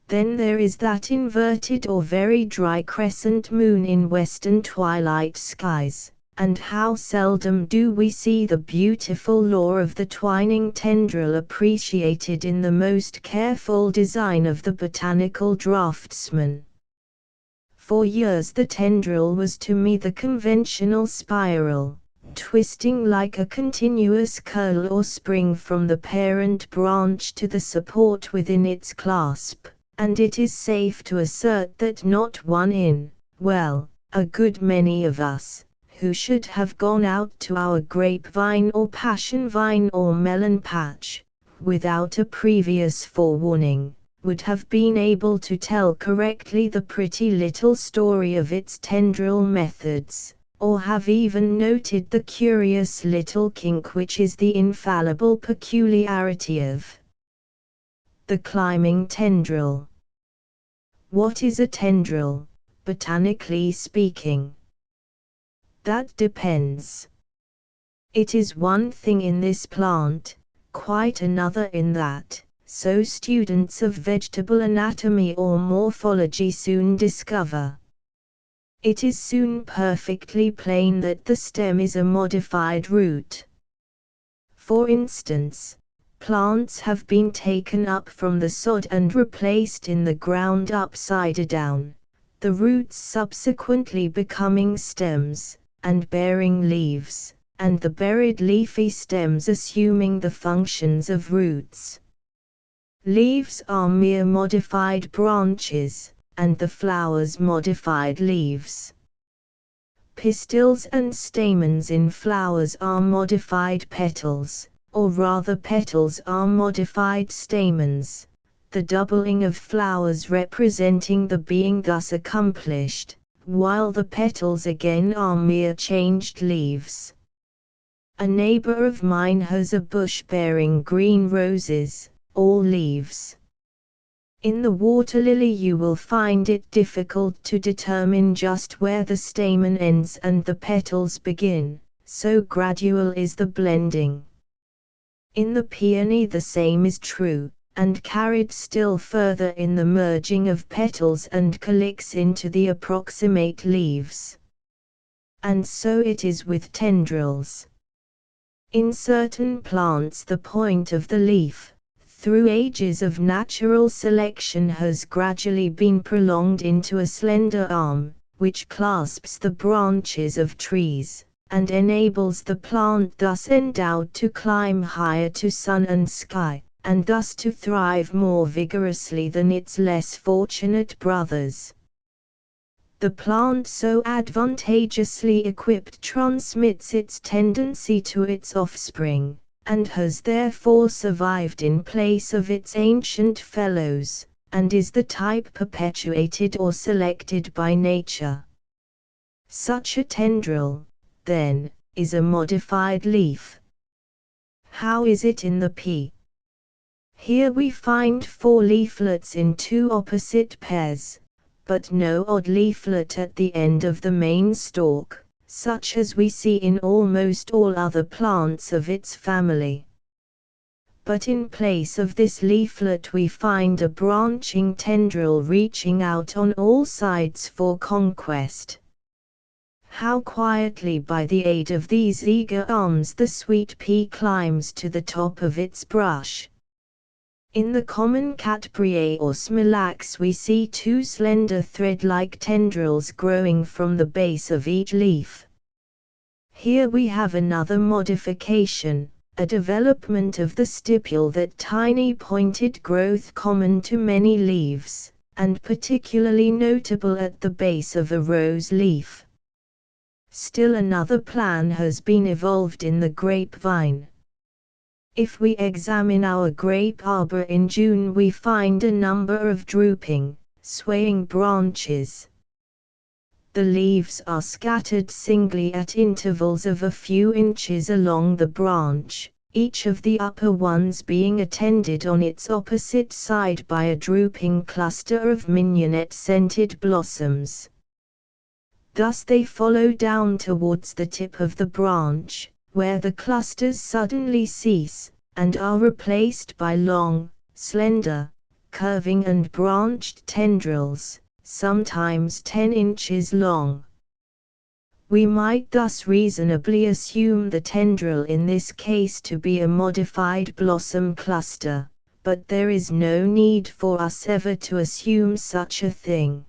Then there is that inverted or very dry crescent moon in western twilight skies, and how seldom do we see the beautiful lore of the twining tendril appreciated in the most careful design of the botanical draftsman. For years the tendril was to me the conventional spiral, twisting like a continuous curl or spring from the parent branch to the support within its clasp, and it is safe to assert that not one a good many of us, who should have gone out to our grapevine or passion vine or melon patch, without a previous forewarning, would have been able to tell correctly the pretty little story of its tendril methods, or have even noted the curious little kink which is the infallible peculiarity of the climbing tendril. What is a tendril, botanically speaking? That depends. It is one thing in this plant, quite another in that, so students of vegetable anatomy or morphology soon discover. It is soon perfectly plain that the stem is a modified root. For instance, plants have been taken up from the sod and replaced in the ground upside down, the roots subsequently becoming stems, and bearing leaves, and the buried leafy stems assuming the functions of roots. Leaves are mere modified branches, and the flowers modified leaves. Pistils and stamens in flowers are modified petals, or rather petals are modified stamens, the doubling of flowers representing the being thus accomplished, while the petals again are mere changed leaves. A neighbor of mine has a bush bearing green roses, all leaves. In the water lily you will find it difficult to determine just where the stamen ends and the petals begin, so gradual is the blending. In the peony the same is true, and carried still further in the merging of petals and calyx into the approximate leaves. And so it is with tendrils. In certain plants the point of the leaf, through ages of natural selection, has gradually been prolonged into a slender arm, which clasps the branches of trees, and enables the plant thus endowed to climb higher to sun and sky, and thus to thrive more vigorously than its less fortunate brothers. The plant so advantageously equipped transmits its tendency to its offspring, and has therefore survived in place of its ancient fellows, and is the type perpetuated or selected by nature. Such a tendril, then, is a modified leaf. How is it in the pea? Here we find 4 leaflets in 2 opposite pairs, but no odd leaflet at the end of the main stalk, such as we see in almost all other plants of its family. But in place of this leaflet we find a branching tendril reaching out on all sides for conquest. How quietly by the aid of these eager arms the sweet pea climbs to the top of its brush. In the common catbrier or smilax we see 2 slender thread-like tendrils growing from the base of each leaf. Here we have another modification, a development of the stipule, that tiny pointed growth common to many leaves, and particularly notable at the base of a rose leaf. Still another plan has been evolved in the grapevine. If we examine our grape arbor in June we find a number of drooping, swaying branches. The leaves are scattered singly at intervals of a few inches along the branch, each of the upper ones being attended on its opposite side by a drooping cluster of mignonette-scented blossoms. Thus they follow down towards the tip of the branch, where the clusters suddenly cease, and are replaced by long, slender, curving and branched tendrils, sometimes 10 inches long. We might thus reasonably assume the tendril in this case to be a modified blossom cluster, but there is no need for us ever to assume such a thing.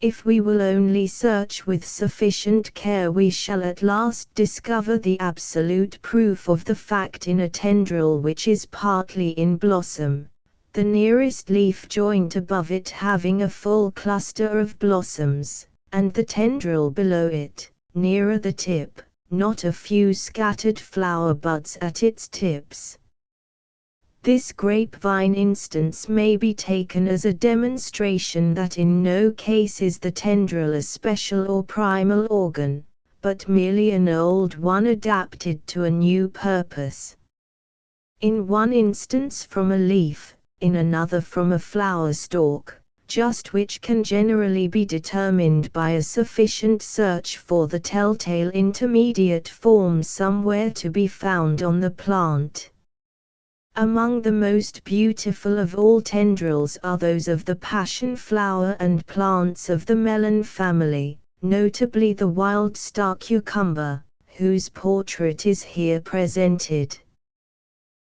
If we will only search with sufficient care we shall at last discover the absolute proof of the fact in a tendril which is partly in blossom, the nearest leaf joint above it having a full cluster of blossoms, and the tendril below it, nearer the tip, not a few scattered flower buds at its tips. This grapevine instance may be taken as a demonstration that in no case is the tendril a special or primal organ, but merely an old one adapted to a new purpose. In one instance from a leaf, in another from a flower stalk, just which can generally be determined by a sufficient search for the telltale intermediate form somewhere to be found on the plant. Among the most beautiful of all tendrils are those of the passion flower and plants of the melon family, notably the wild star cucumber, whose portrait is here presented.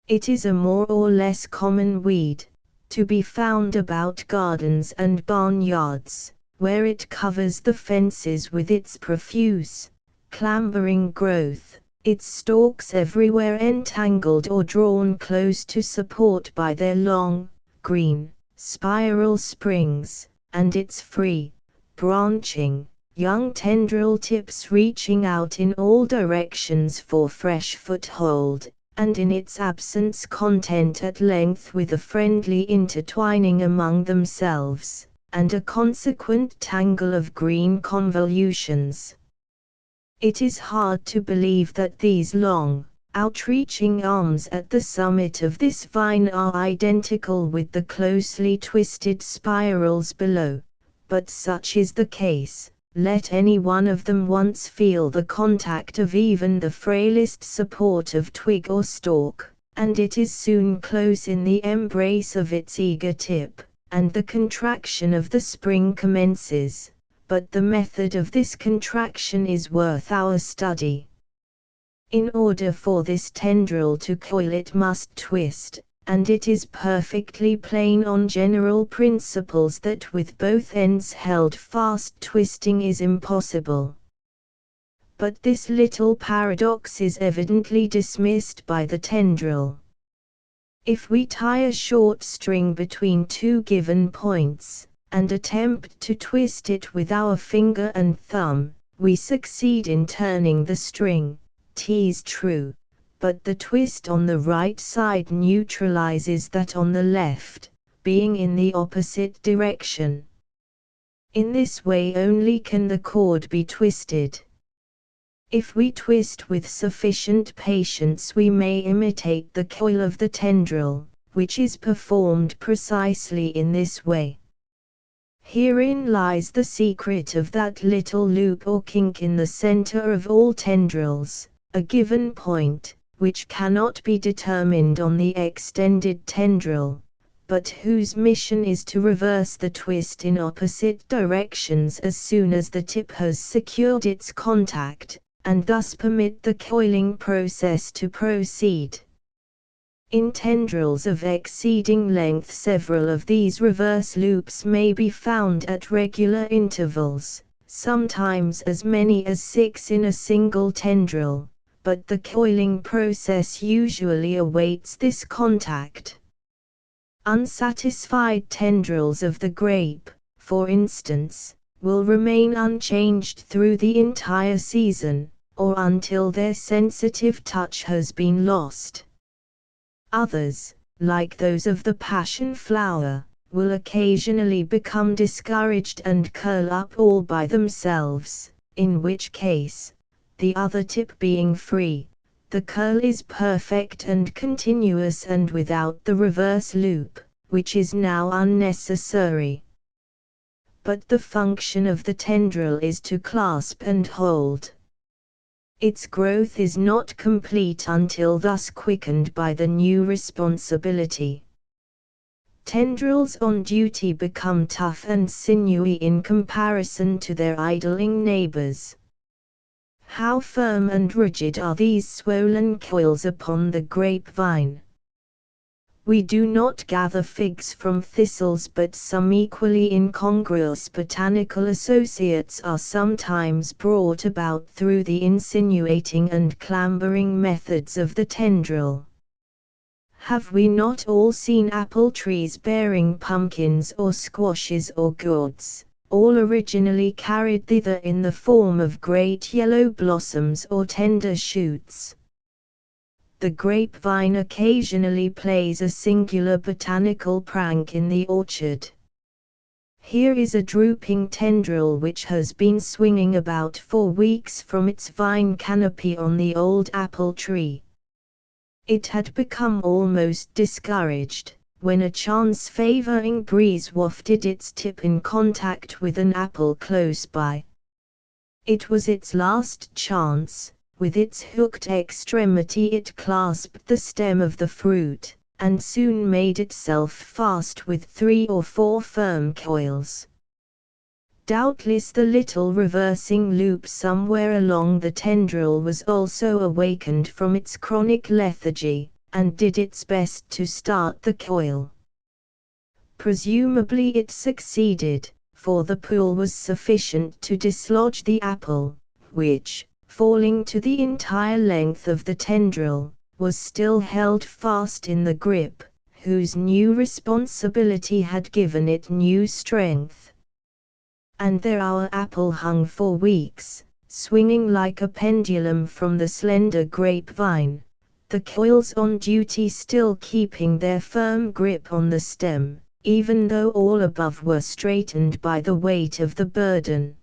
It is a more or less common weed, to be found about gardens and barnyards, where it covers the fences with its profuse, clambering growth, its stalks everywhere entangled or drawn close to support by their long, green, spiral springs, and its free, branching, young tendril tips reaching out in all directions for fresh foothold, and in its absence content at length with a friendly intertwining among themselves, and a consequent tangle of green convolutions. It is hard to believe that these long, outreaching arms at the summit of this vine are identical with the closely twisted spirals below, but such is the case. Let any one of them once feel the contact of even the frailest support of twig or stalk, and it is soon close in the embrace of its eager tip, and the contraction of the spring commences. But the method of this contraction is worth our study. In order for this tendril to coil it must twist, and it is perfectly plain on general principles that with both ends held fast twisting is impossible. But this little paradox is evidently dismissed by the tendril. If we tie a short string between two given points, and attempt to twist it with our finger and thumb, we succeed in turning the string, "'tis true, but the twist on the right side neutralizes that on the left, being in the opposite direction. In this way only can the cord be twisted. If we twist with sufficient patience we may imitate the coil of the tendril, which is performed precisely in this way. Herein lies the secret of that little loop or kink in the center of all tendrils, a given point, which cannot be determined on the extended tendril, but whose mission is to reverse the twist in opposite directions as soon as the tip has secured its contact, and thus permit the coiling process to proceed. In tendrils of exceeding length several of these reverse loops may be found at regular intervals, sometimes as many as 6 in a single tendril, but the coiling process usually awaits this contact. Unsatisfied tendrils of the grape, for instance, will remain unchanged through the entire season, or until their sensitive touch has been lost. Others, like those of the passion flower, will occasionally become discouraged and curl up all by themselves, in which case, the other tip being free, the curl is perfect and continuous and without the reverse loop, which is now unnecessary. But the function of the tendril is to clasp and hold. Its growth is not complete until thus quickened by the new responsibility. Tendrils on duty become tough and sinewy in comparison to their idling neighbors. How firm and rigid are these swollen coils upon the grapevine! We do not gather figs from thistles, but some equally incongruous botanical associates are sometimes brought about through the insinuating and clambering methods of the tendril. Have we not all seen apple trees bearing pumpkins or squashes or gourds, all originally carried thither in the form of great yellow blossoms or tender shoots? The grapevine occasionally plays a singular botanical prank in the orchard. Here is a drooping tendril which has been swinging about for weeks from its vine canopy on the old apple tree. It had become almost discouraged, when a chance-favoring breeze wafted its tip in contact with an apple close by. It was its last chance. With its hooked extremity it clasped the stem of the fruit, and soon made itself fast with 3 or 4 firm coils. Doubtless the little reversing loop somewhere along the tendril was also awakened from its chronic lethargy, and did its best to start the coil. Presumably it succeeded, for the pull was sufficient to dislodge the apple, which, falling to the entire length of the tendril, was still held fast in the grip, whose new responsibility had given it new strength. And there our apple hung for weeks, swinging like a pendulum from the slender grapevine, the coils on duty still keeping their firm grip on the stem, even though all above were straightened by the weight of the burden.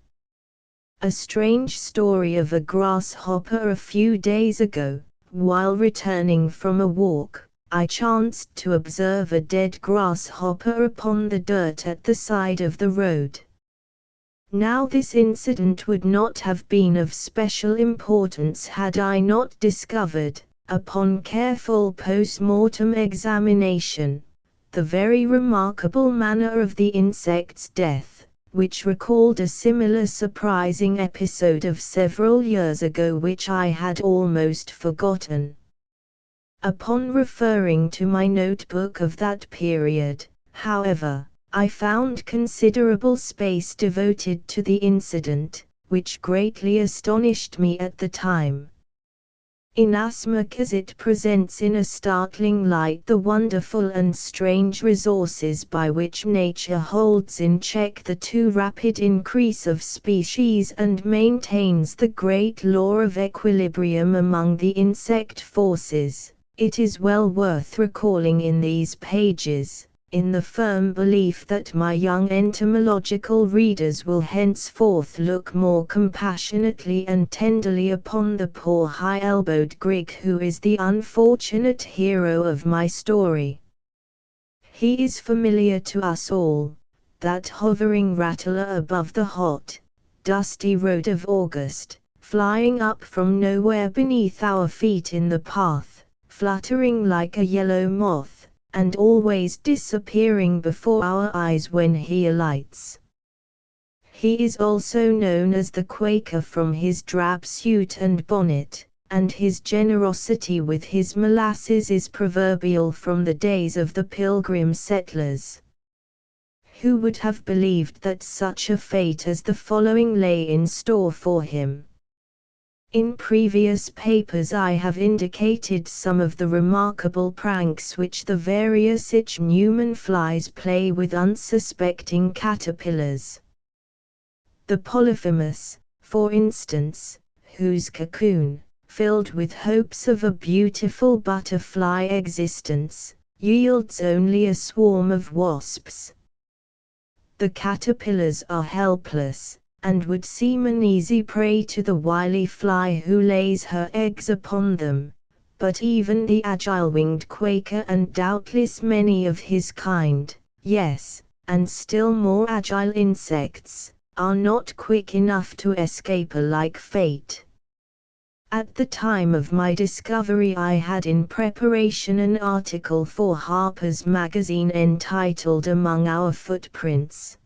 A strange story of a grasshopper. A few days ago, while returning from a walk, I chanced to observe a dead grasshopper upon the dirt at the side of the road. Now this incident would not have been of special importance had I not discovered, upon careful post-mortem examination, the very remarkable manner of the insect's death, which recalled a similar surprising episode of several years ago which I had almost forgotten. Upon referring to my notebook of that period, however, I found considerable space devoted to the incident, which greatly astonished me at the time. Inasmuch as it presents in a startling light the wonderful and strange resources by which nature holds in check the too rapid increase of species and maintains the great law of equilibrium among the insect forces, it is well worth recalling in these pages, in the firm belief that my young entomological readers will henceforth look more compassionately and tenderly upon the poor high-elbowed Grig who is the unfortunate hero of my story. He is familiar to us all, that hovering rattler above the hot, dusty road of August, flying up from nowhere beneath our feet in the path, fluttering like a yellow moth, and always disappearing before our eyes when he alights. He is also known as the Quaker from his drab suit and bonnet, and his generosity with his molasses is proverbial from the days of the Pilgrim settlers. Who would have believed that such a fate as the following lay in store for him? In previous papers I have indicated some of the remarkable pranks which the various ichneumon flies play with unsuspecting caterpillars. The Polyphemus, for instance, whose cocoon, filled with hopes of a beautiful butterfly existence, yields only a swarm of wasps. The caterpillars are helpless, and would seem an easy prey to the wily fly who lays her eggs upon them, but even the agile-winged Quaker and doubtless many of his kind, yes, and still more agile insects, are not quick enough to escape a like fate. At the time of my discovery I had in preparation an article for Harper's Magazine entitled Among Our Footprints.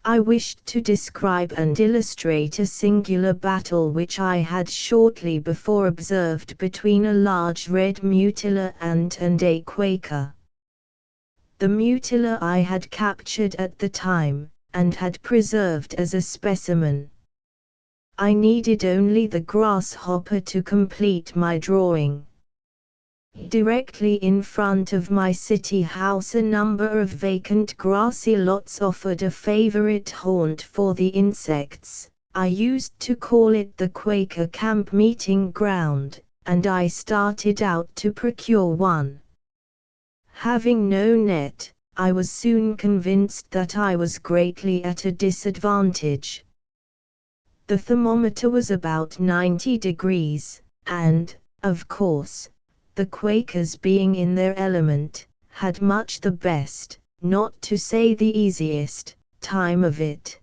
I wished to describe and illustrate a singular battle which I had shortly before observed between a large red mutilla ant and a Quaker. The mutilla I had captured at the time, and had preserved as a specimen. I needed only the grasshopper to complete my drawing. Directly in front of my city house a number of vacant grassy lots offered a favorite haunt for the insects. I used to call it the Quaker camp meeting ground, and I started out to procure one. Having no net, I was soon convinced that I was greatly at a disadvantage. The thermometer was about 90 degrees, and, of course, the Quakers being in their element, had much the best, not to say the easiest, time of it.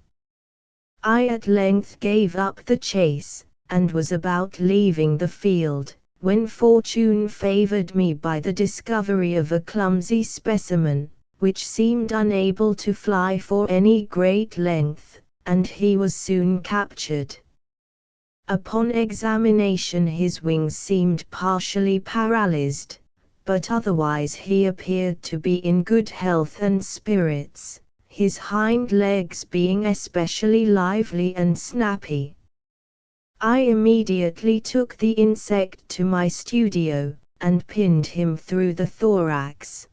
I at length gave up the chase, and was about leaving the field, when fortune favored me by the discovery of a clumsy specimen, which seemed unable to fly for any great length, and he was soon captured. Upon examination his wings seemed partially paralyzed, but otherwise he appeared to be in good health and spirits, his hind legs being especially lively and snappy. I immediately took the insect to my studio, and pinned him through the thorax.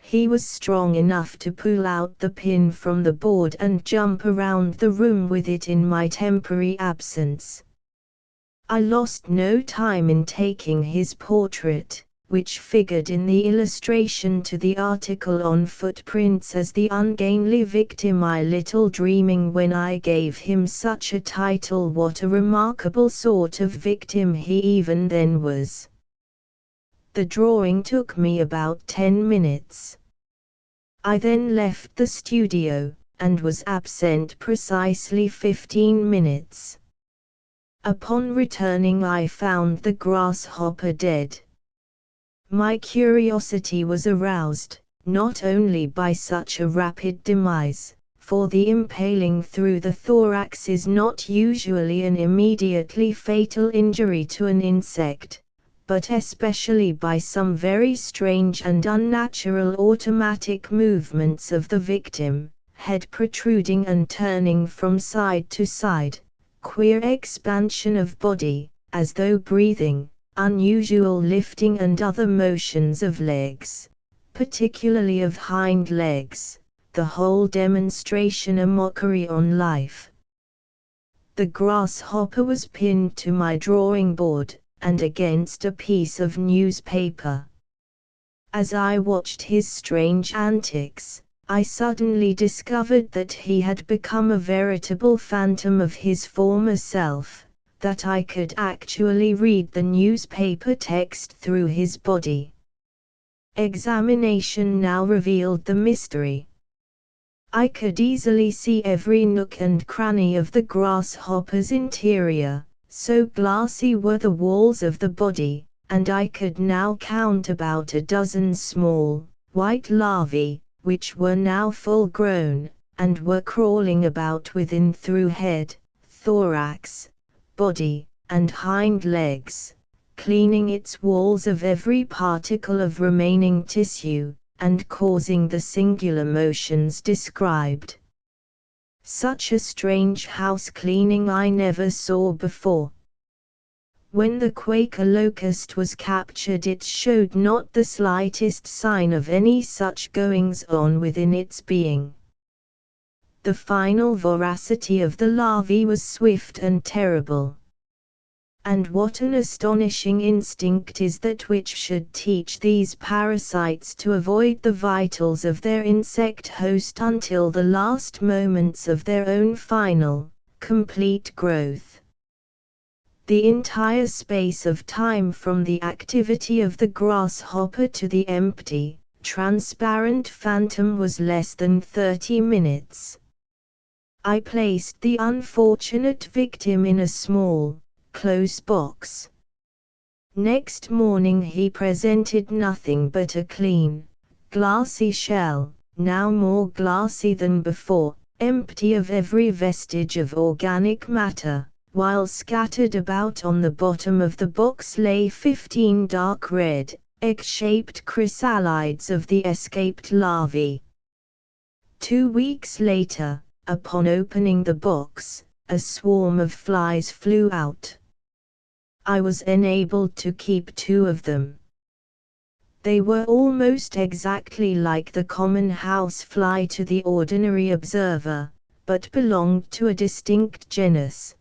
He was strong enough to pull out the pin from the board and jump around the room with it in my temporary absence. I lost no time in taking his portrait, which figured in the illustration to the article on footprints as the ungainly victim, I little dreaming when I gave him such a title what a remarkable sort of victim he even then was. The drawing took me about 10 minutes. I then left the studio, and was absent precisely 15 minutes. Upon returning I found the grasshopper dead. My curiosity was aroused, not only by such a rapid demise, for the impaling through the thorax is not usually an immediately fatal injury to an insect, but especially by some very strange and unnatural automatic movements of the victim, head protruding and turning from side to side, queer expansion of body, as though breathing, unusual lifting and other motions of legs, particularly of hind legs, the whole demonstration a mockery on life. The grasshopper was pinned to my drawing board, and against a piece of newspaper. As I watched his strange antics, I suddenly discovered that he had become a veritable phantom of his former self, that I could actually read the newspaper text through his body. Examination now revealed the mystery. I could easily see every nook and cranny of the grasshopper's interior, so glassy were the walls of the body, and I could now count about a dozen small, white larvae, which were now full grown, and were crawling about within through head, thorax, body, and hind legs, cleaning its walls of every particle of remaining tissue, and causing the singular motions described. Such a strange house cleaning I never saw before. When the Quaker locust was captured, it showed not the slightest sign of any such goings-on within its being. The final voracity of the larvae was swift and terrible. And what an astonishing instinct is that which should teach these parasites to avoid the vitals of their insect host until the last moments of their own final, complete growth. The entire space of time from the activity of the grasshopper to the empty, transparent phantom was less than 30 minutes. I placed the unfortunate victim in a small, close box. Next morning he presented nothing but a clean, glassy shell, now more glassy than before, empty of every vestige of organic matter, while scattered about on the bottom of the box lay 15 dark red, egg-shaped chrysalides of the escaped larvae. 2 weeks later, upon opening the box, a swarm of flies flew out. I was enabled to keep 2 of them. They were almost exactly like the common house fly to the ordinary observer, but belonged to a distinct genus.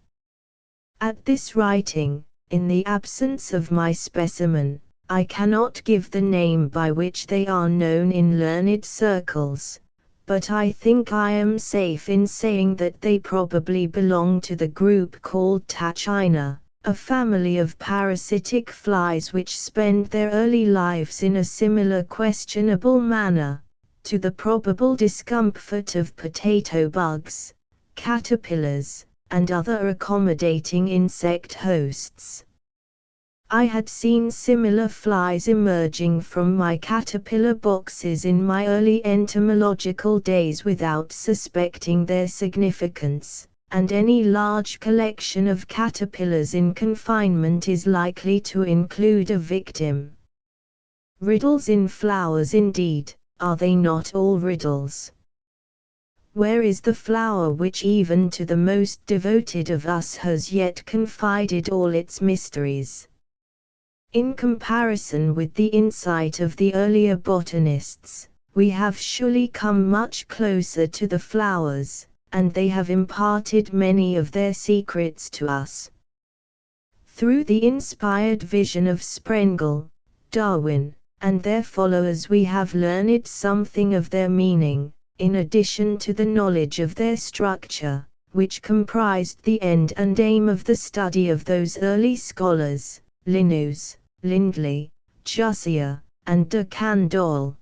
At this writing, in the absence of my specimen, I cannot give the name by which they are known in learned circles, but I think I am safe in saying that they probably belong to the group called Tachina, a family of parasitic flies which spend their early lives in a similar questionable manner, to the probable discomfort of potato bugs, caterpillars, and other accommodating insect hosts. I had seen similar flies emerging from my caterpillar boxes in my early entomological days without suspecting their significance, and any large collection of caterpillars in confinement is likely to include a victim. Riddles in flowers indeed, are they not all riddles? Where is the flower which even to the most devoted of us has yet confided all its mysteries? In comparison with the insight of the earlier botanists, we have surely come much closer to the flowers, and they have imparted many of their secrets to us. Through the inspired vision of Sprengel, Darwin, and their followers we have learned something of their meaning, in addition to the knowledge of their structure, which comprised the end and aim of the study of those early scholars, Linnaeus, Lindley, Jussier, and de Candolle.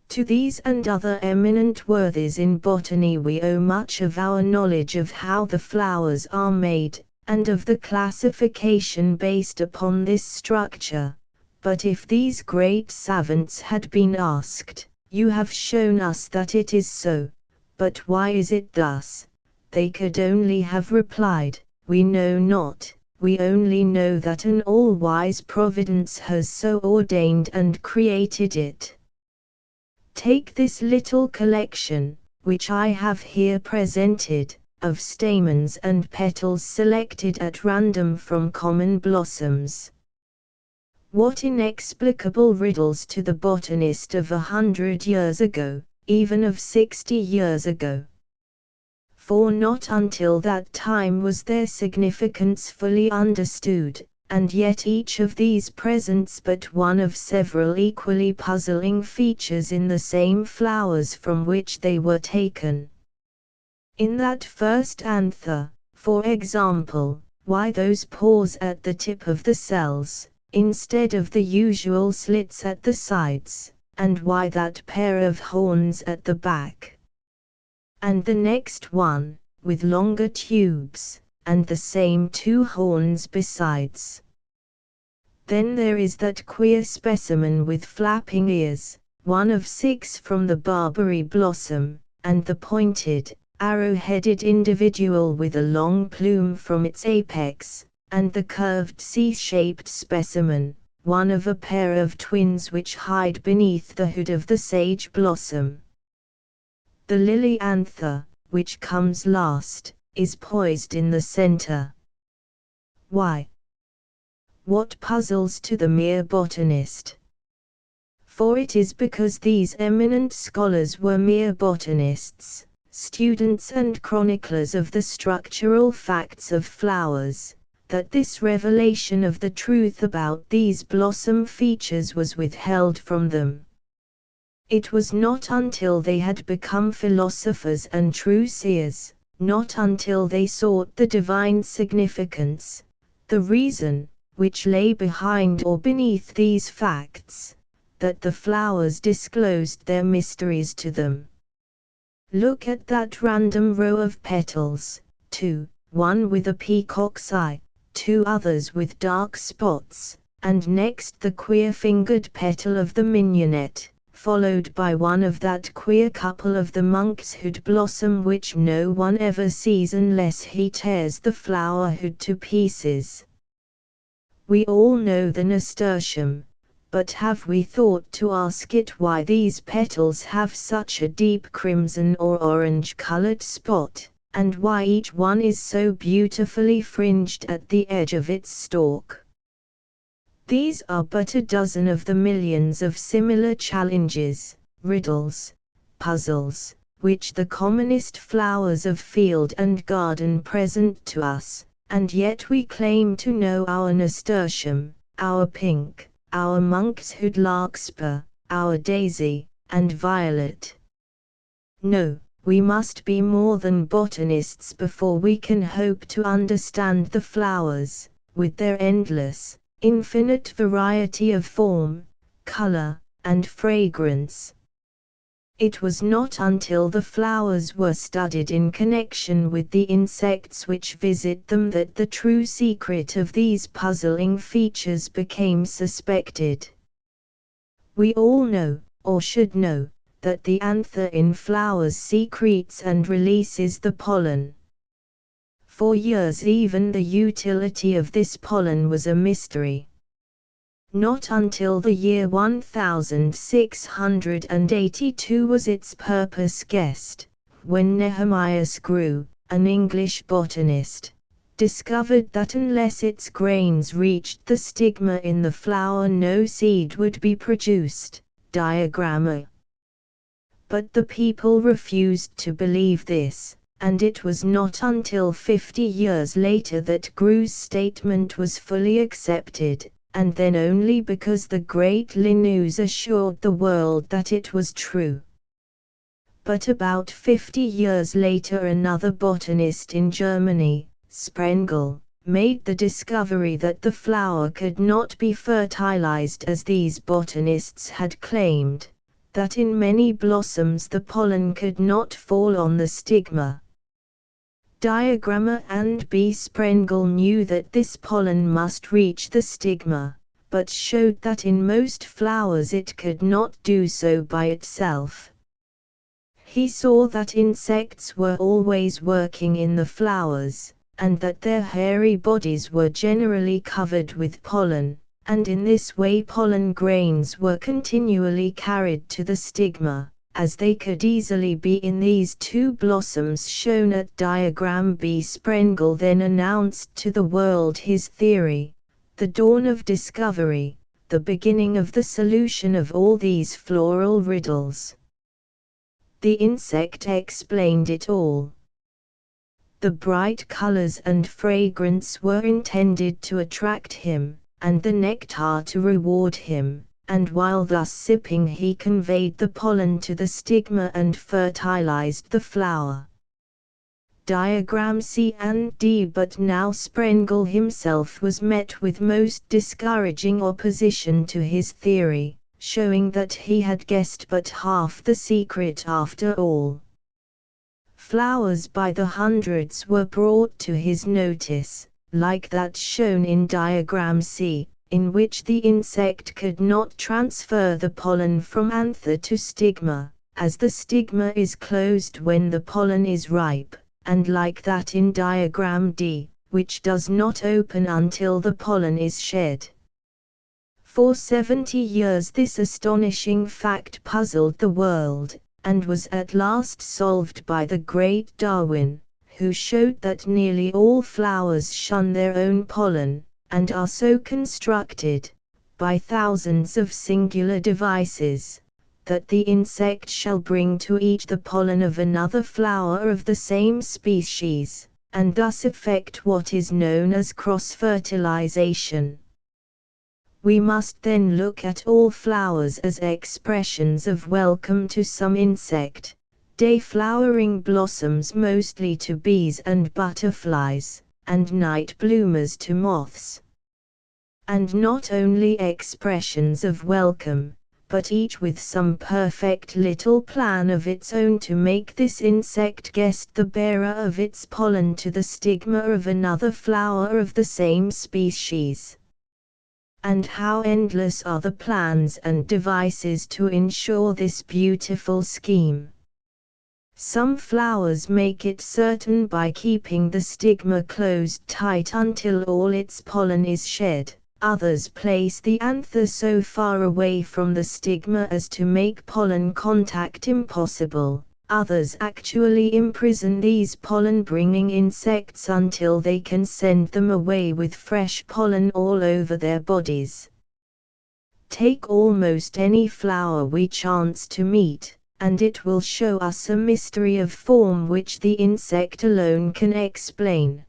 To these and other eminent worthies in botany we owe much of our knowledge of how the flowers are made, and of the classification based upon this structure. But if these great savants had been asked, "You have shown us that it is so, but why is it thus?" they could only have replied, "We know not, we only know that an all-wise Providence has so ordained and created it." Take this little collection, which I have here presented, of stamens and petals selected at random from common blossoms. What inexplicable riddles to the botanist of 100 years ago, even of 60 years ago. For not until that time was their significance fully understood, and yet each of these presents but one of several equally puzzling features in the same flowers from which they were taken. In that first anther, for example, why those pores at the tip of the cells, instead of the usual slits at the sides, and why that pair of horns at the back? And the next one, with longer tubes, and the same two horns besides. Then there is that queer specimen with flapping ears, one of 6 from the barberry blossom, and the pointed, arrow-headed individual with a long plume from its apex, and the curved C-shaped specimen, one of a pair of twins which hide beneath the hood of the sage blossom. The lily anther, which comes last, is poised in the center. Why? What puzzles to the mere botanist? For it is because these eminent scholars were mere botanists, students and chroniclers of the structural facts of flowers, that this revelation of the truth about these blossom features was withheld from them. It was not until they had become philosophers and true seers, not until they sought the divine significance, the reason, which lay behind or beneath these facts, that the flowers disclosed their mysteries to them. Look at that random row of petals, 2, one with a peacock's eye, 2 others with dark spots, and next the queer-fingered petal of the mignonette, followed by one of that queer couple of the monk's hood blossom which no one ever sees unless he tears the flower hood to pieces. We all know the nasturtium, but have we thought to ask it why these petals have such a deep crimson or orange-colored spot, and why each one is so beautifully fringed at the edge of its stalk? These are but a dozen of the millions of similar challenges, riddles, puzzles, which the commonest flowers of field and garden present to us, and yet we claim to know our nasturtium, our pink, our monk's hood larkspur, our daisy, and violet. No, we must be more than botanists before we can hope to understand the flowers, with their endless, infinite variety of form, color, and fragrance. It was not until the flowers were studied in connection with the insects which visit them that the true secret of these puzzling features became suspected. We all know, or should know, that the anther in flowers secretes and releases the pollen. For years even the utility of this pollen was a mystery. Not until the year 1682 was its purpose guessed, when Nehemias Grew, an English botanist, discovered that unless its grains reached the stigma in the flower no seed would be produced. Diagram A. But the people refused to believe this, and it was not until 50 years later that Grew's statement was fully accepted, and then only because the great Linnaeus assured the world that it was true. But about 50 years later another botanist in Germany, Sprengel, made the discovery that the flower could not be fertilized as these botanists had claimed, that in many blossoms the pollen could not fall on the stigma. Diagram A and B. Sprengel knew that this pollen must reach the stigma, but showed that in most flowers it could not do so by itself. He saw that insects were always working in the flowers, and that their hairy bodies were generally covered with pollen, and in this way pollen grains were continually carried to the stigma, as they could easily be in these two blossoms shown at diagram B. Sprengel then announced to the world his theory, the dawn of discovery, the beginning of the solution of all these floral riddles. The insect explained it all. The bright colors and fragrance were intended to attract him, and the nectar to reward him, and while thus sipping he conveyed the pollen to the stigma and fertilized the flower. Diagram C and D. But now Sprengel himself was met with most discouraging opposition to his theory, showing that he had guessed but half the secret after all. Flowers by the hundreds were brought to his notice, like that shown in diagram C, in which the insect could not transfer the pollen from anther to stigma, as the stigma is closed when the pollen is ripe, and like that in diagram D, which does not open until the pollen is shed. For 70 years this astonishing fact puzzled the world, and was at last solved by the great Darwin, who showed that nearly all flowers shun their own pollen, and are so constructed, by thousands of singular devices, that the insect shall bring to each the pollen of another flower of the same species, and thus effect what is known as cross-fertilization. We must then look at all flowers as expressions of welcome to some insect, day-flowering blossoms mostly to bees and butterflies, and night bloomers to moths. And not only expressions of welcome, but each with some perfect little plan of its own to make this insect guest the bearer of its pollen to the stigma of another flower of the same species. And how endless are the plans and devices to ensure this beautiful scheme. Some flowers make it certain by keeping the stigma closed tight until all its pollen is shed, others place the anther so far away from the stigma as to make pollen contact impossible. Others actually imprison these pollen-bringing insects until they can send them away with fresh pollen all over their bodies. Take almost any flower we chance to meet, and it will show us a mystery of form which the insect alone can explain.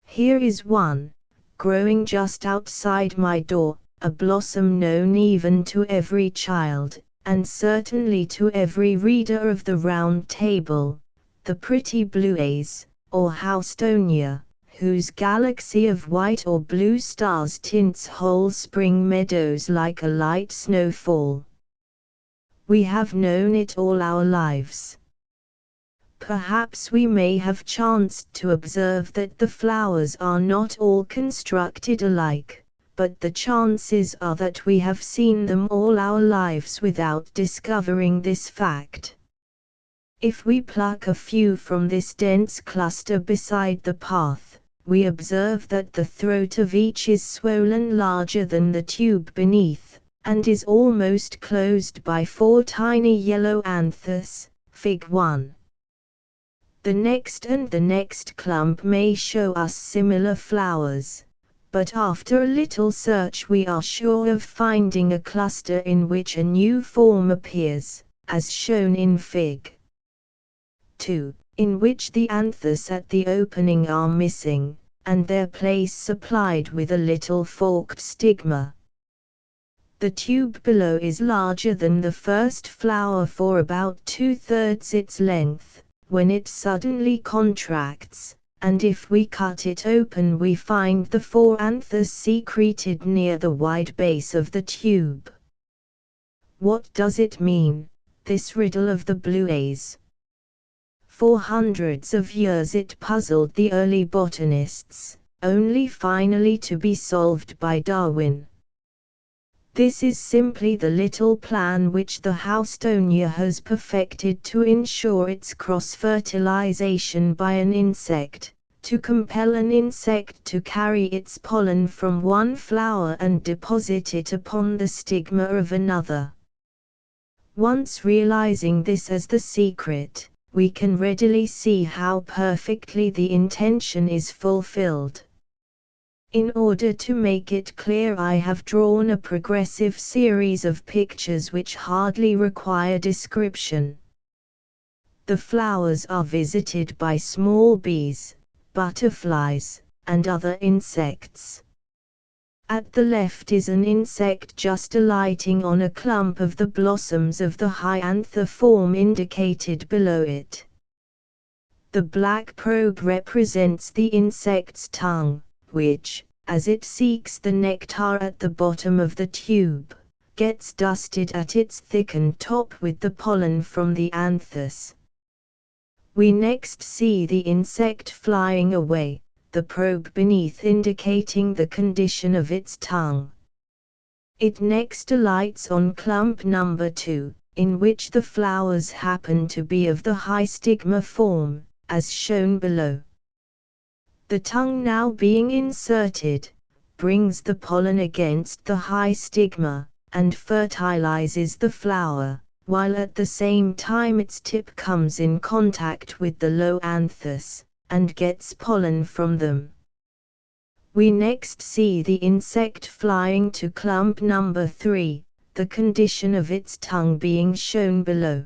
Here is one, growing just outside my door, a blossom known even to every child, and certainly to every reader of the Round Table, the pretty blueace, or houstonia, whose galaxy of white or blue stars tints whole spring meadows like a light snowfall. We have known it all our lives. Perhaps we may have chanced to observe that the flowers are not all constructed alike, but the chances are that we have seen them all our lives without discovering this fact. If we pluck a few from this dense cluster beside the path, we observe that the throat of each is swollen larger than the tube beneath, and is almost closed by 4 tiny yellow anthers, Fig. 1. The next and the next clump may show us similar flowers, but after a little search we are sure of finding a cluster in which a new form appears, as shown in Fig. 2, in which the anthers at the opening are missing, and their place supplied with a little forked stigma. The tube below is larger than the first flower for about 2/3 its length, when it suddenly contracts, and if we cut it open we find the 4 anthers secreted near the wide base of the tube. What does it mean, this riddle of the blue A's? For hundreds of years it puzzled the early botanists, only finally to be solved by Darwin. This is simply the little plan which the houstonia has perfected to ensure its cross-fertilization by an insect, to compel an insect to carry its pollen from one flower and deposit it upon the stigma of another. Once realizing this as the secret, we can readily see how perfectly the intention is fulfilled. In order to make it clear, I have drawn a progressive series of pictures which hardly require description. The flowers are visited by small bees, butterflies, and other insects. At the left is an insect just alighting on a clump of the blossoms of the hyaanther form indicated below it. The black probe represents the insect's tongue, which, as it seeks the nectar at the bottom of the tube, gets dusted at its thickened top with the pollen from the anthers. We next see the insect flying away, the probe beneath indicating the condition of its tongue. It next alights on clump number 2, in which the flowers happen to be of the high stigma form, as shown below. The tongue now being inserted, brings the pollen against the high stigma, and fertilizes the flower, while at the same time its tip comes in contact with the low anthers, and gets pollen from them. We next see the insect flying to clump number 3, the condition of its tongue being shown below.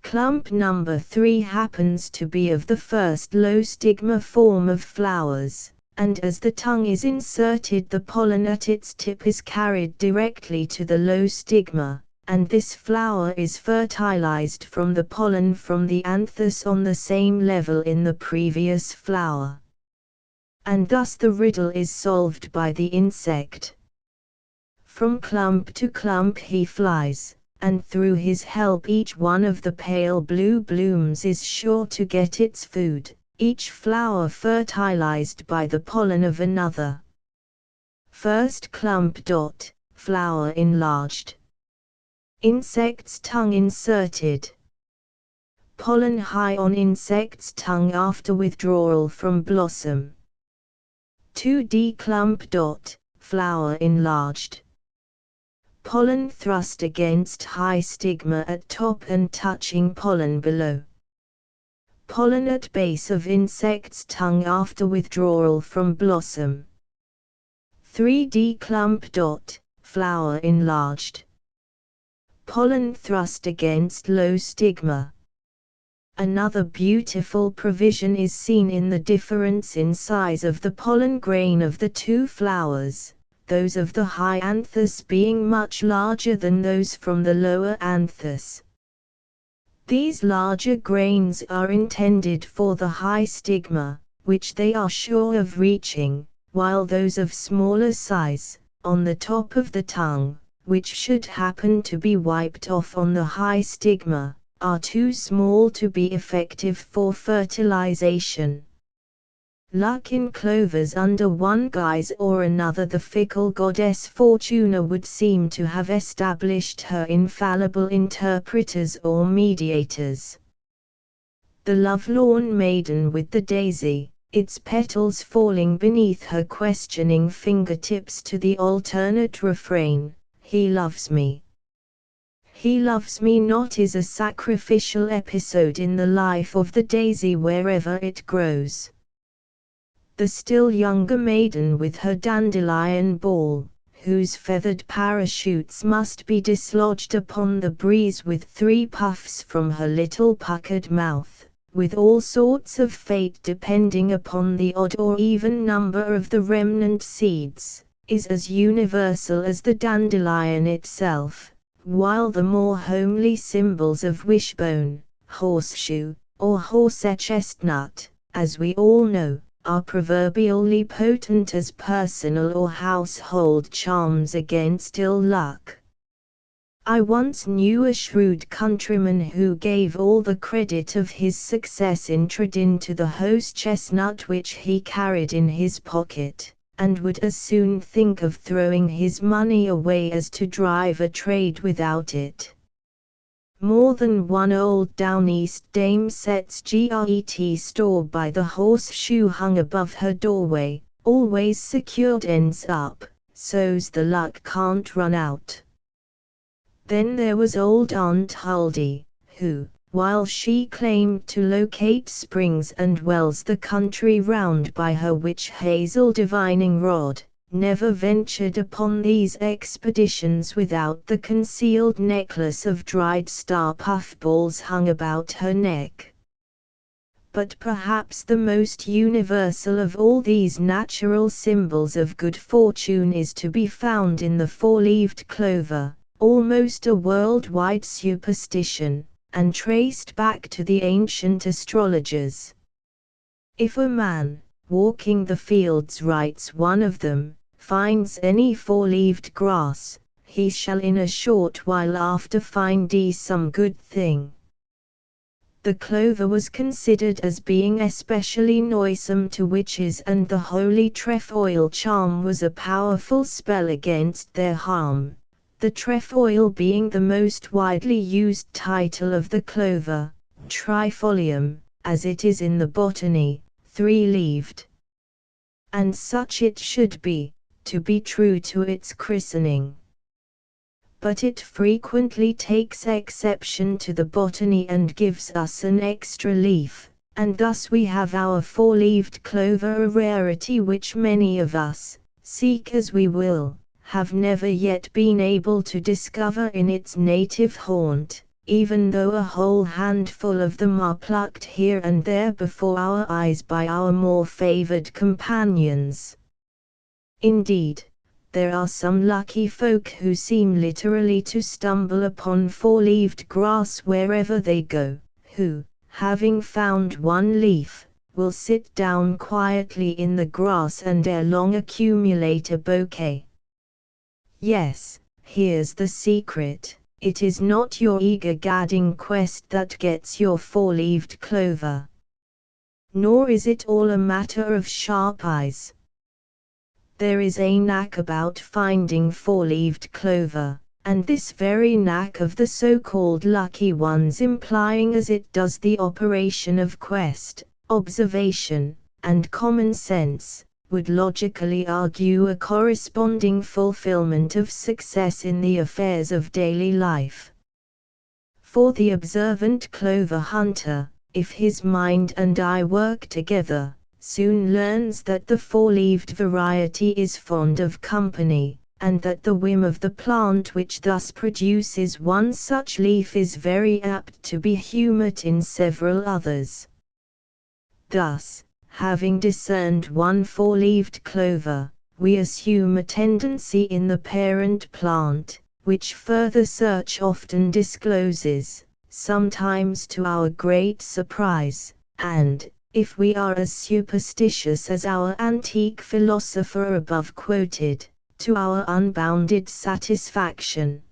Clump number 3 happens to be of the first low stigma form of flowers, and as the tongue is inserted the pollen at its tip is carried directly to the low stigma, and this flower is fertilized from the pollen from the anthers on the same level in the previous flower. And thus the riddle is solved by the insect. From clump to clump he flies, and through his help each one of the pale blue blooms is sure to get its food, each flower fertilized by the pollen of another. First clump dot, flower enlarged. Insect's tongue inserted. Pollen high on insect's tongue after withdrawal from blossom. 2D clump dot, flower enlarged. Pollen thrust against high stigma at top and touching pollen below. Pollen at base of insect's tongue after withdrawal from blossom. 3D clump dot, flower enlarged. Pollen thrust against low stigma. Another beautiful provision is seen in the difference in size of the pollen grain of the two flowers, those of the hyaanthus being much larger than those from the lower anthus. These larger grains are intended for the high stigma, which they are sure of reaching, while those of smaller size, on the top of the tongue, which should happen to be wiped off on the high stigma, are too small to be effective for fertilization. Luck in clovers. Under one guise or another the fickle goddess Fortuna would seem to have established her infallible interpreters or mediators. The lovelorn maiden with the daisy, its petals falling beneath her questioning fingertips to the alternate refrain, "He loves me. He loves me not," is a sacrificial episode in the life of the daisy wherever it grows. The still younger maiden with her dandelion ball, whose feathered parachutes must be dislodged upon the breeze with 3 puffs from her little puckered mouth, with all sorts of fate depending upon the odd or even number of the remnant seeds, is as universal as the dandelion itself, while the more homely symbols of wishbone, horseshoe, or horse-chestnut, as we all know, are proverbially potent as personal or household charms against ill luck. I once knew a shrewd countryman who gave all the credit of his success in trading to the horse-chestnut which he carried in his pocket, and would as soon think of throwing his money away as to drive a trade without it. More than one old down east dame sets great store by the horseshoe hung above her doorway, always secured ends up, so's the luck can't run out. Then there was old Aunt Huldy, who, while she claimed to locate springs and wells the country round by her witch hazel divining rod, never ventured upon these expeditions without the concealed necklace of dried star puffballs hung about her neck. But perhaps the most universal of all these natural symbols of good fortune is to be found in the 4-leaved clover, almost a worldwide superstition, and traced back to the ancient astrologers. If a man, walking the fields, writes one of them, finds any 4-leaved grass, he shall in a short while after find some good thing. The clover was considered as being especially noisome to witches, and the holy trefoil charm was a powerful spell against their harm, the trefoil being the most widely used title of the clover, trifolium, as it is in the botany, 3-leaved. And such it should be, to be true to its christening. But it frequently takes exception to the botany and gives us an extra leaf, and thus we have our 4-leaved clover, a rarity which many of us, seek as we will, have never yet been able to discover in its native haunt, even though a whole handful of them are plucked here and there before our eyes by our more favored companions. Indeed, there are some lucky folk who seem literally to stumble upon 4-leaved grass wherever they go, who, having found one leaf, will sit down quietly in the grass and ere long accumulate a bouquet. Yes, here's the secret: it is not your eager gadding quest that gets your 4-leaved clover. Nor is it all a matter of sharp eyes. There is a knack about finding 4-leaved clover, and this very knack of the so-called lucky ones implying as it does the operation of quest, observation, and common sense, would logically argue a corresponding fulfillment of success in the affairs of daily life. For the observant clover hunter, if his mind and eye work together, soon learns that the 4-leaved variety is fond of company, and that the whim of the plant which thus produces one such leaf is very apt to be humoured in several others. Thus, having discerned one 4-leaved clover, we assume a tendency in the parent plant, which further search often discloses, sometimes to our great surprise, and, if we are as superstitious as our antique philosopher above quoted, to our unbounded satisfaction.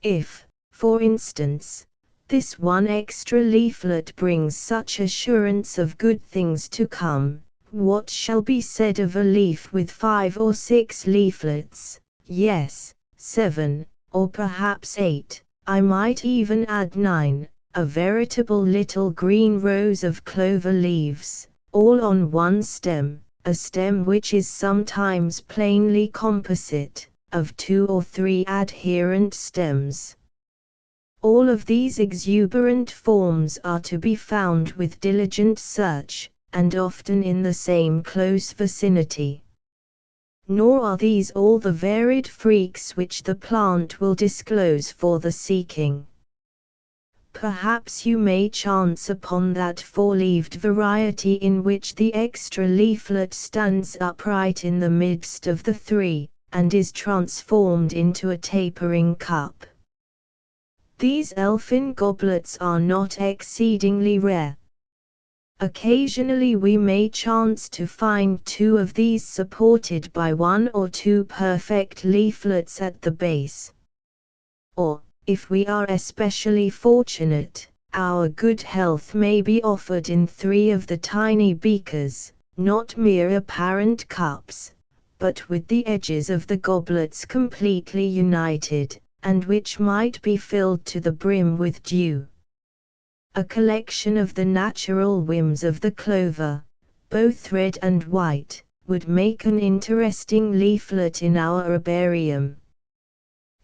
If, for instance, this one extra leaflet brings such assurance of good things to come, what shall be said of a leaf with 5 or 6 leaflets, yes, 7, or perhaps 8, I might even add 9, a veritable little green rose of clover leaves, all on one stem, a stem which is sometimes plainly composite, of 2 or 3 adherent stems. All of these exuberant forms are to be found with diligent search, and often in the same close vicinity. Nor are these all the varied freaks which the plant will disclose for the seeking. Perhaps you may chance upon that 4-leaved variety in which the extra leaflet stands upright in the midst of the 3, and is transformed into a tapering cup. These elfin goblets are not exceedingly rare. Occasionally we may chance to find 2 of these supported by 1 or 2 perfect leaflets at the base. Or, if we are especially fortunate, our good health may be offered in 3 of the tiny beakers, not mere apparent cups, but with the edges of the goblets completely united, and which might be filled to the brim with dew. A collection of the natural whims of the clover, both red and white, would make an interesting leaflet in our herbarium.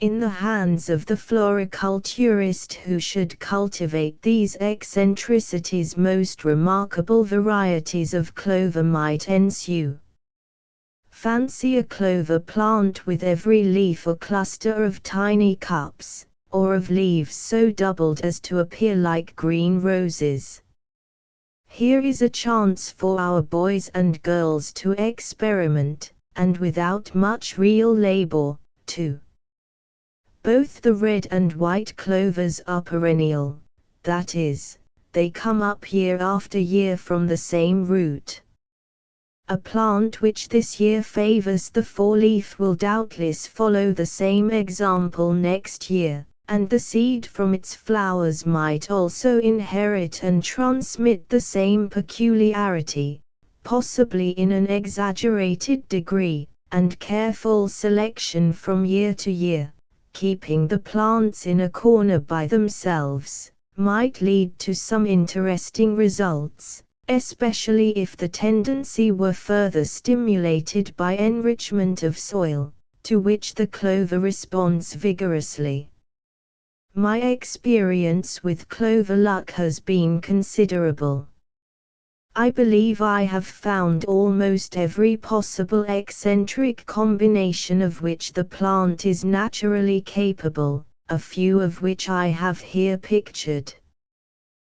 In the hands of the floriculturist who should cultivate these eccentricities, most remarkable varieties of clover might ensue. Fancy a clover plant with every leaf a cluster of tiny cups, or of leaves so doubled as to appear like green roses. Here is a chance for our boys and girls to experiment, and without much real labor, too. Both the red and white clovers are perennial, that is, they come up year after year from the same root. A plant which this year favors the 4-leaf will doubtless follow the same example next year, and the seed from its flowers might also inherit and transmit the same peculiarity, possibly in an exaggerated degree, and careful selection from year to year, keeping the plants in a corner by themselves, might lead to some interesting results, especially if the tendency were further stimulated by enrichment of soil, to which the clover responds vigorously. My experience with clover luck has been considerable. I believe I have found almost every possible eccentric combination of which the plant is naturally capable, a few of which I have here pictured.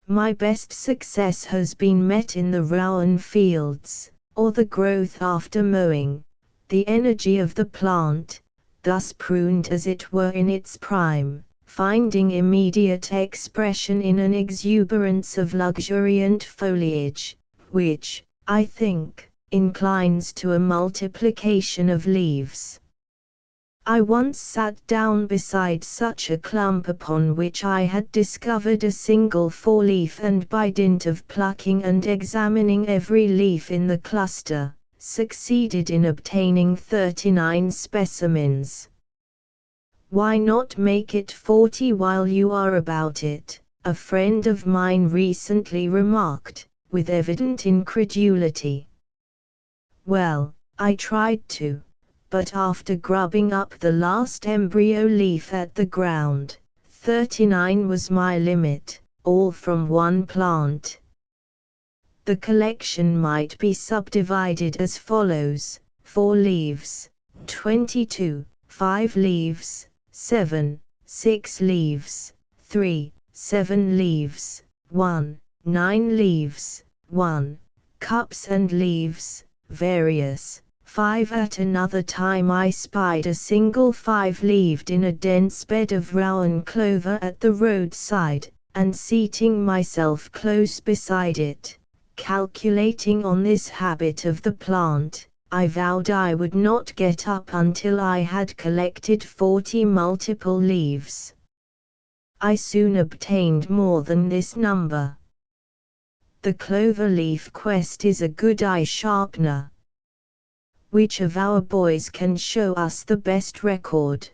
My best success has been met in the rowan fields, or the growth after mowing, the energy of the plant, thus pruned as it were in its prime, finding immediate expression in an exuberance of luxuriant foliage, which, I think, inclines to a multiplication of leaves. I once sat down beside such a clump upon which I had discovered a single 4-leaf, and by dint of plucking and examining every leaf in the cluster, succeeded in obtaining 39 specimens. Why not make it 40 while you are about it? A friend of mine recently remarked, with evident incredulity. Well, I tried to, but after grubbing up the last embryo leaf at the ground, 39 was my limit, all from one plant. The collection might be subdivided as follows: 4 leaves, 22, 5 leaves, 7, 6 leaves, 3, 7 leaves, 1, 9 leaves, 1, cups and leaves, various, 5. At another time I spied a single 5-leaved in a dense bed of rowan clover at the roadside, and seating myself close beside it, calculating on this habit of the plant, I vowed I would not get up until I had collected 40 multiple leaves. I soon obtained more than this number. The clover leaf quest is a good eye sharpener. Which of our boys can show us the best record?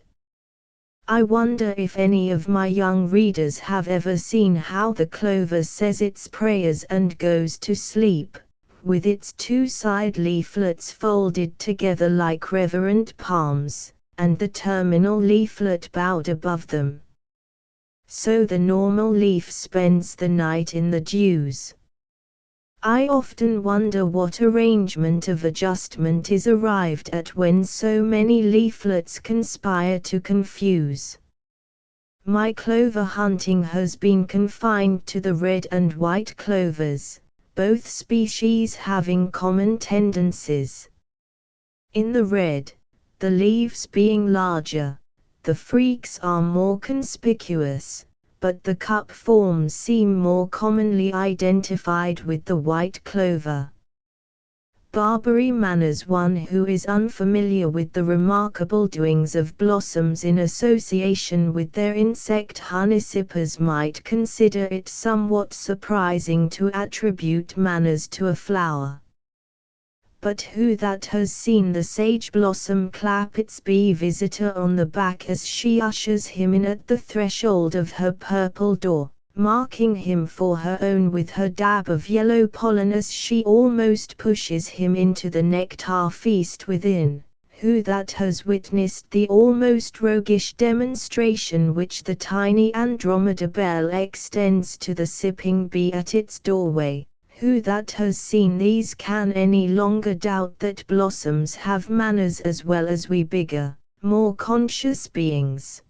I wonder if any of my young readers have ever seen how the clover says its prayers and goes to sleep, with its two side leaflets folded together like reverent palms, and the terminal leaflet bowed above them. So the normal leaf spends the night in the dews. I often wonder what arrangement of adjustment is arrived at when so many leaflets conspire to confuse. My clover hunting has been confined to the red and white clovers, both species having common tendencies. In the red, the leaves being larger, the freaks are more conspicuous, but the cup forms seem more commonly identified with the white clover. Barbary manners. One who is unfamiliar with the remarkable doings of blossoms in association with their insect honeysippers might consider it somewhat surprising to attribute manners to a flower. But who that has seen the sage blossom clap its bee visitor on the back as she ushers him in at the threshold of her purple door, marking him for her own with her dab of yellow pollen as she almost pushes him into the nectar feast within? Who that has witnessed the almost roguish demonstration which the tiny Andromeda bell extends to the sipping bee at its doorway? Who that has seen these can any longer doubt that blossoms have manners as well as we bigger, more conscious beings?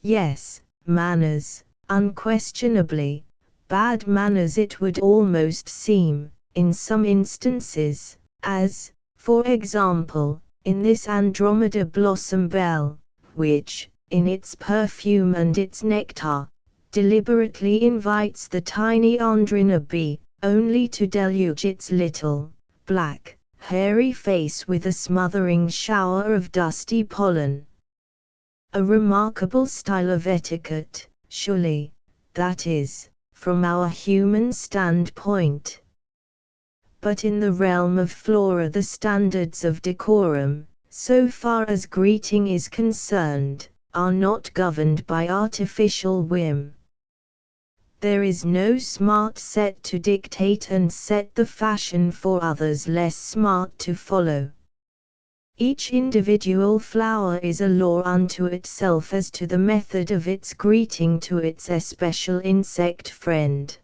Yes, manners, unquestionably. Bad manners it would almost seem, in some instances, as, for example, in this Andromeda blossom bell, which, in its perfume and its nectar, deliberately invites the tiny Andrina bee, only to deluge its little, black, hairy face with a smothering shower of dusty pollen. A remarkable style of etiquette, surely, that is, from our human standpoint. But in the realm of flora the standards of decorum, so far as greeting is concerned, are not governed by artificial whim. There is no smart set to dictate and set the fashion for others less smart to follow. Each individual flower is a law unto itself as to the method of its greeting to its especial insect friend.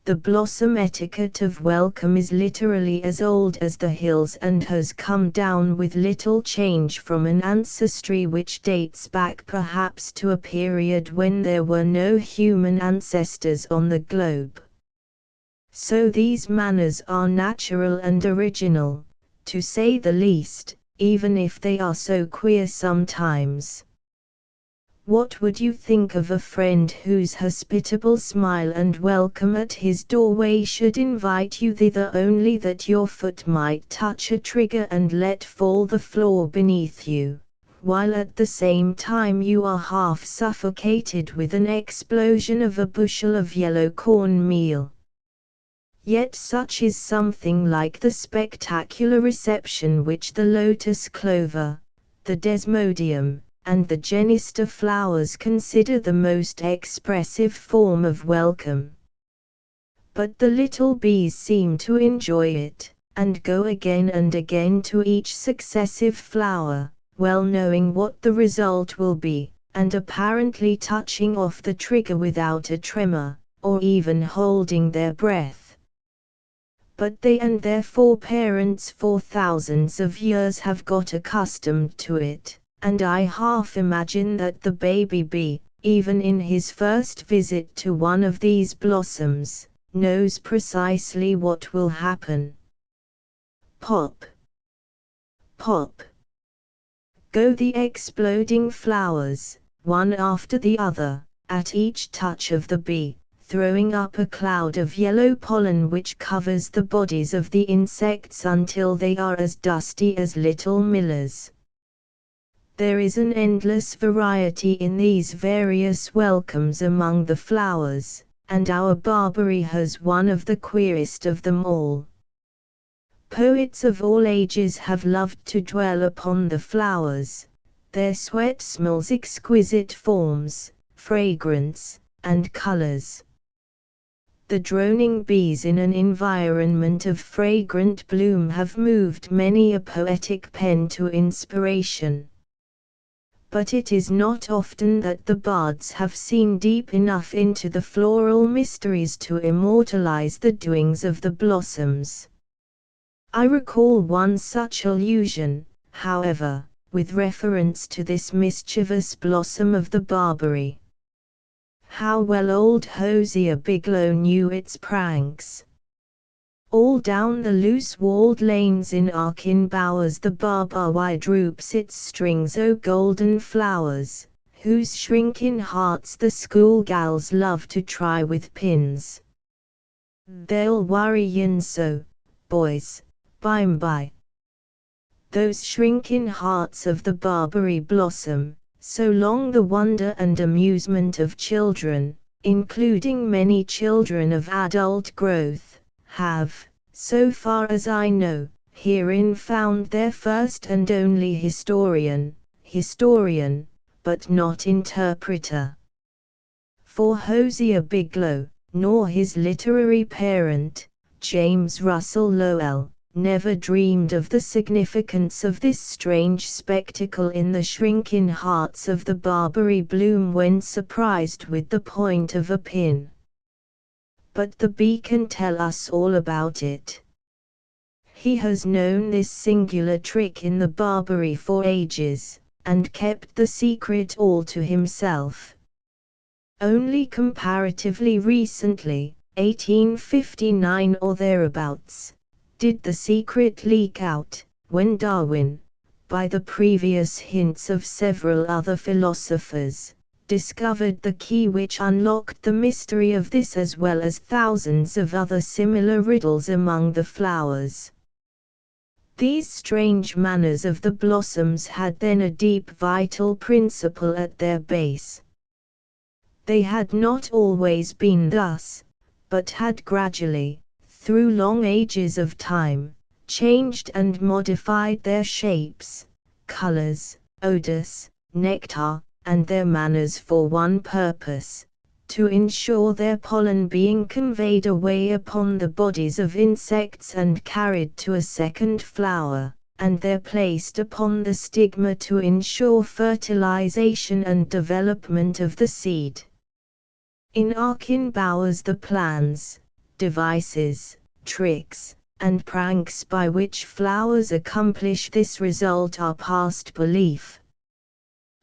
The blossom etiquette of welcome is literally as old as the hills and has come down with little change from an ancestry which dates back perhaps to a period when there were no human ancestors on the globe. So these manners are natural and original, to say the least, even if they are so queer sometimes. What would you think of a friend whose hospitable smile and welcome at his doorway should invite you thither only that your foot might touch a trigger and let fall the floor beneath you, while at the same time you are half suffocated with an explosion of a bushel of yellow cornmeal? Yet such is something like the spectacular reception which the lotus clover, the desmodium, and the genister flowers consider the most expressive form of welcome. But the little bees seem to enjoy it, and go again and again to each successive flower, well knowing what the result will be, and apparently touching off the trigger without a tremor, or even holding their breath. But they and their foreparents for thousands of years have got accustomed to it. And I half imagine that the baby bee, even in his first visit to one of these blossoms, knows precisely what will happen. Pop! Pop! Go the exploding flowers, one after the other, at each touch of the bee, throwing up a cloud of yellow pollen which covers the bodies of the insects until they are as dusty as little millers. There is an endless variety in these various welcomes among the flowers, and our Barbary has one of the queerest of them all. Poets of all ages have loved to dwell upon the flowers, their sweat smells, exquisite forms, fragrance, and colors. The droning bees in an environment of fragrant bloom have moved many a poetic pen to inspiration. But it is not often that the bards have seen deep enough into the floral mysteries to immortalize the doings of the blossoms. I recall one such allusion, however, with reference to this mischievous blossom of the barberry. How well old Hosea Biglow knew its pranks! All down the loose-walled lanes in Arkin bowers the barberry droops its strings o' golden flowers, whose shrinking hearts the schoolgals love to try with pins. They'll worry yin so, boys, by'm-by. Those shrinking hearts of the barberry blossom, so long the wonder and amusement of children, including many children of adult growth, have, so far as I know, herein found their first and only historian, but not interpreter. For Hosea Biglow, nor his literary parent, James Russell Lowell, never dreamed of the significance of this strange spectacle in the shrinking hearts of the barberry bloom when surprised with the point of a pin. But the bee can tell us all about it. He has known this singular trick in the barberry for ages, and kept the secret all to himself. Only comparatively recently, 1859 or thereabouts, did the secret leak out, when Darwin, by the previous hints of several other philosophers, discovered the key which unlocked the mystery of this as well as thousands of other similar riddles among the flowers. These strange manners of the blossoms had then a deep vital principle at their base. They had not always been thus, but had gradually, through long ages of time, changed and modified their shapes, colors, odors, nectar, and their manners for one purpose, to ensure their pollen being conveyed away upon the bodies of insects and carried to a second flower, and there placed upon the stigma to ensure fertilization and development of the seed. In Arkin bowers the plans, devices, tricks, and pranks by which flowers accomplish this result are past belief.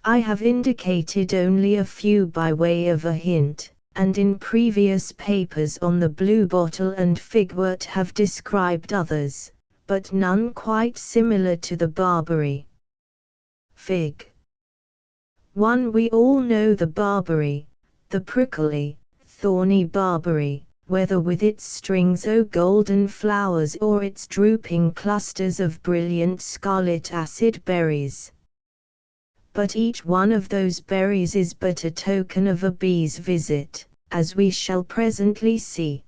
I have indicated only a few by way of a hint, and in previous papers on the bluebottle and figwort have described others, but none quite similar to the barberry. Fig. 1. We all know the barberry, the prickly, thorny barberry, whether with its strings o' golden flowers or its drooping clusters of brilliant scarlet acid berries. But each one of those berries is but a token of a bee's visit, as we shall presently see.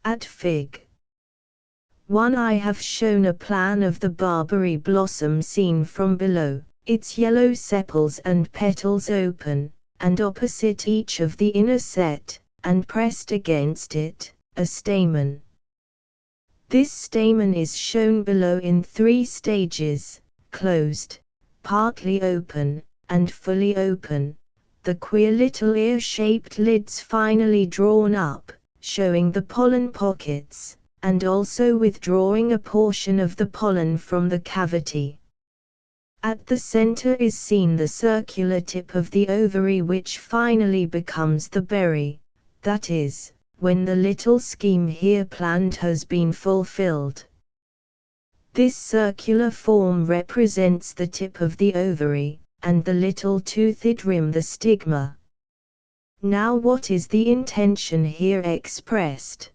At Fig. 1 I have shown a plan of the barberry blossom seen from below, its yellow sepals and petals open, and opposite each of the inner set, and pressed against it, a stamen. This stamen is shown below in 3 stages, closed, partly open, and fully open, the queer little ear-shaped lids finally drawn up, showing the pollen pockets, and also withdrawing a portion of the pollen from the cavity. At the center is seen the circular tip of the ovary which finally becomes the berry, that is, when the little scheme here planned has been fulfilled. This circular form represents the tip of the ovary, and the little toothed rim the stigma. Now what is the intention here expressed?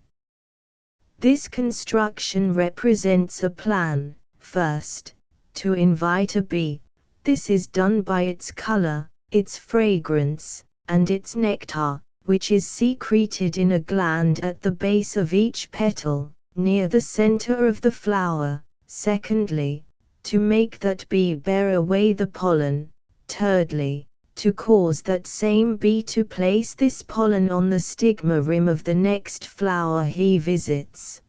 This construction represents a plan, first, to invite a bee. This is done by its color, its fragrance, and its nectar, which is secreted in a gland at the base of each petal, near the center of the flower. Secondly, to make that bee bear away the pollen. Thirdly, to cause that same bee to place this pollen on the stigma rim of the next flower he visits.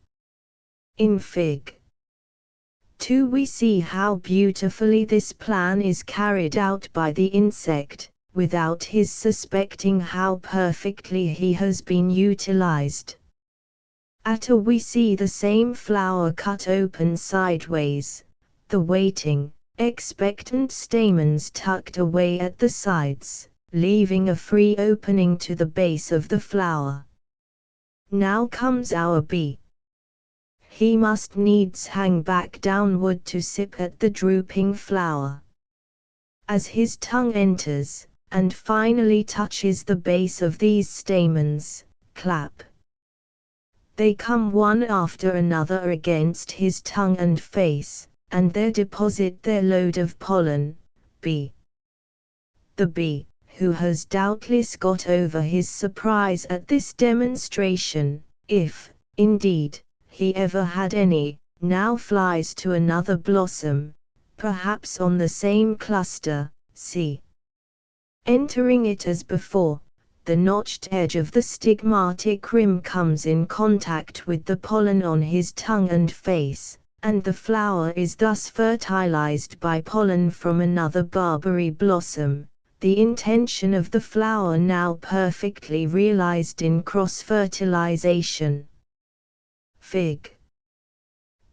In Fig. 2 we see how beautifully this plan is carried out by the insect, without his suspecting how perfectly he has been utilized. At A we see the same flower cut open sideways, the waiting, expectant stamens tucked away at the sides, leaving a free opening to the base of the flower. Now comes our bee. He must needs hang back downward to sip at the drooping flower. As his tongue enters, and finally touches the base of these stamens, clap. They come one after another against his tongue and face, and there deposit their load of pollen, bee. The bee, who has doubtless got over his surprise at this demonstration, if, indeed, he ever had any, now flies to another blossom, perhaps on the same cluster, see. Entering it as before, the notched edge of the stigmatic rim comes in contact with the pollen on his tongue and face, and the flower is thus fertilized by pollen from another barberry blossom, the intention of the flower now perfectly realized in cross-fertilization. Fig.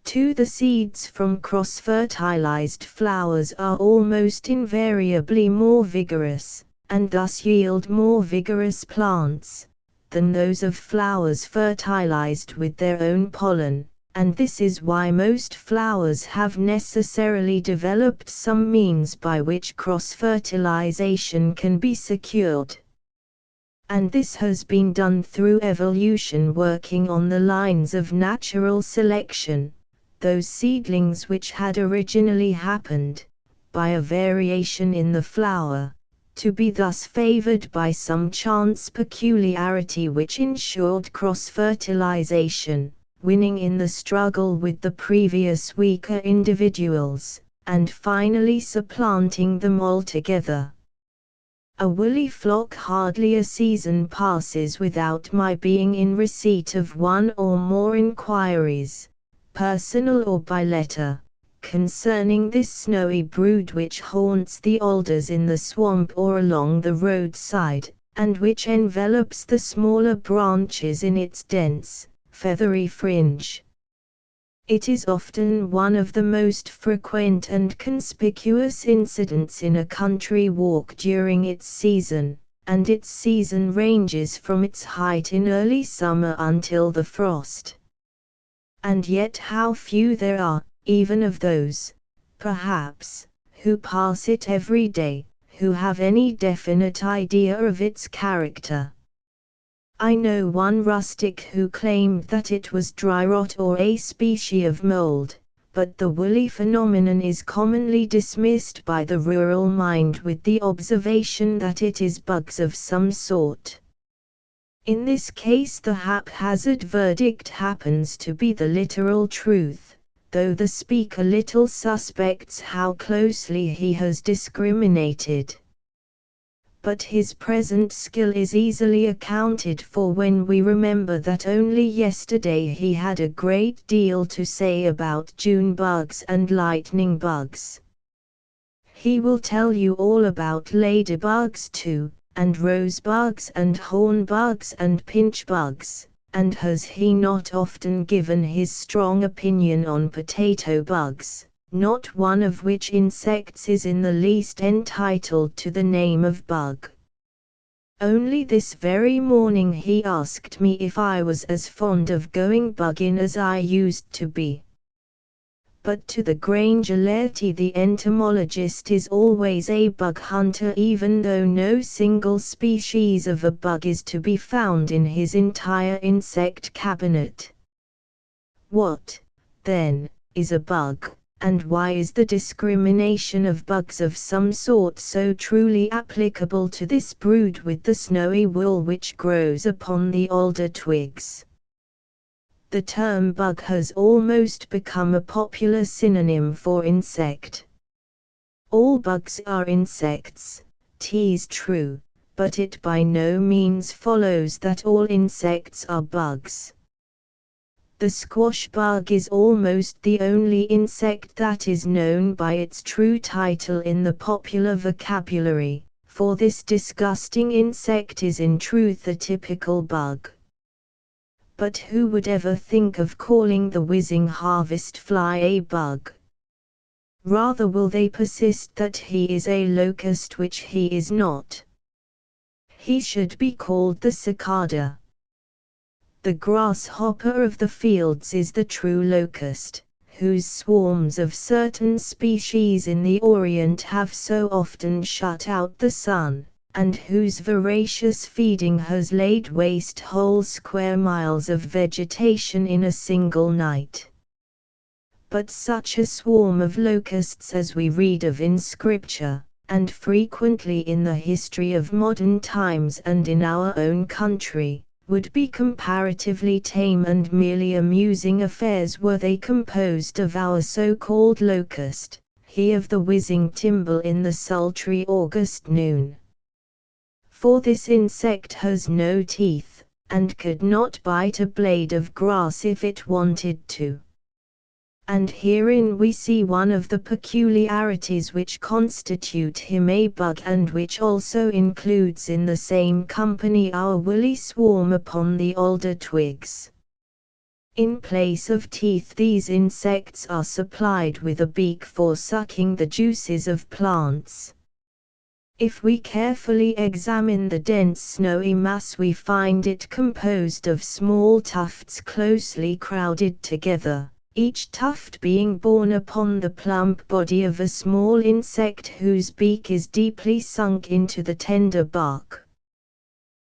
2 The seeds from cross-fertilized flowers are almost invariably more vigorous, and thus yield more vigorous plants, than those of flowers fertilized with their own pollen, and this is why most flowers have necessarily developed some means by which cross-fertilization can be secured. And this has been done through evolution working on the lines of natural selection, those seedlings which had originally happened, by a variation in the flower, to be thus favored by some chance peculiarity which ensured cross-fertilization, winning in the struggle with the previous weaker individuals, and finally supplanting them altogether. A woolly flock hardly a season passes without my being in receipt of one or more inquiries, personal or by letter, concerning this snowy brood which haunts the alders in the swamp or along the roadside, and which envelops the smaller branches in its dense, feathery fringe. It is often one of the most frequent and conspicuous incidents in a country walk during its season, and its season ranges from its height in early summer until the frost. And yet how few there are, even of those, perhaps, who pass it every day, who have any definite idea of its character. I know one rustic who claimed that it was dry rot or a species of mold, but the woolly phenomenon is commonly dismissed by the rural mind with the observation that it is bugs of some sort. In this case the haphazard verdict happens to be the literal truth, though the speaker little suspects how closely he has discriminated. But his present skill is easily accounted for when we remember that only yesterday he had a great deal to say about June bugs and lightning bugs. He will tell you all about ladybugs too, and rosebugs and hornbugs and pinchbugs, and has he not often given his strong opinion on potato bugs, not one of which insects is in the least entitled to the name of bug. Only this very morning he asked me if I was as fond of going bugging as I used to be. But to the Granger laity the entomologist is always a bug hunter, even though no single species of a bug is to be found in his entire insect cabinet. What, then, is a bug? And why is the discrimination of bugs of some sort so truly applicable to this brood with the snowy wool which grows upon the alder twigs? The term bug has almost become a popular synonym for insect. All bugs are insects, 'tis true, but it by no means follows that all insects are bugs. The squash bug is almost the only insect that is known by its true title in the popular vocabulary, for this disgusting insect is in truth a typical bug. But who would ever think of calling the whizzing harvest fly a bug? Rather will they persist that he is a locust, which he is not. He should be called the cicada. The grasshopper of the fields is the true locust, whose swarms of certain species in the Orient have so often shut out the sun, and whose voracious feeding has laid waste whole square miles of vegetation in a single night. But such a swarm of locusts as we read of in Scripture, and frequently in the history of modern times and in our own country, would be comparatively tame and merely amusing affairs were they composed of our so-called locust, he of the whizzing timber in the sultry August noon. For this insect has no teeth, and could not bite a blade of grass if it wanted to. And herein we see one of the peculiarities which constitute him a bug, and which also includes in the same company our woolly swarm upon the alder twigs. In place of teeth, these insects are supplied with a beak for sucking the juices of plants. If we carefully examine the dense snowy mass, we find it composed of small tufts closely crowded together, each tuft being borne upon the plump body of a small insect whose beak is deeply sunk into the tender bark.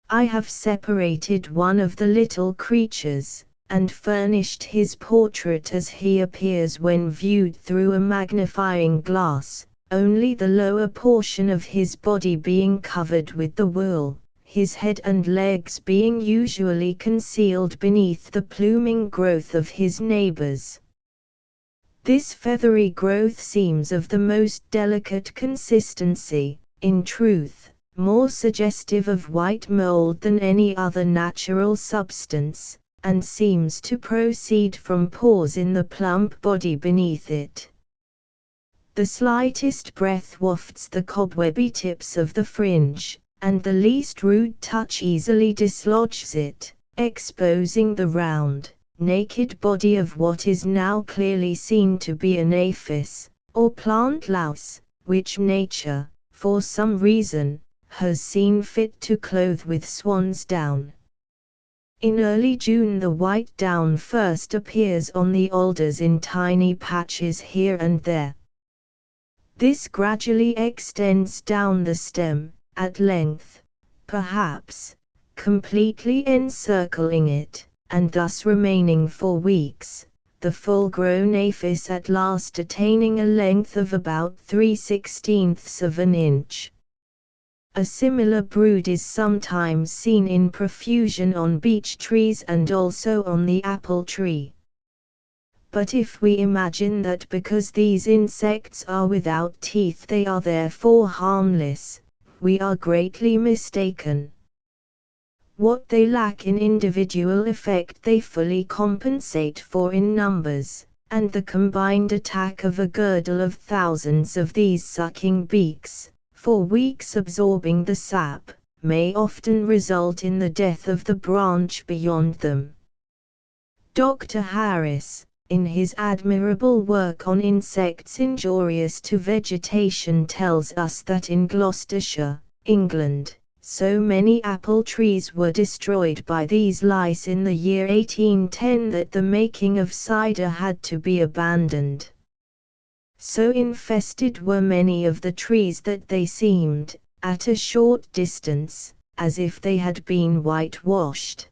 I have separated one of the little creatures, and furnished his portrait as he appears when viewed through a magnifying glass, only the lower portion of his body being covered with the wool, his head and legs being usually concealed beneath the pluming growth of his neighbors. This feathery growth seems of the most delicate consistency, in truth, more suggestive of white mold than any other natural substance, and seems to proceed from pores in the plump body beneath it. The slightest breath wafts the cobwebby tips of the fringe, and the least rude touch easily dislodges it, exposing the round, naked body of what is now clearly seen to be an aphis, or plant louse, which nature, for some reason, has seen fit to clothe with swan's down. In early June the white down first appears on the alders in tiny patches here and there. This gradually extends down the stem, at length, perhaps, completely encircling it, and thus remaining for weeks, the full-grown aphis at last attaining a length of about 3/16 of an inch. A similar brood is sometimes seen in profusion on beech trees and also on the apple tree. But if we imagine that because these insects are without teeth they are therefore harmless, we are greatly mistaken. What they lack in individual effect they fully compensate for in numbers, and the combined attack of a girdle of thousands of these sucking beaks, for weeks absorbing the sap, may often result in the death of the branch beyond them. Dr. Harris, in his admirable work on insects injurious to vegetation, tells us that in Gloucestershire, England, so many apple trees were destroyed by these lice in the year 1810 that the making of cider had to be abandoned. So infested were many of the trees that they seemed, at a short distance, as if they had been whitewashed.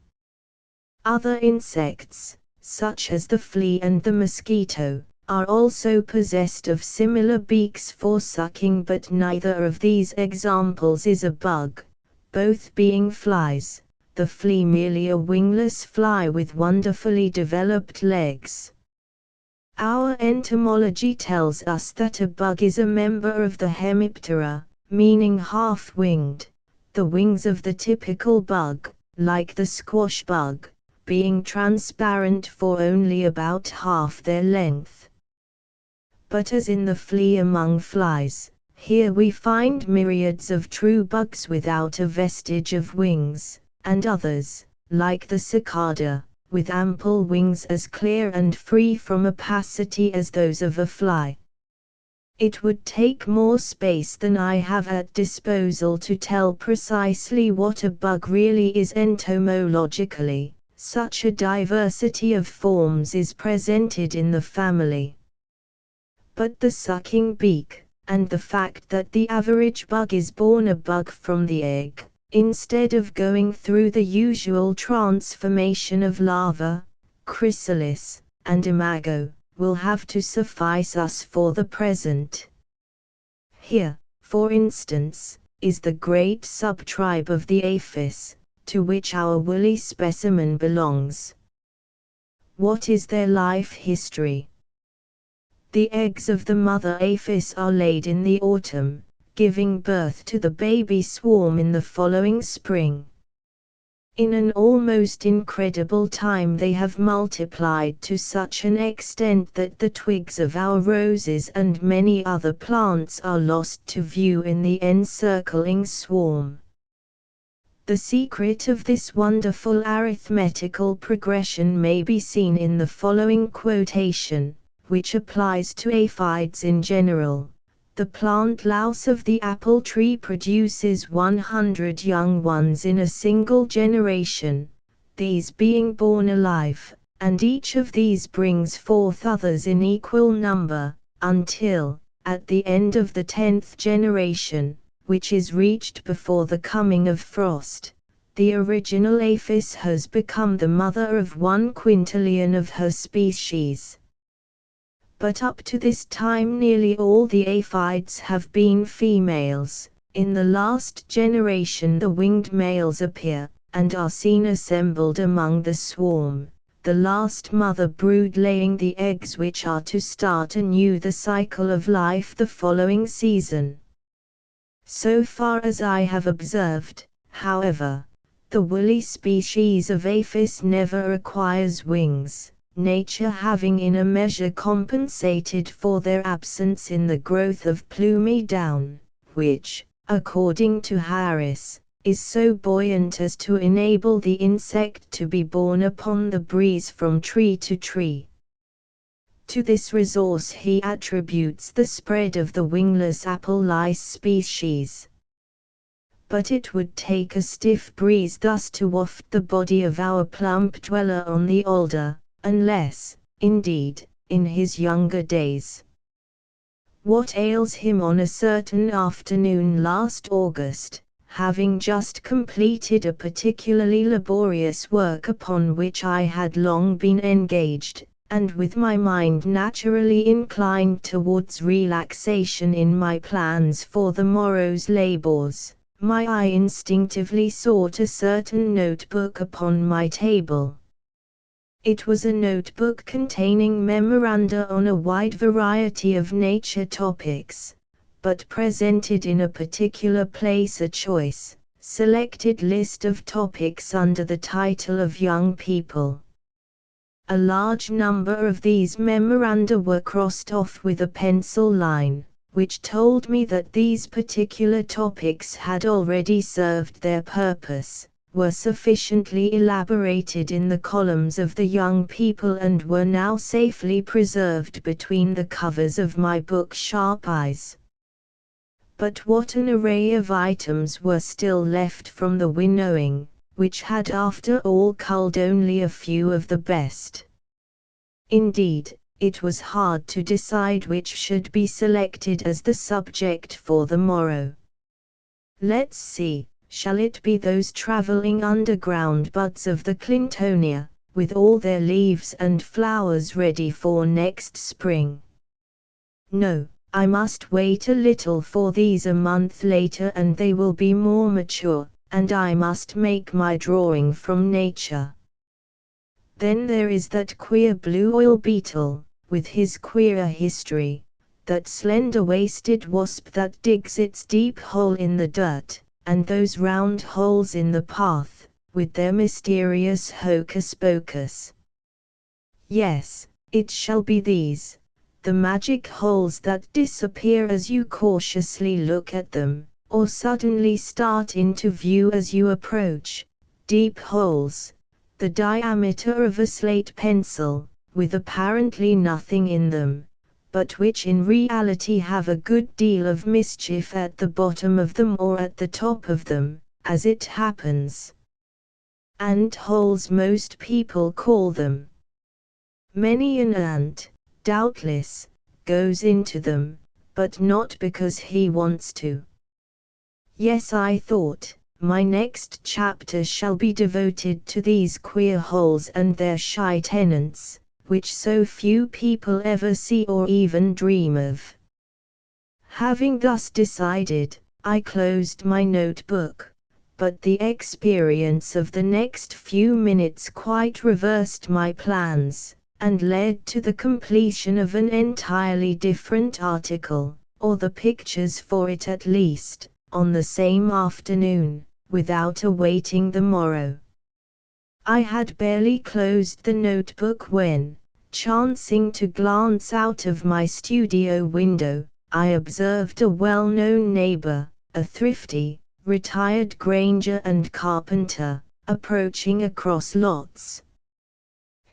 Other insects, such as the flea and the mosquito, are also possessed of similar beaks for sucking, but neither of these examples is a bug, both being flies, the flea merely a wingless fly with wonderfully developed legs. Our entomology tells us that a bug is a member of the Hemiptera, meaning half-winged, the wings of the typical bug, like the squash bug, being transparent for only about half their length. But as in the flea among flies, here we find myriads of true bugs without a vestige of wings, and others, like the cicada, with ample wings as clear and free from opacity as those of a fly. It would take more space than I have at disposal to tell precisely what a bug really is entomologically. Such a diversity of forms is presented in the family. But the sucking beak, and the fact that the average bug is born a bug from the egg, instead of going through the usual transformation of larva, chrysalis, and imago, will have to suffice us for the present. Here, for instance, is the great subtribe of the aphis, to which our woolly specimen belongs. What is their life history? The eggs of the mother aphis are laid in the autumn, giving birth to the baby swarm in the following spring. In an almost incredible time they have multiplied to such an extent that the twigs of our roses and many other plants are lost to view in the encircling swarm. The secret of this wonderful arithmetical progression may be seen in the following quotation, which applies to aphids in general. The plant louse of the apple tree produces 100 young ones in a single generation, these being born alive, and each of these brings forth others in equal number, until, at the end of the 10th generation, which is reached before the coming of frost, the original aphis has become the mother of 1 quintillion of her species. But up to this time nearly all the aphids have been females. In the last generation the winged males appear, and are seen assembled among the swarm, the last mother brood laying the eggs which are to start anew the cycle of life the following season. So far as I have observed, however, the woolly species of aphis never acquires wings, nature having in a measure compensated for their absence in the growth of plumy down, which, according to Harris, is so buoyant as to enable the insect to be borne upon the breeze from tree to tree. To this resource he attributes the spread of the wingless apple lice species. But it would take a stiff breeze thus to waft the body of our plump dweller on the alder, unless, indeed, in his younger days. What ails him on a certain afternoon last August, having just completed a particularly laborious work upon which I had long been engaged, and with my mind naturally inclined towards relaxation in my plans for the morrow's labors, my eye instinctively sought a certain notebook upon my table. It was a notebook containing memoranda on a wide variety of nature topics, but presented in a particular place a choice, selected list of topics under the title of Young People. A large number of these memoranda were crossed off with a pencil line, which told me that these particular topics had already served their purpose, were sufficiently elaborated in the columns of the Young People and were now safely preserved between the covers of my book Sharp Eyes. But what an array of items were still left from the winnowing, which had after all culled only a few of the best. Indeed, it was hard to decide which should be selected as the subject for the morrow. Let's see. Shall it be those traveling underground buds of the Clintonia, with all their leaves and flowers ready for next spring? No, I must wait a little for these a month later and they will be more mature, and I must make my drawing from nature. Then there is that queer blue oil beetle, with his queerer history, that slender-waisted wasp that digs its deep hole in the dirt, and those round holes in the path, with their mysterious hocus-pocus. Yes, it shall be these, the magic holes that disappear as you cautiously look at them, or suddenly start into view as you approach, deep holes, the diameter of a slate pencil, with apparently nothing in them, but which in reality have a good deal of mischief at the bottom of them or at the top of them, as it happens. Ant holes most people call them. Many an ant, doubtless, goes into them, but not because he wants to. Yes, I thought, my next chapter shall be devoted to these queer holes and their shy tenants, which so few people ever see or even dream of. Having thus decided, I closed my notebook, but the experience of the next few minutes quite reversed my plans, and led to the completion of an entirely different article, or the pictures for it at least, on the same afternoon, without awaiting the morrow. I had barely closed the notebook when, chancing to glance out of my studio window, I observed a well-known neighbor, a thrifty, retired granger and carpenter, approaching across lots.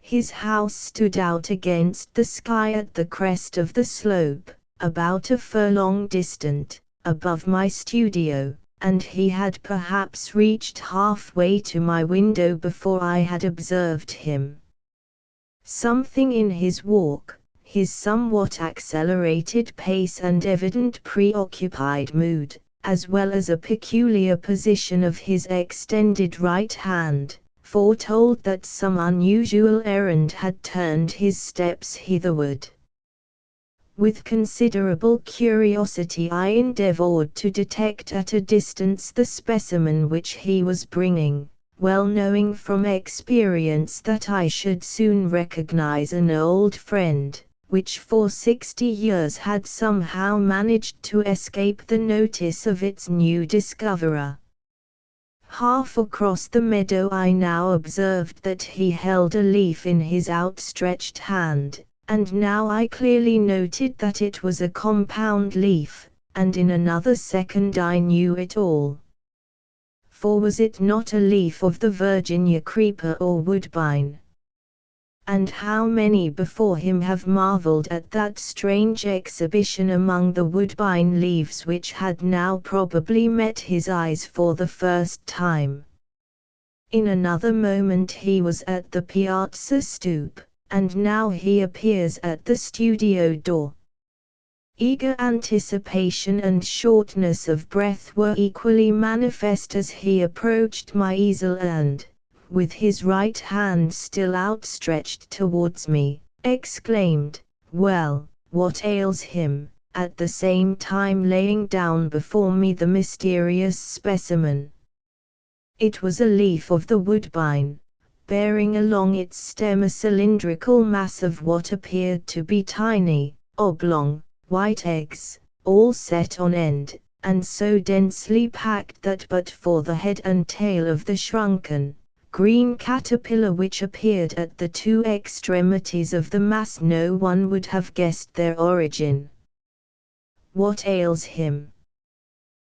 His house stood out against the sky at the crest of the slope, about a furlong distant, above my studio, and he had perhaps reached halfway to my window before I had observed him. Something in his walk, his somewhat accelerated pace and evident preoccupied mood, as well as a peculiar position of his extended right hand, foretold that some unusual errand had turned his steps hitherward. With considerable curiosity I endeavored to detect at a distance the specimen which he was bringing, well knowing from experience that I should soon recognize an old friend, which for 60 years had somehow managed to escape the notice of its new discoverer. Half across the meadow I now observed that he held a leaf in his outstretched hand, and now I clearly noted that it was a compound leaf, and in another second I knew it all. For was it not a leaf of the Virginia creeper or woodbine? And how many before him have marveled at that strange exhibition among the woodbine leaves which had now probably met his eyes for the first time. In another moment he was at the piazza stoop, and now he appears at the studio door. Eager anticipation and shortness of breath were equally manifest as he approached my easel and, with his right hand still outstretched towards me, exclaimed, "Well, what ails him?" at the same time laying down before me the mysterious specimen. It was a leaf of the woodbine, bearing along its stem a cylindrical mass of what appeared to be tiny, oblong, white eggs, all set on end, and so densely packed that but for the head and tail of the shrunken, green caterpillar which appeared at the two extremities of the mass no one would have guessed their origin. What ails him?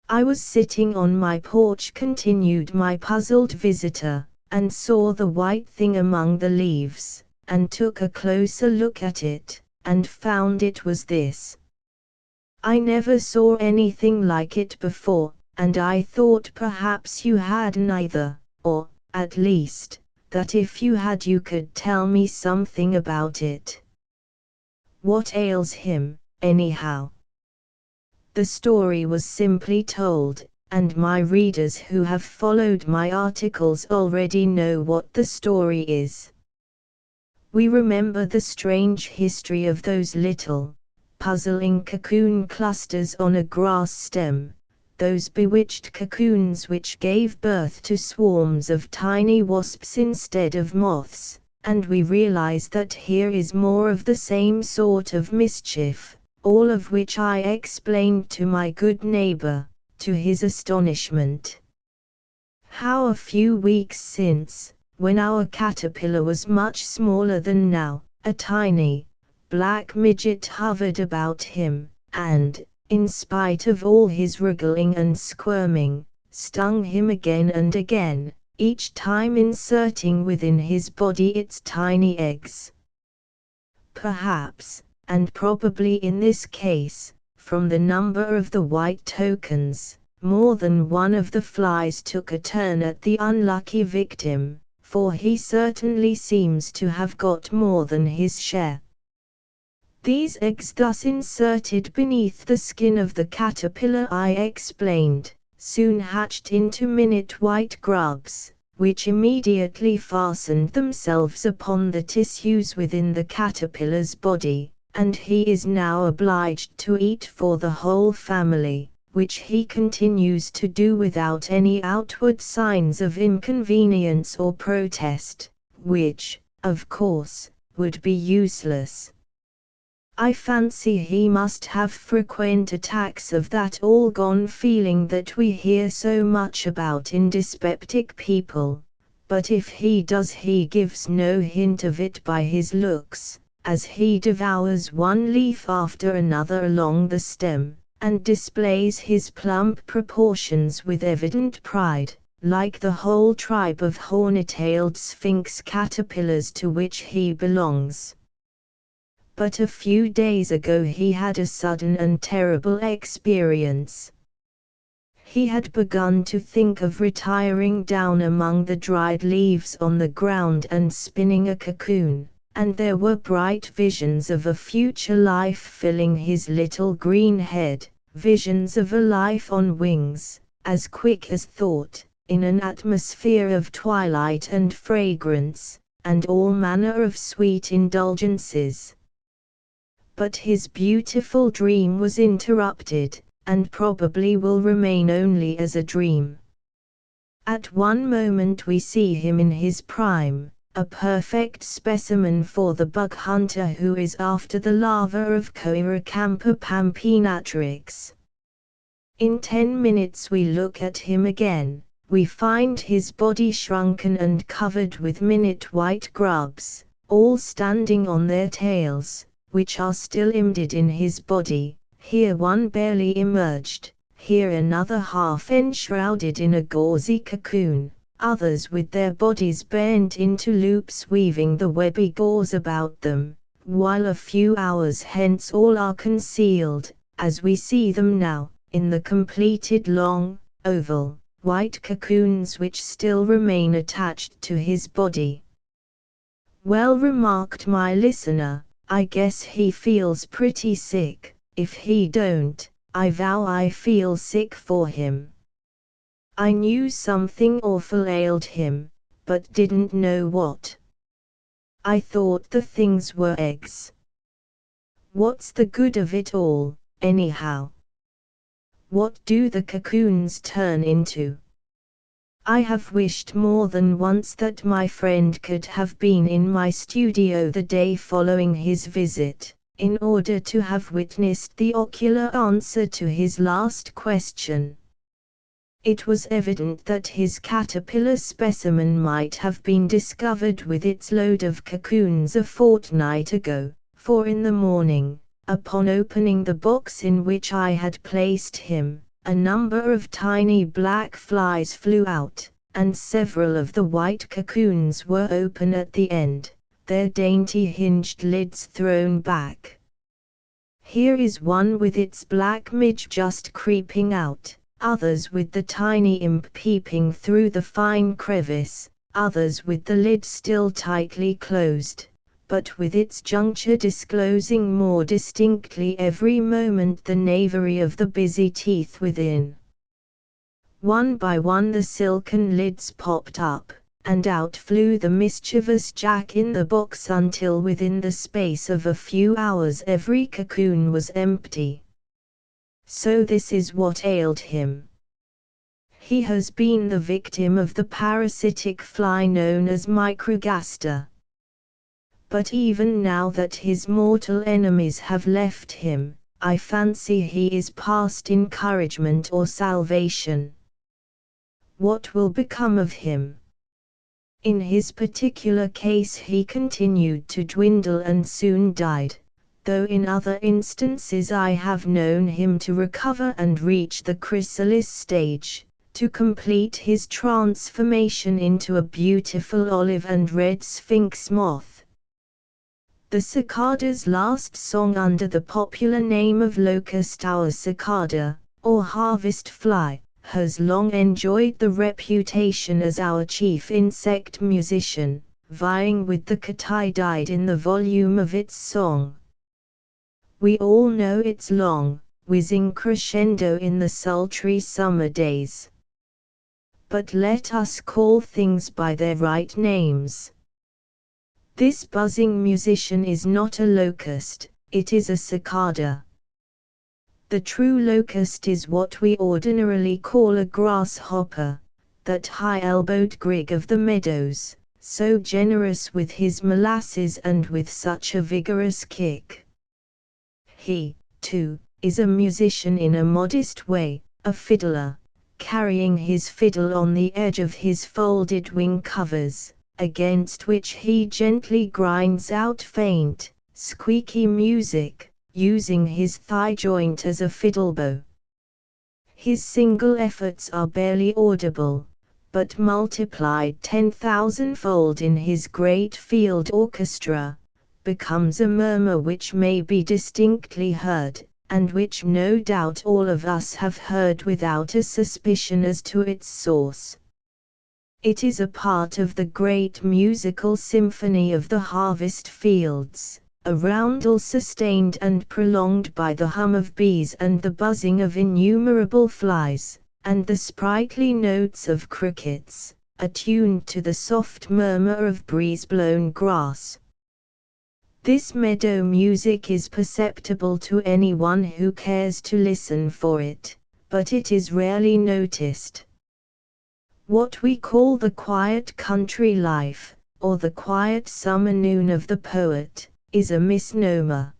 I was sitting on my porch, continued my puzzled visitor, and saw the white thing among the leaves, and took a closer look at it, and found it was this. I never saw anything like it before, and I thought perhaps you had neither, or, at least, that if you had you could tell me something about it. What ails him, anyhow? The story was simply told, and my readers who have followed my articles already know what the story is. We remember the strange history of those little, puzzling cocoon clusters on a grass stem, those bewitched cocoons which gave birth to swarms of tiny wasps instead of moths, and we realize that here is more of the same sort of mischief, all of which I explained to my good neighbor, to his astonishment. How a few weeks since, when our caterpillar was much smaller than now, a tiny, black midget hovered about him, and, in spite of all his wriggling and squirming, stung him again and again, each time inserting within his body its tiny eggs. Perhaps, and probably in this case, from the number of the white tokens, more than one of the flies took a turn at the unlucky victim, for he certainly seems to have got more than his share. These eggs thus inserted beneath the skin of the caterpillar, I explained, soon hatched into minute white grubs, which immediately fastened themselves upon the tissues within the caterpillar's body, and he is now obliged to eat for the whole family, which he continues to do without any outward signs of inconvenience or protest, which, of course, would be useless. I fancy he must have frequent attacks of that all-gone feeling that we hear so much about in dyspeptic people, but if he does, he gives no hint of it by his looks, as he devours one leaf after another along the stem, and displays his plump proportions with evident pride, like the whole tribe of horny-tailed sphinx caterpillars to which he belongs. But a few days ago he had a sudden and terrible experience. He had begun to think of retiring down among the dried leaves on the ground and spinning a cocoon, and there were bright visions of a future life filling his little green head, visions of a life on wings, as quick as thought, in an atmosphere of twilight and fragrance, and all manner of sweet indulgences. But his beautiful dream was interrupted, and probably will remain only as a dream. At one moment we see him in his prime, a perfect specimen for the bug hunter who is after the larva of Coirocampa pampinatrix. In 10 minutes we look at him again, we find his body shrunken and covered with minute white grubs, all standing on their tails, which are still embedded in his body, here one barely emerged, here another half enshrouded in a gauzy cocoon, others with their bodies bent into loops weaving the webby gauze about them, while a few hours hence all are concealed, as we see them now, in the completed long, oval, white cocoons which still remain attached to his body. Well, remarked my listener, I guess he feels pretty sick. If he don't, I vow I feel sick for him. I knew something awful ailed him, but didn't know what. I thought the things were eggs. What's the good of it all, anyhow? What do the cocoons turn into? I have wished more than once that my friend could have been in my studio the day following his visit, in order to have witnessed the ocular answer to his last question. It was evident that his caterpillar specimen might have been discovered with its load of cocoons a fortnight ago, for in the morning, upon opening the box in which I had placed him, a number of tiny black flies flew out, and several of the white cocoons were open at the end, their dainty hinged lids thrown back. Here is one with its black midge just creeping out, others with the tiny imp peeping through the fine crevice, others with the lid still tightly closed, but with its juncture disclosing more distinctly every moment the knavery of the busy teeth within. One by one the silken lids popped up, and out flew the mischievous jack in the box until within the space of a few hours every cocoon was empty. So this is what ailed him. He has been the victim of the parasitic fly known as microgaster. But even now that his mortal enemies have left him, I fancy he is past encouragement or salvation. What will become of him? In his particular case he continued to dwindle and soon died, though in other instances I have known him to recover and reach the chrysalis stage, to complete his transformation into a beautiful olive and red sphinx moth. The cicada's last song under the popular name of locust hour cicada, or harvest fly, has long enjoyed the reputation as our chief insect musician, vying with the katydid in the volume of its song. We all know its long, whizzing crescendo in the sultry summer days. But let us call things by their right names. This buzzing musician is not a locust, it is a cicada. The true locust is what we ordinarily call a grasshopper, that high-elbowed grig of the meadows, so generous with his molasses and with such a vigorous kick. He, too, is a musician in a modest way, a fiddler, carrying his fiddle on the edge of his folded wing covers, against which he gently grinds out faint, squeaky music, using his thigh joint as a fiddlebow. His single efforts are barely audible, but multiplied 10,000-fold in his great field orchestra, becomes a murmur which may be distinctly heard, and which no doubt all of us have heard without a suspicion as to its source. It is a part of the great musical symphony of the harvest fields, a roundel sustained and prolonged by the hum of bees and the buzzing of innumerable flies, and the sprightly notes of crickets, attuned to the soft murmur of breeze-blown grass. This meadow music is perceptible to anyone who cares to listen for it, but it is rarely noticed. What we call the quiet country life, or the quiet summer noon of the poet, is a misnomer.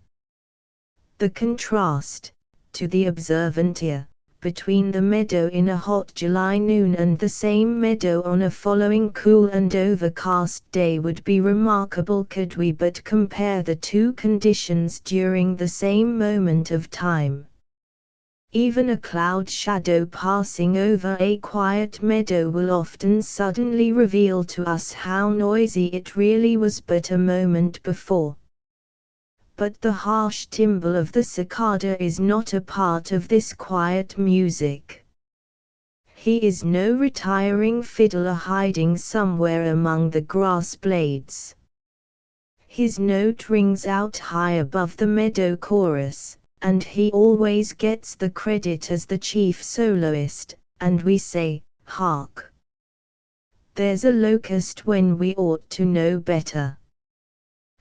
The contrast, to the observant ear, between the meadow in a hot July noon and the same meadow on a following cool and overcast day would be remarkable could we but compare the two conditions during the same moment of time. Even a cloud shadow passing over a quiet meadow will often suddenly reveal to us how noisy it really was but a moment before. But the harsh timbre of the cicada is not a part of this quiet music. He is no retiring fiddler hiding somewhere among the grass blades. His note rings out high above the meadow chorus, and he always gets the credit as the chief soloist, and we say, "Hark! There's a locust," when we ought to know better.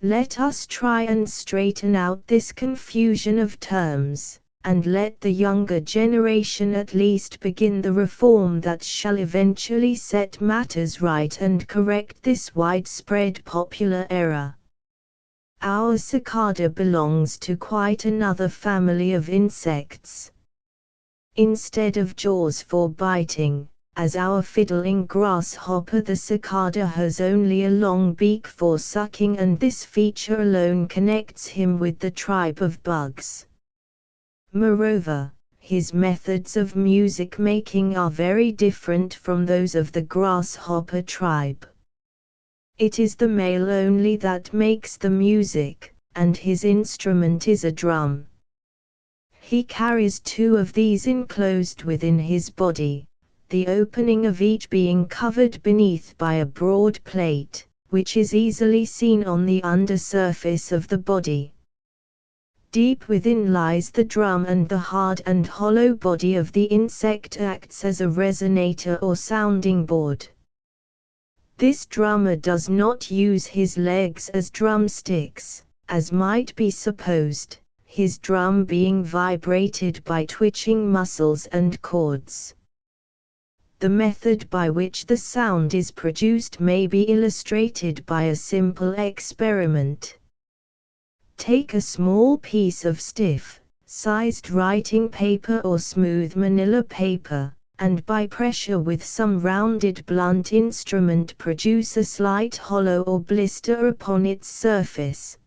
Let us try and straighten out this confusion of terms, and let the younger generation at least begin the reform that shall eventually set matters right and correct this widespread popular error. Our cicada belongs to quite another family of insects. Instead of jaws for biting, as our fiddling grasshopper, the cicada has only a long beak for sucking, and this feature alone connects him with the tribe of bugs. Moreover, his methods of music making are very different from those of the grasshopper tribe. It is the male only that makes the music, and his instrument is a drum. He carries two of these enclosed within his body, the opening of each being covered beneath by a broad plate, which is easily seen on the undersurface of the body. Deep within lies the drum, and the hard and hollow body of the insect acts as a resonator or sounding board. This drummer does not use his legs as drumsticks, as might be supposed, his drum being vibrated by twitching muscles and cords. The method by which the sound is produced may be illustrated by a simple experiment. Take a small piece of stiff, sized writing paper or smooth manila paper, and by pressure with some rounded blunt instrument produce a slight hollow or blister upon its surface.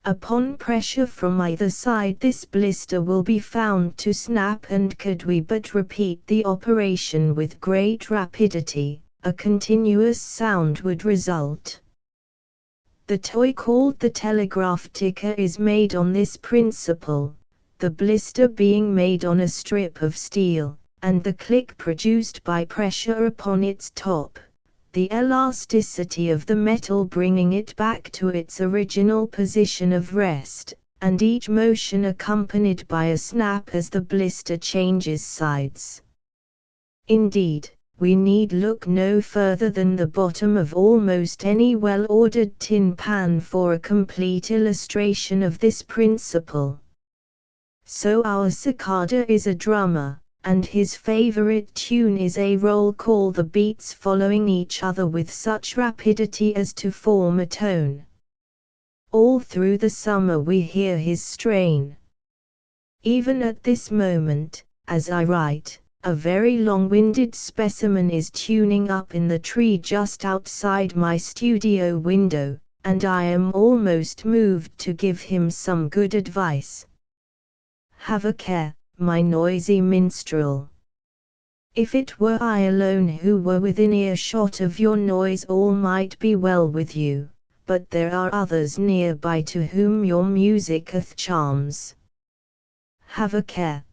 Upon pressure from either side this blister will be found to snap, and could we but repeat the operation with great rapidity, a continuous sound would result. The toy called the telegraph ticker is made on this principle, the blister being made on a strip of steel, and the click produced by pressure upon its top, the elasticity of the metal bringing it back to its original position of rest, and each motion accompanied by a snap as the blister changes sides. Indeed, we need look no further than the bottom of almost any well-ordered tin pan for a complete illustration of this principle. So our cicada is a drummer, and his favorite tune is a roll call, the beats following each other with such rapidity as to form a tone. All through the summer we hear his strain. Even at this moment, as I write, a very long-winded specimen is tuning up in the tree just outside my studio window, and I am almost moved to give him some good advice. Have a care, my noisy minstrel. If it were I alone who were within earshot of your noise, all might be well with you, but there are others nearby to whom your music hath charms. Have a care.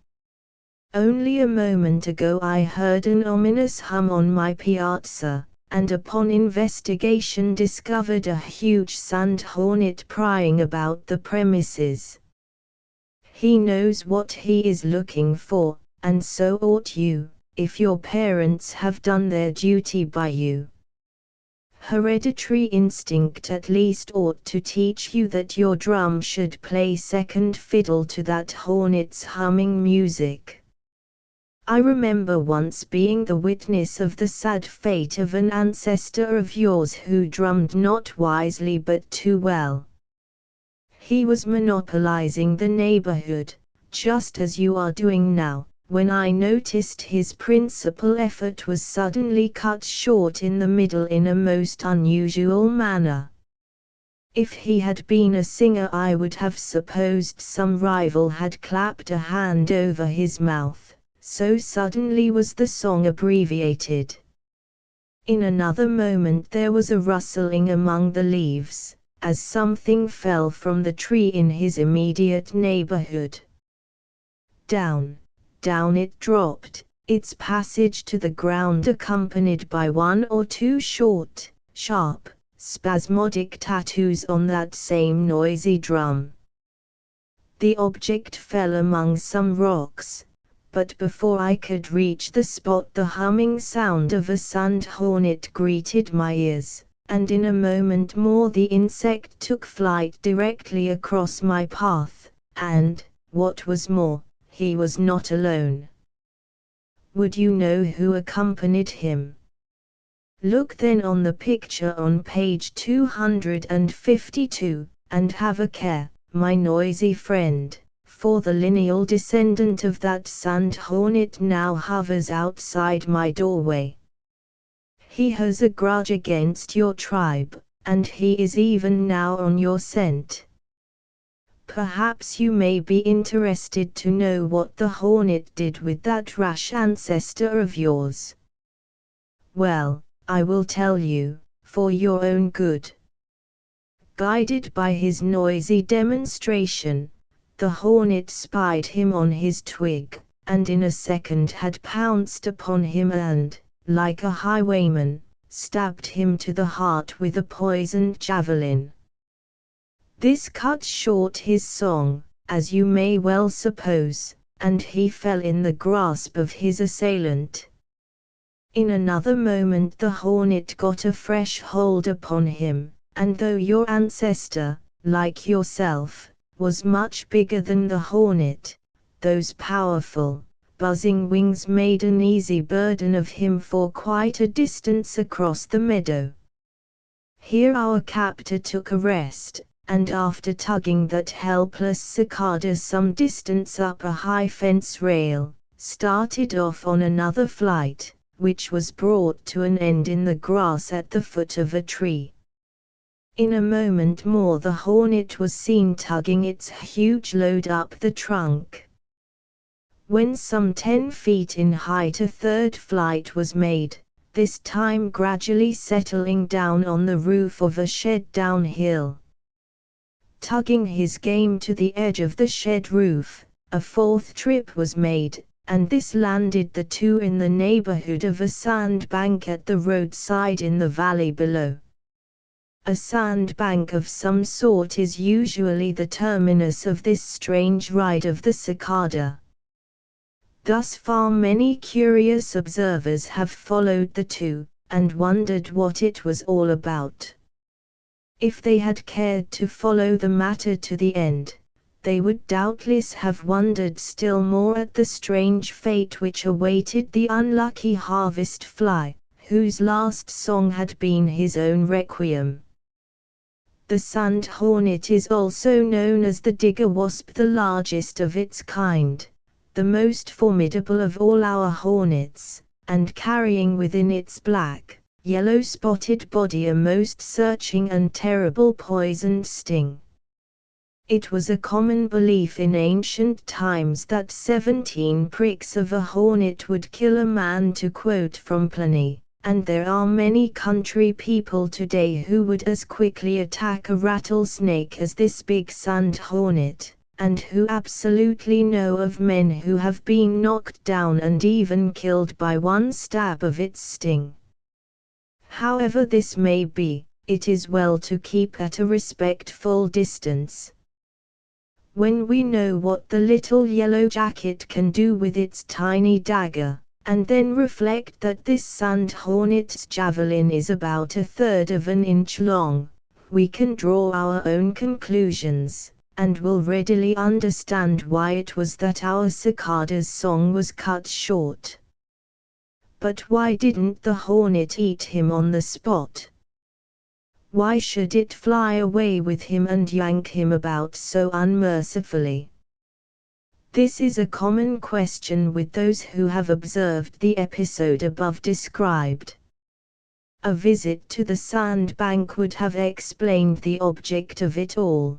Only a moment ago I heard an ominous hum on my piazza, and upon investigation discovered a huge sand hornet prying about the premises. He knows what he is looking for, and so ought you, if your parents have done their duty by you. Hereditary instinct at least ought to teach you that your drum should play second fiddle to that hornet's humming music. I remember once being the witness of the sad fate of an ancestor of yours who drummed not wisely but too well. He was monopolizing the neighborhood, just as you are doing now, when I noticed his principal effort was suddenly cut short in the middle in a most unusual manner. If he had been a singer I would have supposed some rival had clapped a hand over his mouth, so suddenly was the song abbreviated. In another moment there was a rustling among the leaves, as something fell from the tree in his immediate neighborhood. Down, down it dropped, its passage to the ground accompanied by one or two short, sharp, spasmodic tattoos on that same noisy drum. The object fell among some rocks, but before I could reach the spot the humming sound of a sand hornet greeted my ears, and in a moment more the insect took flight directly across my path, and, what was more, he was not alone. Would you know who accompanied him? Look then on the picture on page 252, and have a care, my noisy friend, for the lineal descendant of that sand hornet now hovers outside my doorway. He has a grudge against your tribe, and he is even now on your scent. Perhaps you may be interested to know what the hornet did with that rash ancestor of yours. Well, I will tell you, for your own good. Guided by his noisy demonstration, the hornet spied him on his twig, and in a second had pounced upon him and, like a highwayman, stabbed him to the heart with a poisoned javelin. This cut short his song, as you may well suppose, and he fell in the grasp of his assailant. In another moment the hornet got a fresh hold upon him, and though your ancestor, like yourself, was much bigger than the hornet, those powerful, buzzing wings made an easy burden of him for quite a distance across the meadow. Here our captor took a rest, and after tugging that helpless cicada some distance up a high fence rail, started off on another flight, which was brought to an end in the grass at the foot of a tree. In a moment more the hornet was seen tugging its huge load up the trunk. When some 10 feet in height a third flight was made, this time gradually settling down on the roof of a shed downhill. Tugging his game to the edge of the shed roof, a fourth trip was made, and this landed the two in the neighborhood of a sandbank at the roadside in the valley below. A sandbank of some sort is usually the terminus of this strange ride of the cicada. Thus far many curious observers have followed the two, and wondered what it was all about. If they had cared to follow the matter to the end, they would doubtless have wondered still more at the strange fate which awaited the unlucky harvest fly, whose last song had been his own requiem. The sand hornet is also known as the digger wasp, the largest of its kind, the most formidable of all our hornets, and carrying within its black, yellow-spotted body a most searching and terrible poisoned sting. It was a common belief in ancient times that 17 pricks of a hornet would kill a man, to quote from Pliny, and there are many country people today who would as quickly attack a rattlesnake as this big sand hornet, and who absolutely know of men who have been knocked down and even killed by one stab of its sting. However this may be, it is well to keep at a respectful distance. When we know what the little yellow jacket can do with its tiny dagger, and then reflect that this sand hornet's javelin is about a third of an inch long, we can draw our own conclusions, and will readily understand why it was that our cicada's song was cut short. But why didn't the hornet eat him on the spot? Why should it fly away with him and yank him about so unmercifully? This is a common question with those who have observed the episode above described. A visit to the sandbank would have explained the object of it all.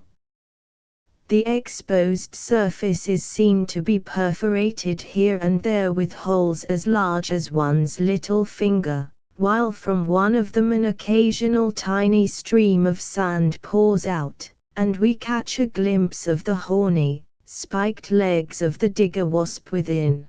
The exposed surface is seen to be perforated here and there with holes as large as one's little finger, while from one of them an occasional tiny stream of sand pours out, and we catch a glimpse of the horny, spiked legs of the digger wasp within.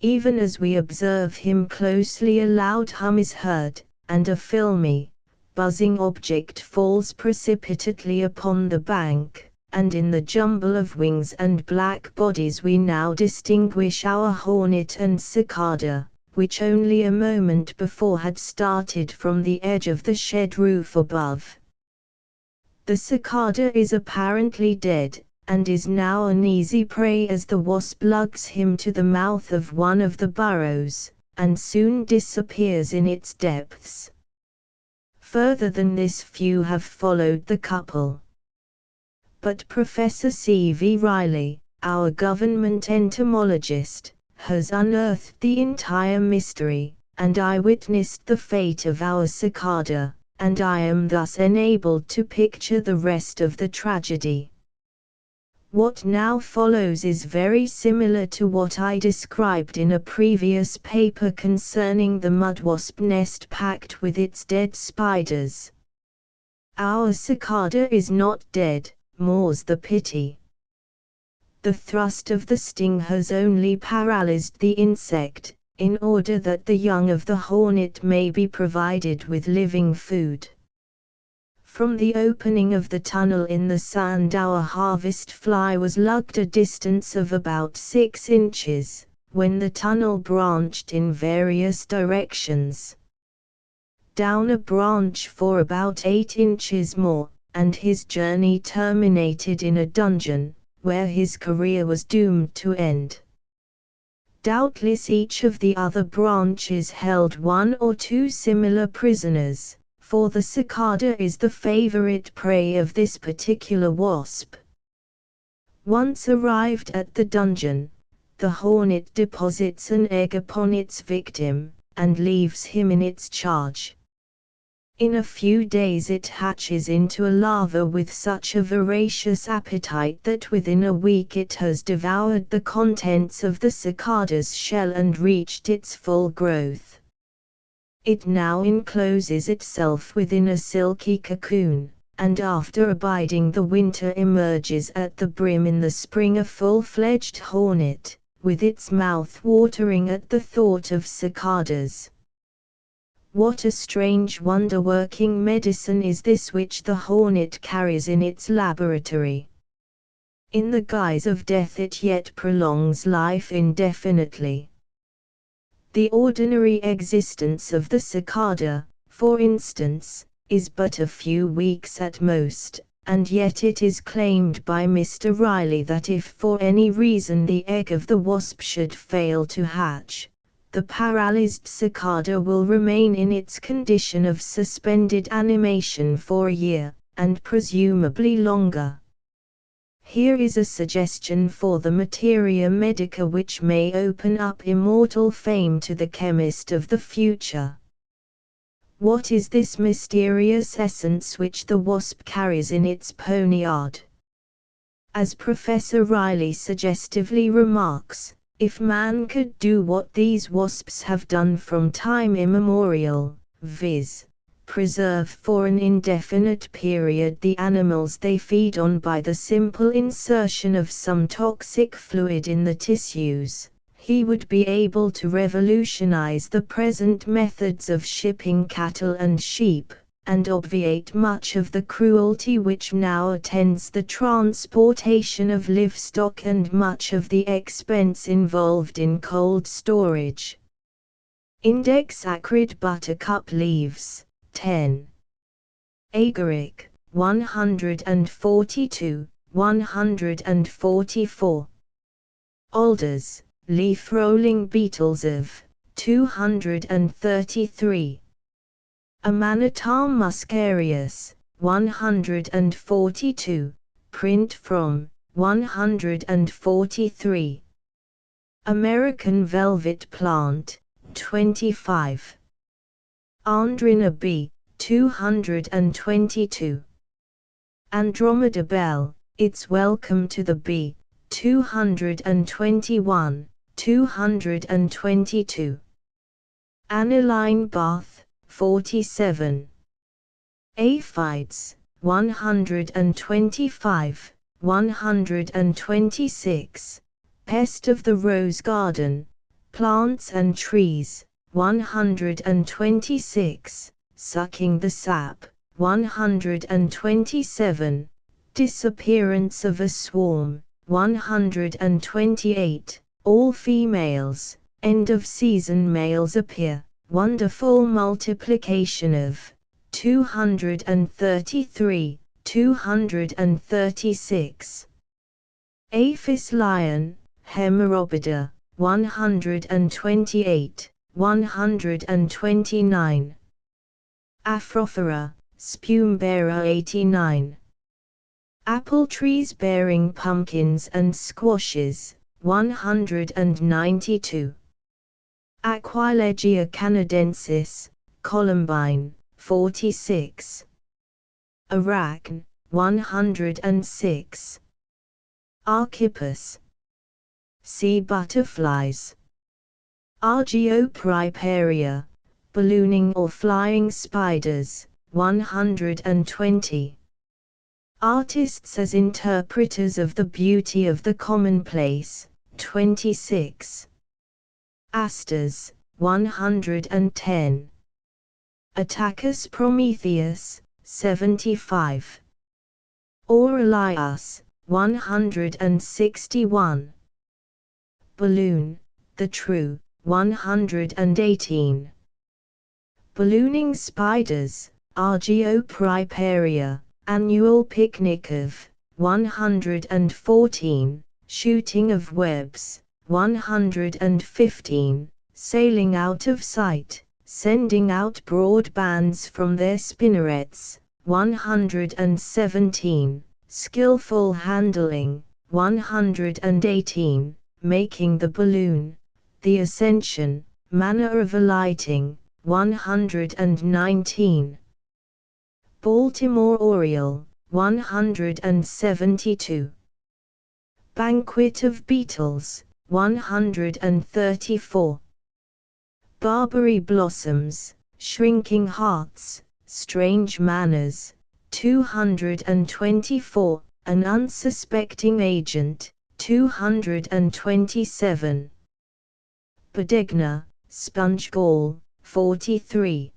Even as we observe him closely a loud hum is heard, and a filmy, buzzing object falls precipitately upon the bank, and in the jumble of wings and black bodies we now distinguish our hornet and cicada, which only a moment before had started from the edge of the shed roof above. The cicada is apparently dead, and is now an easy prey as the wasp lugs him to the mouth of one of the burrows, and soon disappears in its depths. Further than this few have followed the couple. But Professor C.V. Riley, our government entomologist, has unearthed the entire mystery, and I witnessed the fate of our cicada, and I am thus enabled to picture the rest of the tragedy. What now follows is very similar to what I described in a previous paper concerning the mudwasp nest packed with its dead spiders. Our cicada is not dead, more's the pity. The thrust of the sting has only paralyzed the insect, in order that the young of the hornet may be provided with living food. From the opening of the tunnel in the sand our harvest fly was lugged a distance of about 6 inches, when the tunnel branched in various directions. Down a branch for about 8 inches more, and his journey terminated in a dungeon, where his career was doomed to end. Doubtless each of the other branches held 1 or 2 similar prisoners, for the cicada is the favorite prey of this particular wasp. Once arrived at the dungeon, the hornet deposits an egg upon its victim, and leaves him in its charge. In a few days it hatches into a larva with such a voracious appetite that within a week it has devoured the contents of the cicada's shell and reached its full growth. It now encloses itself within a silky cocoon, and after abiding the winter emerges at the brim in the spring a full-fledged hornet, with its mouth watering at the thought of cicadas. What a strange wonder-working medicine is this which the hornet carries in its laboratory. In the guise of death it yet prolongs life indefinitely. The ordinary existence of the cicada, for instance, is but a few weeks at most, and yet it is claimed by Mr. Riley that if for any reason the egg of the wasp should fail to hatch, the paralyzed cicada will remain in its condition of suspended animation for a year, and presumably longer. Here is a suggestion for the materia medica which may open up immortal fame to the chemist of the future. What is this mysterious essence which the wasp carries in its poniard? As Professor Riley suggestively remarks, if man could do what these wasps have done from time immemorial, viz., preserve for an indefinite period the animals they feed on by the simple insertion of some toxic fluid in the tissues, he would be able to revolutionize the present methods of shipping cattle and sheep, and obviate much of the cruelty which now attends the transportation of livestock and much of the expense involved in cold storage. Index acrid buttercup leaves, 10. Agaric, 142, 144. Alders, leaf-rolling beetles of, 233. Amanita muscarius, 142, print from, 143. American velvet plant, 25. Andrina B, 222. Andromeda bell, it's welcome to the bee, 221, 222. Aniline bath, 47. Aphids, 125, 126. Pest of the rose garden, plants and trees, 126. Sucking the sap, 127. Disappearance of a swarm, 128. All females, end of season males appear. Wonderful multiplication of 233, 236. Aphis lion, Hemeropida, 128, 129. Aphrophora, spume-bearer 89. Apple trees bearing pumpkins and squashes, 192. Aquilegia canadensis, columbine, 46. Arachne, 106. Archippus. Sea butterflies. Argiopriparia, ballooning or flying spiders, 120. Artists as interpreters of the beauty of the commonplace, 26. Asters, 110. Attacus prometheus, 75. Aurelius, 161. Balloon, the true, 118. Ballooning spiders, Argiopriparia, annual picnic of, 114. Shooting of webs, 115. Sailing out of sight, sending out broad bands from their spinnerets. 117. Skillful handling. 118. Making the balloon. The ascension. Manner of alighting. 119. Baltimore Oriole. 172. Banquet of Beetles. 134. Barberry Blossoms, Shrinking Hearts, Strange Manners. 224. An Unsuspecting Agent. 227. Bodegna, Sponge Gall. 43.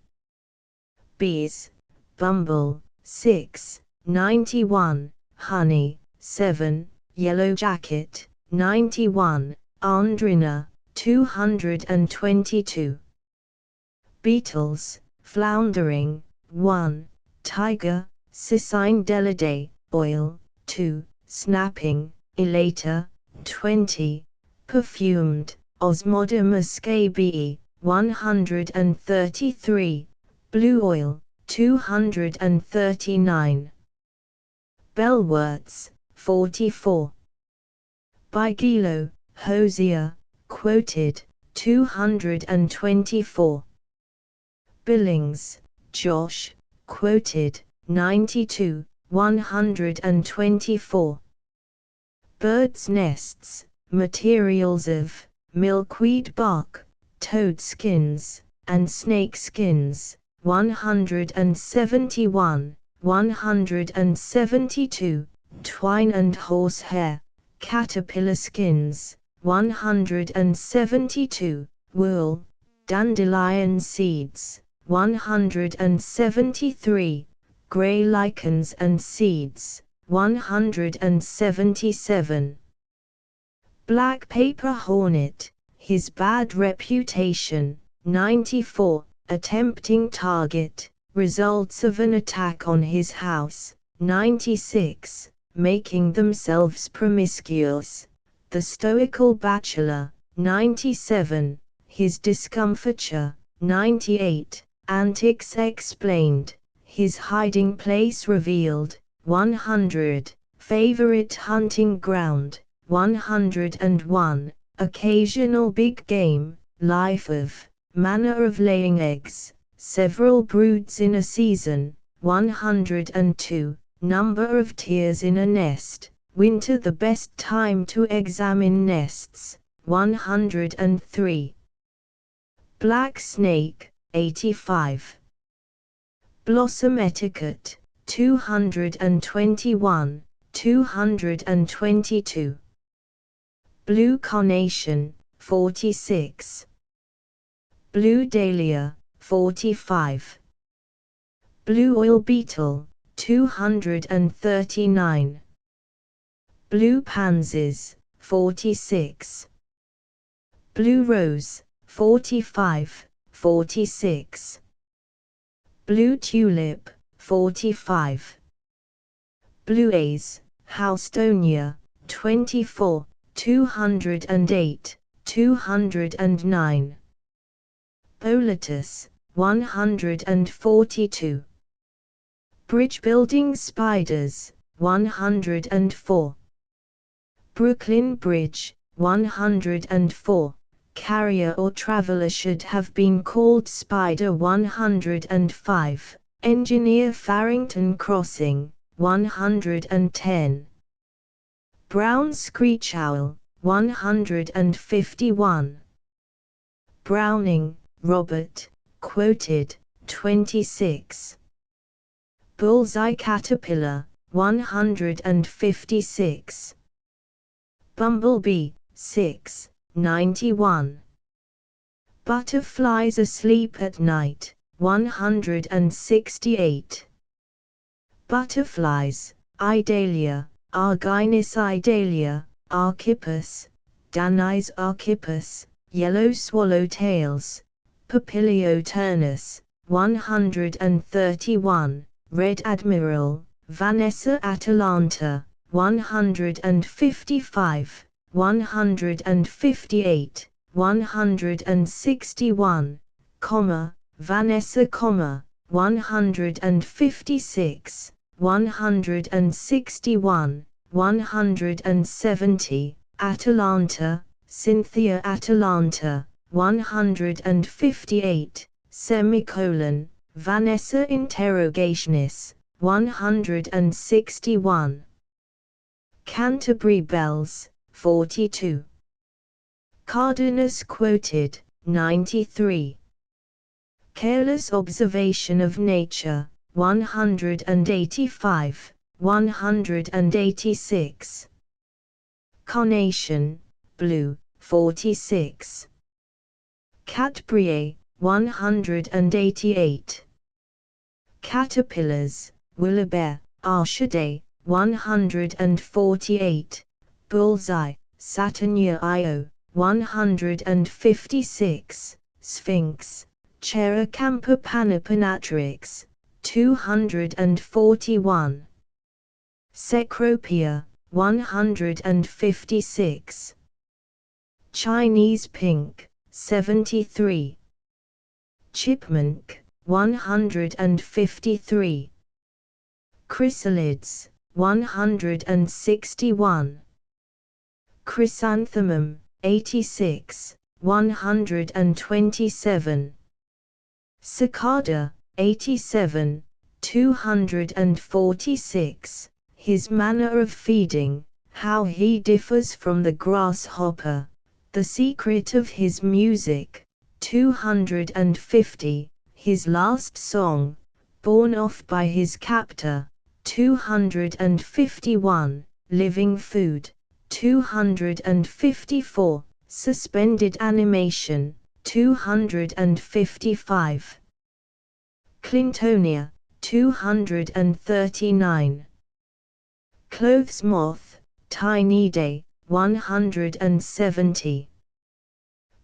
Bees, Bumble. 6. 91. Honey. 7. Yellow Jacket. 91. Andrina. 222. Beetles, Floundering. 1. Tiger, Cicine Delidae, Oil. 2. Snapping, Elater. 20. Perfumed, Osmoda muscabii. 133. Blue Oil. 239. Bellworts. 44. Bigelo, Hosier, quoted. 224. Billings, Josh, quoted. 92. 124. Birds' nests, materials of milkweed bark, toad skins, and snake skins. 171. 172. Twine and horsehair, caterpillar skins. 172. Wool, dandelion seeds. 173. Grey lichens and seeds. 177. Black paper hornet, his bad reputation. 94. Attempting target, results of an attack on his house. 96. Making themselves promiscuous, the stoical bachelor. 97. His discomfiture. 98. Antics explained, his hiding place revealed. 100. Favorite hunting ground. 101. Occasional big game, life of, manner of laying eggs, several broods in a season. 102. Number of tears in a nest, winter the best time to examine nests. 103. Black snake. 85. Blossom etiquette. 221. 222. Blue carnation. 46. Blue dahlia. 45. Blue oil beetle. 239. Blue pansies. 46. Blue rose. 45. 46. Blue tulip. 45. Blue A's, Houstonia. 24. 208. 209. Boletus. 142. Bridge building spiders. 104. Brooklyn Bridge. 104. Carrier or traveler should have been called Spider. 105. Engineer Farrington Crossing. 110. Brown Screech Owl. 151. Browning, Robert, quoted. 26. Bullseye Caterpillar. 156. Bumblebee. 6. 91. Butterflies asleep at night. 168. Butterflies, Idalia, Argynnis Idalia, Archippus, Danais Archippus, yellow swallowtails, Papilioturnus. 131. Red Admiral, Vanessa Atalanta. 155. 158. 161. Vanessa, 156, 161, 170, Atalanta, Cynthia Atalanta, 158, semicolon, Vanessa interrogationis, 161. Canterbury Bells, 42. Cardenas quoted, 93. Careless Observation of Nature, 185, 186. Carnation, Blue, 46. Catbrier, 188. Caterpillars, Willebert, Arshade, 148. Bullseye, Saturnia Io, 156. Sphinx, Cheracampa panopanatrix, 241. Cecropia, 156. Chinese Pink, 73. Chipmunk, 153. Chrysalids, 161. Chrysanthemum, 86, 127. Cicada, 87, 246. His manner of feeding, how he differs from the grasshopper, the secret of his music, 250. His last song, borne off by his captor, 251. Living food, 254. Suspended animation, 255. Clintonia, 239. Clothes moth, Tinidae, 170.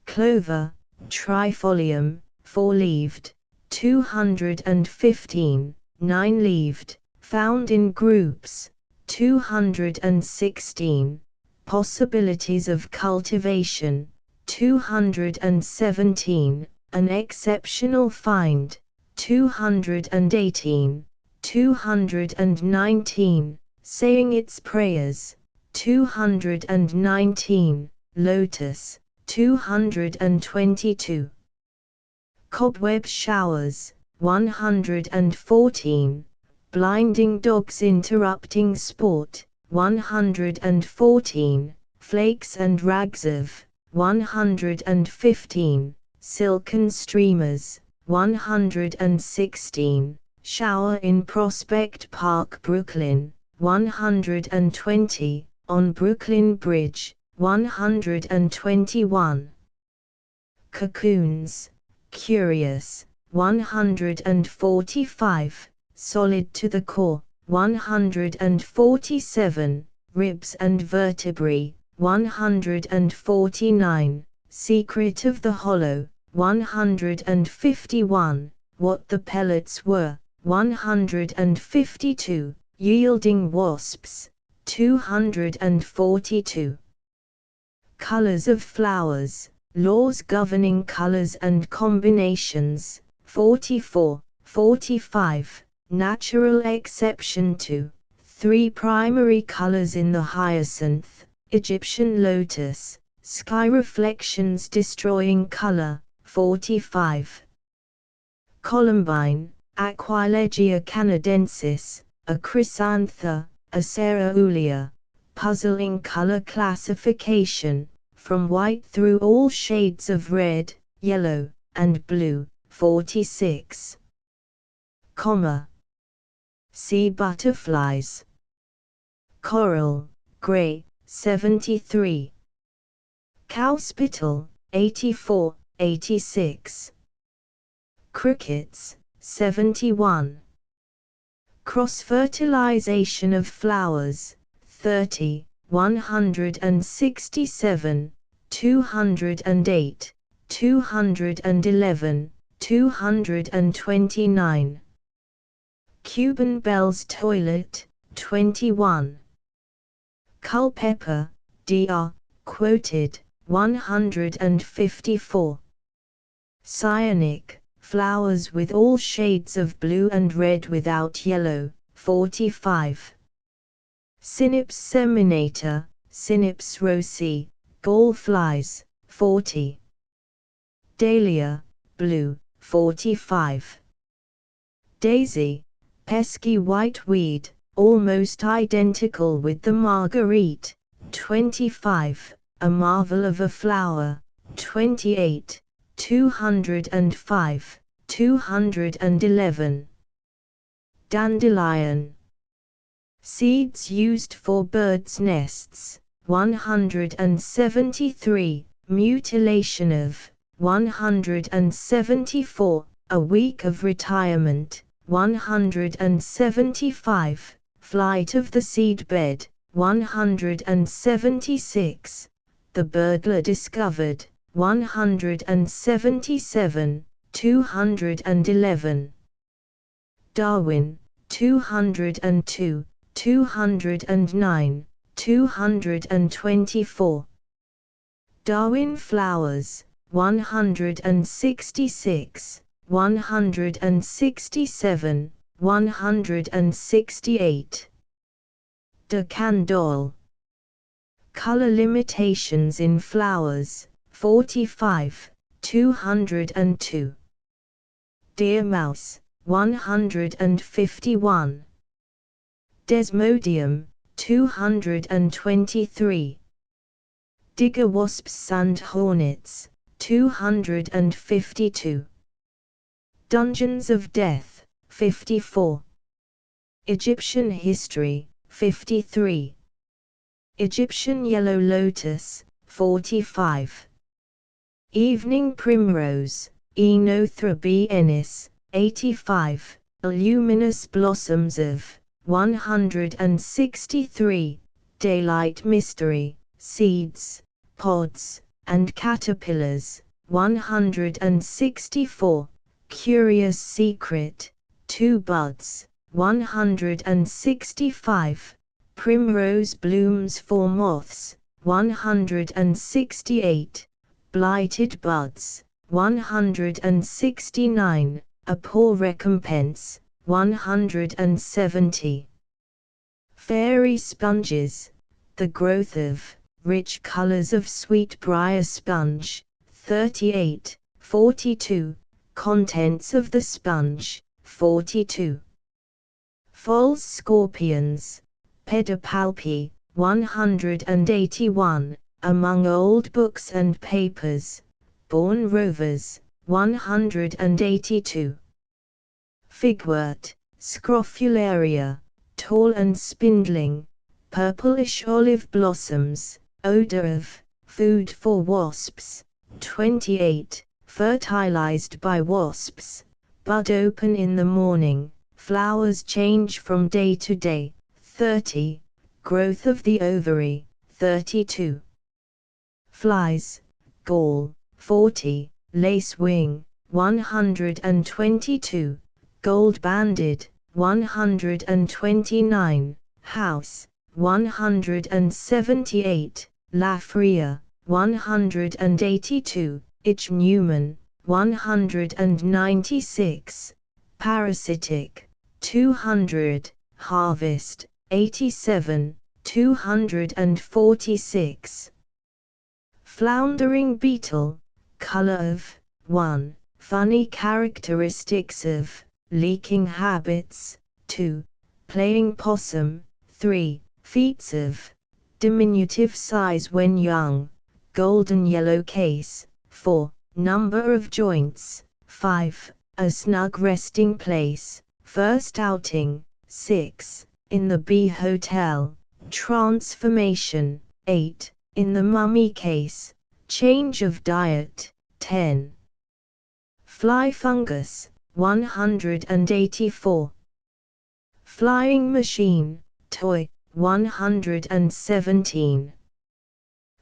Clover, Trifolium, 4-leaved, 215. 9-leaved, found in groups, 216. Possibilities of cultivation, 217. An exceptional find, 218. 219. Saying its prayers, 219. Lotus, 222. Cobweb showers, 114. Blinding dogs interrupting sport, 114. Flakes and rags of, 115. Silken streamers, 116. Shower in Prospect Park, Brooklyn, 120. On Brooklyn Bridge, 121. Cocoons, Curious, 145. Solid to the core, 147. Ribs and vertebrae, 149. Secret of the hollow, 151. What the pellets were, 152. Yielding wasps, 242. Colors of flowers, laws governing colors and combinations, 44. 45. Natural exception to 3 primary colors in the hyacinth, Egyptian lotus, sky reflections destroying color, 45. Columbine, Aquilegia canadensis, a chrysantha, a cerealia, puzzling color classification, from white through all shades of red, yellow, and blue, 46. Comma. Sea butterflies. Coral, gray, 73. Cowspittle, 84, 86. Crickets, 71. Cross-fertilization of flowers, 30, 167, 208, 211, 229. Cuban Bell's Toilet, 21. Culpeper, Dr. Quoted, 154. Cyanic, flowers with all shades of blue and red without yellow, 45. Cynips seminata, Cynips rosea, gall flies, 40. Dahlia, blue, 45. Daisy, pesky white weed, almost identical with the marguerite, 25. A marvel of a flower, 28. 205, 211. Dandelion. Seeds used for birds' nests, 173. Mutilation of, 174. A week of retirement, 175. Flight of the seedbed, 176. The burglar discovered, 177. 211. Darwin, 202. 209. 224. Darwin flowers, 166. 167. 168. De Candolle. Color limitations in flowers, 45. 202. Deer mouse, 151. Desmodium, 223. Digger wasps sand hornets, 252. Dungeons of Death, 54. Egyptian history, 53. Egyptian yellow lotus, 45. Evening primrose, Oenothera biennis, 85. Luminous blossoms of, 163. Daylight mystery, seeds, pods, and caterpillars, 164. Curious secret, 2 buds, 165. Primrose blooms for moths, 168. Blighted buds, 169. A poor recompense, 170. Fairy sponges, the growth of, rich colors of sweetbriar sponge, 38. 42. Contents of the sponge, 42. False scorpions, pedipalpi, 181. Among old books and papers, born rovers, 182. Figwort, Scrofularia, tall and spindling, purplish olive blossoms, odor of, food for wasps, 28. Fertilized by wasps, bud open in the morning, flowers change from day to day, 30. Growth of the ovary, 32. Flies, gall, 40. Lacewing, 122. Gold-banded, 129. House, 178. Lafria, 182. Ichneumon, 196. Parasitic, 200. Harvest, 87. 246. Floundering beetle, color of, 1. Funny characteristics of, leaking habits, 2. Playing possum, 3. Feats of, diminutive size when young, golden yellow case, 4. Number of joints, 5. A snug resting place, first outing, 6. In the bee hotel, transformation, 8. In the mummy case, change of diet, 10. Fly fungus, 184. Flying machine, toy, 117.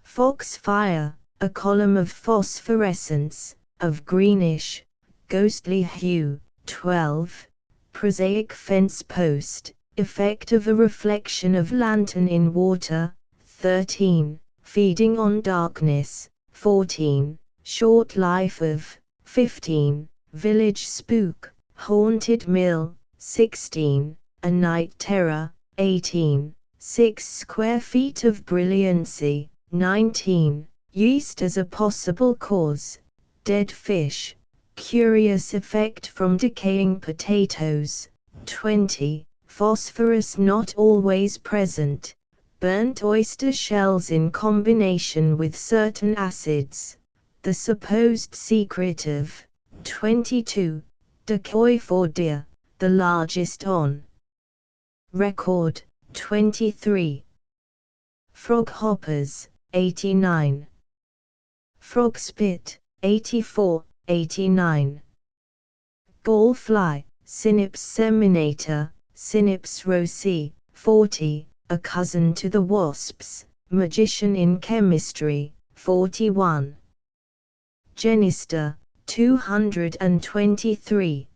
Foxfire, a column of phosphorescence, of greenish, ghostly hue, 12. Prosaic fence post, effect of a reflection of lantern in water, 13. Feeding on darkness, 14. Short life of, 15. Village spook, haunted mill, 16, a night terror, 18, 6 square feet of brilliancy, 19, yeast as a possible cause, dead fish, curious effect from decaying potatoes, 20, phosphorus not always present, burnt oyster shells in combination with certain acids, the supposed secret of 22, decoy for deer, the largest on record, 23. Frog hoppers, 89. Frog spit, 84, 89. Gall fly, Cynips seminator, Cynips rosea, 40, a cousin to the wasps, magician in chemistry, 41. Genister, 223.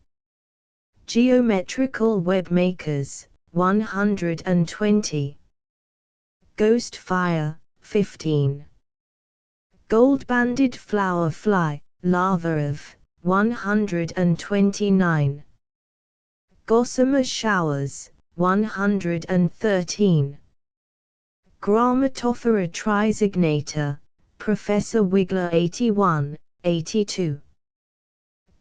Geometrical web makers, 120. Ghost fire, 15. Gold-banded flower fly, larva of, 129. Gossamer showers, 113. Grammatophora trisignator, Professor Wiggler 81, 82.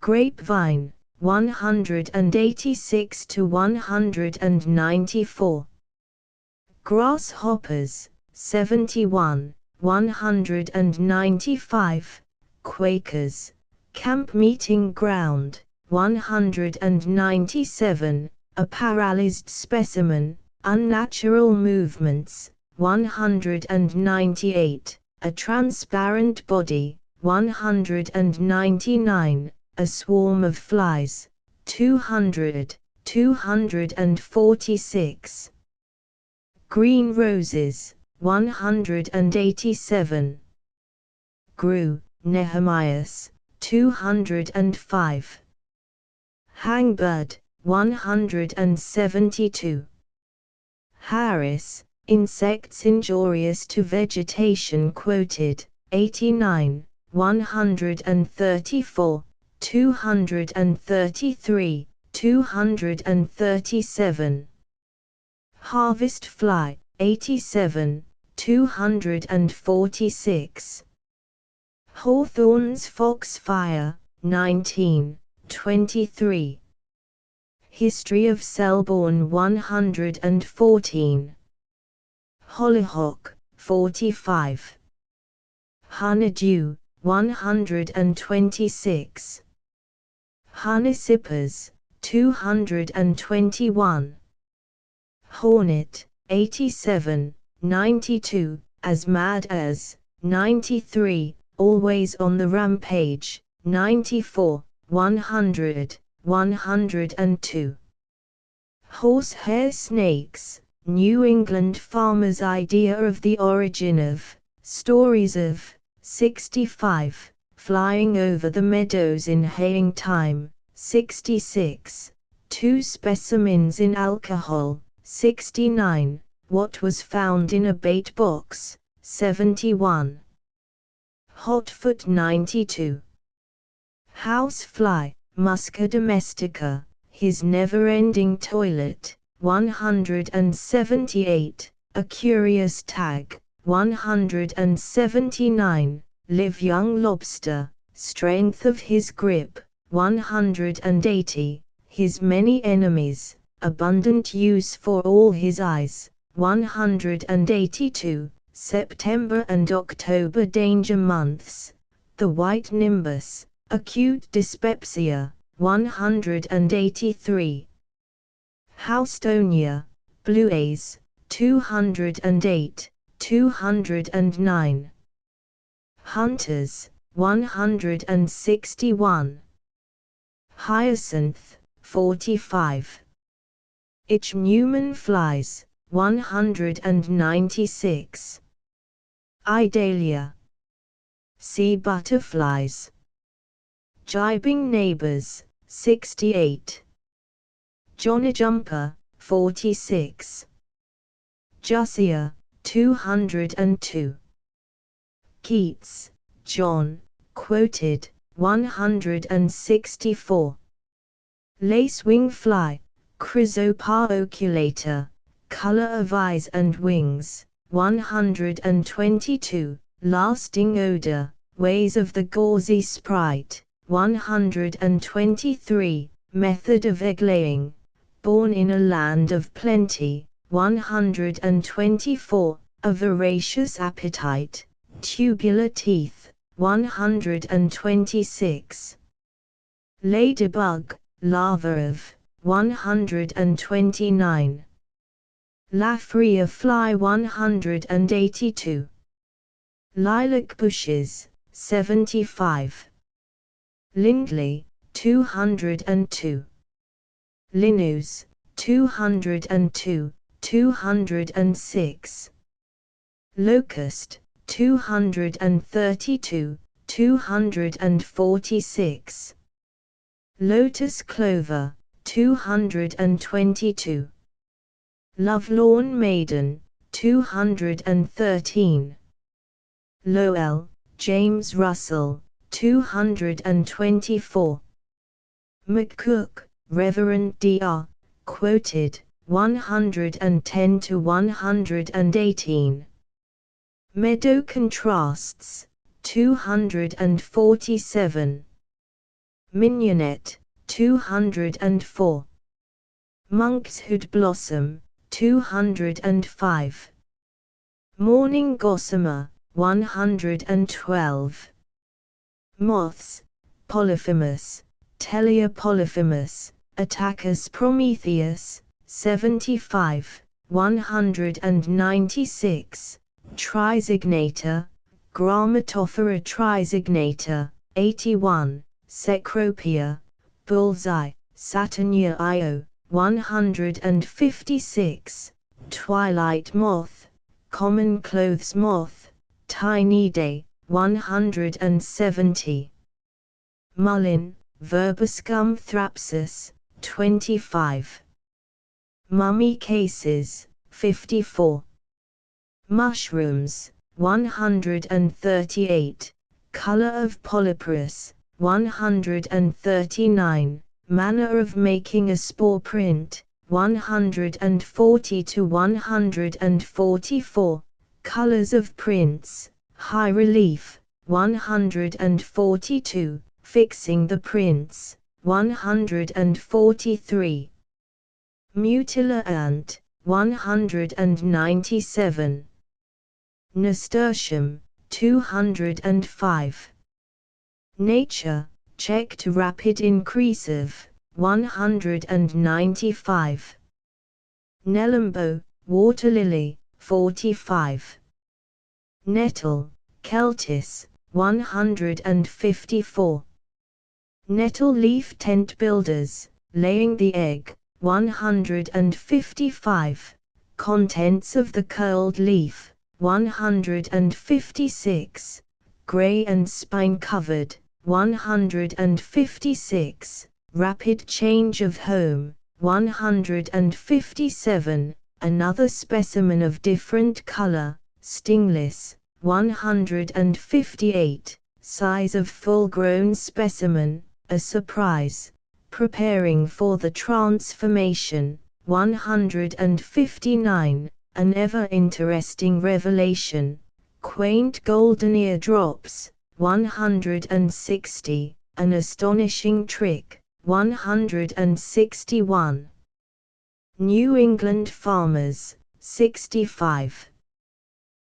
Grapevine, 186 to 194. Grasshoppers, 71, 195. Quakers, camp meeting ground, 197. A paralyzed specimen, unnatural movements, 198. A transparent body, 199. A swarm of flies, 200, 246. Green roses, 187. Grew, Nehemias, 205. Hangbird, 172. Harris, insects injurious to vegetation quoted, 89, 134. 233, 237. Harvest fly, 87, 246. Hawthorne's foxfire, 19, 23. History of Selborne 114. Hollyhock, 45. Honeydew, 126. Honeysippers, 221. Hornet, 87, 92, as mad as, 93, always on the rampage, 94, 100, 102. Horsehair snakes, New England farmer's idea of the origin of, stories of, 65. Flying over the meadows in haying time, 66. 2 specimens in alcohol, 69. What was found in a bait box, 71. Hotfoot 92. Housefly, Musca domestica, his never-ending toilet, 178. A curious tag, 179. Live young lobster, strength of his grip, 180. His many enemies, abundant use for all his eyes, 182. September and October danger months. The white nimbus, acute dyspepsia, 183. Houstonia, Blueays, 208, 209. Hunters, 161. Hyacinth, 45. Ichneumon flies, 196. Idalia. Sea butterflies. Jibing neighbors, 68. Johnny Jumper, 46. Jussia, 202. Keats, John, quoted, 164. Lacewing fly, Chrysopar oculator, color of eyes and wings, 122. Lasting odor, ways of the gauzy sprite, 123. Method of egg-laying, born in a land of plenty, 124. A voracious appetite, tubular teeth, 126. Ladybug, larva of, 129. Lafria fly, 182. Lilac bushes, 75. Lindley, 202. Linus, 202, 206. Locust, 232, 246. Lotus clover, 222. Lovelorn maiden, 213. Lowell, James Russell, 224. McCook, Reverend Dr. Quoted, 110 to 118. Meadow contrasts, 247. Mignonette, 204. Monkshood blossom, 205. Morning gossamer, 112. Moths, Polyphemus, Telea polyphemus, Attacus prometheus, 75, 196. Trisignator, Grammatophora trisignator, 81. Cecropia, Bullseye, Saturnia Io, 156. Twilight moth, Common clothes moth, Tinidae, 170. Mullin, Verbascum thrapsus, 25. Mummy cases, 54. Mushrooms, 138. Color of polyporus, 139. Manner of making a spore print, 140 to 144. Colors of prints, high relief, 142. Fixing the prints, 143. Mutilla ant, 197. Nasturtium, 205. Nature, checked rapid increase of, 195. Nelumbo, water lily, 45. Nettle, Celtis, 154. Nettle leaf tent builders, laying the egg, 155. Contents of the curled leaf, 156. Gray and spine covered, 156. Rapid change of home, 157. Another specimen of different color, stingless, 158. Size of full-grown specimen, a surprise. Preparing for the transformation, 159. An ever-interesting revelation. Quaint golden eardrops, 160. An astonishing trick, 161. New England farmers, 65.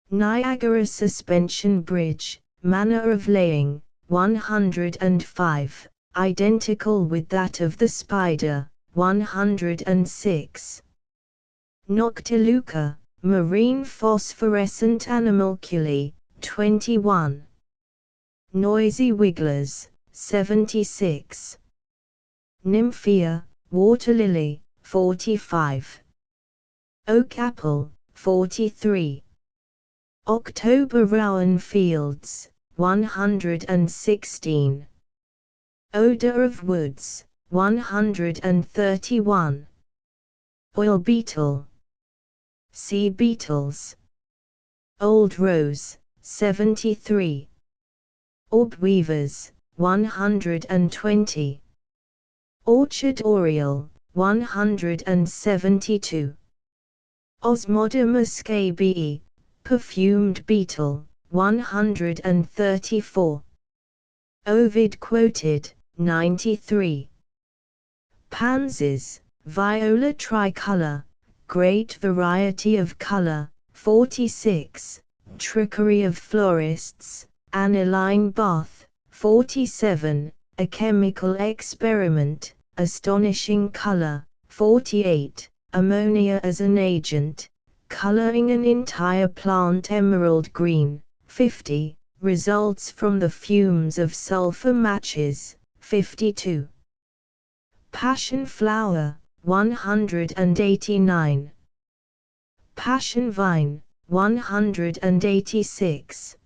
Niagara suspension bridge, manner of laying, 105. Identical with that of the spider, 106. Noctiluca, marine phosphorescent animalculae, 21. Noisy wigglers, 76. Nymphea, water lily, 45. Oak apple, 43. October rowan fields, 116. Odor of woods, 131. Oil beetle. Sea beetles. Old rose, 73. Orb weavers, 120. Orchard oriole, 172. Osmoda muscabii, perfumed beetle, 134. Ovid quoted, 93. Pansies, viola tricolor, great variety of color, 46. Trickery of florists, aniline bath, 47. A chemical experiment, astonishing color, 48. Ammonia as an agent, coloring an entire plant emerald green, 50. Results from the fumes of sulfur matches, 52. Passion flower, 189. Passion vine, 186.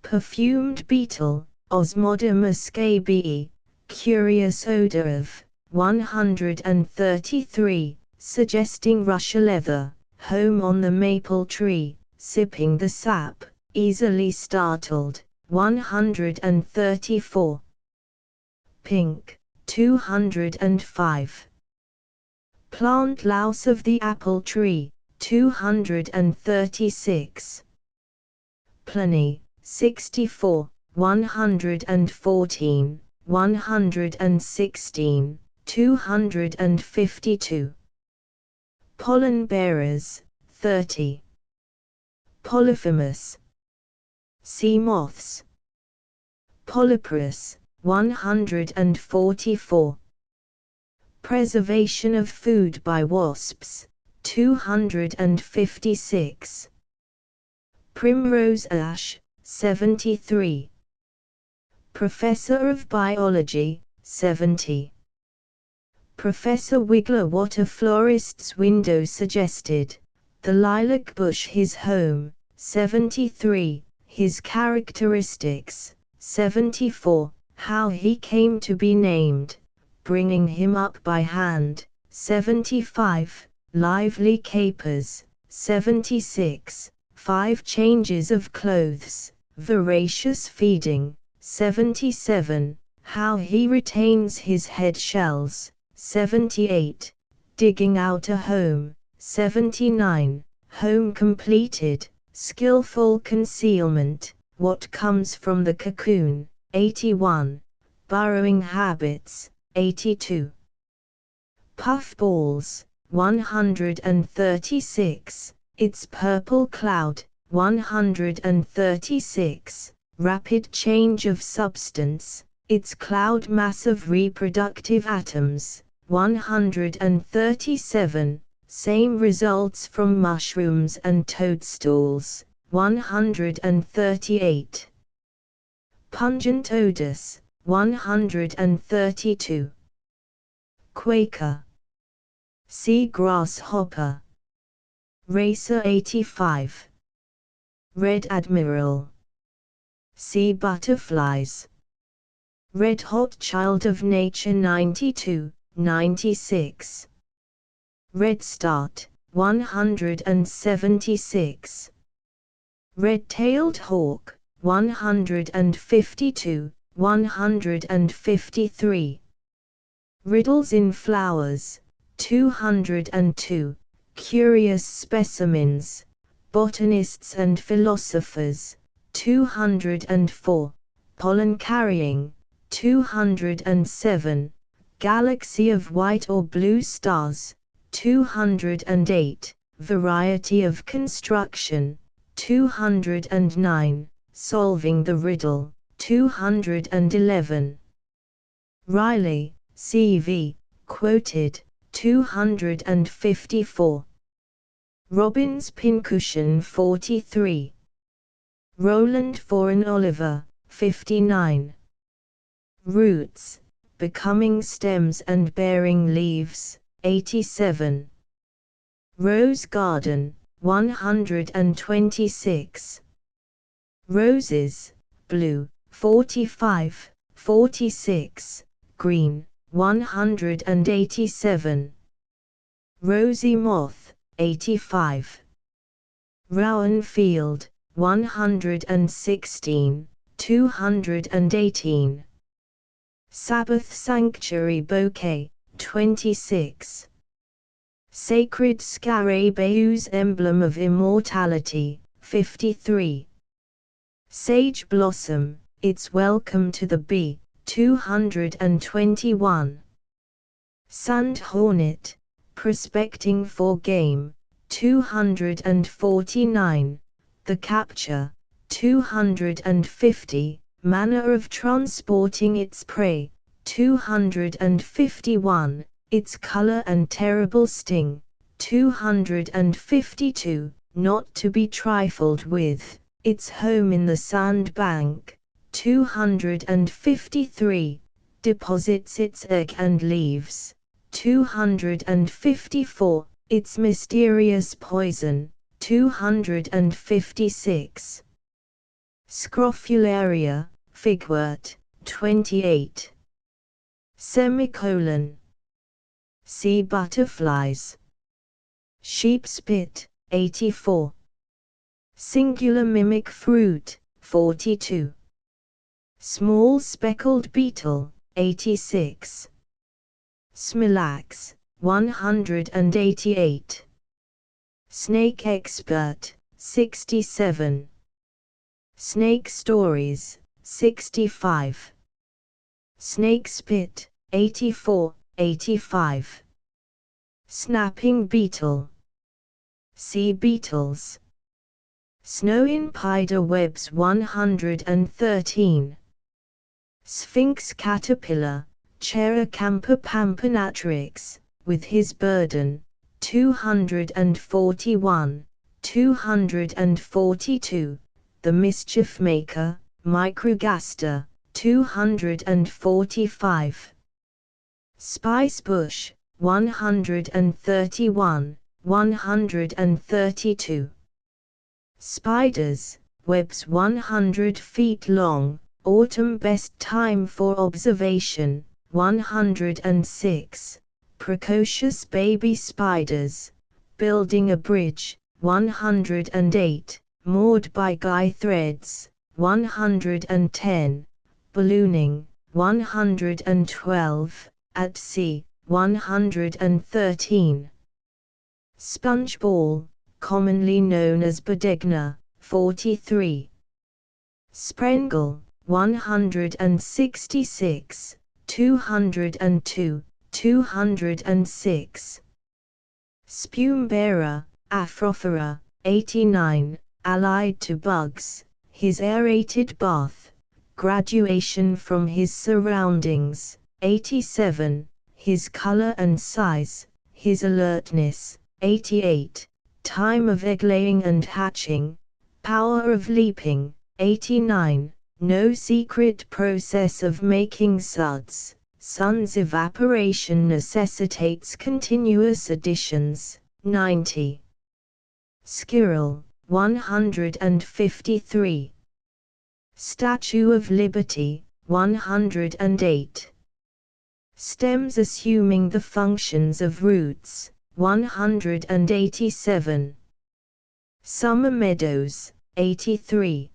Perfumed beetle, Osmoda muscabii, curious odor of, 133, suggesting Russia leather, home on the maple tree, sipping the sap, easily startled, 134. Pink, 205. Plant louse of the apple tree, 236. Pliny, 64, 114, 116, 252. Pollen bearers, 30. Polyphemus. Sea moths. Polyporus, 144. Preservation of food by wasps, 256. Primrose ash, 73. Professor of Biology, 70. Professor Wiggler. What a florist's window suggested, the lilac bush his home, 73. His characteristics, 74. How he came to be named, bringing him up by hand, 75. Lively capers, 76. 5 changes of clothes, voracious feeding, 77. How he retains his head shells, 78. Digging out a home, 79. Home completed, skillful concealment, what comes from the cocoon, 81. Burrowing habits, 82. Puffballs, 136. Its purple cloud, 136. Rapid change of substance, its cloud mass of reproductive atoms, 137. Same results from mushrooms and toadstools, 138. Pungent odors, 132. Quaker. Sea grasshopper. Racer, 85. Red admiral. Sea butterflies. Red hot child of nature, 92, 96. Redstart, 176. Red-tailed hawk, 152, 153. Riddles in flowers, 202. Curious specimens, botanists and philosophers, 204. Pollen carrying, 207. Galaxy of white or blue stars, 208. Variety of construction, 209. Solving the riddle, 211. Riley, C.V., quoted, 254. Robbins pincushion, 43. Roland for an Oliver, 59. Roots, becoming stems and bearing leaves, 87. Rose garden, 126. Roses, blue, 45, 46. Green, 187. Rosy moth, 85. Rowan field, 116. 218. Sabbath Sanctuary Bouquet, 26. Sacred Scarabaeus Emblem of Immortality, 53. Sage Blossom, It's Welcome to the Bee, 221. Sand Hornet, Prospecting for Game, 249. The Capture, 250. Manner of transporting its prey, 251. Its color and terrible sting, 252. Not to be trifled with, its home in the sandbank, 253. Deposits its egg and leaves, 254. Its mysterious poison, 256. Scrofularia, Figwort, 28. Semicolon. Sea butterflies. Sheep spit, 84. Singular mimic fruit, 42. Small speckled beetle, 86. Smilax, 188. Snake expert, 67. Snake stories, 65. Snake spit, 84, 85. Snapping beetle. Sea beetles. Snow in spider webs, 113. Sphinx caterpillar, Cheracampa pampanatrix, with his burden, 241, 242. The mischief maker, Microgaster, 245. Spice bush, 131, 132. Spiders, webs 100 feet long, autumn best time for observation, 106. Precocious baby spiders, building a bridge, 108. Moored by guy threads, 110. Ballooning, 112. At sea, 113. Sponge ball, commonly known as Bodegna, 43. Sprengle, 166, 202, 206. Spume bearer, Afrophora, 89. Allied to bugs, his aerated bath, graduation from his surroundings, 87, his color and size, his alertness, 88, time of egg laying and hatching, power of leaping, 89, no secret process of making suds, sun's evaporation necessitates continuous additions, 90. Squirrel, 153. Statue of Liberty, 108. Stems assuming the functions of roots, 187. Summer meadows, 83.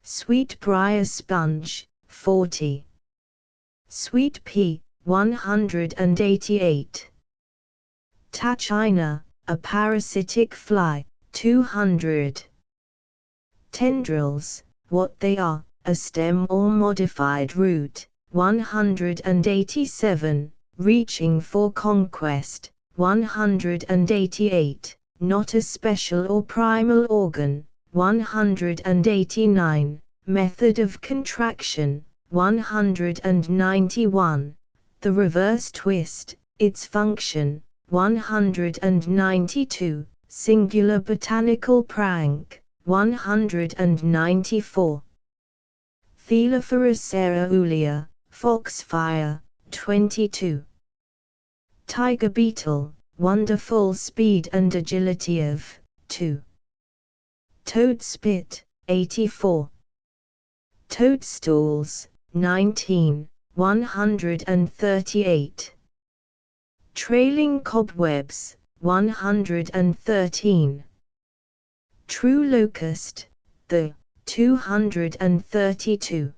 Sweetbriar sponge, 40. Sweet pea, 188. Tachina, a parasitic fly, 200. Tendrils, what they are, a stem or modified root, 187. Reaching for conquest, 188. Not a special or primal organ, 189. Method of contraction, 191. The reverse twist, its function, 192. Singular botanical prank, 194. Thelophoros cereulea, foxfire, 22. Tiger beetle, wonderful speed and agility of, 2. Toad spit, 84. Toadstools, 19, 138. Trailing cobwebs, 113. True locust, the 232.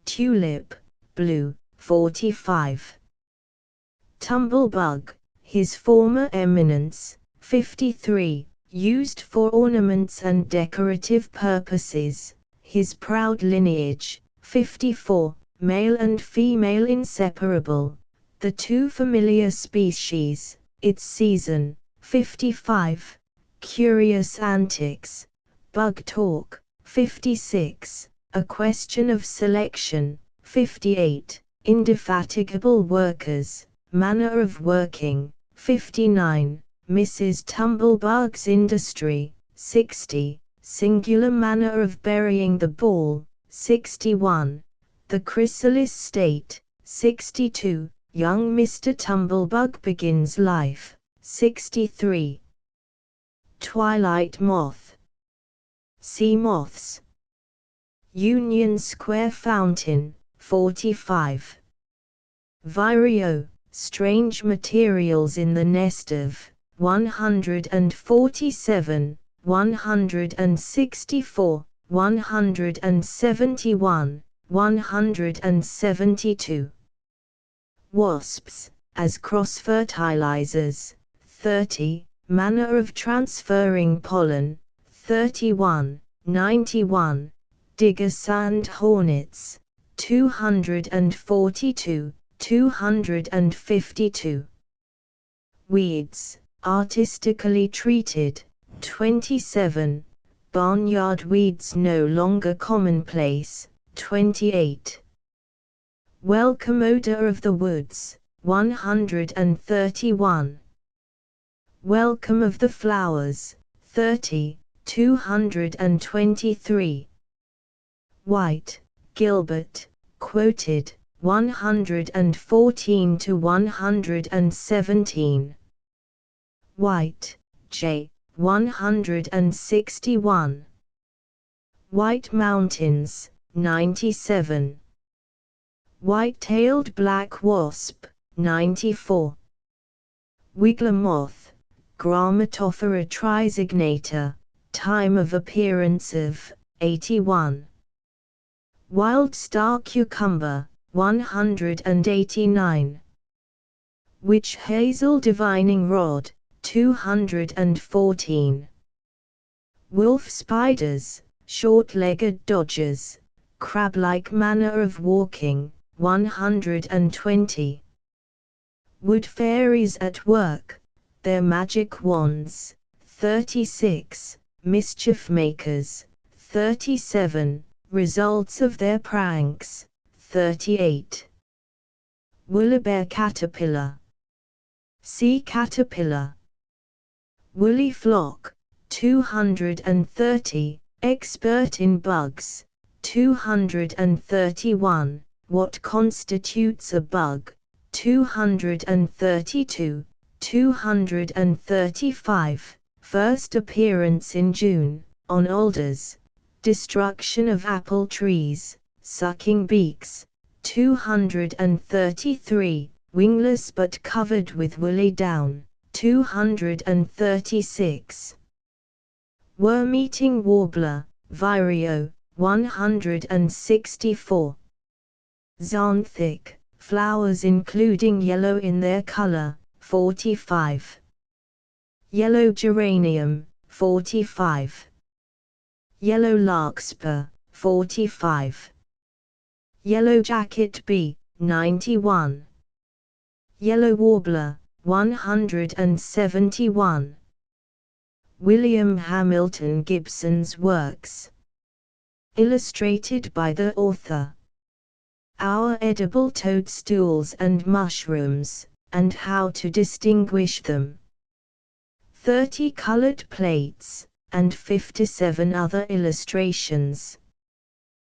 Tulip, blue, 45. Tumblebug, His Former Eminence, 53, used for ornaments and decorative purposes, his proud lineage, 54, male and female inseparable, the two familiar species, its season, 55, curious antics, bug talk, 56, a question of selection, 58, indefatigable workers, manner of working, 59, Mrs. Tumblebug's industry, 60, singular manner of burying the ball, 61, the chrysalis state, 62, young Mr. Tumblebug begins life, 63. Twilight moth. Sea moths. Union Square fountain, 45. Vireo, strange materials in the nest of, 147, 164, 171, 172. Wasps, as cross-fertilizers, 30, manner of transferring pollen, 31, 91, digger sand hornets, 242, 252. Weeds, artistically treated, 27, barnyard weeds no longer commonplace, 28. Welcome odor of the woods, 131. Welcome of the flowers, 30, 223. White, Gilbert, quoted, 114 to 117. White, J, 161. White Mountains, 97. White-tailed black wasp, 94. Wiggler moth, Grammatophora trisignata, time of appearance of, 81. Wild star cucumber, 189. Witch hazel divining rod, 214. Wolf spiders, short-legged dodgers, crab-like manner of walking, 120. Wood fairies at work, their magic wands, 36. Mischief makers, 37. Results of their pranks, 38. Woolly bear caterpillar. Sea caterpillar. Woolly flock, 230. Expert in bugs, 231. What constitutes a bug, 232. 235. First appearance in June, on alders. Destruction of apple trees, sucking beaks, 233. Wingless but covered with woolly down, 236. Worm-eating warbler, Vireo, 164. Xanthic, flowers including yellow in their color, 45. Yellow geranium, 45. Yellow larkspur, 45. Yellow jacket bee, 91. Yellow warbler, 171. William Hamilton Gibson's works. Illustrated by the author. Our edible toadstools and mushrooms, and how to distinguish them. 30 colored plates, and 57 other illustrations.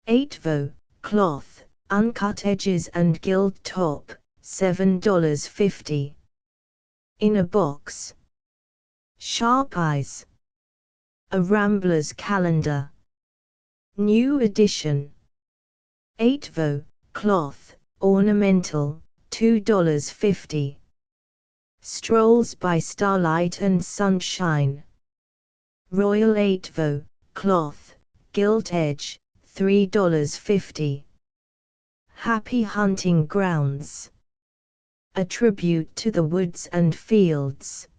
8 vo, cloth, uncut edges and gilt top, $7.50. In a box. Sharp eyes. A Rambler's calendar. New edition. 8 vo, cloth, ornamental, $2.50. Strolls by starlight and sunshine. Royal 8 vo, cloth, gilt edge, $3.50. Happy hunting grounds. A tribute to the woods and fields.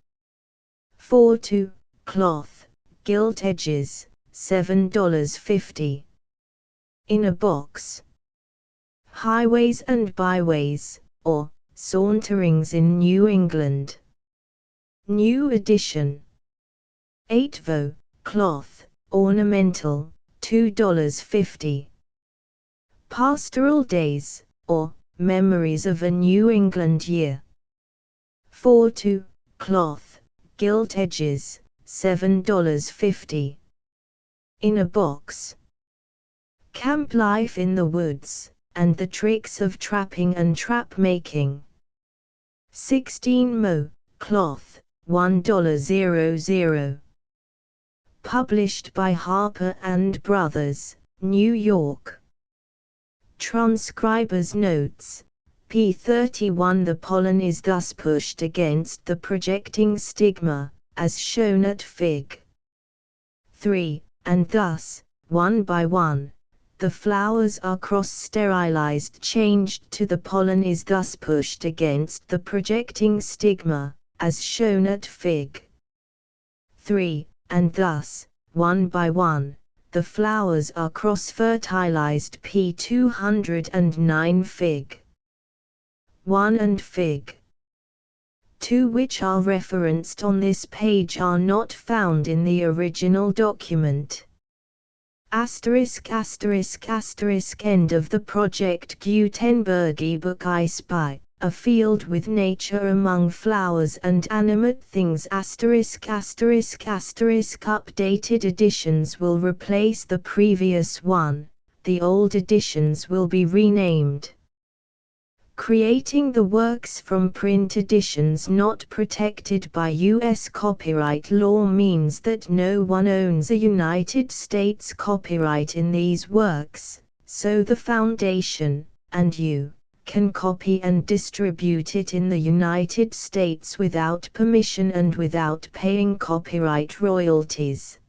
4-2, cloth, gilt edges, $7.50. In a box. Highways and byways, or saunterings in New England. New edition. 8vo, cloth, ornamental, $2.50. Pastoral Days, or Memories of a New England Year. 4-2, cloth, gilt edges, $7.50. In a box. Camp life in the woods, and the tricks of trapping and trap making. 16mo, cloth, $1.00. Published by Harper and Brothers, New York. Transcriber's notes. P31. The pollen is thus pushed against the projecting stigma, as shown at Fig. 3, and thus, one by one, the flowers are cross-sterilized. Changed to the pollen is thus pushed against the projecting stigma, as shown at Fig. 3, and thus, one by one, the flowers are cross-fertilized. P209. Fig. 1 and Fig. 2, which are referenced on this page, are not found in the original document. End of the Project Gutenberg ebook. I Spy, Afield with Nature Among Flowers and Animate Things. Updated editions will replace the previous one, the old editions will be renamed. Creating the works from print editions not protected by U.S. copyright law means that no one owns a United States copyright in these works, so the Foundation, and you, can copy and distribute it in the United States without permission and without paying copyright royalties.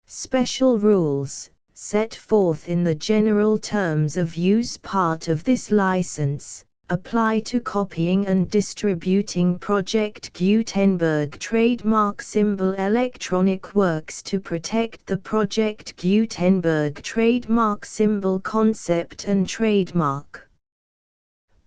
Special rules, set forth in the general terms of use part of this license, apply to copying and distributing Project Gutenberg trademark symbol electronic works to protect the Project Gutenberg trademark symbol concept and trademark.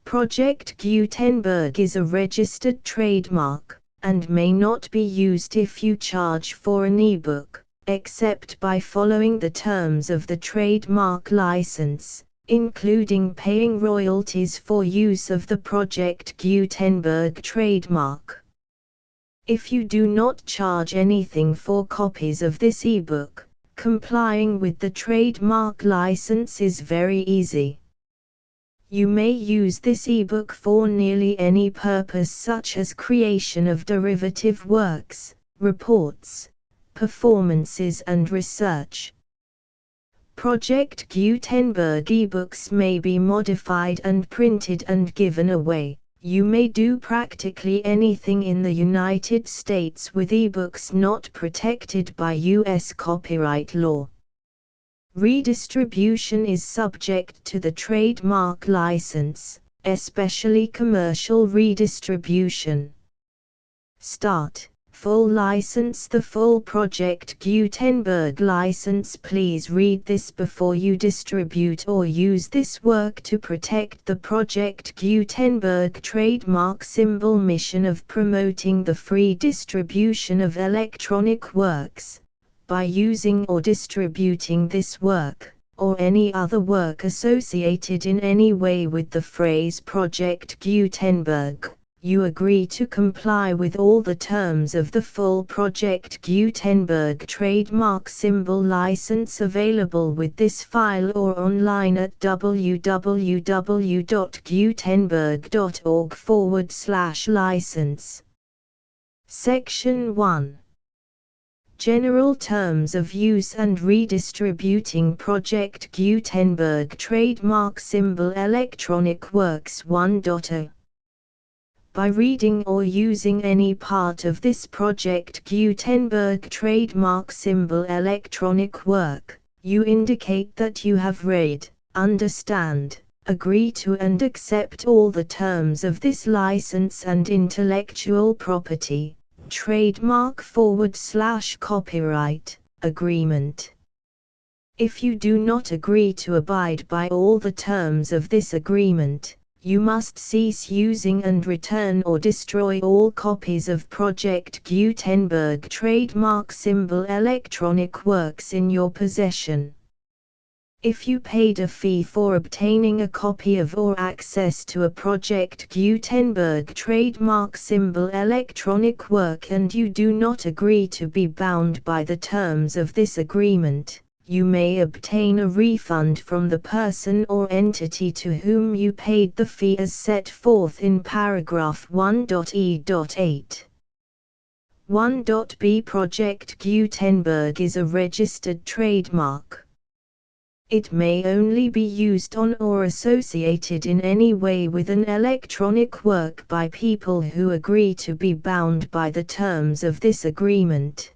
Project Gutenberg is a registered trademark, and may not be used if you charge for an ebook, except by following the terms of the trademark license, including paying royalties for use of the Project Gutenberg trademark. If you do not charge anything for copies of this ebook, complying with the trademark license is very easy. You may use this ebook for nearly any purpose, such as creation of derivative works, reports, performances and research. Project Gutenberg ebooks may be modified and printed and given away. You may do practically anything in the United States with ebooks not protected by U.S. copyright law. Redistribution is subject to the trademark license, especially commercial redistribution. Start. Full license. The full Project Gutenberg license. Please read this before you distribute or use this work to protect the Project Gutenberg trademark symbol mission of promoting the free distribution of electronic works. By using or distributing this work, or any other work associated in any way with the phrase Project Gutenberg, you agree to comply with all the terms of the full Project Gutenberg trademark symbol license available with this file or online at www.gutenberg.org/license. Section 1. General Terms of Use and Redistributing Project Gutenberg Trademark Symbol Electronic Works 1.0. By reading or using any part of this Project Gutenberg trademark symbol electronic work, you indicate that you have read, understand, agree to and accept all the terms of this license and intellectual property, trademark/copyright, agreement. If you do not agree to abide by all the terms of this agreement, you must cease using and return or destroy all copies of Project Gutenberg trademark symbol electronic works in your possession. If you paid a fee for obtaining a copy of or access to a Project Gutenberg trademark symbol electronic work and you do not agree to be bound by the terms of this agreement, you may obtain a refund from the person or entity to whom you paid the fee as set forth in paragraph 1.e.8. 1.b Project Gutenberg is a registered trademark. It may only be used on or associated in any way with an electronic work by people who agree to be bound by the terms of this agreement.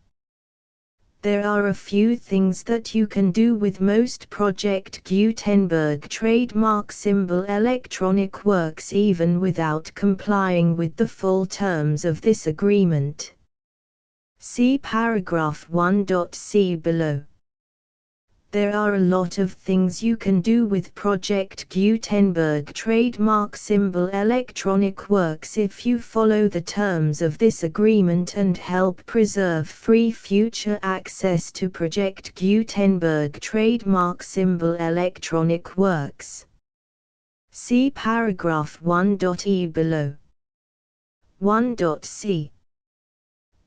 There are a few things that you can do with most Project Gutenberg trademark symbol electronic works even without complying with the full terms of this agreement. See paragraph 1.c below. There are a lot of things you can do with Project Gutenberg trademark symbol electronic works if you follow the terms of this agreement and help preserve free future access to Project Gutenberg trademark symbol electronic works. See paragraph 1.e below. 1.c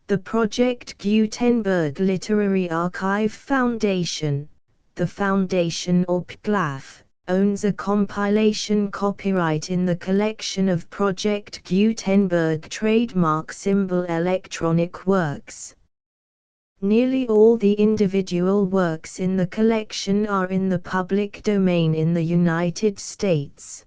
The Project Gutenberg Literary Archive Foundation, the Foundation or PGLAF, owns a compilation copyright in the collection of Project Gutenberg trademark symbol electronic works. Nearly all the individual works in the collection are in the public domain in the United States.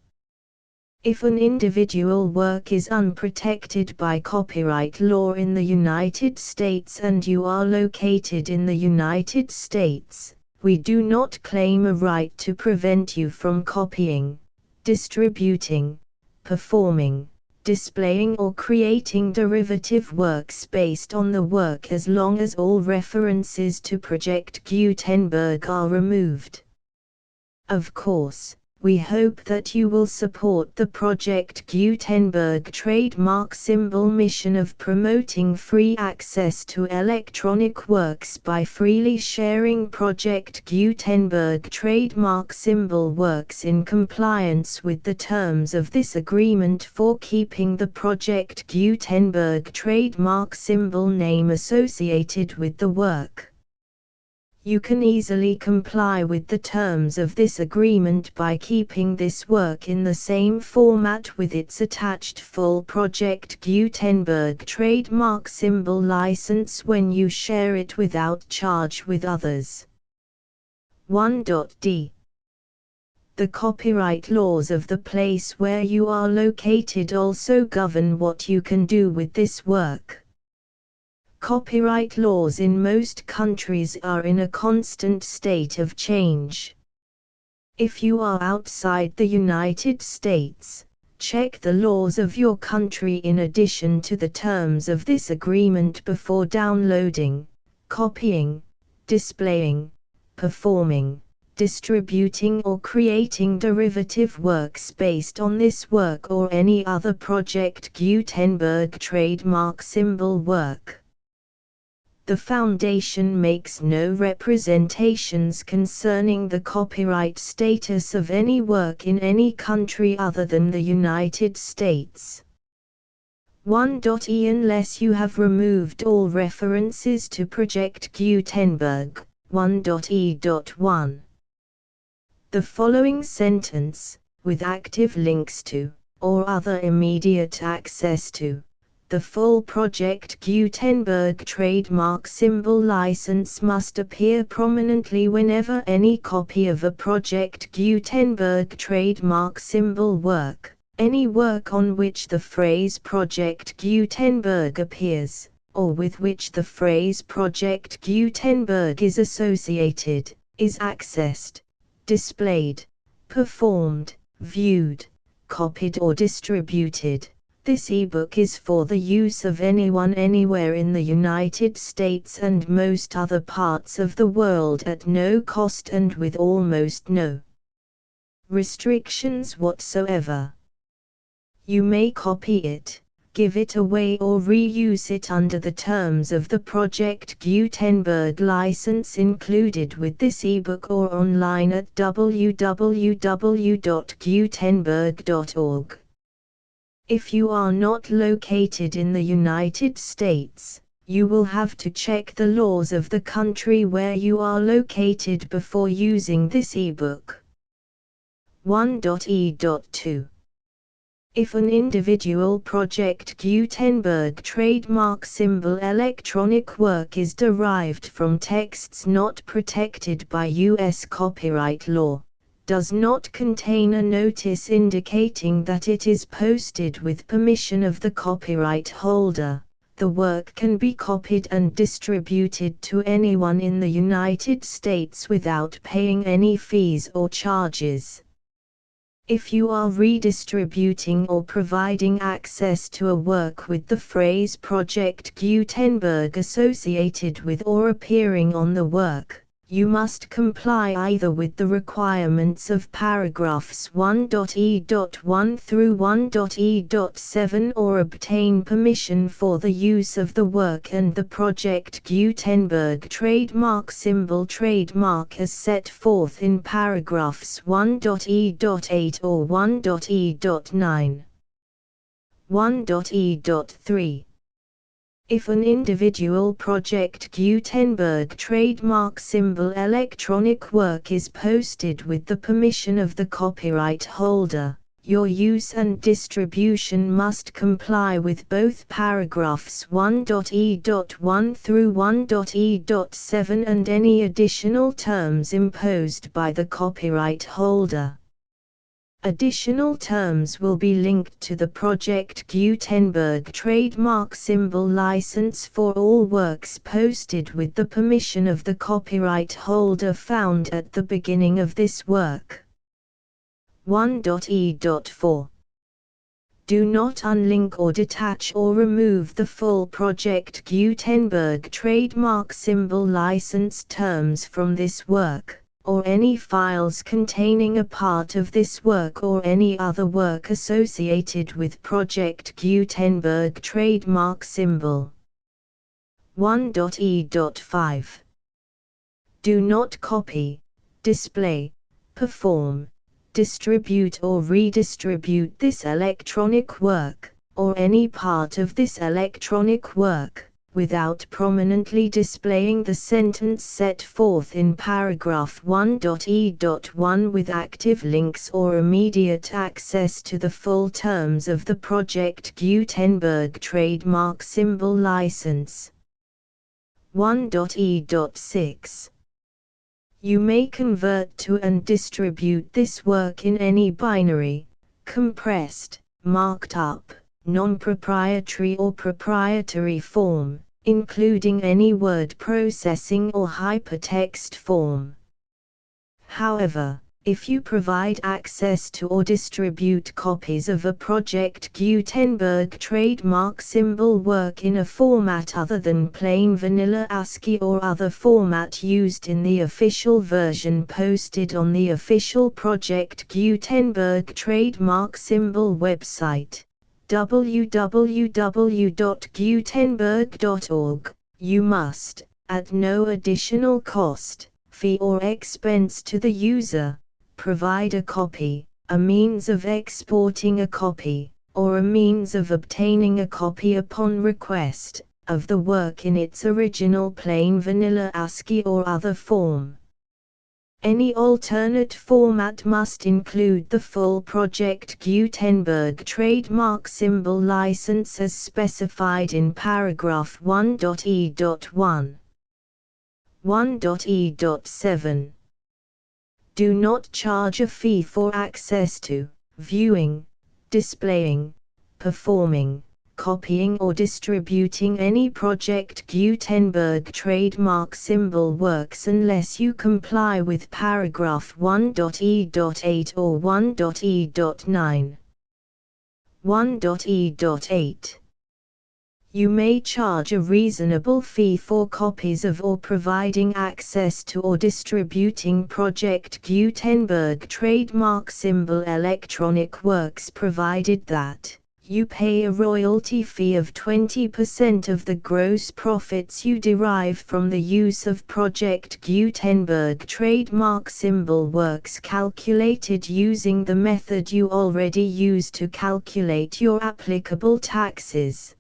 If an individual work is unprotected by copyright law in the United States and you are located in the United States, we do not claim a right to prevent you from copying, distributing, performing, displaying or creating derivative works based on the work as long as all references to Project Gutenberg are removed. Of course, we hope that you will support the Project Gutenberg trademark symbol mission of promoting free access to electronic works by freely sharing Project Gutenberg trademark symbol works in compliance with the terms of this agreement for keeping the Project Gutenberg trademark symbol name associated with the work. You can easily comply with the terms of this agreement by keeping this work in the same format with its attached full Project Gutenberg trademark symbol license when you share it without charge with others. 1.d The copyright laws of the place where you are located also govern what you can do with this work. Copyright laws in most countries are in a constant state of change. If you are outside the United States, check the laws of your country in addition to the terms of this agreement before downloading, copying, displaying, performing, distributing or creating derivative works based on this work or any other Project Gutenberg trademark symbol work. The Foundation makes no representations concerning the copyright status of any work in any country other than the United States. 1.e Unless you have removed all references to Project Gutenberg, 1.e.1. The following sentence, with active links to, or other immediate access to, the full Project Gutenberg trademark symbol license must appear prominently whenever any copy of a Project Gutenberg trademark symbol work, any work on which the phrase Project Gutenberg appears, or with which the phrase Project Gutenberg is associated, is accessed, displayed, performed, viewed, copied or distributed. This ebook is for the use of anyone anywhere in the United States and most other parts of the world at no cost and with almost no restrictions whatsoever. You may copy it, give it away or reuse it under the terms of the Project Gutenberg license included with this ebook or online at www.gutenberg.org. If you are not located in the United States, you will have to check the laws of the country where you are located before using this ebook. 1.e.2 If an individual Project Gutenberg trademark symbol electronic work is derived from texts not protected by U.S. copyright law, does not contain a notice indicating that it is posted with permission of the copyright holder, the work can be copied and distributed to anyone in the United States without paying any fees or charges. If you are redistributing or providing access to a work with the phrase Project Gutenberg associated with or appearing on the work, you must comply either with the requirements of paragraphs 1.e.1 through 1.e.7 or obtain permission for the use of the work and the Project Gutenberg trademark symbol trademark as set forth in paragraphs 1.e.8 or 1.e.9. 1.e.3 If an individual Project Gutenberg trademark symbol electronic work is posted with the permission of the copyright holder, your use and distribution must comply with both paragraphs 1.e.1 through 1.e.7 and any additional terms imposed by the copyright holder. Additional terms will be linked to the Project Gutenberg trademark symbol license for all works posted with the permission of the copyright holder found at the beginning of this work. 1.e.4 Do not unlink or detach or remove the full Project Gutenberg trademark symbol license terms from this work, or any files containing a part of this work or any other work associated with Project Gutenberg trademark symbol. 1.e.5 Do not copy, display, perform, distribute or redistribute this electronic work, or any part of this electronic work, without prominently displaying the sentence set forth in paragraph 1.e.1 with active links or immediate access to the full terms of the Project Gutenberg trademark symbol license. 1.e.6 You may convert to and distribute this work in any binary, compressed, marked up, non-proprietary or proprietary form, including any word processing or hypertext form. However, if you provide access to or distribute copies of a Project Gutenberg trademark symbol work in a format other than plain vanilla ASCII or other format used in the official version posted on the official Project Gutenberg trademark symbol website, www.gutenberg.org, you must, at no additional cost, fee or expense to the user, provide a copy, a means of exporting a copy, or a means of obtaining a copy upon request, of the work in its original plain vanilla ASCII or other form. Any alternate format must include the full Project Gutenberg trademark symbol license as specified in paragraph 1.e.1. 1.e.7 Do not charge a fee for access to, viewing, displaying, performing, copying or distributing any Project Gutenberg trademark symbol works unless you comply with paragraph 1.e.8 or 1.e.9. 1.e.8. You may charge a reasonable fee for copies of or providing access to or distributing Project Gutenberg trademark symbol electronic works provided that you pay a royalty fee of 20% of the gross profits you derive from the use of Project Gutenberg trademark symbol works calculated using the method you already use to calculate your applicable taxes.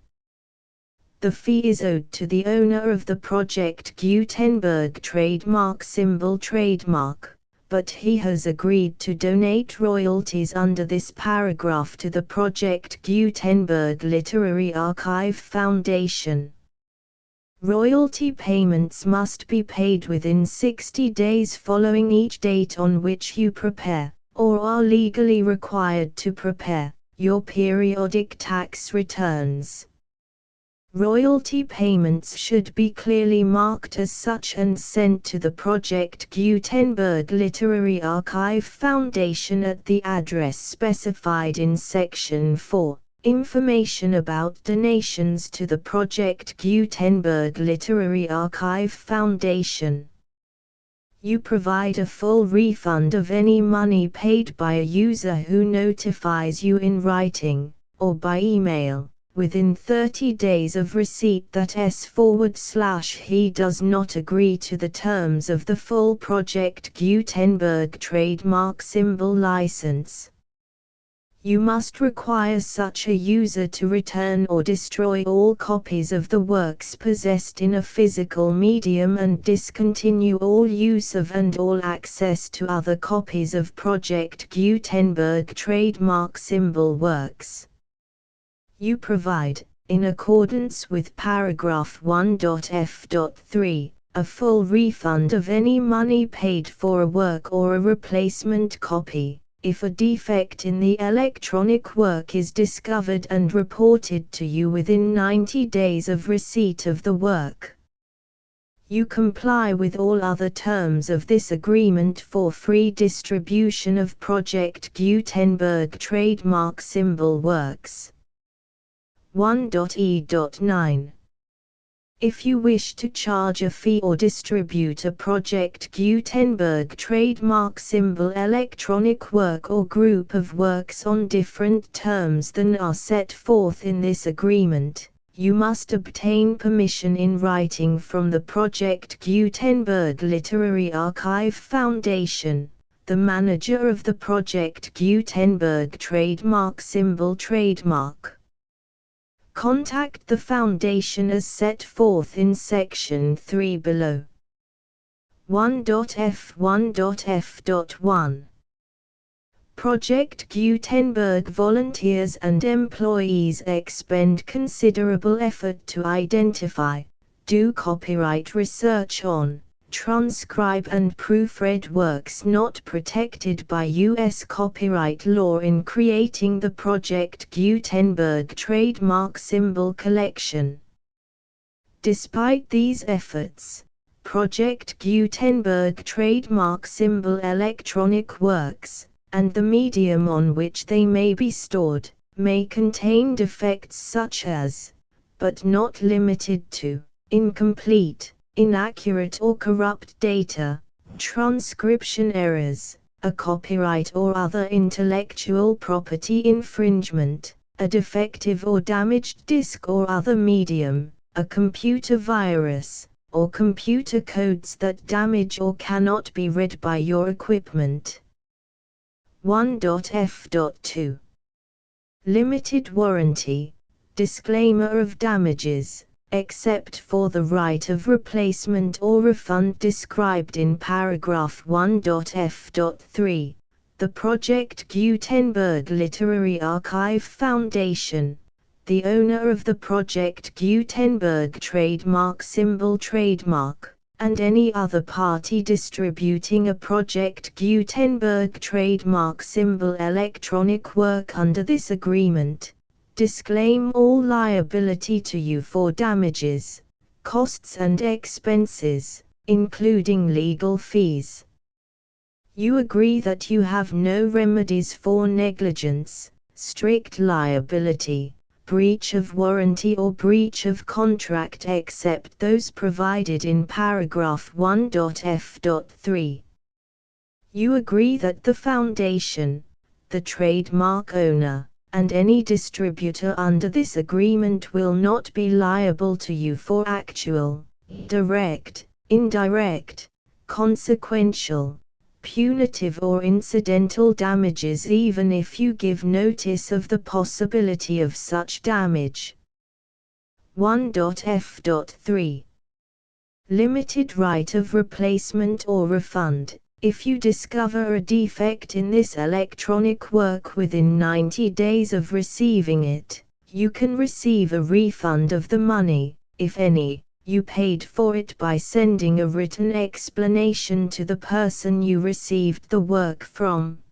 The fee is owed to the owner of the Project Gutenberg trademark symbol trademark, but he has agreed to donate royalties under this paragraph to the Project Gutenberg Literary Archive Foundation. Royalty payments must be paid within 60 days following each date on which you prepare, or are legally required to prepare, your periodic tax returns. Royalty payments should be clearly marked as such and sent to the Project Gutenberg Literary Archive Foundation at the address specified in Section 4, Information about donations to the Project Gutenberg Literary Archive Foundation. You provide a full refund of any money paid by a user who notifies you in writing, or by email, within 30 days of receipt that he does not agree to the terms of the full Project Gutenberg trademark symbol license. You must require such a user to return or destroy all copies of the works possessed in a physical medium and discontinue all use of and all access to other copies of Project Gutenberg trademark symbol works. You provide, in accordance with paragraph 1.f.3, a full refund of any money paid for a work or a replacement copy, if a defect in the electronic work is discovered and reported to you within 90 days of receipt of the work. You comply with all other terms of this agreement for free distribution of Project Gutenberg trademark symbol works. 1.e.9. If you wish to charge a fee or distribute a Project Gutenberg trademark symbol electronic work or group of works on different terms than are set forth in this agreement, you must obtain permission in writing from the Project Gutenberg Literary Archive Foundation, the manager of the Project Gutenberg trademark symbol trademark. Contact the Foundation as set forth in Section 3 below. 1.f1.f.1. Project Gutenberg volunteers and employees expend considerable effort to identify, do copyright research on, transcribe and proofread works not protected by U.S. copyright law in creating the Project Gutenberg trademark symbol collection. Despite these efforts, Project Gutenberg trademark symbol electronic works, and the medium on which they may be stored, may contain defects such as, but not limited to, incomplete, inaccurate or corrupt data, transcription errors, a copyright or other intellectual property infringement, a defective or damaged disk or other medium, a computer virus, or computer codes that damage or cannot be read by your equipment. 1.f.2. Limited warranty, disclaimer of damages, except for the right of replacement or refund described in paragraph 1.f.3, the Project Gutenberg Literary Archive Foundation, the owner of the Project Gutenberg trademark symbol trademark, and any other party distributing a Project Gutenberg trademark symbol electronic work under this agreement, disclaim all liability to you for damages, costs and expenses, including legal fees. You agree that you have no remedies for negligence, strict liability, breach of warranty or breach of contract except those provided in paragraph 1.f.3. You agree that the foundation, the trademark owner, and any distributor under this agreement will not be liable to you for actual, direct, indirect, consequential, punitive or incidental damages even if you give notice of the possibility of such damage. 1.f.3. Limited right of replacement or refund. If you discover a defect in this electronic work within 90 days of receiving it, you can receive a refund of the money, if any, you paid for it by sending a written explanation to the person you received the work from.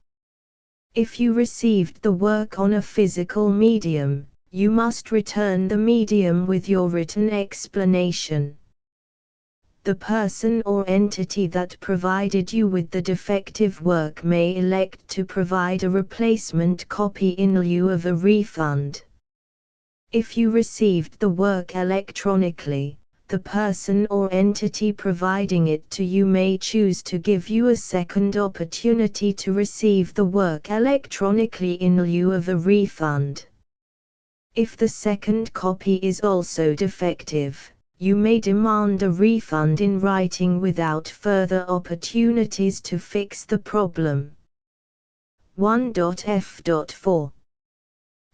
If you received the work on a physical medium, you must return the medium with your written explanation. The person or entity that provided you with the defective work may elect to provide a replacement copy in lieu of a refund. If you received the work electronically, the person or entity providing it to you may choose to give you a second opportunity to receive the work electronically in lieu of a refund. If the second copy is also defective, you may demand a refund in writing without further opportunities to fix the problem. 1.f.4.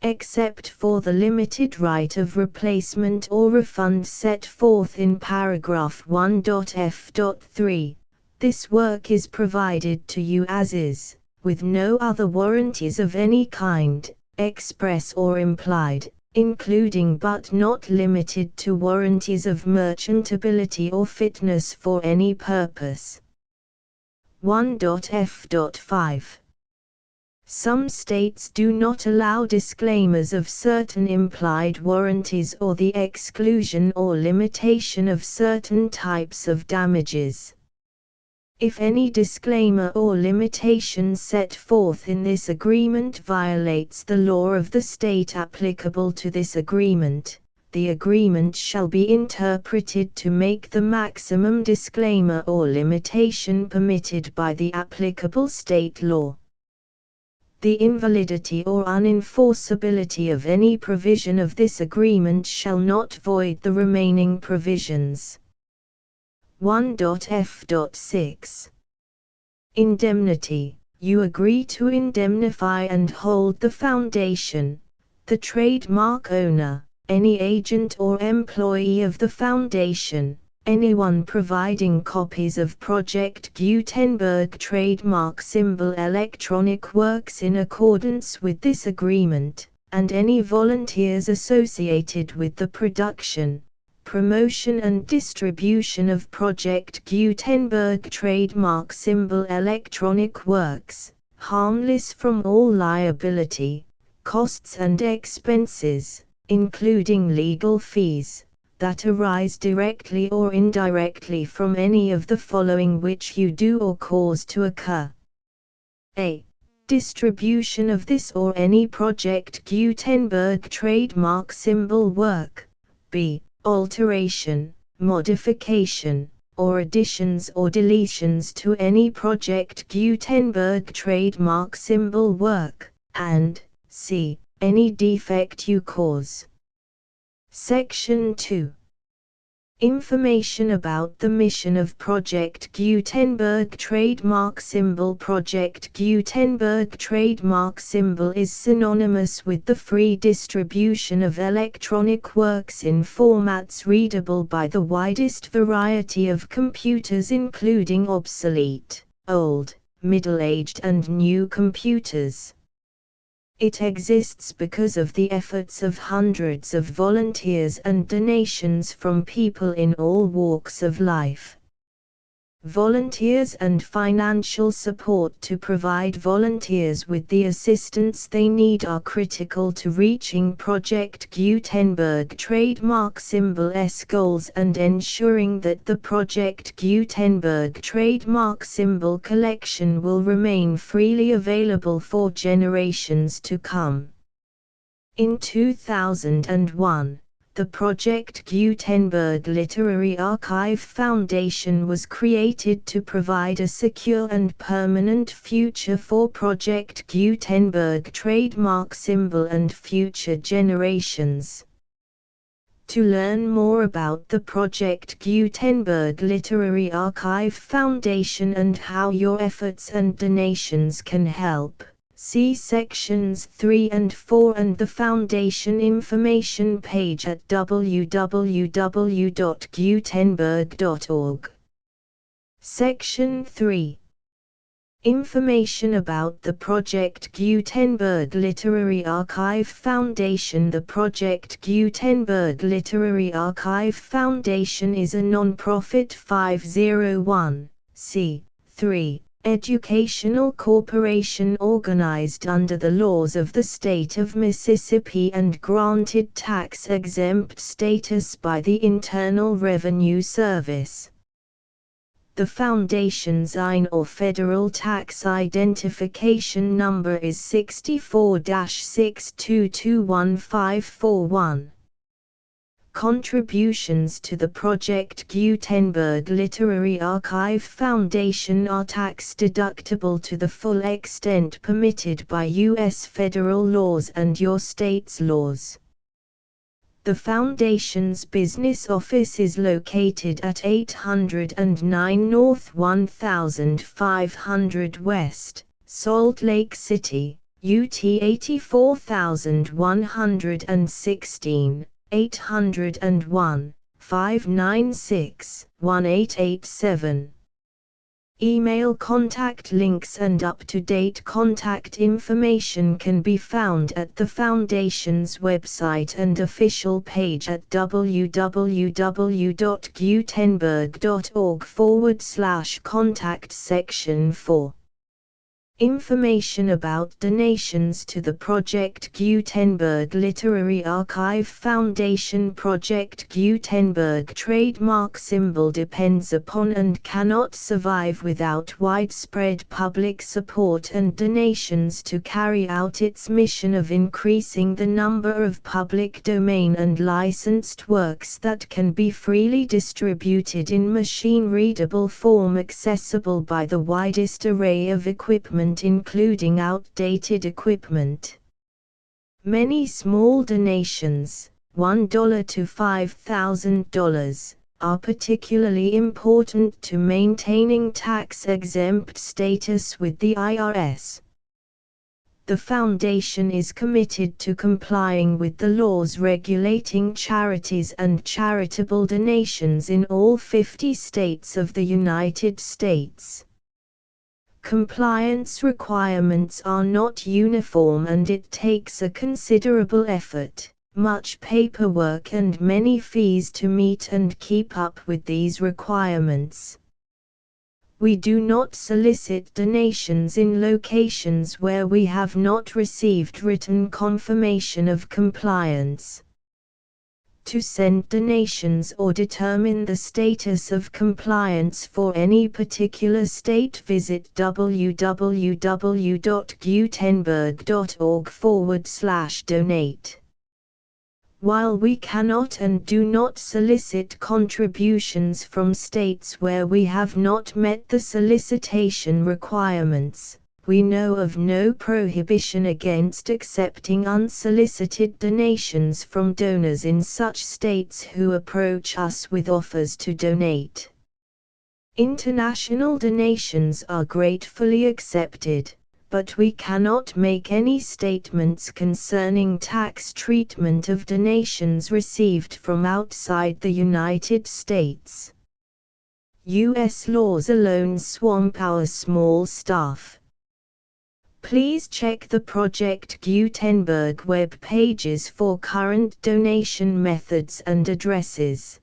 Except for the limited right of replacement or refund set forth in paragraph 1.f.3, this work is provided to you as is, with no other warranties of any kind, express or implied, including but not limited to warranties of merchantability or fitness for any purpose. 1.f.5. Some states do not allow disclaimers of certain implied warranties or the exclusion or limitation of certain types of damages. If any disclaimer or limitation set forth in this agreement violates the law of the state applicable to this agreement, the agreement shall be interpreted to make the maximum disclaimer or limitation permitted by the applicable state law. The invalidity or unenforceability of any provision of this agreement shall not void the remaining provisions. 1.f.6. Indemnity. You agree to indemnify and hold the foundation, the trademark owner, any agent or employee of the foundation, anyone providing copies of Project Gutenberg trademark symbol electronic works in accordance with this agreement, and any volunteers associated with the production, promotion and distribution of Project Gutenberg trademark symbol electronic works, harmless from all liability, costs and expenses, including legal fees, that arise directly or indirectly from any of the following which you do or cause to occur. A. Distribution of this or any Project Gutenberg trademark symbol work. B. Alteration, modification, or additions or deletions to any Project Gutenberg trademark symbol work, and C. Any defect you cause. Section 2. Information about the mission of Project Gutenberg trademark symbol. Project Gutenberg trademark symbol is synonymous with the free distribution of electronic works in formats readable by the widest variety of computers, including obsolete, old, middle-aged and new computers. It exists because of the efforts of hundreds of volunteers and donations from people in all walks of life. Volunteers and financial support to provide volunteers with the assistance they need are critical to reaching Project Gutenberg trademark symbol's goals and ensuring that the Project Gutenberg trademark symbol collection will remain freely available for generations to come. In 2001, the Project Gutenberg Literary Archive Foundation was created to provide a secure and permanent future for Project Gutenberg trademark symbol and future generations. To learn more about the Project Gutenberg Literary Archive Foundation and how your efforts and donations can help, see sections 3 and 4 and the Foundation information page at www.gutenberg.org. Section 3. Information about the Project Gutenberg Literary Archive Foundation. The Project Gutenberg Literary Archive Foundation is a non-profit 501(c)(3) educational corporation organized under the laws of the state of Mississippi and granted tax-exempt status by the Internal Revenue Service. The Foundation's IN or Federal Tax Identification Number is 64-6221541. Contributions to the Project Gutenberg Literary Archive Foundation are tax-deductible to the full extent permitted by U.S. federal laws and your state's laws. The Foundation's business office is located at 809 North 1500 West, Salt Lake City, UT 84116, 801-596-1887. Email contact links and up-to-date contact information can be found at the Foundation's website and official page at www.gutenberg.org/contact section 4. Information about donations to the Project Gutenberg Literary Archive Foundation. Project Gutenberg trademark symbol depends upon and cannot survive without widespread public support and donations to carry out its mission of increasing the number of public domain and licensed works that can be freely distributed in machine-readable form accessible by the widest array of equipment including outdated equipment. Many small donations, $1 to $5,000, are particularly important to maintaining tax-exempt status with the IRS. The Foundation is committed to complying with the laws regulating charities and charitable donations in all 50 states of the United States. Compliance requirements are not uniform and it takes a considerable effort, much paperwork and many fees to meet and keep up with these requirements. We do not solicit donations in locations where we have not received written confirmation of compliance. To send donations or determine the status of compliance for any particular state, visit www.gutenberg.org/donate. While we cannot and do not solicit contributions from states where we have not met the solicitation requirements, we know of no prohibition against accepting unsolicited donations from donors in such states who approach us with offers to donate. International donations are gratefully accepted, but we cannot make any statements concerning tax treatment of donations received from outside the United States. U.S. laws alone swamp our small staff. Please check the Project Gutenberg web pages for current donation methods and addresses.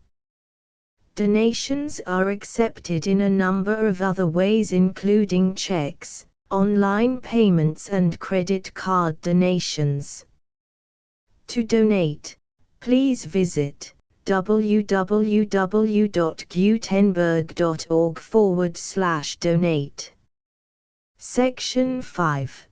Donations are accepted in a number of other ways, including checks, online payments and credit card donations. To donate, please visit www.gutenberg.org/donate. Section 5.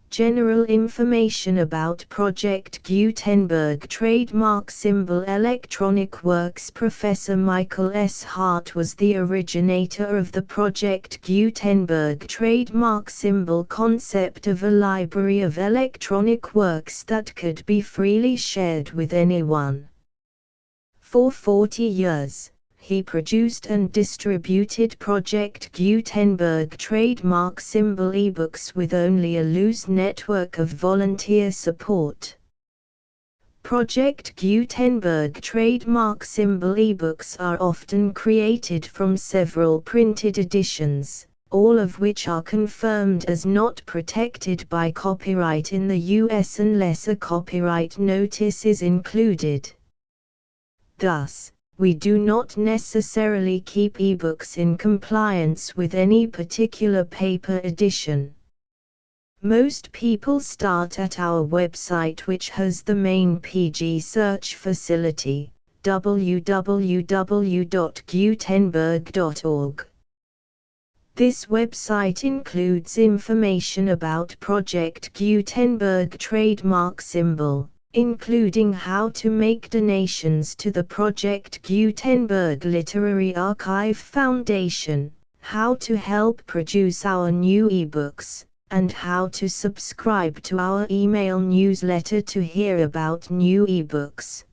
General information about Project Gutenberg Trademark Symbol Electronic Works. Professor Michael S. Hart was the originator of the Project Gutenberg trademark symbol concept of a library of electronic works that could be freely shared with anyone. For 40 years, he produced and distributed Project Gutenberg trademark symbol ebooks with only a loose network of volunteer support. Project Gutenberg trademark symbol ebooks are often created from several printed editions, all of which are confirmed as not protected by copyright in the US unless a copyright notice is included. Thus, we do not necessarily keep ebooks in compliance with any particular paper edition. Most people start at our website, which has the main PG search facility, www.gutenberg.org. This website includes information about Project Gutenberg trademark symbol, including how to make donations to the Project Gutenberg Literary Archive Foundation, how to help produce our new ebooks, and how to subscribe to our email newsletter to hear about new ebooks.